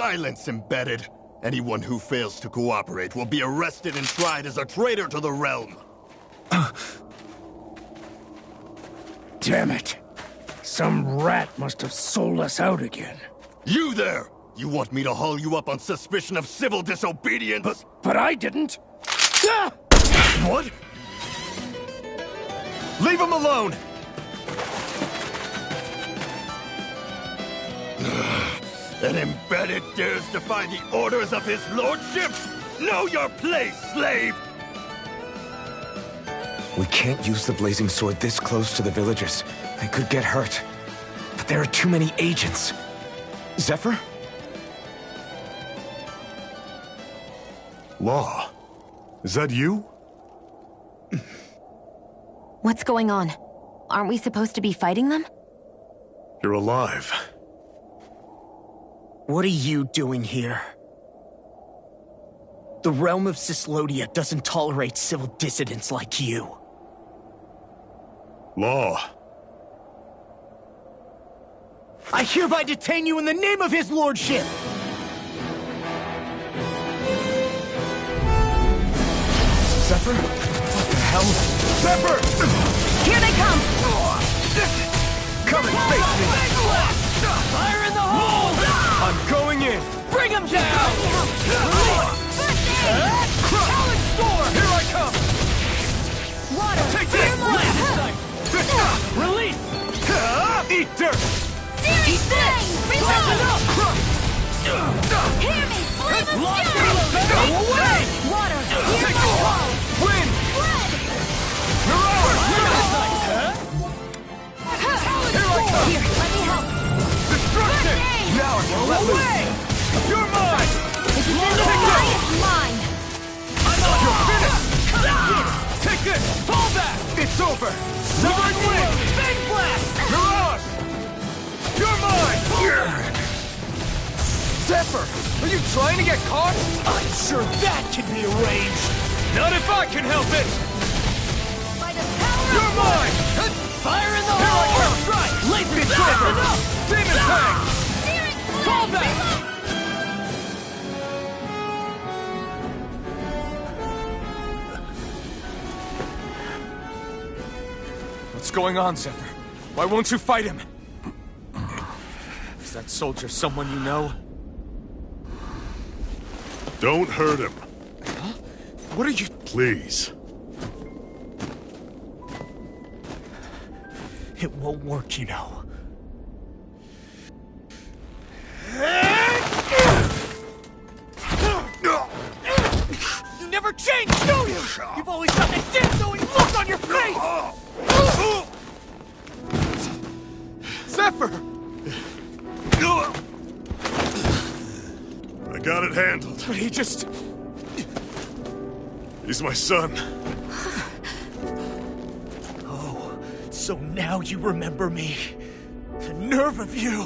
Silence, Embedded! Anyone who fails to cooperate will be arrested and tried as a traitor to the realm! Damn it! Some rat must have sold us out again. You there! You want me to haul you up on suspicion of civil disobedience? But I didn't! What? Leave him alone! An Embedded dares defy the orders of his lordship? Know your place, slave! We can't use the blazing sword this close to the villagers. They could get hurt. But there are too many agents. Zephyr? Law, is that you? What's going on? Aren't we supposed to be fighting them? You're alive. What are you doing here? The realm of Cyslodia doesn't tolerate civil dissidents like you. Law. I hereby detain you in the name of his lordship! Zephyr? What the hell? Zephyr! Here they come! Come and face me! Fire in the hole! I'm going in! Bring him down! Challenge storm! Here I come! Water! Take this! Release! Eat dirt! Searing flame! Reload! Hear me! Flame of fury! Go away! Water! Hear my call! Wind! Red! You're ours! Here I come! Here, let me help! Destruction! Now I can let Away! You're mine! If you end the fight, it's mine! You're finished! Take this! Fall back! It's over! Severing Wind! Big Blast! You're ours! You're mine! Zephyr! Are you trying to get caught? I'm sure that can be arranged! Not if I can help it! By the power You're mine! Fire in the Here I hole! come! Strike! Laser It's blast! over! Enough! Demon Fang! Searing flame! Fall back! What's going on, Zephyr? Why won't you fight him? Is that soldier someone you know? Don't hurt him. Huh? What are you... Please. It won't work, you know. You never change, do you? You've always got that death-knowing look on your face! Zephyr! I got it handled. But he just... He's my son. Oh, so now you remember me. The nerve of you.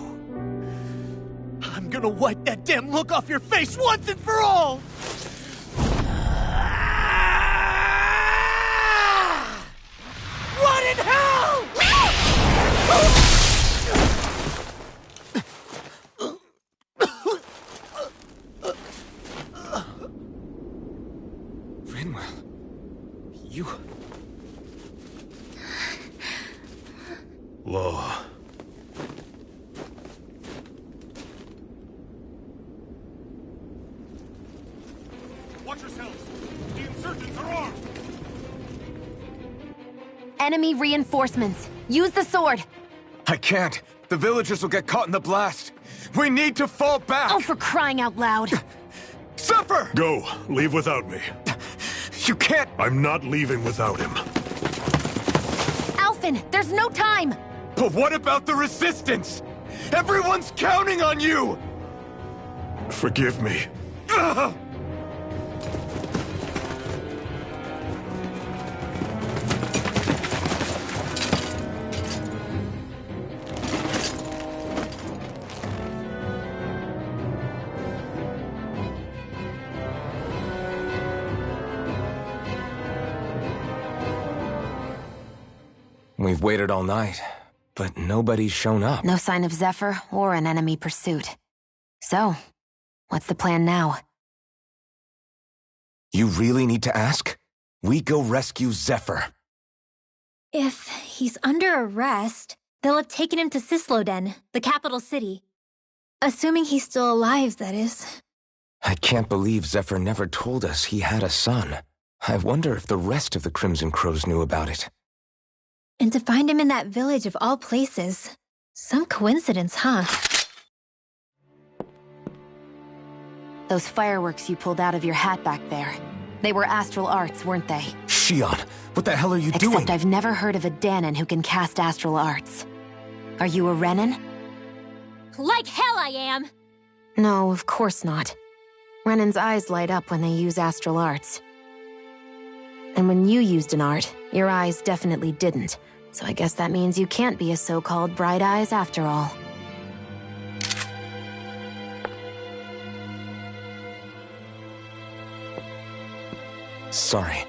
I'm gonna wipe that damn look off your face once and for all! What in hell?! Rinwell... You... Law. Watch yourselves! The insurgents are armed! Enemy reinforcements. Use the sword. I can't. The villagers will get caught in the blast. We need to fall back! Oh, for crying out loud. Zephyr! Go. Leave without me. You can't... I'm not leaving without him. Alphen, there's no time. But what about the resistance? Everyone's counting on you! Forgive me. Ugh! We've waited all night, but nobody's shown up. No sign of Zephyr or an enemy pursuit. So, What's the plan now? You really need to ask? We go rescue Zephyr. If he's under arrest, they'll have taken him to Cisloden, the capital city. Assuming he's still alive, that is. I can't believe Zephyr never told us he had a son. I wonder if the rest of the Crimson Crows knew about it. And to find him in that village of all places. Some coincidence, huh? Those fireworks you pulled out of your hat back there. They were astral arts, weren't they? Shionne, what the hell are you doing? Except I've never heard of a Dahnan who can cast astral arts. Are you a Renan? Like hell I am! No, of course not. Renan's eyes light up when they use astral arts. And when you used an art, your eyes definitely didn't. So I guess that means you can't be a so-called Bright Eyes after all. Sorry.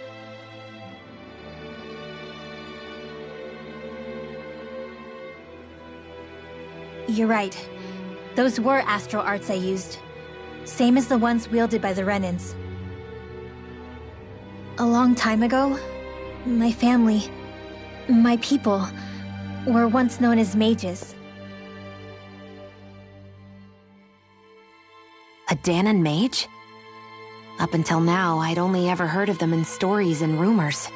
You're right. Those were astral arts I used. Same as the ones wielded by the Renans. A long time ago, my family, my people, were once known as mages. A Dahnan mage? Up until now, I'd only ever heard of them in stories and rumors.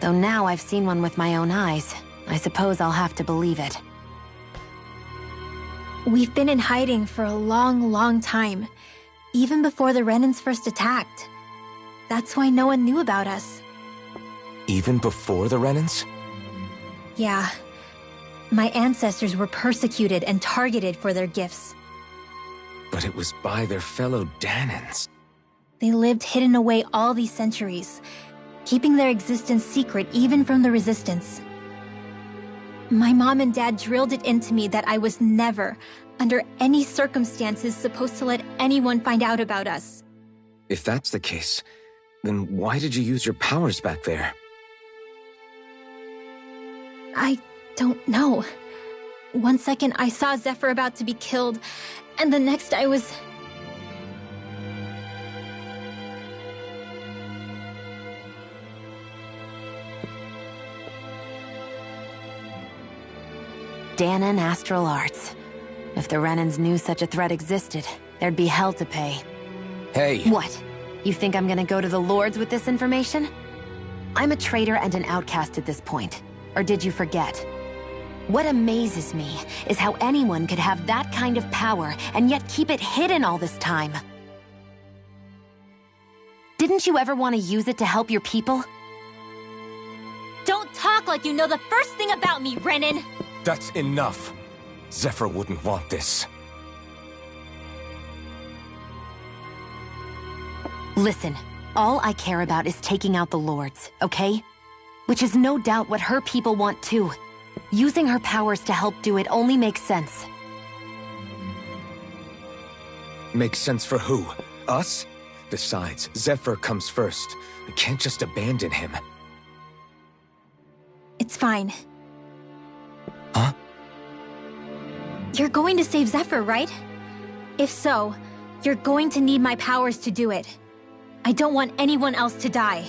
Though now I've seen one with my own eyes, I suppose I'll have to believe it. We've been in hiding for a long, long time. Even before the Renans first attacked. That's why no one knew about us. Even before the Renans? Yeah. My ancestors were persecuted and targeted for their gifts. But it was by their fellow Dahnans. They lived hidden away all these centuries, keeping their existence secret even from the Resistance. My mom and dad drilled it into me that I was never, under any circumstances, supposed to let anyone find out about us. If that's the case, then why did you use your powers back there? I don't know. One second I saw Zephyr about to be killed, and the next I was... Dahnan astral arts. If the Renans knew such a threat existed, there'd be hell to pay. Hey! What? You think I'm gonna go to the Lords with this information? I'm a traitor and an outcast at this point. Or did you forget? What amazes me is how anyone could have that kind of power and yet keep it hidden all this time. Didn't you ever want to use it to help your people? Don't talk like you know the first thing about me, Renan! That's enough. Zephyr wouldn't want this. Listen, all I care about is taking out the Lords, okay? Which is no doubt what her people want too. Using her powers to help do it only makes sense. Makes sense for who? Us? Besides, Zephyr comes first. We can't just abandon him. It's fine. Huh? You're going to save Zephyr, right? If so, you're going to need my powers to do it. I don't want anyone else to die.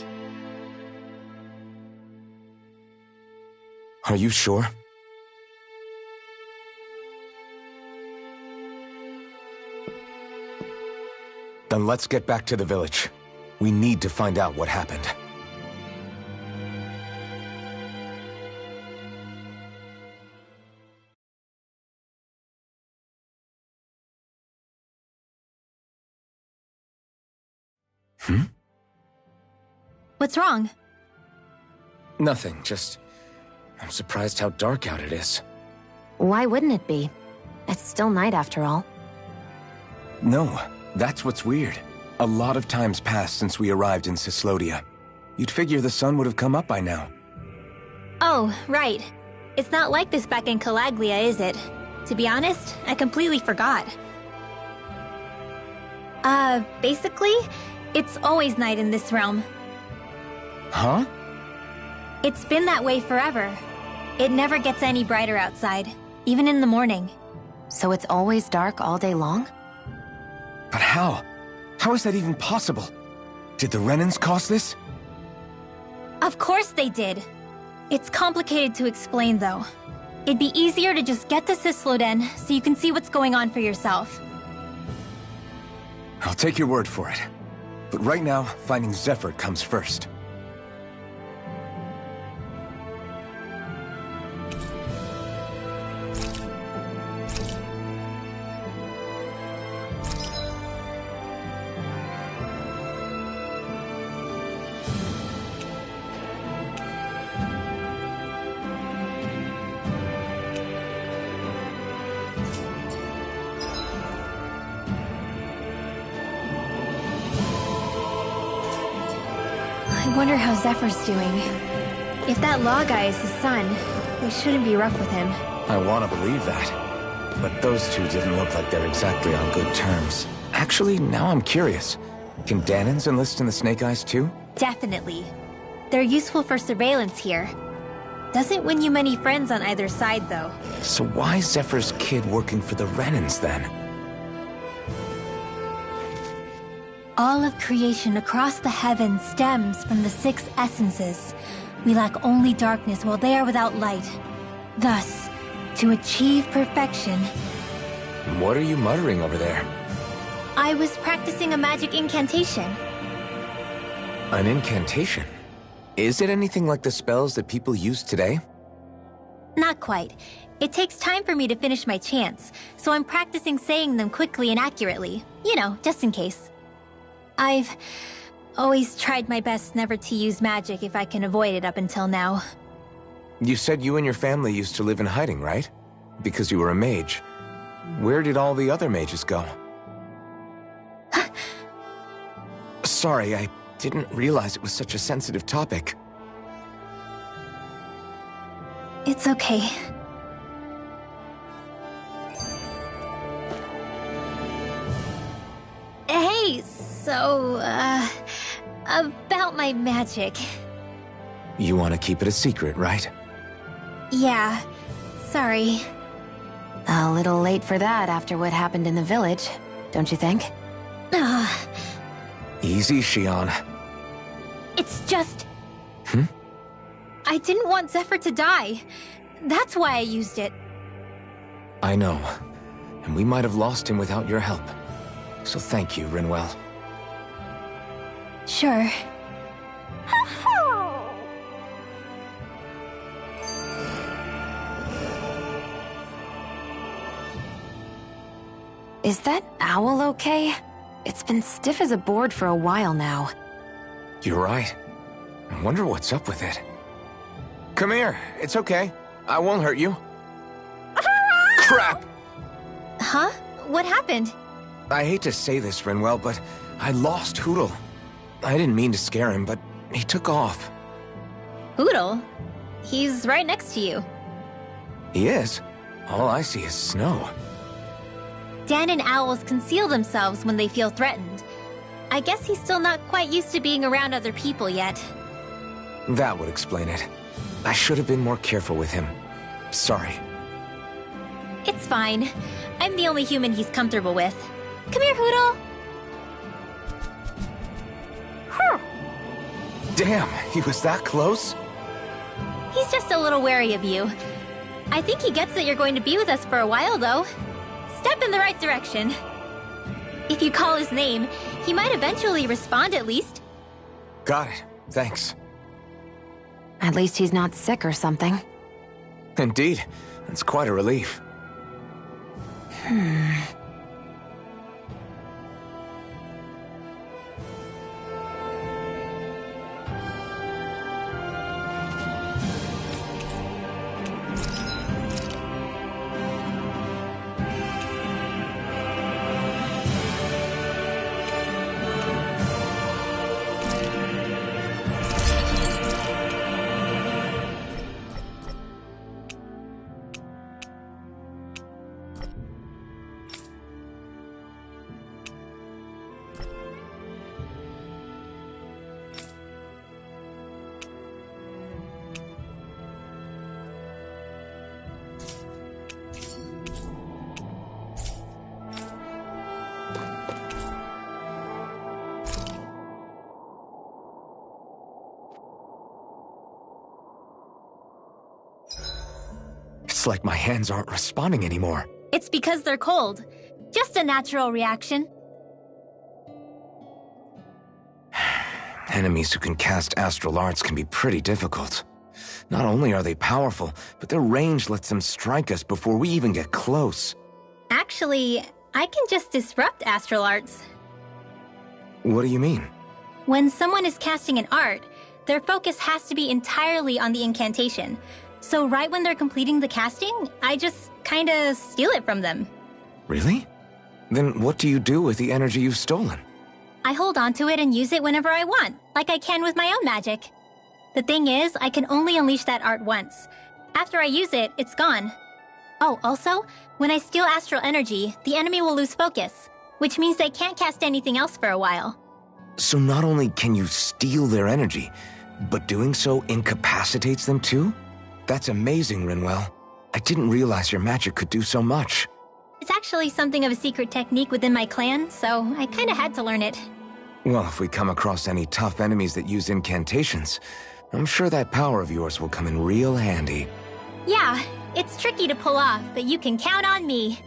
Are you sure? Then let's get back to the village. We need to find out what happened. What's wrong? Nothing, just... I'm surprised how dark out it is. Why wouldn't it be? It's still night after all. No, that's what's weird. A lot of time's passed since we arrived in Cislodia. You'd figure the sun would have come up by now. Oh, right. It's not like this back in Calaglia, is it? To be honest, I completely forgot. Basically, it's always night in this realm. Huh? It's been that way forever. It never gets any brighter outside, even in the morning. So it's always dark all day long? But how? How is that even possible? Did the Renans cause this? Of course they did. It's complicated to explain, though. It'd be easier to just get to Cisloden so you can see what's going on for yourself. I'll take your word for it. But right now, finding Zephyr comes first. I wonder how Zephyr's doing. If that Law guy is his son, they shouldn't be rough with him. I want to believe that. But those two didn't look like they're exactly on good terms. Actually, now I'm curious. Can Dahnans enlist in the Snake Eyes too? Definitely. They're useful for surveillance here. Doesn't win you many friends on either side, though. So why is Zephyr's kid working for the Renans then? All of creation across the heavens stems from the 6 essences. We lack only darkness while they are without light. Thus, to achieve perfection... What are you muttering over there? I was practicing a magic incantation. An incantation? Is it anything like the spells that people use today? Not quite. It takes time for me to finish my chants, so I'm practicing saying them quickly and accurately. You know, just in case. I've always tried my best never to use magic if I can avoid it up until now. You said you and your family used to live in hiding, right? Because you were a mage. Where did all the other mages go? Sorry, I didn't realize it was such a sensitive topic. It's okay. Hey, so, about my magic. You want to keep it a secret, right? Yeah, sorry. A little late for that after what happened in the village, don't you think? Easy, Shionne. It's just... Hmm? I didn't want Zephyr to die. That's why I used it. I know. And we might have lost him without your help. So thank you, Rinwell. Sure. Is that owl okay? It's been stiff as a board for a while now. You're right. I wonder what's up with it. Come here. It's okay. I won't hurt you. Crap! Huh? What happened? I hate to say this, Rinwell, but I lost Hootle. I didn't mean to scare him, but he took off. Hootle? He's right next to you. He is? All I see is snow. Dahnan owls conceal themselves when they feel threatened. I guess he's still not quite used to being around other people yet. That would explain it. I should have been more careful with him. Sorry. It's fine. I'm the only human he's comfortable with. Come here, Hootle! Damn, he was that close? He's just a little wary of you. I think he gets that you're going to be with us for a while, though. Step in the right direction. If you call his name, he might eventually respond at least. Got it. Thanks. At least he's not sick or something. Indeed. That's quite a relief. It's like my hands aren't responding anymore. It's because they're cold. Just a natural reaction. Enemies who can cast astral arts can be pretty difficult. Not only are they powerful, but their range lets them strike us before we even get close. Actually, I can just disrupt astral arts. What do you mean? When someone is casting an art, their focus has to be entirely on the incantation. So right when they're completing the casting, I just kinda steal it from them. Really? Then what do you do with the energy you've stolen? I hold onto it and use it whenever I want, like I can with my own magic. The thing is, I can only unleash that art once. After I use it, it's gone. Oh, also, when I steal astral energy, the enemy will lose focus, which means they can't cast anything else for a while. So not only can you steal their energy, but doing so incapacitates them too? That's amazing, Rinwell. I didn't realize your magic could do so much. It's actually something of a secret technique within my clan, so I kinda had to learn it. Well, if we come across any tough enemies that use incantations, I'm sure that power of yours will come in real handy. Yeah, it's tricky to pull off, but you can count on me.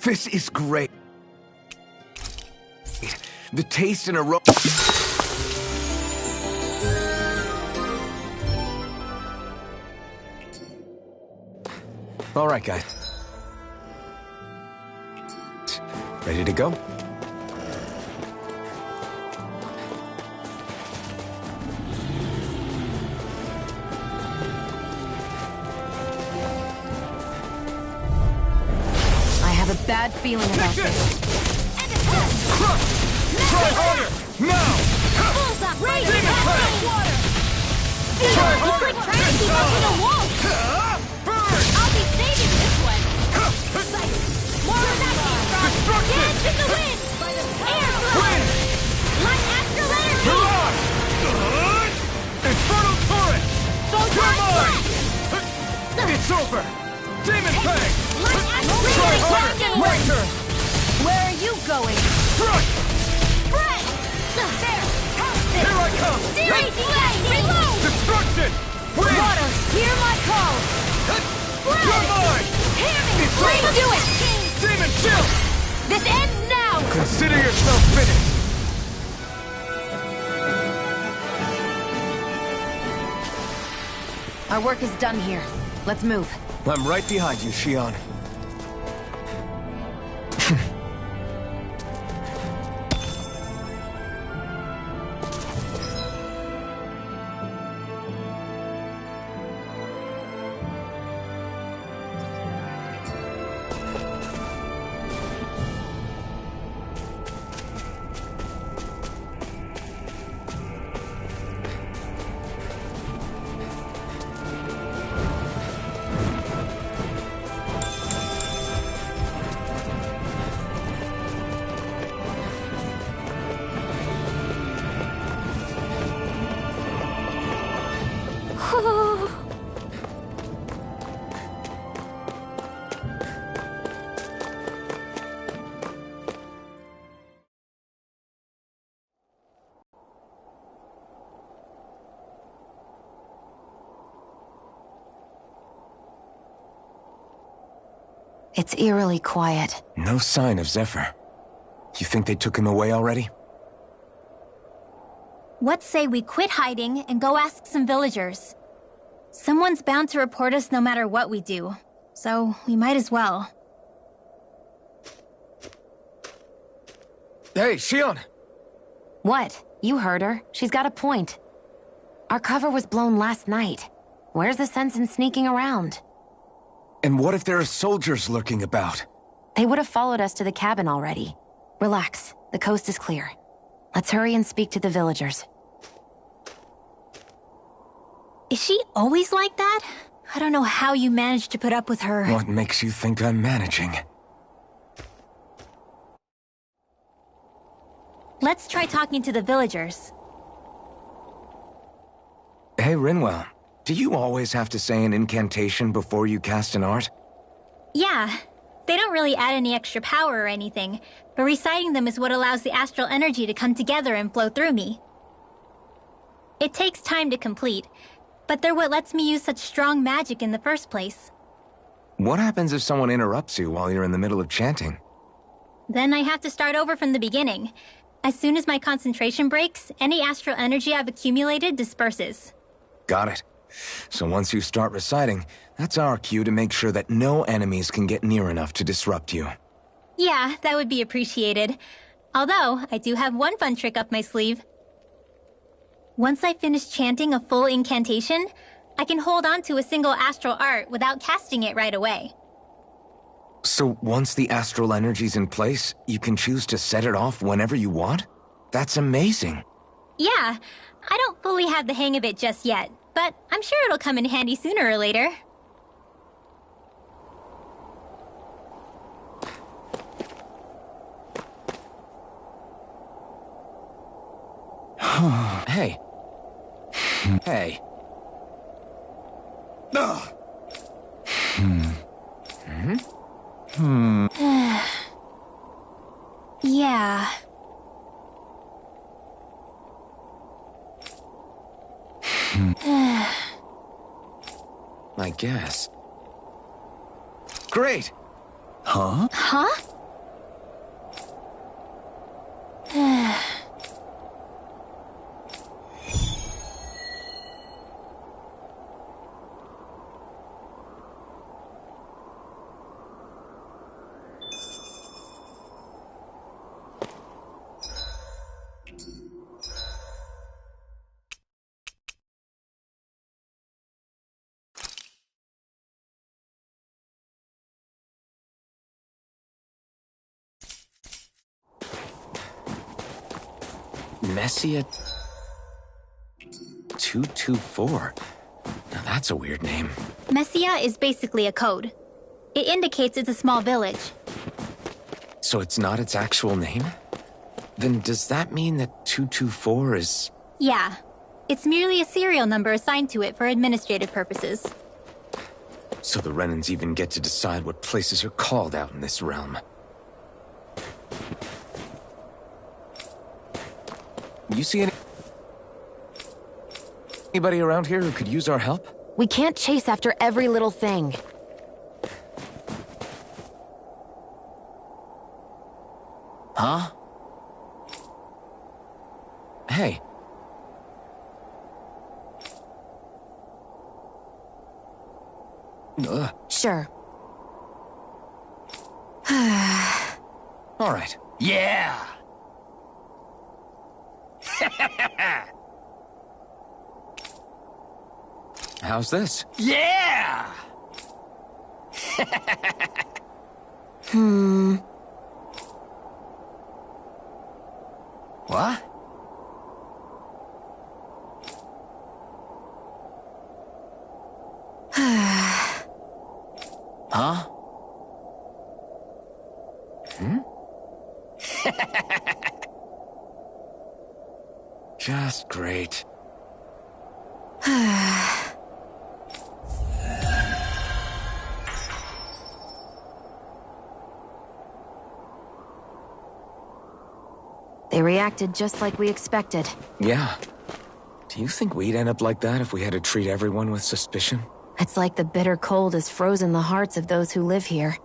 This is great. The taste and aroma. All right, guys. Ready to go? Bad feeling about this. Try harder! Now! Bullseye! Raise Demon it! Blade! Water! Try It's harder! like trying to keep up with a wolf! Burn! I'll be saving this one! More of that Destruction! Dance in the wind! Air blast! Light astral energy! Mirage! Infernal turret! You're mine! It's over! Demon Fang! Light astral Try energy! harder! My turn! Where are you going? Crush! Bread! There! Here I come! Searing flame! Reload! Destruction! Wind! Water, hear my call! You're mine! Hear me! It's Let's over! do it! Demon Chill! This ends now! Consider yourself finished! Our work is done here. Let's move. I'm right behind you, Shion. It's eerily quiet. No sign of Zephyr. You think they took him away already? What say we quit hiding and go ask some villagers? Someone's bound to report us no matter what we do, so we might as well. Hey, Shion! What? You heard her. She's got a point. Our cover was blown last night. Where's the sense in sneaking around? And what if there are soldiers lurking about? They would have followed us to the cabin already. Relax. The coast is clear. Let's hurry and speak to the villagers. Is she always like that? I don't know how you managed to put up with her. What makes you think I'm managing? Let's try talking to the villagers. Hey, Rinwell. Do you always have to say an incantation before you cast an art? Yeah. They don't really add any extra power or anything, but reciting them is what allows the astral energy to come together and flow through me. It takes time to complete, but they're what lets me use such strong magic in the first place. What happens if someone interrupts you while you're in the middle of chanting? Then I have to start over from the beginning. As soon as my concentration breaks, any astral energy I've accumulated disperses. Got it. So once you start reciting, that's our cue to make sure that no enemies can get near enough to disrupt you. Yeah, that would be appreciated. Although, I do have one fun trick up my sleeve. Once I finish chanting a full incantation, I can hold on to a single astral art without casting it right away. So once the astral energy's in place, you can choose to set it off whenever you want? That's amazing. Yeah, I don't fully have the hang of it just yet, but I'm sure it'll come in handy sooner or later. Hey. Hey. Yeah. I guess. Great! Huh? Huh? Messia 224. Now that's a weird name. Messia is basically a code. It indicates it's a small village. So it's not its actual name? Then does that mean that 224 is... Yeah. It's merely a serial number assigned to it for administrative purposes. So the Renans even get to decide what places are called out in this realm. You see anybody around here who could use our help? We can't chase after every little thing. Huh? Hey. Sure. All right. Yeah! How's this? Yeah! What? Huh? Just great. They reacted just like we expected. Yeah. Do you think we'd end up like that if we had to treat everyone with suspicion? It's like the bitter cold has frozen the hearts of those who live here.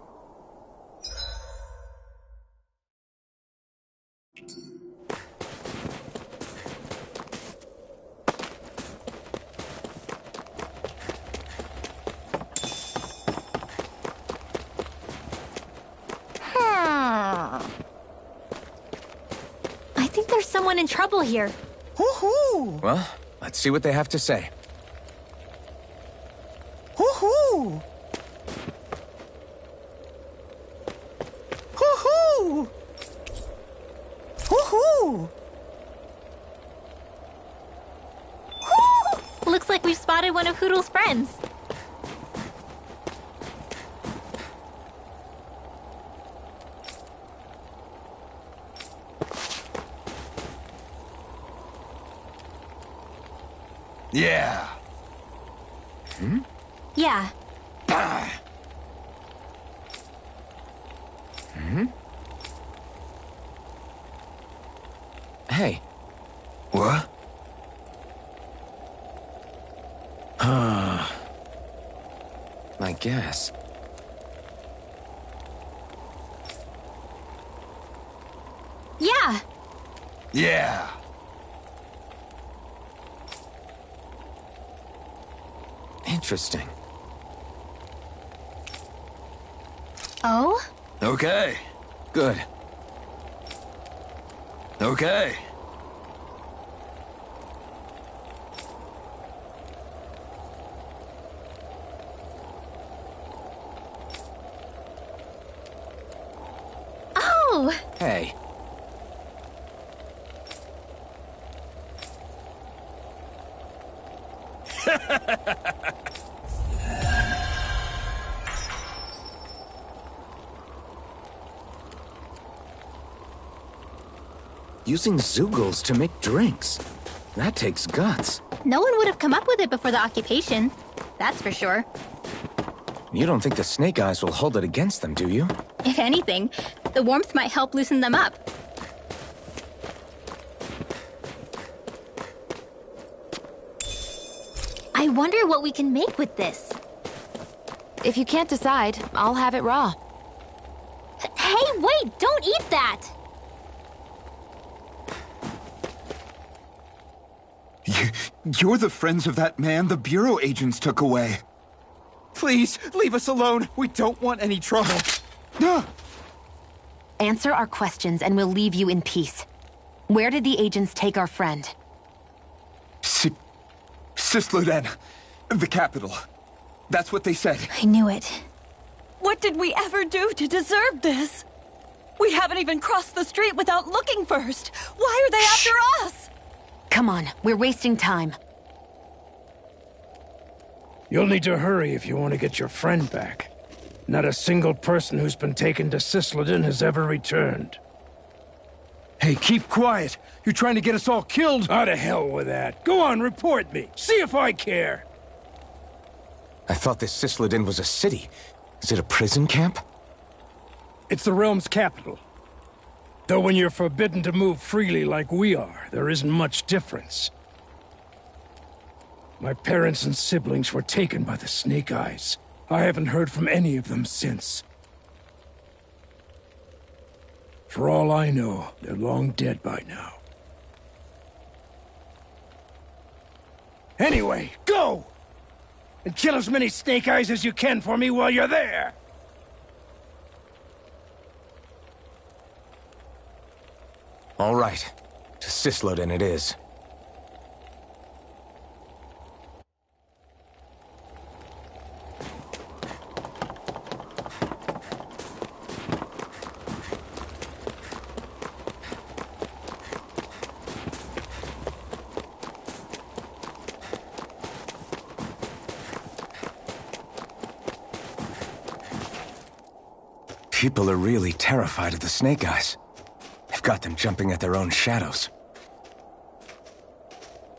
I think there's someone in trouble here. Hoo-hoo! Well, let's see what they have to say. Hoo-hoo! Hoo-hoo! Hoo-hoo! Looks like we've spotted one one of Hoodle's friends. Yeah. Yeah. Hey. What? I guess. Yeah. Yeah. Interesting. Oh? Okay. Good. Okay. Oh! Hey. Using Zeugles to make drinks. That takes guts. No one would have come up with it before the occupation. That's for sure. You don't think the Snake Eyes will hold it against them, do you? If anything, the warmth might help loosen them up. I wonder what we can make with this. If you can't decide, I'll have it raw. Hey, wait! Don't eat that! You're the friends of that man the Bureau agents took away. Please, leave us alone. We don't want any trouble. Answer our questions and we'll leave you in peace. Where did the agents take our friend? Cisloden. The capital. That's what they said. I knew it. What did we ever do to deserve this? We haven't even crossed the street without looking first. Why are they after us? Come on, we're wasting time. You'll need to hurry if you want to get your friend back. Not a single person who's been taken to Cisloden has ever returned. Hey, keep quiet. You're trying to get us all killed. Out of hell with that. Go on, report me. See if I care. I thought this Cisloden was a city. Is it a prison camp? It's the realm's capital. Though when you're forbidden to move freely like we are, there isn't much difference. My parents and siblings were taken by the Snake Eyes. I haven't heard from any of them since. For all I know, they're long dead by now. Anyway, go! And kill as many Snake Eyes as you can for me while you're there! All right. To Cisloden it is. People are really terrified of the Snake Eyes. They've got them jumping at their own shadows.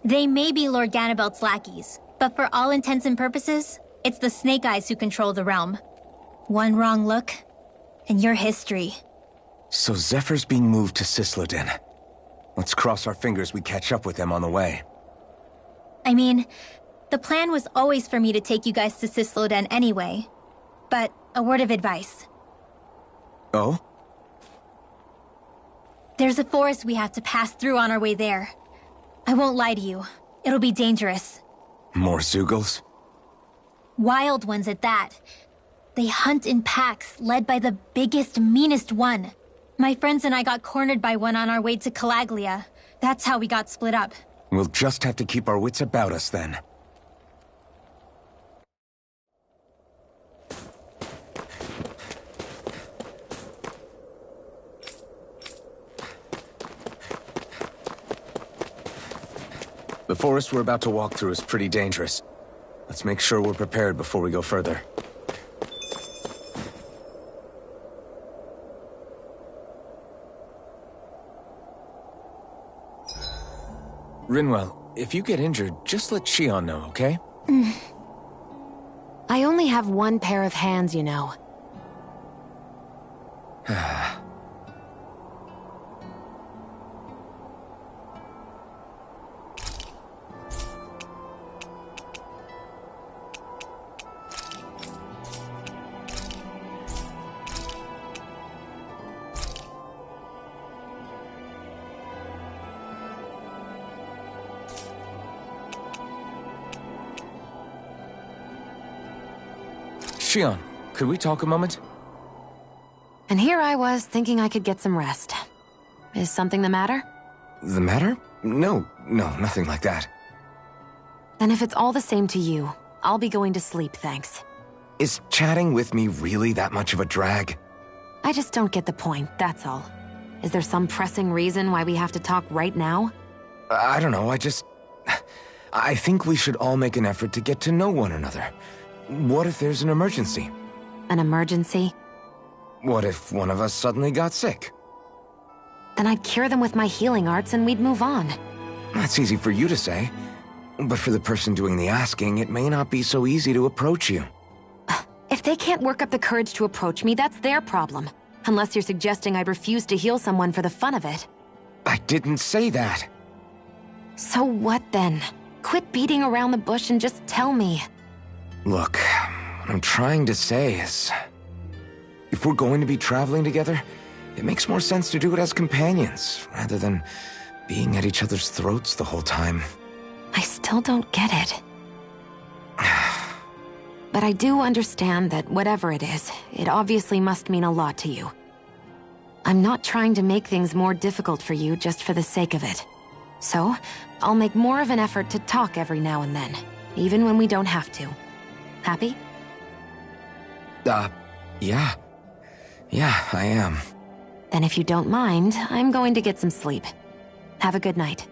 They may be Lord Ganabelt's lackeys, but for all intents and purposes, it's the Snake Eyes who control the realm. One wrong look, and your history. So Zephyr's being moved to Cisloden. Let's cross our fingers we catch up with them on the way. I mean, the plan was always for me to take you guys to Cisloden anyway. But a word of advice. Oh? There's a forest we have to pass through on our way there. I won't lie to you. It'll be dangerous. More Zeugles? Wild ones at that. They hunt in packs, led by the biggest, meanest one. My friends and I got cornered by one on our way to Calaglia. That's how we got split up. We'll just have to keep our wits about us then. The forest we're about to walk through is pretty dangerous. Let's make sure we're prepared before we go further. Rinwell, if you get injured, just let Shion know, okay? I only have one pair of hands, you know. Shion, could we talk a moment? And here I was, thinking I could get some rest. Is something the matter? The matter? No, nothing like that. Then if it's all the same to you, I'll be going to sleep, thanks. Is chatting with me really that much of a drag? I just don't get the point, that's all. Is there some pressing reason why we have to talk right now? I don't know, I think we should all make an effort to get to know one another. What if there's an emergency? An emergency? What if one of us suddenly got sick? Then I'd cure them with my healing arts and we'd move on. That's easy for you to say. But for the person doing the asking, it may not be so easy to approach you. If they can't work up the courage to approach me, that's their problem. Unless you're suggesting I'd refuse to heal someone for the fun of it. I didn't say that. So what then? Quit beating around the bush and just tell me. Look, what I'm trying to say is... if we're going to be traveling together, it makes more sense to do it as companions, rather than being at each other's throats the whole time. I still don't get it. But I do understand that whatever it is, it obviously must mean a lot to you. I'm not trying to make things more difficult for you just for the sake of it. So, I'll make more of an effort to talk every now and then, even when we don't have to. Happy? Yeah. Yeah, I am. Then if you don't mind, I'm going to get some sleep. Have a good night.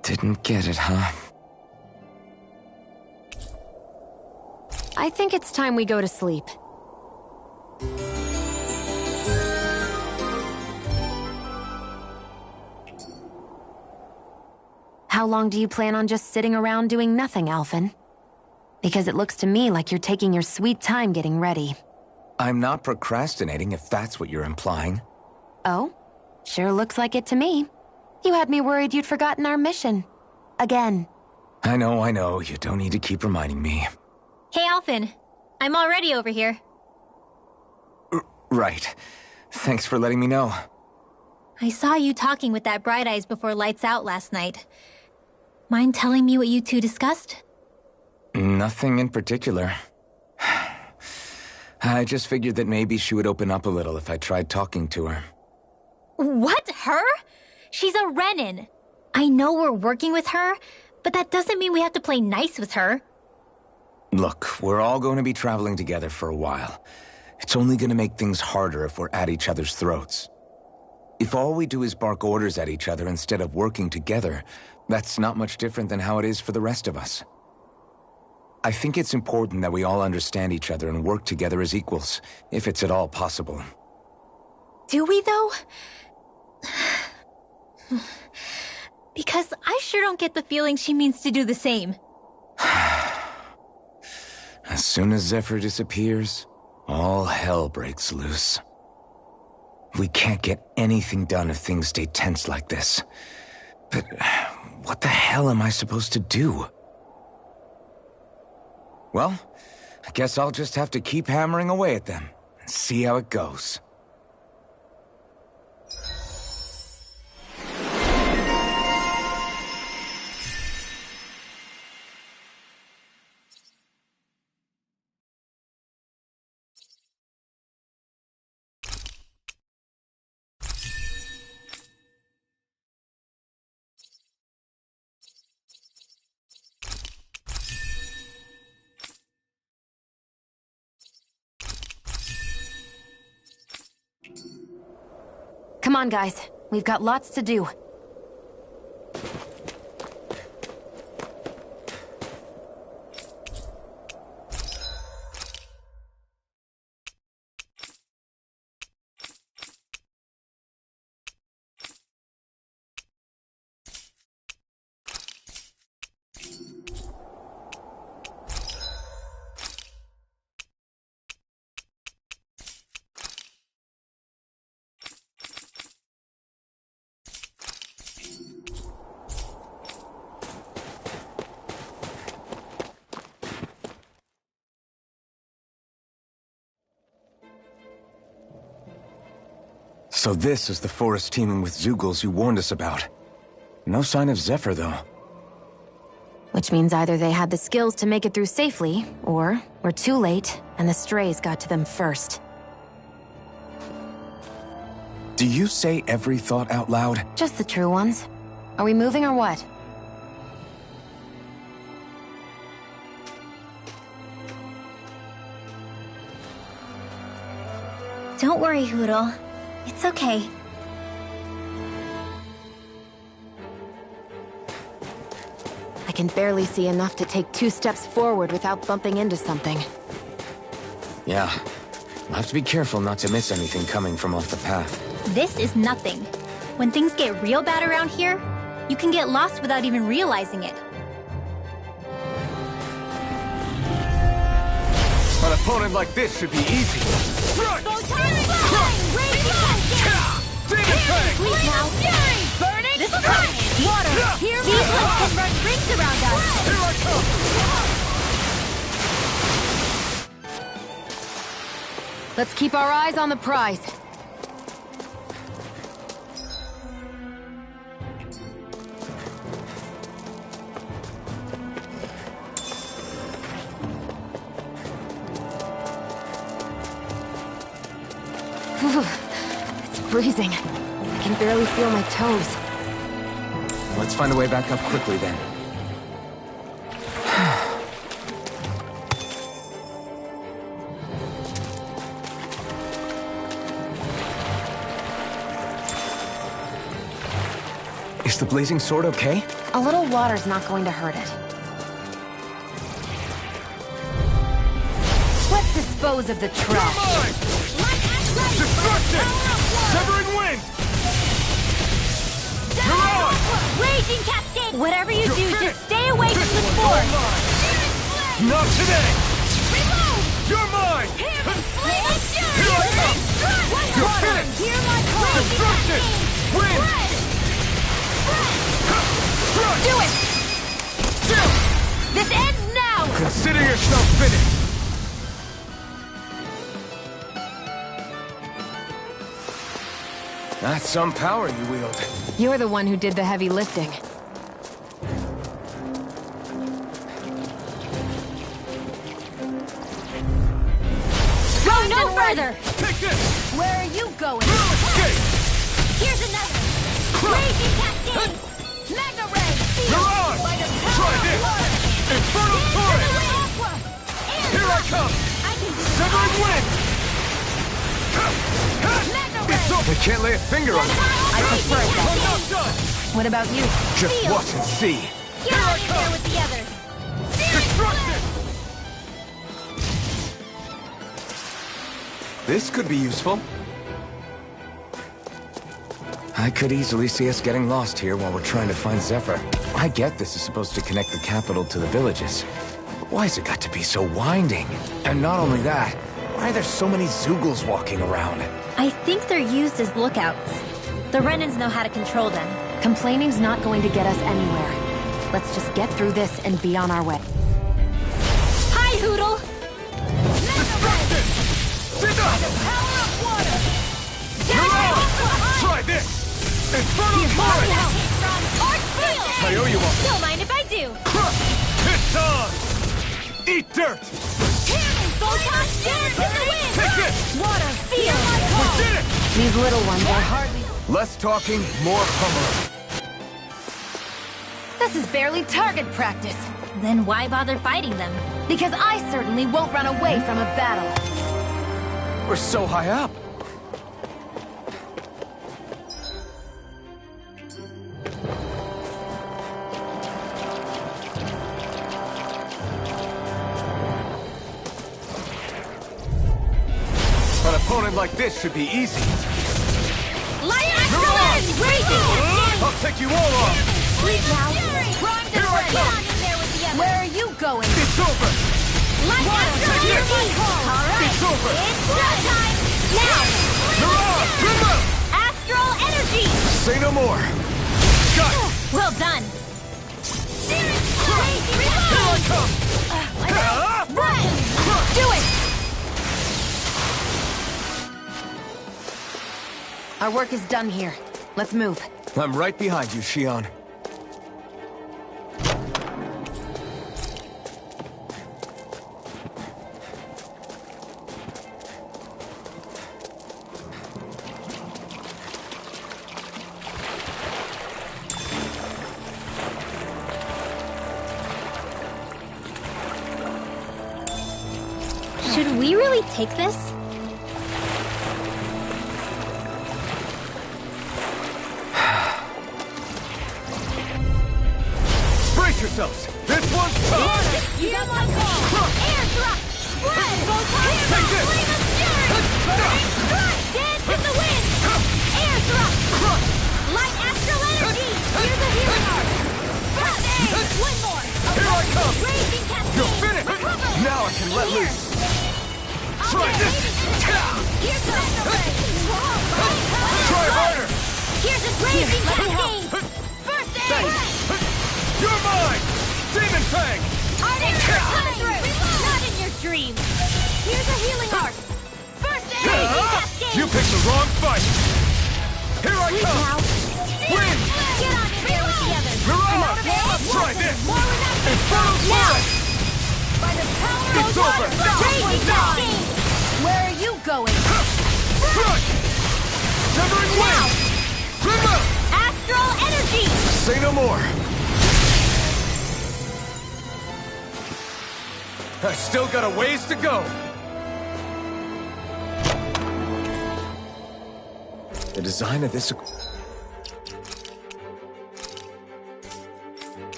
Didn't get it, huh? I think it's time we go to sleep. How long do you plan on just sitting around doing nothing, Alphen? Because it looks to me like you're taking your sweet time getting ready. I'm not procrastinating, if that's what you're implying. Oh? Sure looks like it to me. You had me worried you'd forgotten our mission. Again. I know. You don't need to keep reminding me. Hey, Alphen. I'm already over here. Right. Thanks for letting me know. I saw you talking with that Bright Eyes before lights out last night. Mind telling me what you two discussed? Nothing in particular. I just figured that maybe she would open up a little if I tried talking to her. What? Her? She's a Renin. I know we're working with her, but that doesn't mean we have to play nice with her. Look, we're all going to be traveling together for a while. It's only going to make things harder if we're at each other's throats. If all we do is bark orders at each other instead of working together, that's not much different than how it is for the rest of us. I think it's important that we all understand each other and work together as equals, if it's at all possible. Do we, though? Because I sure don't get the feeling she means to do the same. As soon as Zephyr disappears, all hell breaks loose. We can't get anything done if things stay tense like this. But what the hell am I supposed to do? Well, I guess I'll just have to keep hammering away at them and see how it goes. Come on, guys. We've got lots to do. So this is the forest teeming with Zeugles you warned us about. No sign of Zephyr, though. Which means either they had the skills to make it through safely, or we're too late, and the strays got to them first. Do you say every thought out loud? Just the true ones. Are we moving or what? Don't worry, Hootle. It's okay. I can barely see enough to take 2 steps forward without bumping into something. Yeah. We'll have to be careful not to miss anything coming from off the path. This is nothing. When things get real bad around here, you can get lost without even realizing it. An opponent like this should be easy. Right! Demon Fang! Please now! Burning! This is hot! Water! Here These ones can run rings around us! Here I come! Let's keep our eyes on the prize. It's freezing. I can barely feel my toes. Let's find a way back up quickly, then. Is the blazing sword okay? A little water's not going to hurt it. Let's dispose of the trash. Destruction! Severing wind! Mirage! Raging Cascade! Whatever you do, just stay away from the spore! Not today! You're mine! Here I come! You're finished! Destruction! Wind! Do it! This ends now! Consider yourself finished! That's some power you wield. You're the one who did the heavy lifting. Go no further! Take this! Where are you going? Escape! Here's another! Raging Cascade! Mega Ray! Mirage! Try this! Infernal Torrent! Here I come! Severing wind! It's over! I can't lay a finger on it! I prefer it that way. Not done! What about you? Just watch and see! Get out of there with the others! Destruction! This could be useful. I could easily see us getting lost here while we're trying to find Zephyr. I get this is supposed to connect the capital to the villages. But why's it got to be so winding? And not only that, why are there so many Zeugles walking around? I think they're used as lookouts. The Renans know how to control them. Complaining's not going to get us anywhere. Let's just get through this and be on our way. Hi, Hootle! Destruction! Dig up! Power of water! Mirage! Try this! Infernal Torrent! I owe you one! Don't mind if I do! It's on! Eat dirt! Photon Spinner to the wind! Take this! Water, feel! We did it! These little ones are hardly... Less talking, more pummeling. This is barely target practice. Then why bother fighting them? Because I certainly won't run away from a battle. We're so high up. An opponent like this should be easy. Light Excellence! Raging! I'll take you all on! Sleep now! Prime Here I Get come! on in there with the others! Where are you going? It's over! Light Excellence! Alright! It's over! It's showtime! Now! Mirage! Remember! Astral Energy! Say no more! Got it! Well done! Here I come! Run! Do it! Our work is done here. Let's move. I'm right behind you, Shion. Should we really take this? Brace yourselves! This one's tough! You got my call! Air thrust! Spread! Take this! Dance in the wind! Air thrust! Light astral energy! Here's a healing arc! First aid! One more! Here I come! Raging cascade! You're finished! Recover! Now I can let Here. loose! Try this! Here's the ray! Try harder! Here's a raging cascade! First aid! You're mine! Demon Fang! Arctic coming through! Not in your dreams! Here's a healing arc! First aid! Cascade! You picked the wrong fight! Here I Sleep come! now! Win! Get on in there with the others! Mirage! Try this! Infernal Now! Flash! By the power of It's over! Raging cascade! Where are you going? Front! Severing Now! Wind! Grimma! Astral energy! Say no more! I still got a ways to go! The design of this...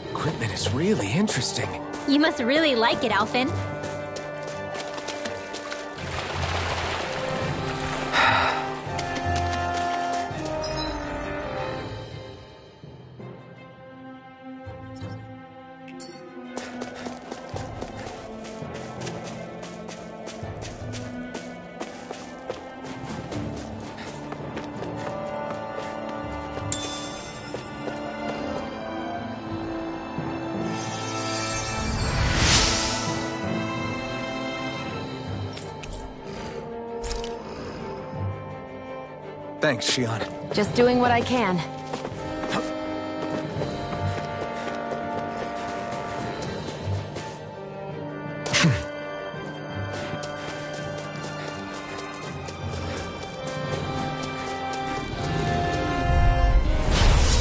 equipment is really interesting. You must really like it, Alphen. Thanks, Shion. Just doing what I can.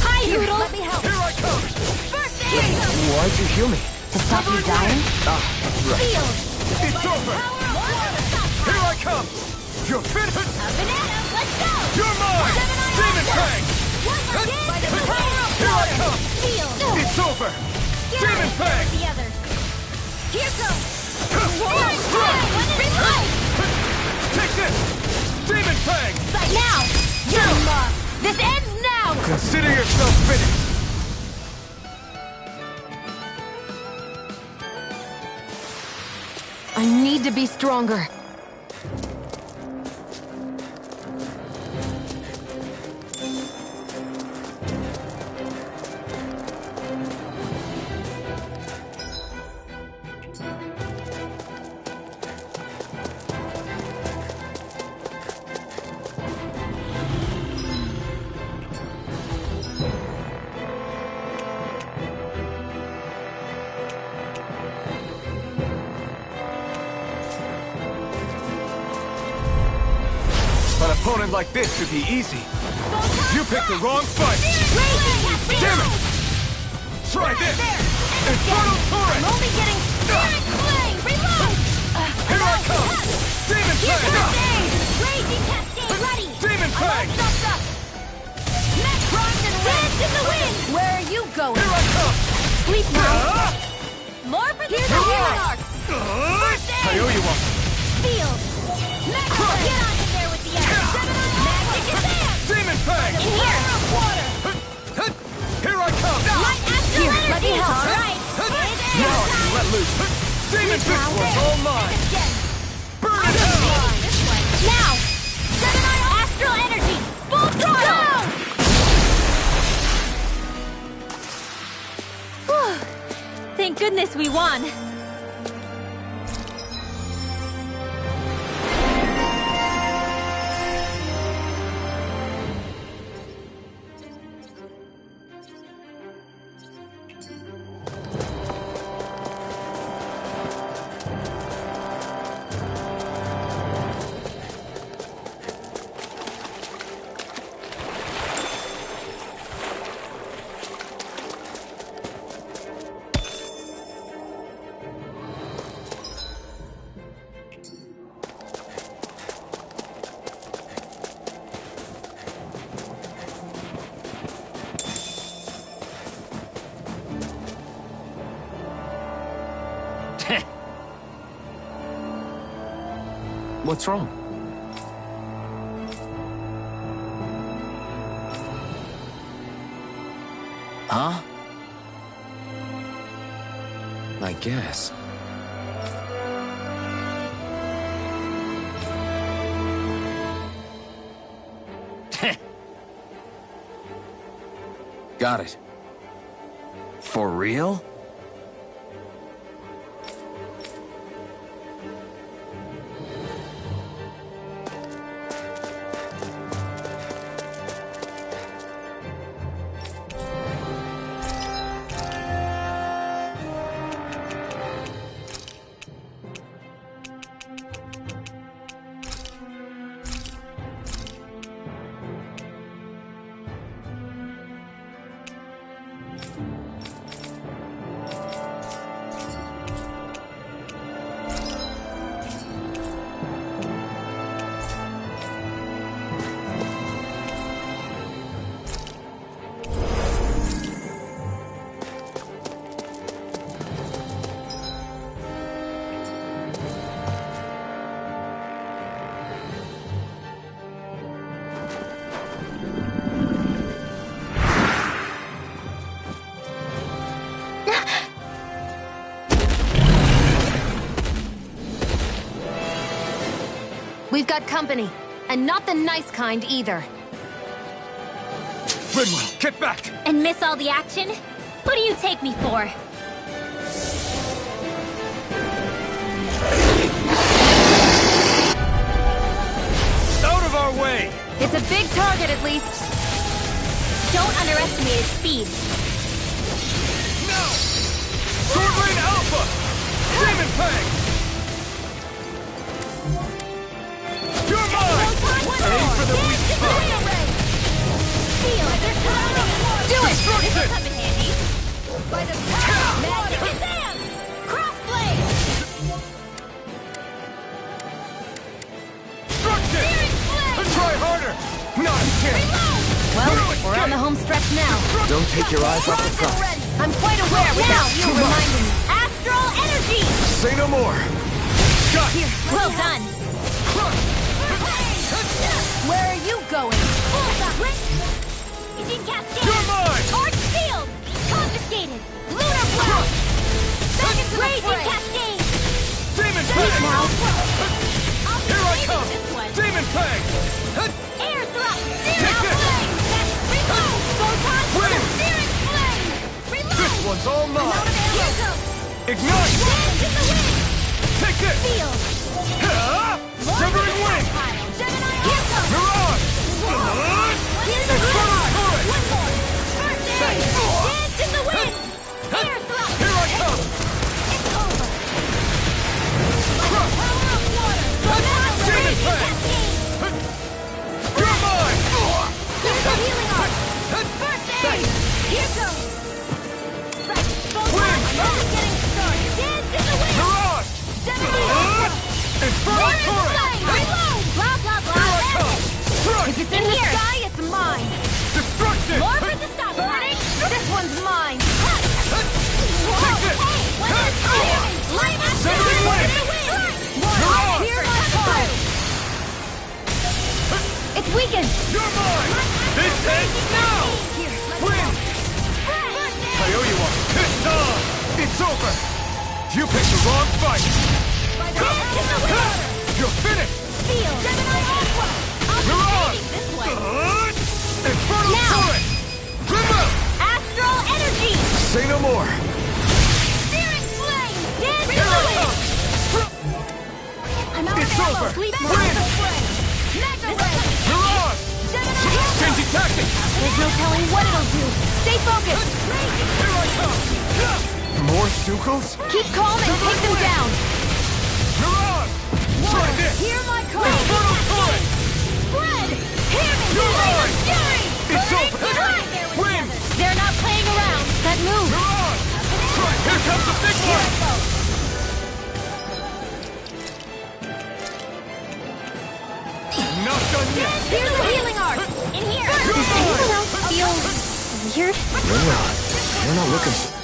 Hi, Noodle! Let me help! Here I come! First aid! Why'd you heal me? To stop you dying? Ah, right. Field! It's over! Here I come! You're finished! A banana! Let's go! You're mine! Demon Fang! One more dance! By the power of Here I water! come! Field! It's over! Get Demon on Fang! the others! Here goes! Strike! Reload! Take this! Demon Fang! Now! You're lost! This ends now! Consider yourself finished! I need to be stronger. An opponent like this should be easy. You picked the wrong fight! Damn it! Try this! Infernal Torrent! I'm only getting flame! Reload! Here I come! Demon Fang! Raging cascade ready! Demon Fang! Net bronze and dance in the wind! Where are you going? Here I come! Sleep now! More for the healing arc! First aid! I owe you one! Field! Net get on in there with the others! Magic advance! Demon Fang! In here! Water! Here I come! Light astral energy! let me help. All right! Now I can let loose! Demon Fist was all mine! Burn it hell! Now! Seven astral energy! Full throttle! Thank goodness we won. What's wrong? Huh? I guess. Got it. For real? We've got company, and not the nice kind either. Rinwell, get back! And miss all the action? Who do you take me for? Out of our way! It's a big target, at least. Don't underestimate its speed. No! Sword Lane Alpha! Demon Fang! You're mine! Aim for the weak spot! Do it! Destruction! This'll come in handy. By the power of magic Shazam! Crossblade! Destruction! Try harder! Not a chance! Well, we're on the home stretch now. Don't take your eyes off the prize. I'm quite aware without you reminding me. Astral energy! Say no more! Got Here, well done. Where are you going? Using Cascade! You're mine! Arch Field! Confiscated! Lunar Blast! Back into Raging Cascade! Demon Fang! Fang! I'll be Here I saving come! this one! Demon Fang! Air Thrust! Take Searing this! Flame! Reload! Photon! Win! Searing Flame! Reload! This one's all I'm out mine! of ammo! Here goes! Ignite! Dance in the wind! Take this! Field! Severing Wing! Gemini Here goes! Mirage! Here's the Infernal Turret! One more! First aid! Dance in the wind! Air Thrust! Here I come! It's over! Power of water! Demon Raging Fang! Cascade! You're mine! Here's the healing arc! First aid! Here goes! Win! Just getting started! Dance in the wind! Mirage! Gemini Infernal Turret! Reload! Blah, blah, blah! Here I come! Crush! If it's in the sky, it's mine. Destruction! More for the stop sign! This one's mine. Take this! Severing Wing! Mirage! Here's my card! It's weakened. You're mine! This ends now! Win! I owe you one. It's on! It's over! You picked the wrong fight! You're finished! Field! Gemini Aqua! I'll be Mirage! saving this one! Infernal Now! Turret! Remote! Astral energy! Say no more! Searing flame! Dance in Here the I wind! come! I'm out It's of ammo! over! Fleet Win! Mega Ray! Mega Ray! Mirage! Gemini Aqua! Changing tactics! There's no telling what it'll do. Stay focused. Here I come! More Sukals? Keep calm and take them down. Mirage! Try this! Hear my call! Infernal Turret! Spread! Hear me! You're mine! Fury! It's Burning over! right there with Win! the others. They're not playing around. That move. Mirage! Here comes the big Here one! it goes. Not done yet! Here's the healing arc! In here! Does anyone else feel weird? You're not looking so...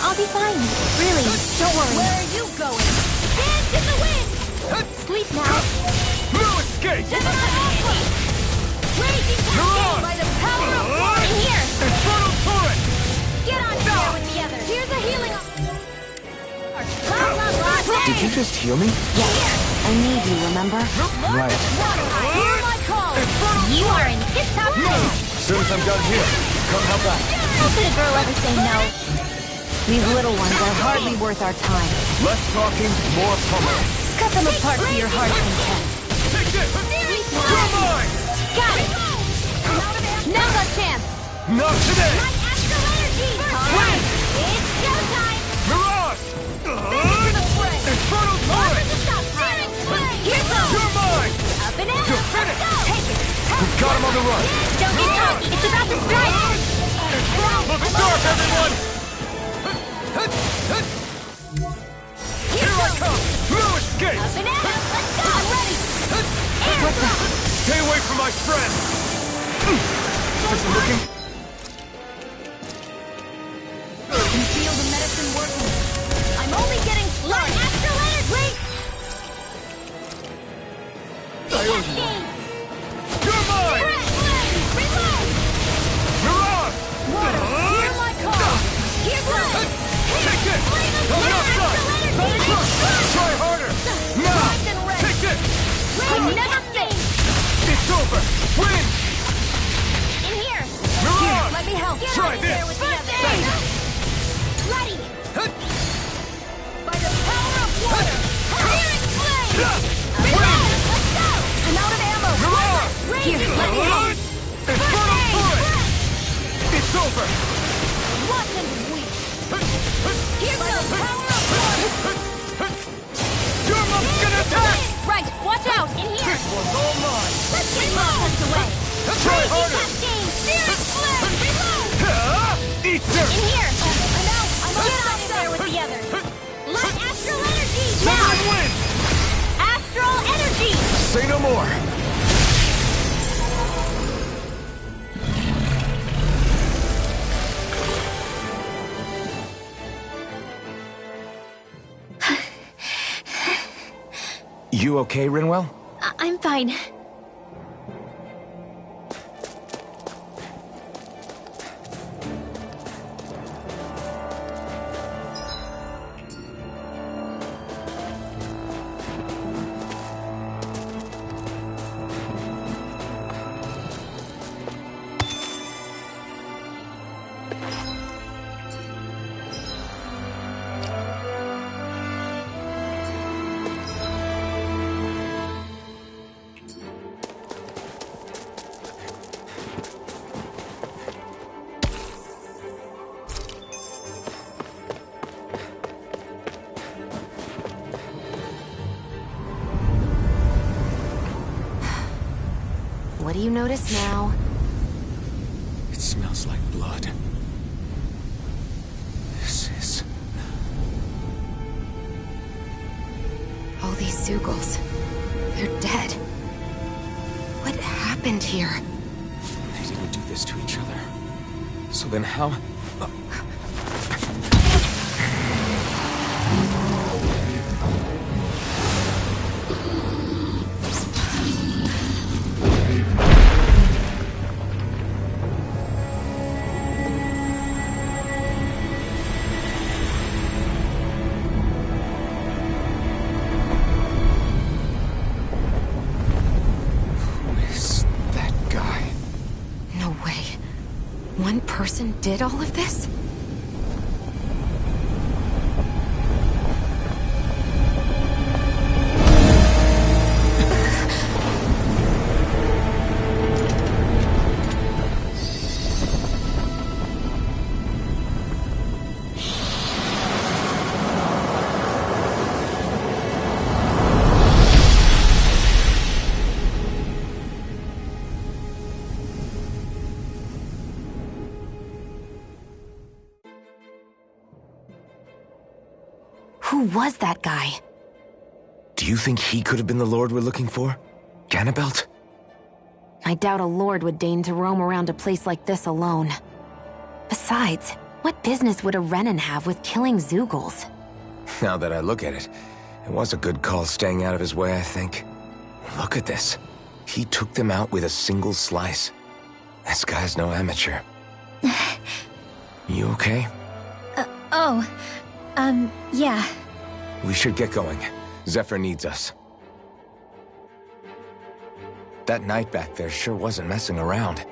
I'll be be fine. Really, don't worry. Where are you going? Dance in the wind! Sleep now. No escape! Gemini Aqua! Raging Cascade by the power of water! In here! Infernal Torrent! Get on there with the others! Here's a healing... Did you just heal me? Yes. I need you, remember? Right. Hear my call! You are in tip-top shape. As soon as I'm done here, come help out. How could a girl ever say no? These little ones are hardly worth our time. Less talking, more pummeling. Cut them apart to your heart's content. Take this! You're mine! Got it. Now's our chance. Not today! My astral energy! Wait! It's showtime! Mirage! Into the fray! Infernal Torrent! Here goes! You're mine! Up and out! You're finished! Take it! We've got him on the run! Don't get cocky. It's about to strike. Look sharp, everyone! Here I come! No escape! Up and out! Let's go! I'm ready! What the? Stay away from my friend! Is it looking? I can feel the medicine working. I'm only getting started. Astral energy! Cascade! You're mine! Reload! Mirage! Water, hear my call! Here goes! Take this! On the outside! Try harder! Now! Take this! I'm never safe! It's over! Win! In here! Mirage! Let me help! Get Try out of there this! with the others! Ready! By the power of water! Searing flame! Reload! Let's go! I'm out of ammo! Mirage! Here, let me help! Infernal Torrent! It's over! Watch and weep! Here goes power of water! Your mom's gonna attack! Right, watch out! In here! This one's all mine! Let's get monsters away! Try Raging harder! Cascade! Searing flame! Reload! Eat this! In here! I'm out! I'm out of there with the others! Let astral energy! Now! Someone win! Astral energy! Say no more. You okay, Rinwell? I'm fine. What do you notice now? It smells like blood. This is... All these Zeugles. They're dead. What happened here? They didn't do this to each other. So then how... One person did all of this? Who was that guy? Do you think he could have been the Lord we're looking for? Ganabelt? I doubt a lord would deign to roam around a place like this alone. Besides, What business would a Renan have with killing Zeugles? Now that I look at it, it was a good call staying out of his way, I think. Look at this. He took them out with a single slice. This guy's no amateur. You okay? Yeah. We should get going. Zephyr needs us. That knight back there sure wasn't messing around.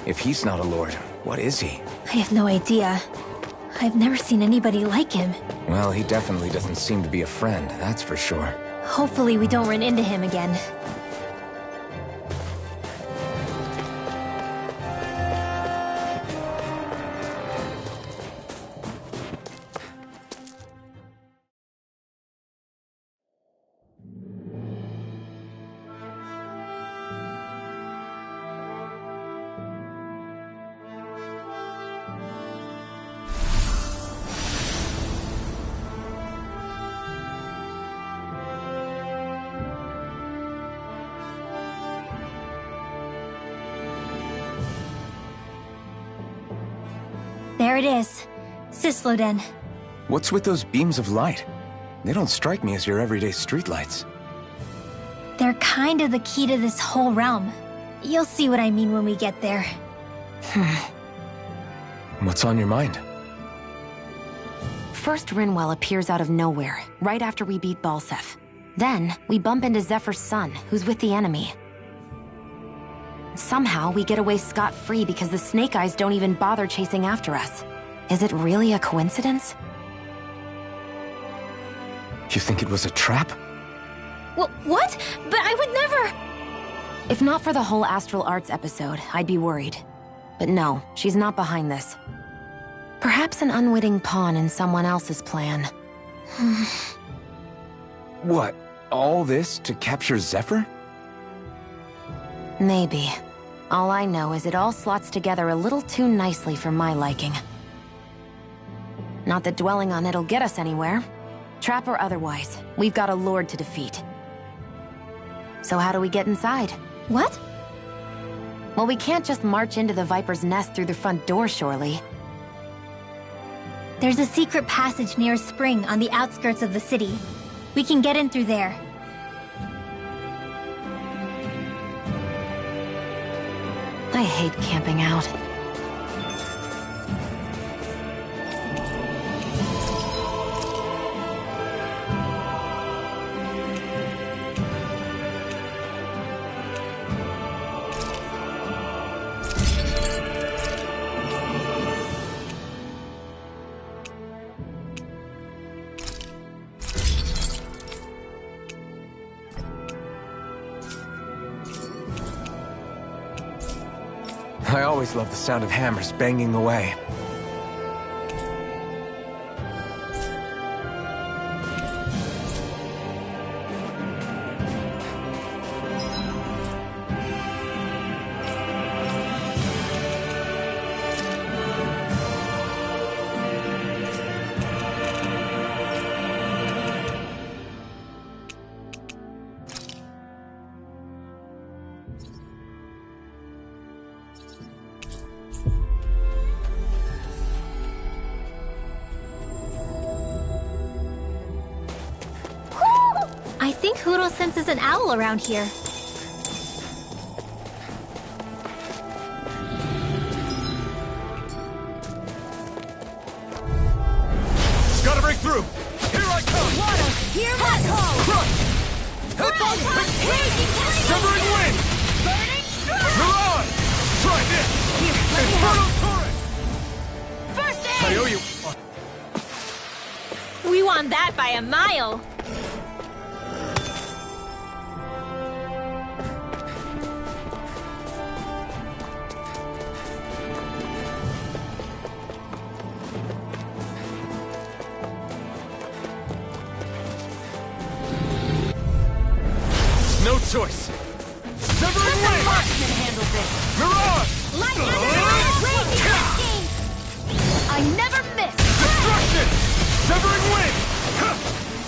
If he's not a lord, what is he? I have no idea. I've never seen anybody like him. Well, he definitely doesn't seem to be a friend, that's for sure. Hopefully we don't run into him again. There it is. Cisloden. What's with those beams of light? They don't strike me as your everyday streetlights. They're kind of the key to this whole realm. You'll see what I mean when we get there. What's on your mind? First, Rinwell appears out of nowhere, right after we beat Balseph. Then, we bump into Zephyr's son, who's with the enemy. Somehow, we get away scot-free because the Snake Eyes don't even bother chasing after us. Is it really a coincidence? You think it was a trap? What? But I would never... If not for the whole Astral Arts episode, I'd be worried. But no, she's not behind this. Perhaps an unwitting pawn in someone else's plan. What? All this to capture Zephyr? Maybe. All I know is it all slots together a little too nicely for my liking. Not that dwelling on it'll get us anywhere. Trap or otherwise, we've got a lord to defeat. So how do we get inside? What? Well, we can't just march into the Viper's Nest through the front door, surely. There's a secret passage near a spring on the outskirts of the city. We can get in through there. I hate camping out. I always love the sound of hammers banging away. I think Hootle senses an owl around here. Gotta break through! Here I come! Water, hear my call! Crush! Severing wind! Burning strike! Mirage! Try this! Here, let me Inferno help! Torrent! First aid! I owe you... We won that by a mile. No choice! Severing wind! Marksman handles it! Mirage! Light raging! I never miss! Destruction! Severing wind!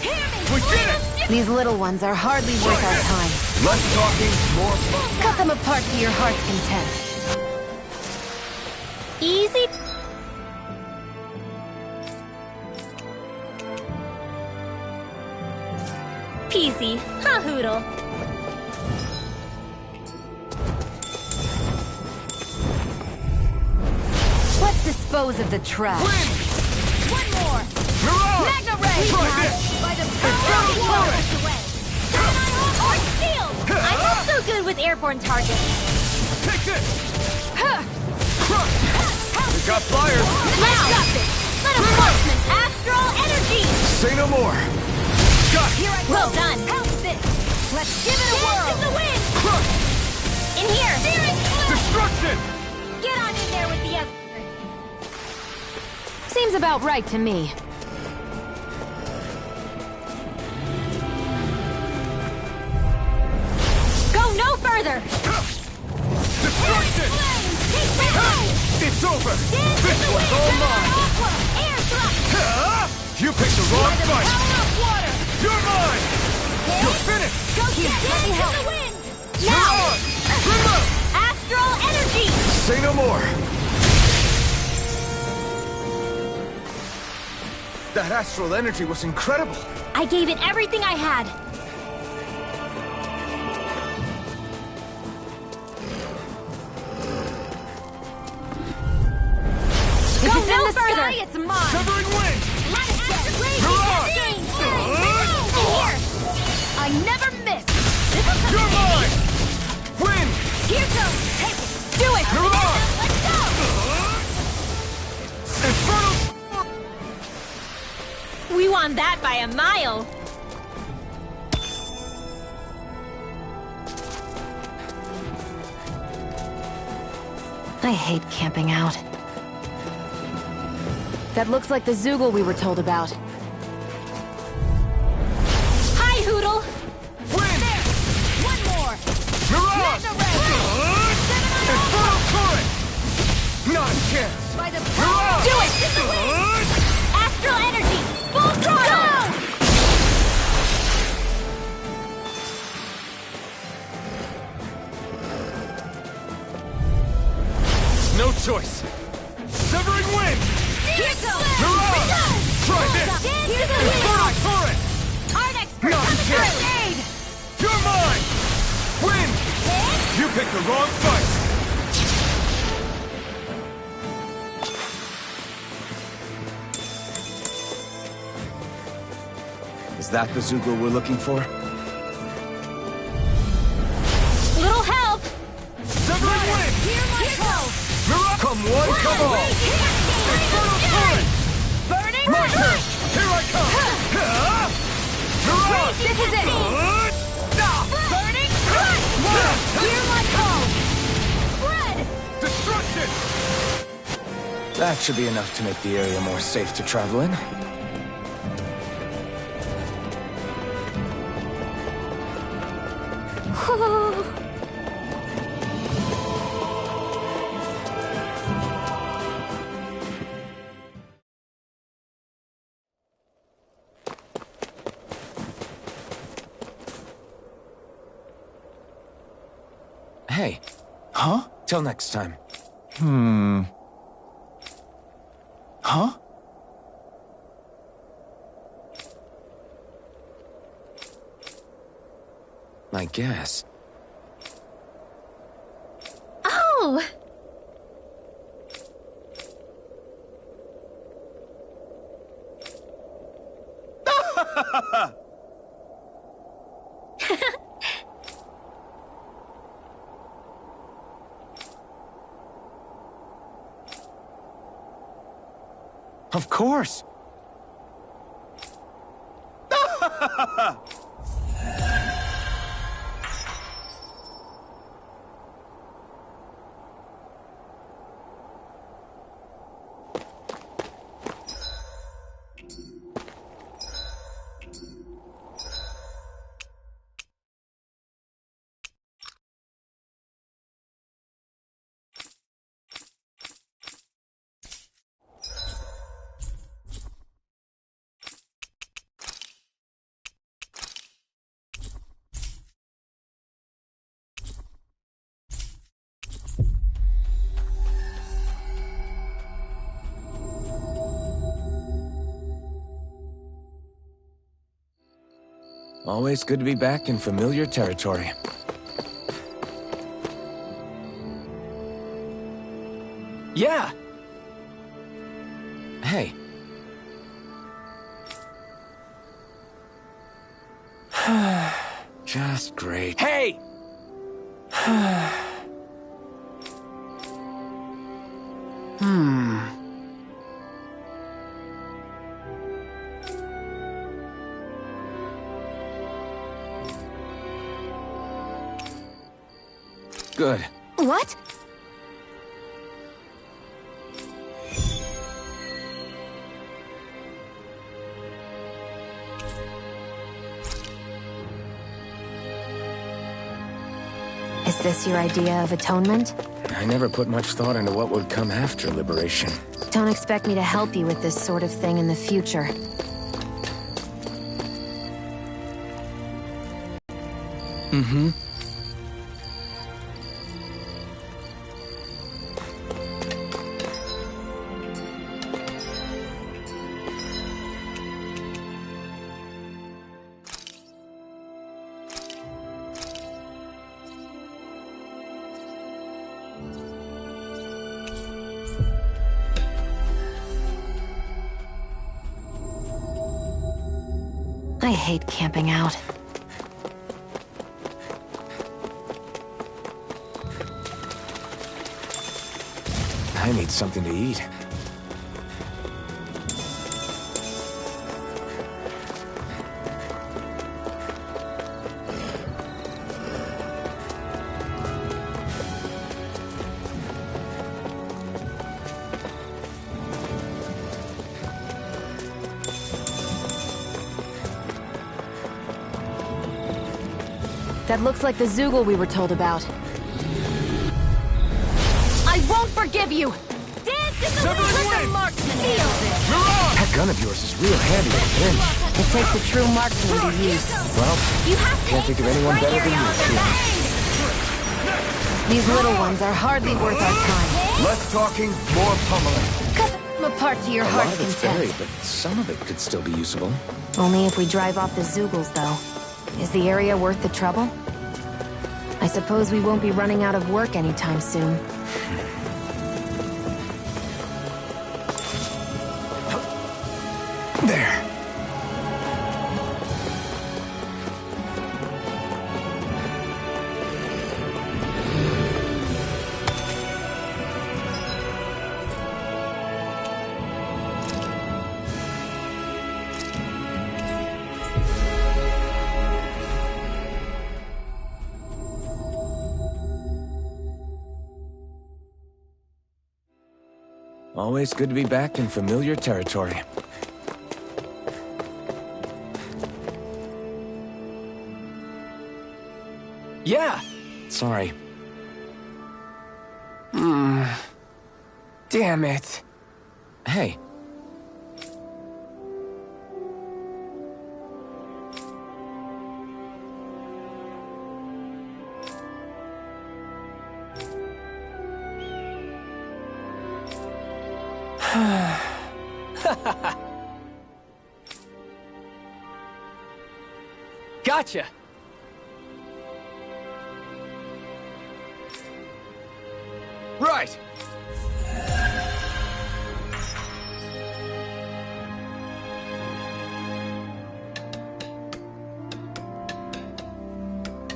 Hear me! We did it! These little ones are hardly worth our time. Less talking, more fun. Cut them apart to your heart's content. Easy. easy, huh, Hootle? Let's dispose of the trash. One more! Mirage! Magna Ray! Try this! By the Inferno Torrent! Or shield! I'm not so good with airborne targets. Take this! We got fire! Now! Let him marksman astral energy! Say no more! Got Here I go! Well done! Help this! Let's give it a whirl! Dance in the wind! Crush! In here! Destruction! Get on in there with the other. Seems about right to me. Go no further! Destruction! It's over! This one's all mine! Air thrust! You picked the wrong fight! Power of water! You're mine! You're finished! Go here! Let me help! The wind! Now! Astral energy! Say no more! That astral energy was incredible! I gave it everything I had. Go no further! It's mine! Severing wind! Let it go! Mirage! Here! I never miss! You're mine! Wind! Here goes! Take it! Do it! Mirage! Let's go! Infernal! We won that by a mile! I hate camping out. That looks like the Zoogle we were told about. Hi, Hootle! Wind! There! One more! Mirage! Infernal Torrent! Not a chance! By the Mirage! Do it! It's the wind! Astral energy! Full throttle! No choice! Severing wind! Here goes! Mirage! Try this! Here's the Infernal wind! Torrent! Art expert Not a coming chance! through! You're mine! Wind! You picked the wrong fight! Is that the Zoogle we're looking for? Little help! Severing wind! Here I go! Mirage! Come one, come all! Infernal Torrent! Burning My light! turn! Here I come! Mirage! This is it! Burning light! Hear my call! Spread! Destruction! That should be enough to make the area more safe to travel in. Hey. Huh? Till next time. Huh? I guess. Oh! Of course! Always good to be back in familiar territory. Yeah! Hey. Just great. Hey! Good. What? Is this your idea of atonement? I never put much thought into what would come after liberation. Don't expect me to help you with this sort of thing in the future. Mm-hmm. I hate camping out. I need something to eat. That looks like the Zoogle we were told about. I won't forgive you! Dance in the wind! Let the marksman feel this! That gun of yours is real handy with a pin. It takes a true marksman to use. Well, can't think of anyone better than you, Sheila. These little ones are hardly worth our time. Less talking, more pummeling. Cut them apart to your A heart's lot of it's content. buried, but some of it could still be usable. Only if we drive off the Zoogles, though. Is the area worth the trouble? I suppose we won't be running out of work anytime soon. There. Always good to be back in familiar territory. Yeah! Sorry. Damn it. Hey. Gotcha! Right!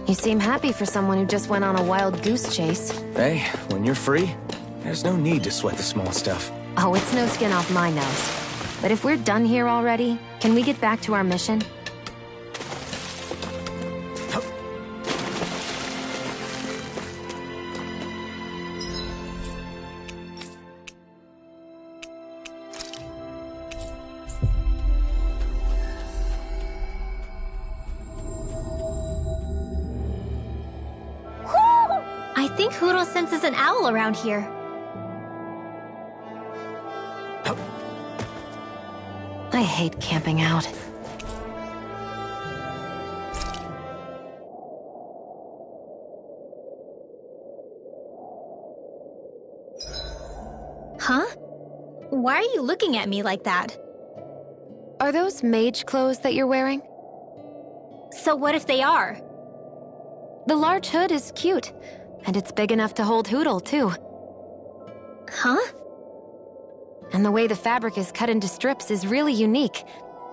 You seem happy for someone who just went on a wild goose chase. Hey, when you're free, there's no need to sweat the small stuff. Oh, it's no skin off my nose. But if we're done here already, can we get back to our mission? I think Hootle senses an owl around here. I hate camping out. Huh? Why are you looking at me like that? Are those mage clothes that you're wearing? So what if they are? The large hood is cute, and it's big enough to hold Hootle, too. Huh? And the way the fabric is cut into strips is really unique.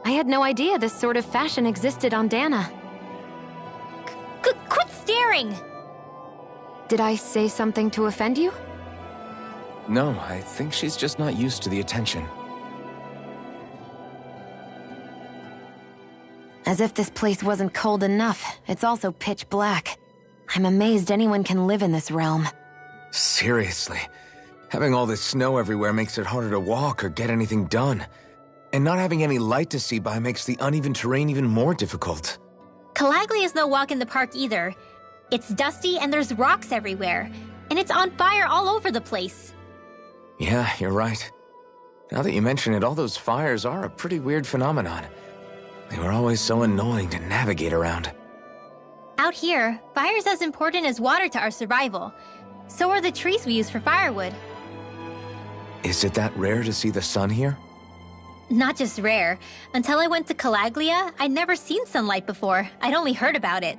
I had no idea this sort of fashion existed on Dana. Quit staring! Did I say something to offend you? No, I think she's just not used to the attention. As if this place wasn't cold enough, it's also pitch black. I'm amazed anyone can live in this realm. Seriously. Having all this snow everywhere makes it harder to walk or get anything done. And not having any light to see by makes the uneven terrain even more difficult. Calaglia is no walk in the park either. It's dusty and there's rocks everywhere. And it's on fire all over the place. Yeah, you're right. Now that you mention it, all those fires are a pretty weird phenomenon. They were always so annoying to navigate around. Out here, fire's as important as water to our survival. So are the trees we use for firewood. Is it that rare to see the sun here? Not just rare. Until I went to Calaglia, I'd never seen sunlight before. I'd only heard about it.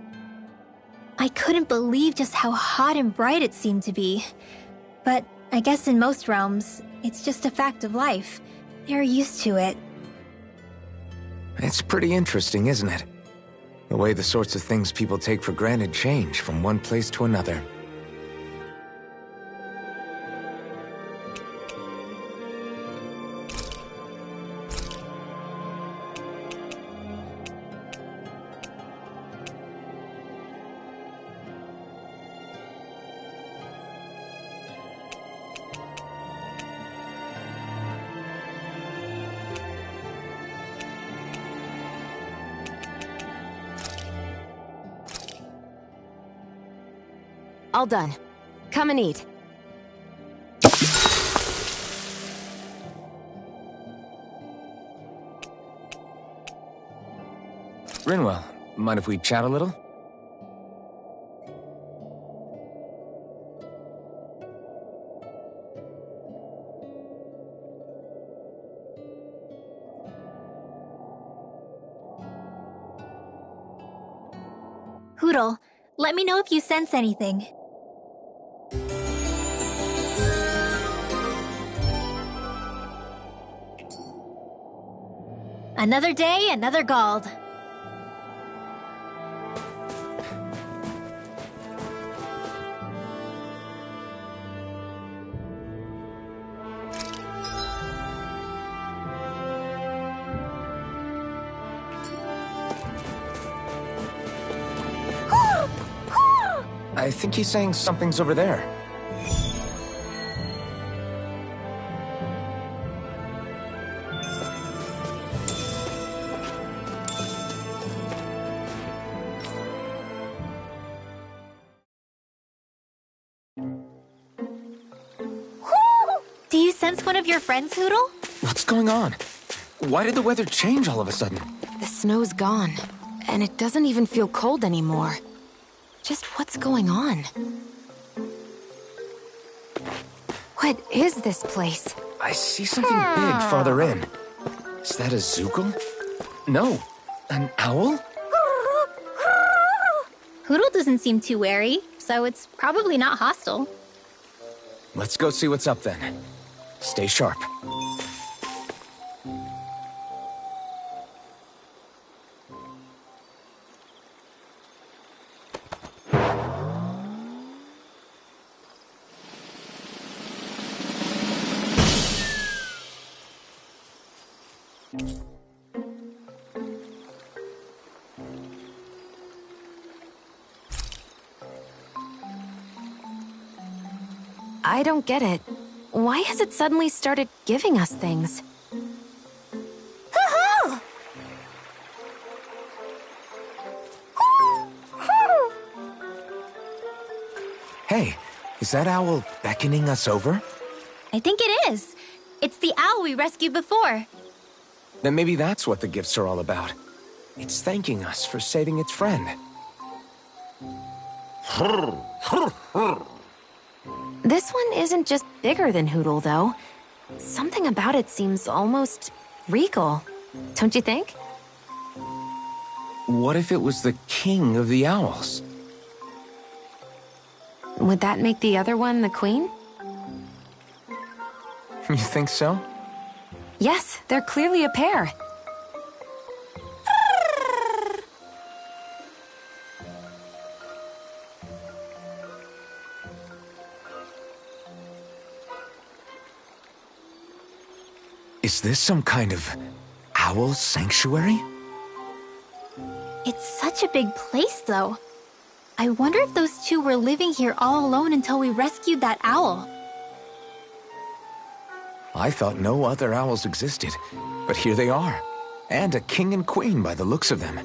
I couldn't believe just how hot and bright it seemed to be. But I guess in most realms, it's just a fact of life. They're used to it. It's pretty interesting, isn't it? The way the sorts of things people take for granted change from one place to another. All done. Come and eat. Rinwell, mind if we chat a little? Hootle, let me know if you sense anything. Another day, another Gald. I think he's saying something's over there. Do you sense one of your friends, Hootle? What's going on? Why did the weather change all of a sudden? The snow's gone, and it doesn't even feel cold anymore. Just what's going on? What is this place? I see something big farther in. Is that a Zoogle? No, an owl? Hootle doesn't seem too wary, so it's probably not hostile. Let's go see what's up then. Stay sharp. I don't get it. Why has it suddenly started giving us things? Hey, is that owl beckoning us over? I think it is. It's the owl we rescued before. Then maybe that's what the gifts are all about. It's thanking us for saving its friend. This one isn't just bigger than Hootle, though. Something about it seems almost regal. Don't you think? what if it was the king of the owls? Would that make the other one the queen? You think so? Yes, they're clearly a pair. Is this some kind of owl sanctuary? It's such a big place, though. I wonder if those two were living here all alone until we rescued that owl. I thought no other owls existed, but here they are. And a king and queen by the looks of them.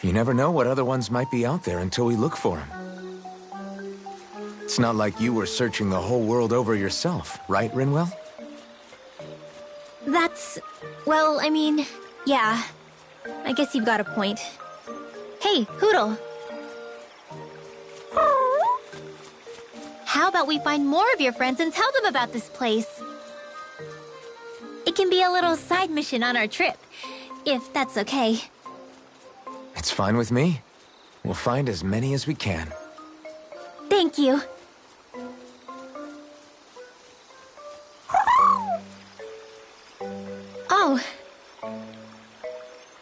You never know what other ones might be out there until we look for them. It's not like you were searching the whole world over yourself, right, Rinwell? That's... well, I mean, yeah. I guess you've got a point. Hey, Hootle! How about we find more of your friends and tell them about this place? It can be a little side mission on our trip, if that's okay. It's fine with me. We'll find as many as we can. Thank you. Oh.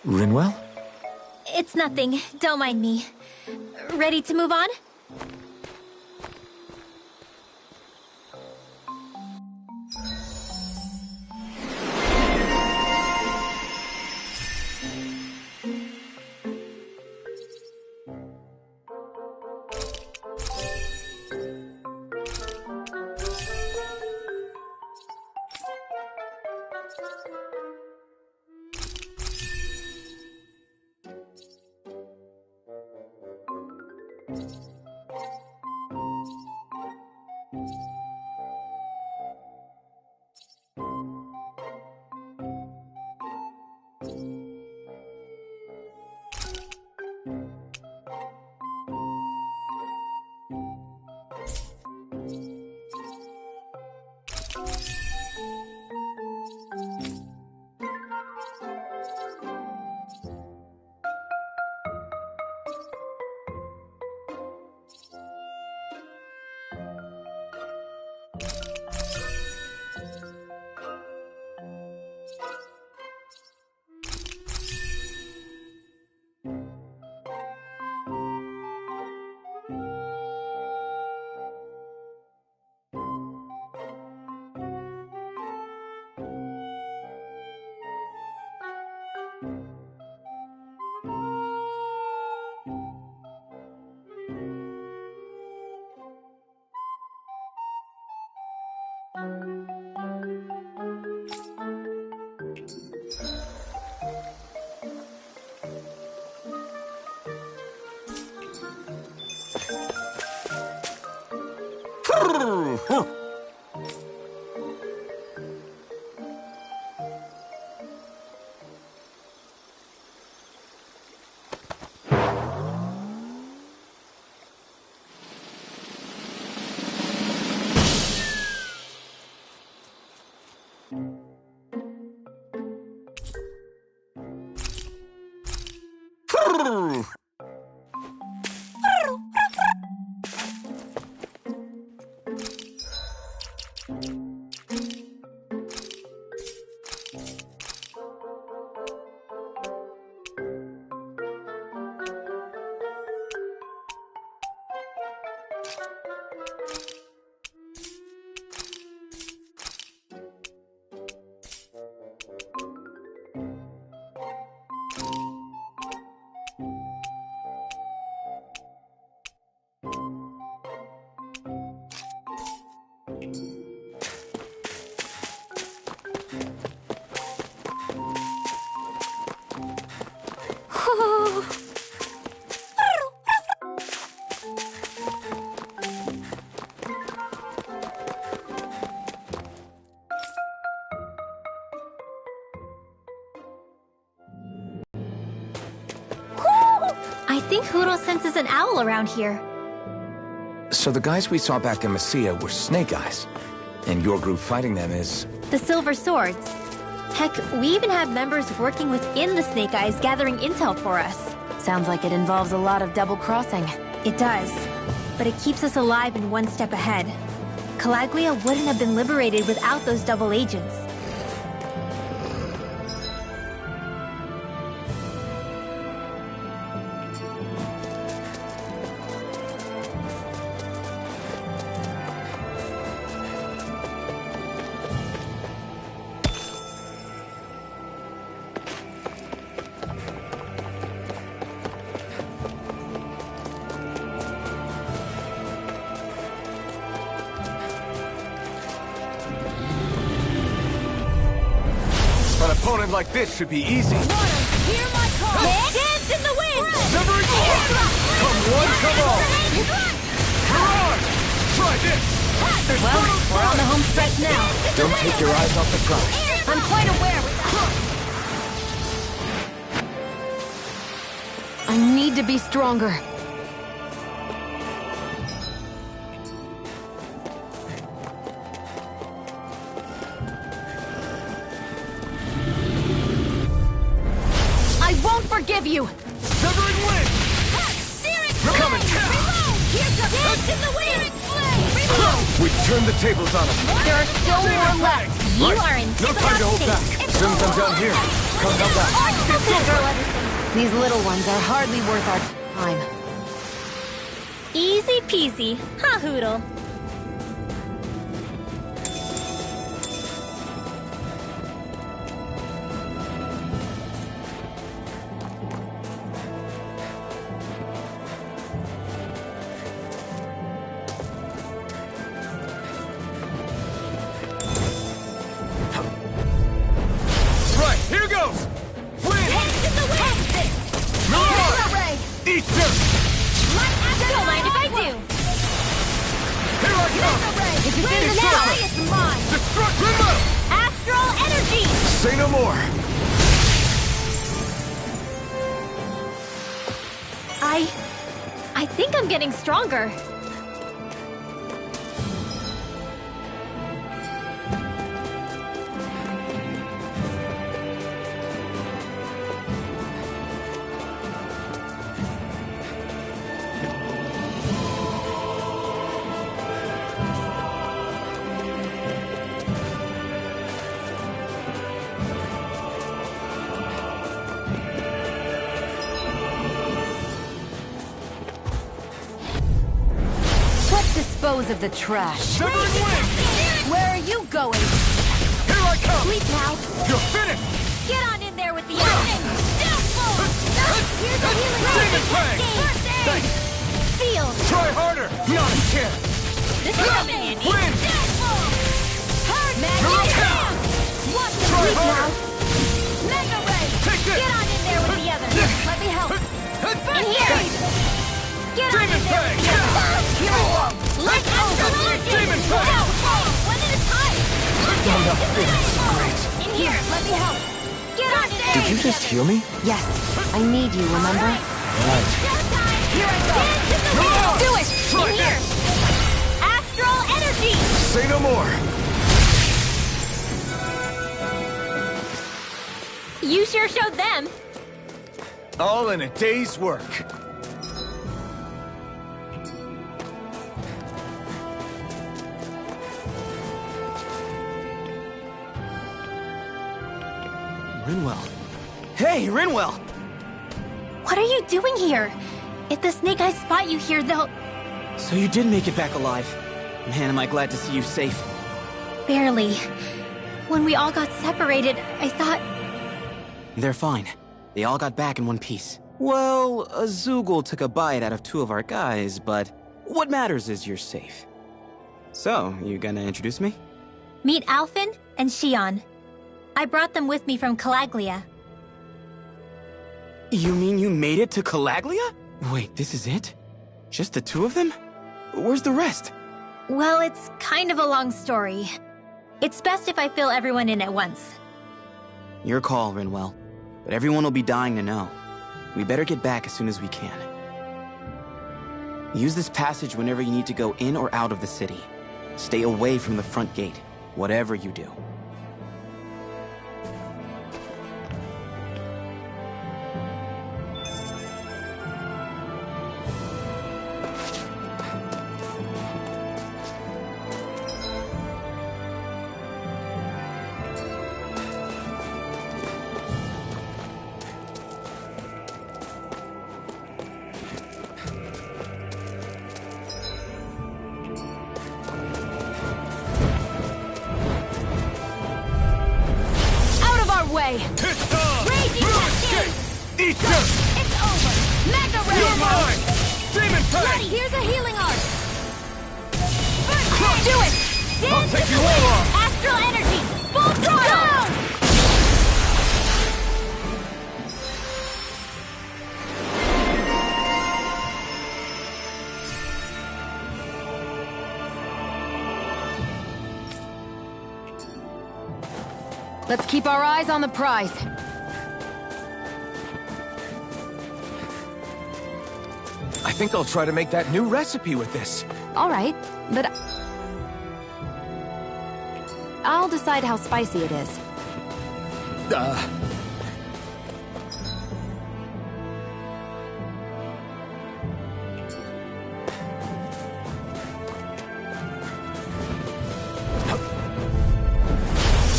Rinwell? It's nothing. Don't mind me. Ready to move on? I think Hootle senses an owl around here. So the guys we saw back in Messia were Snake Eyes, and your group fighting them is... The Silver Swords. Heck, we even have members working within the Snake Eyes gathering intel for us. Sounds like it involves a lot of double-crossing. It does. But it keeps us alive and one step ahead. Calaglia wouldn't have been liberated without those double agents. An opponent like this should be easy. Hear my call! Dance in the wind! Severing Sword! Come one, come all! Mirage! Try this! Well, we're on the home stretch now. Don't take your eyes off the prize. I'm quite aware with that. I need to be stronger. I won't forgive you! Severing Wind! Coming! Here comes Dance in the wind! We've turned the tables on them. There are still more left. You are in No time to hold back. Soon I'm down here. Come back. These little ones are hardly worth our time. Easy peasy. Ha, Hoodle. Right, here goes! Wind! Dance in the wind! Mirage! Eat dirt! Don't mind if I do. Here I come! If it's in the now, it's mine. Destruct remote! Astral energy! Say no more! I think I'm getting stronger. Let's dispose of the trash. Severing Wind! Where are you going? Here I come! Sleep now. You're finished! Get on in there with the action. Here's a healing Demon Fang! Thanks! Seal. Try harder! Not a chance! This is coming in handy. Wind! Magic. Watch the Try sleep harder! now. Mega Ray. Take this! Get on in there with the others. Let me help. In here. Get on in Demon there with the others. Here I go. Let's go. Demon Fang! One at a time. I'm not feeling so great. In here. Let me help. Get on in there. Did you just heal me? Yes, I need you, remember? Right. Here I go. Do it. In here. Astral energy. Say no more! You sure showed them. All in a day's work. Rinwell. Hey, Rinwell! What are you doing here? If the Snake Eyes spot you here, they'll... So you did make it back alive. Man, am I glad to see you safe. Barely. When we all got separated, I thought... They're fine. They all got back in one piece. Well, Azugul took a bite out of 2 of our guys, but what matters is you're safe. So, you gonna introduce me? Meet Alphen and Shion. I brought them with me from Calaglia. You mean you made it to Calaglia? Wait, this is it? Just the 2 of them? Where's the rest? Well, it's kind of a long story. It's best if I fill everyone in at once. Your call, Rinwell. But everyone will be dying to know. We better get back as soon as we can. Use this passage whenever you need to go in or out of the city. Stay away from the front gate, whatever you do. way! Raging Cascade! Eat dirt! It's over! Mega Ray! You're mine! Demon Fang! Bloody, here's a healing art! Crush! Do it! I'll Dance take with you the all wind! on! Astral energy! Full throttle! Let's keep our eyes on the prize. I think I'll try to make that new recipe with this. All right, but I'll decide how spicy it is.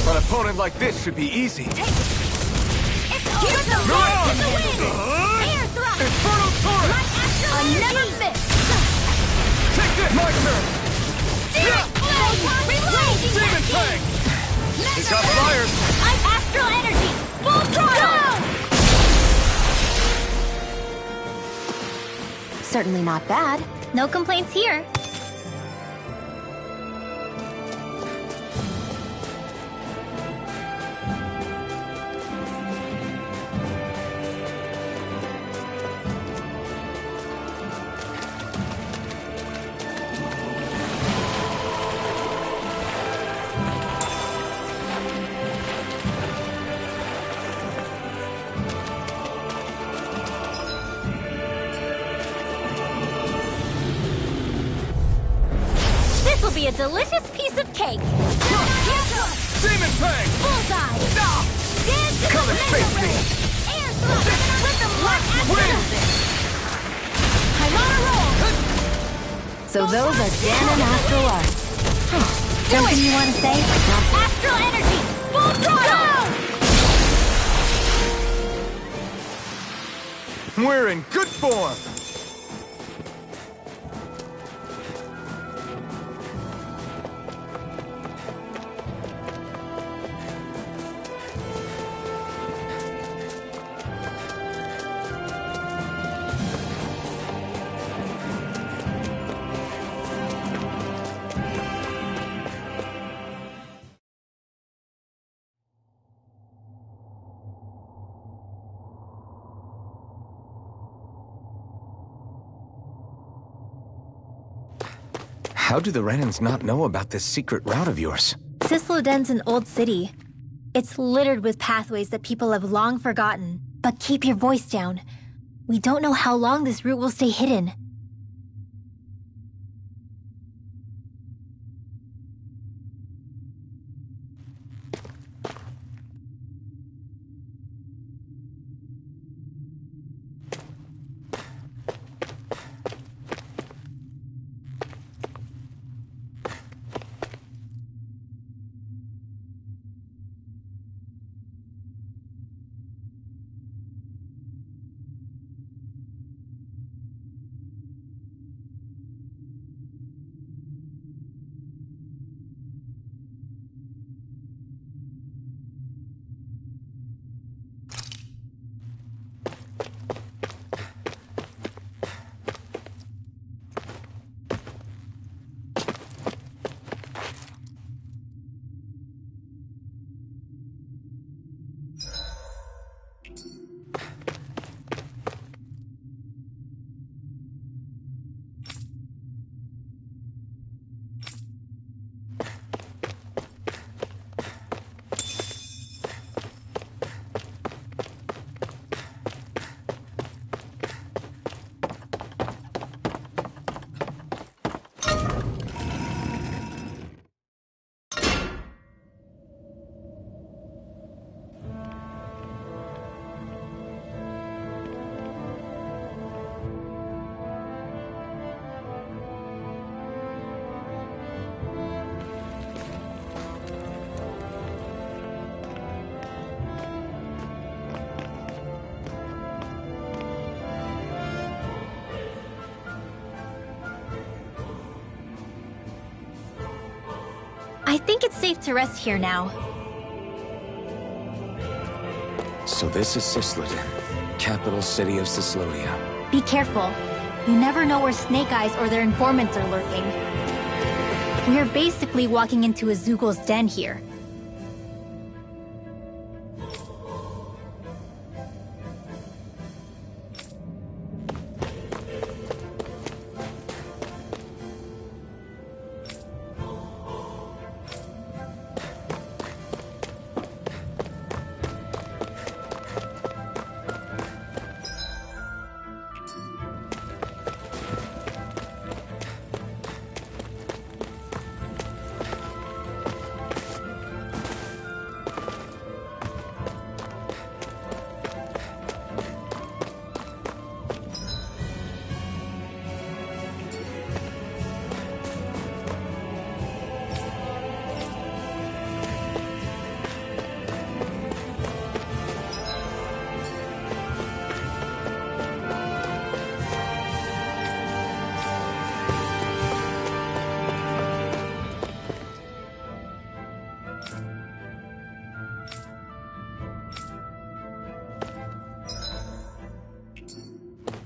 An opponent like this should be easy. Here's the blast in the wind! Air thrust! Infernal Torrent! My astral energy! Never miss! Take this! My turn! Demon Flame! Raging Demon Cascade! Fang! He got flyers! I'm astral energy! Full throttle! Certainly not bad. No complaints here. This'll be a delicious piece of cake. Demon Fang! Bullseye! Dance to Come the and Mega face me! Ray! Air thrust! Rhythm lock Win! I'm on a roll! So those are Dan and Astral Arts. Something you want to say? Astral energy! Full throttle! We're in good form! How do the Renans not know about this secret route of yours? Cisloden's an old city. It's littered with pathways that people have long forgotten. But keep your voice down. We don't know how long this route will stay hidden. I think it's safe to rest here now. So this is Cisloden, capital city of Cyslodia. Be careful. You never know where Snake Eyes or their informants are lurking. We're basically walking into a Zeugel's den here.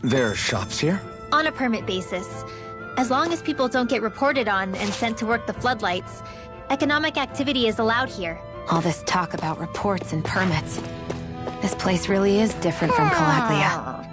There are shops here? On a permit basis. As long as people don't get reported on and sent to work the floodlights, economic activity is allowed here. All this talk about reports and permits. This place really is different from Calaglia.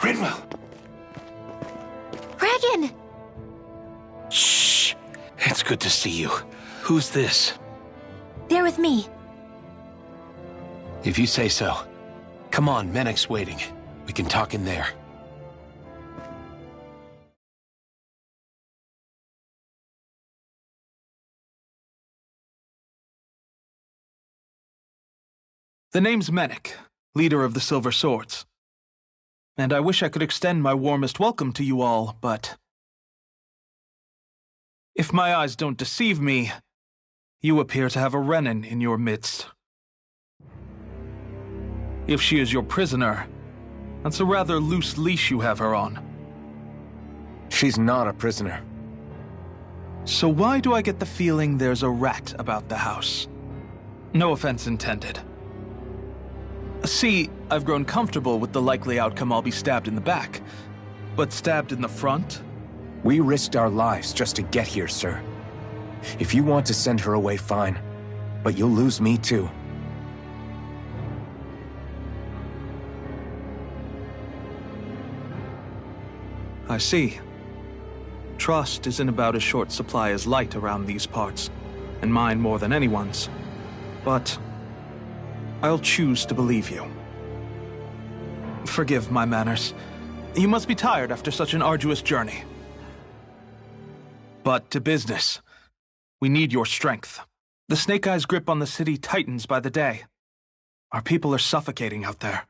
Rinwell! Regan! Shh! It's good to see you. Who's this? They're with me. If you say so. Come on, Menek's waiting. We can talk in there. The name's Menek, leader of the Silver Swords. And I wish I could extend my warmest welcome to you all, but if my eyes don't deceive me, you appear to have a Renin in your midst. If she is your prisoner, that's a rather loose leash you have her on. She's not a prisoner. So why do I get the feeling there's a rat about the house? No offense intended. See, I've grown comfortable with the likely outcome I'll be stabbed in the back. But stabbed in the front? We risked our lives just to get here, sir. If you want to send her away, fine. but you'll lose me too. I see. Trust isn't about as short supply as light around these parts, and mine more than anyone's. But I'll choose to believe you. Forgive my manners. You must be tired after such an arduous journey. But to business. We need your strength. The Snake Eyes' grip on the city tightens by the day. Our people are suffocating out there.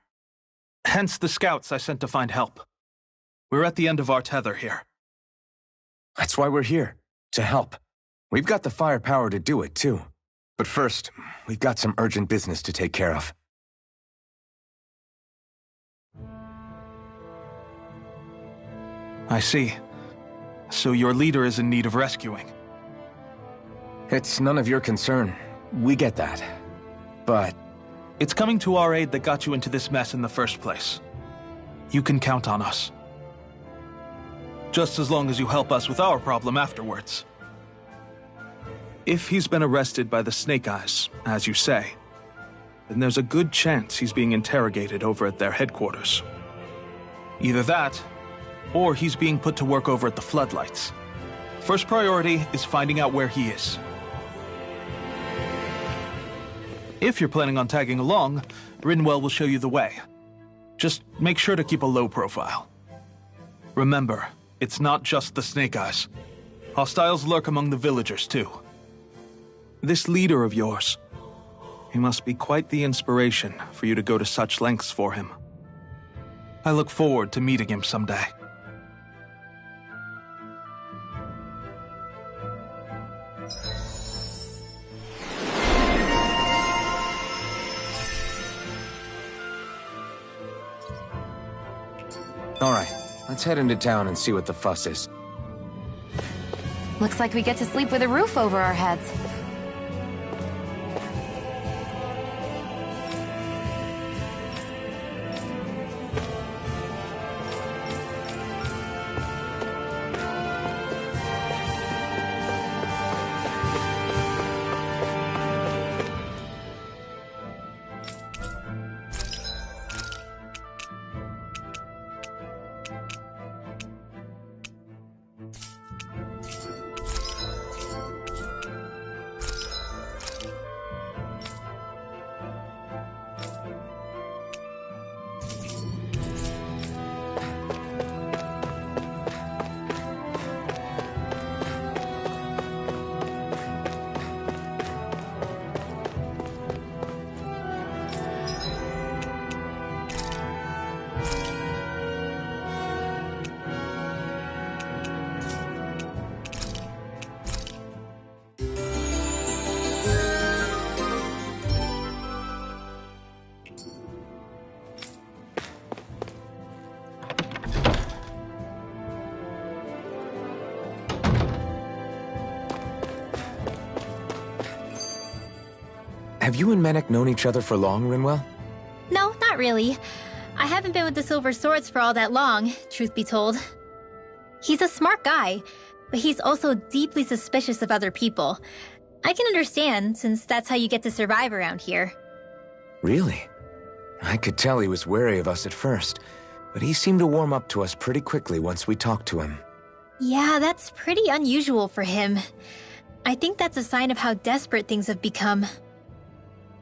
Hence the scouts I sent to find help. We're at the end of our tether here. That's why we're here, to help. We've got the firepower to do it, too. But first, we've got some urgent business to take care of. I see. So your leader is in need of rescuing. It's none of your concern. We get that. But it's coming to our aid that got you into this mess in the first place. You can count on us. Just as long as you help us with our problem afterwards. If he's been arrested by the Snake Eyes, as you say, then there's a good chance he's being interrogated over at their headquarters. Either that, or he's being put to work over at the Floodlights. First priority is finding out where he is. If you're planning on tagging along, Rinwell will show you the way. Just make sure to keep a low profile. Remember, it's not just the Snake Eyes. Hostiles lurk among the villagers, too. This leader of yours, he must be quite the inspiration for you to go to such lengths for him. I look forward to meeting him someday. All right, let's head into town and see what the fuss is. Looks like we get to sleep with a roof over our heads. Have you and Menek known each other for long, Rinwell? No, not really. I haven't been with the Silver Swords for all that long, truth be told. He's a smart guy, but he's also deeply suspicious of other people. I can understand, since that's how you get to survive around here. Really? I could tell he was wary of us at first, but he seemed to warm up to us pretty quickly once we talked to him. Yeah, that's pretty unusual for him. I think that's a sign of how desperate things have become.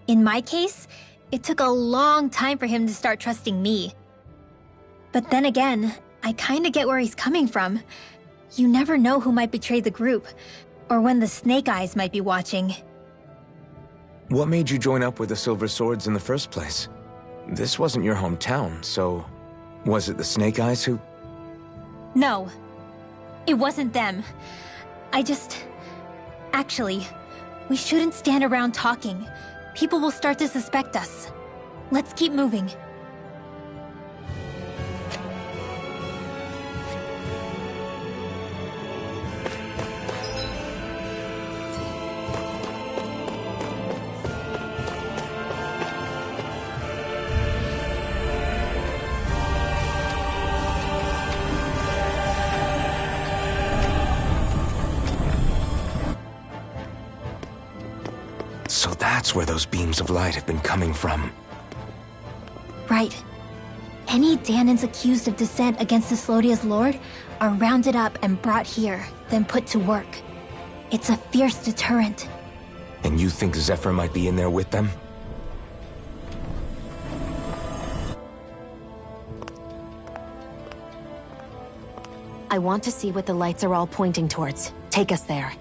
In my case, it took a long time for him to start trusting me. But then again, I kinda get where he's coming from. You never know who might betray the group, or when the Snake Eyes might be watching. What made you join up with the Silver Swords in the first place? This wasn't your hometown, so was it the Snake Eyes who... No, it wasn't them. Actually, we shouldn't stand around talking. People will start to suspect us. Let's keep moving. So that's where those beams of light have been coming from. Right. Any Dahnans accused of dissent against the Slodia's lord are rounded up and brought here, then put to work. It's a fierce deterrent. And you think Zephyr might be in there with them? I want to see what the lights are all pointing towards. Take us there.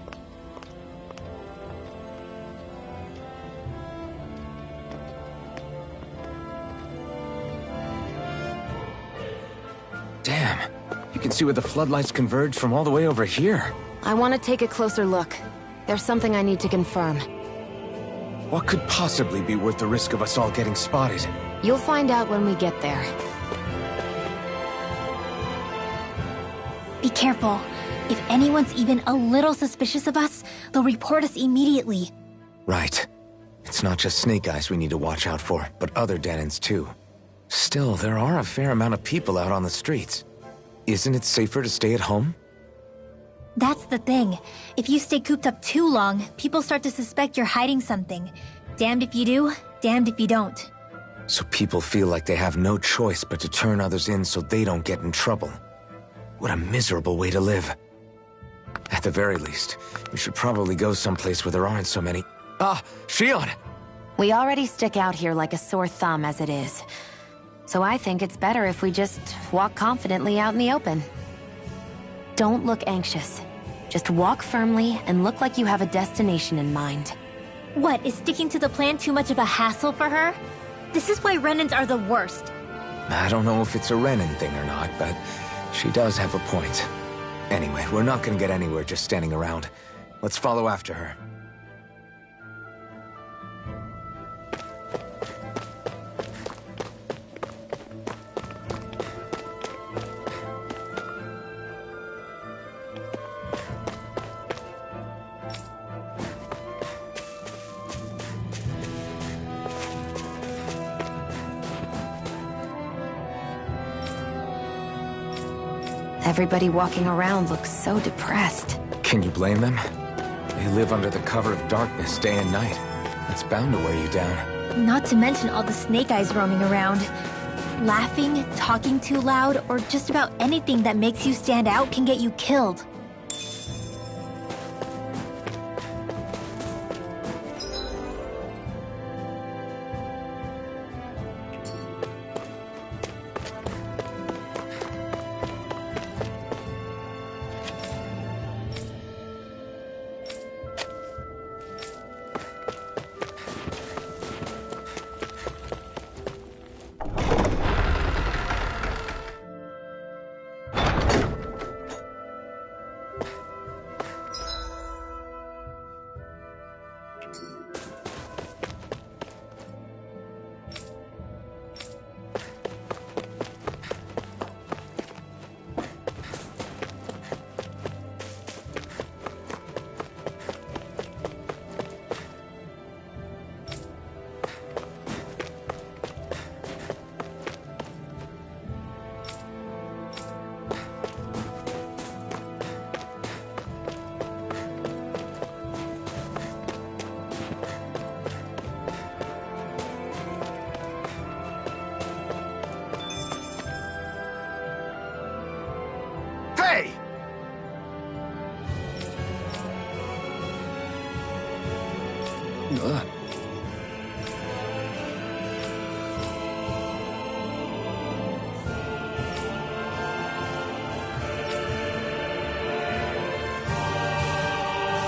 Damn. You can see where the floodlights converge from all the way over here. I want to take a closer look. There's something I need to confirm. What could possibly be worth the risk of us all getting spotted? You'll find out when we get there. Be careful. If anyone's even a little suspicious of us, they'll report us immediately. Right. It's not just Snake Eyes we need to watch out for, but other Dahnans too. Still, there are a fair amount of people out on the streets. Isn't it safer to stay at home? That's the thing. If you stay cooped up too long, people start to suspect you're hiding something. Damned if you do, damned if you don't. So people feel like they have no choice but to turn others in so they don't get in trouble. What a miserable way to live. At the very least, we should probably go someplace where there aren't so many... Ah, Shion! We already stick out here like a sore thumb as it is. So I think it's better if we just walk confidently out in the open. Don't look anxious. Just walk firmly and look like you have a destination in mind. What, is sticking to the plan too much of a hassle for her? This is why Renans are the worst. I don't know if it's a Renan thing or not, but she does have a point. Anyway, we're not gonna get anywhere just standing around. Let's follow after her. Everybody walking around looks so depressed. Can you blame them? They live under the cover of darkness day and night. That's bound to wear you down. Not to mention all the Snake Eyes roaming around. Laughing, talking too loud, or just about anything that makes you stand out can get you killed. Hey!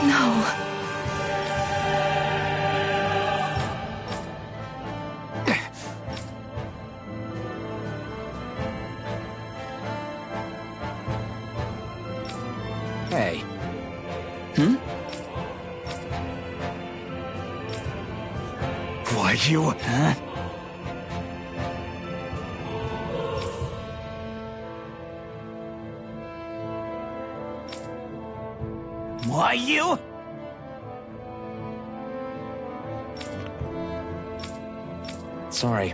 No. Hey. Why, you... Huh? Why, you... Sorry.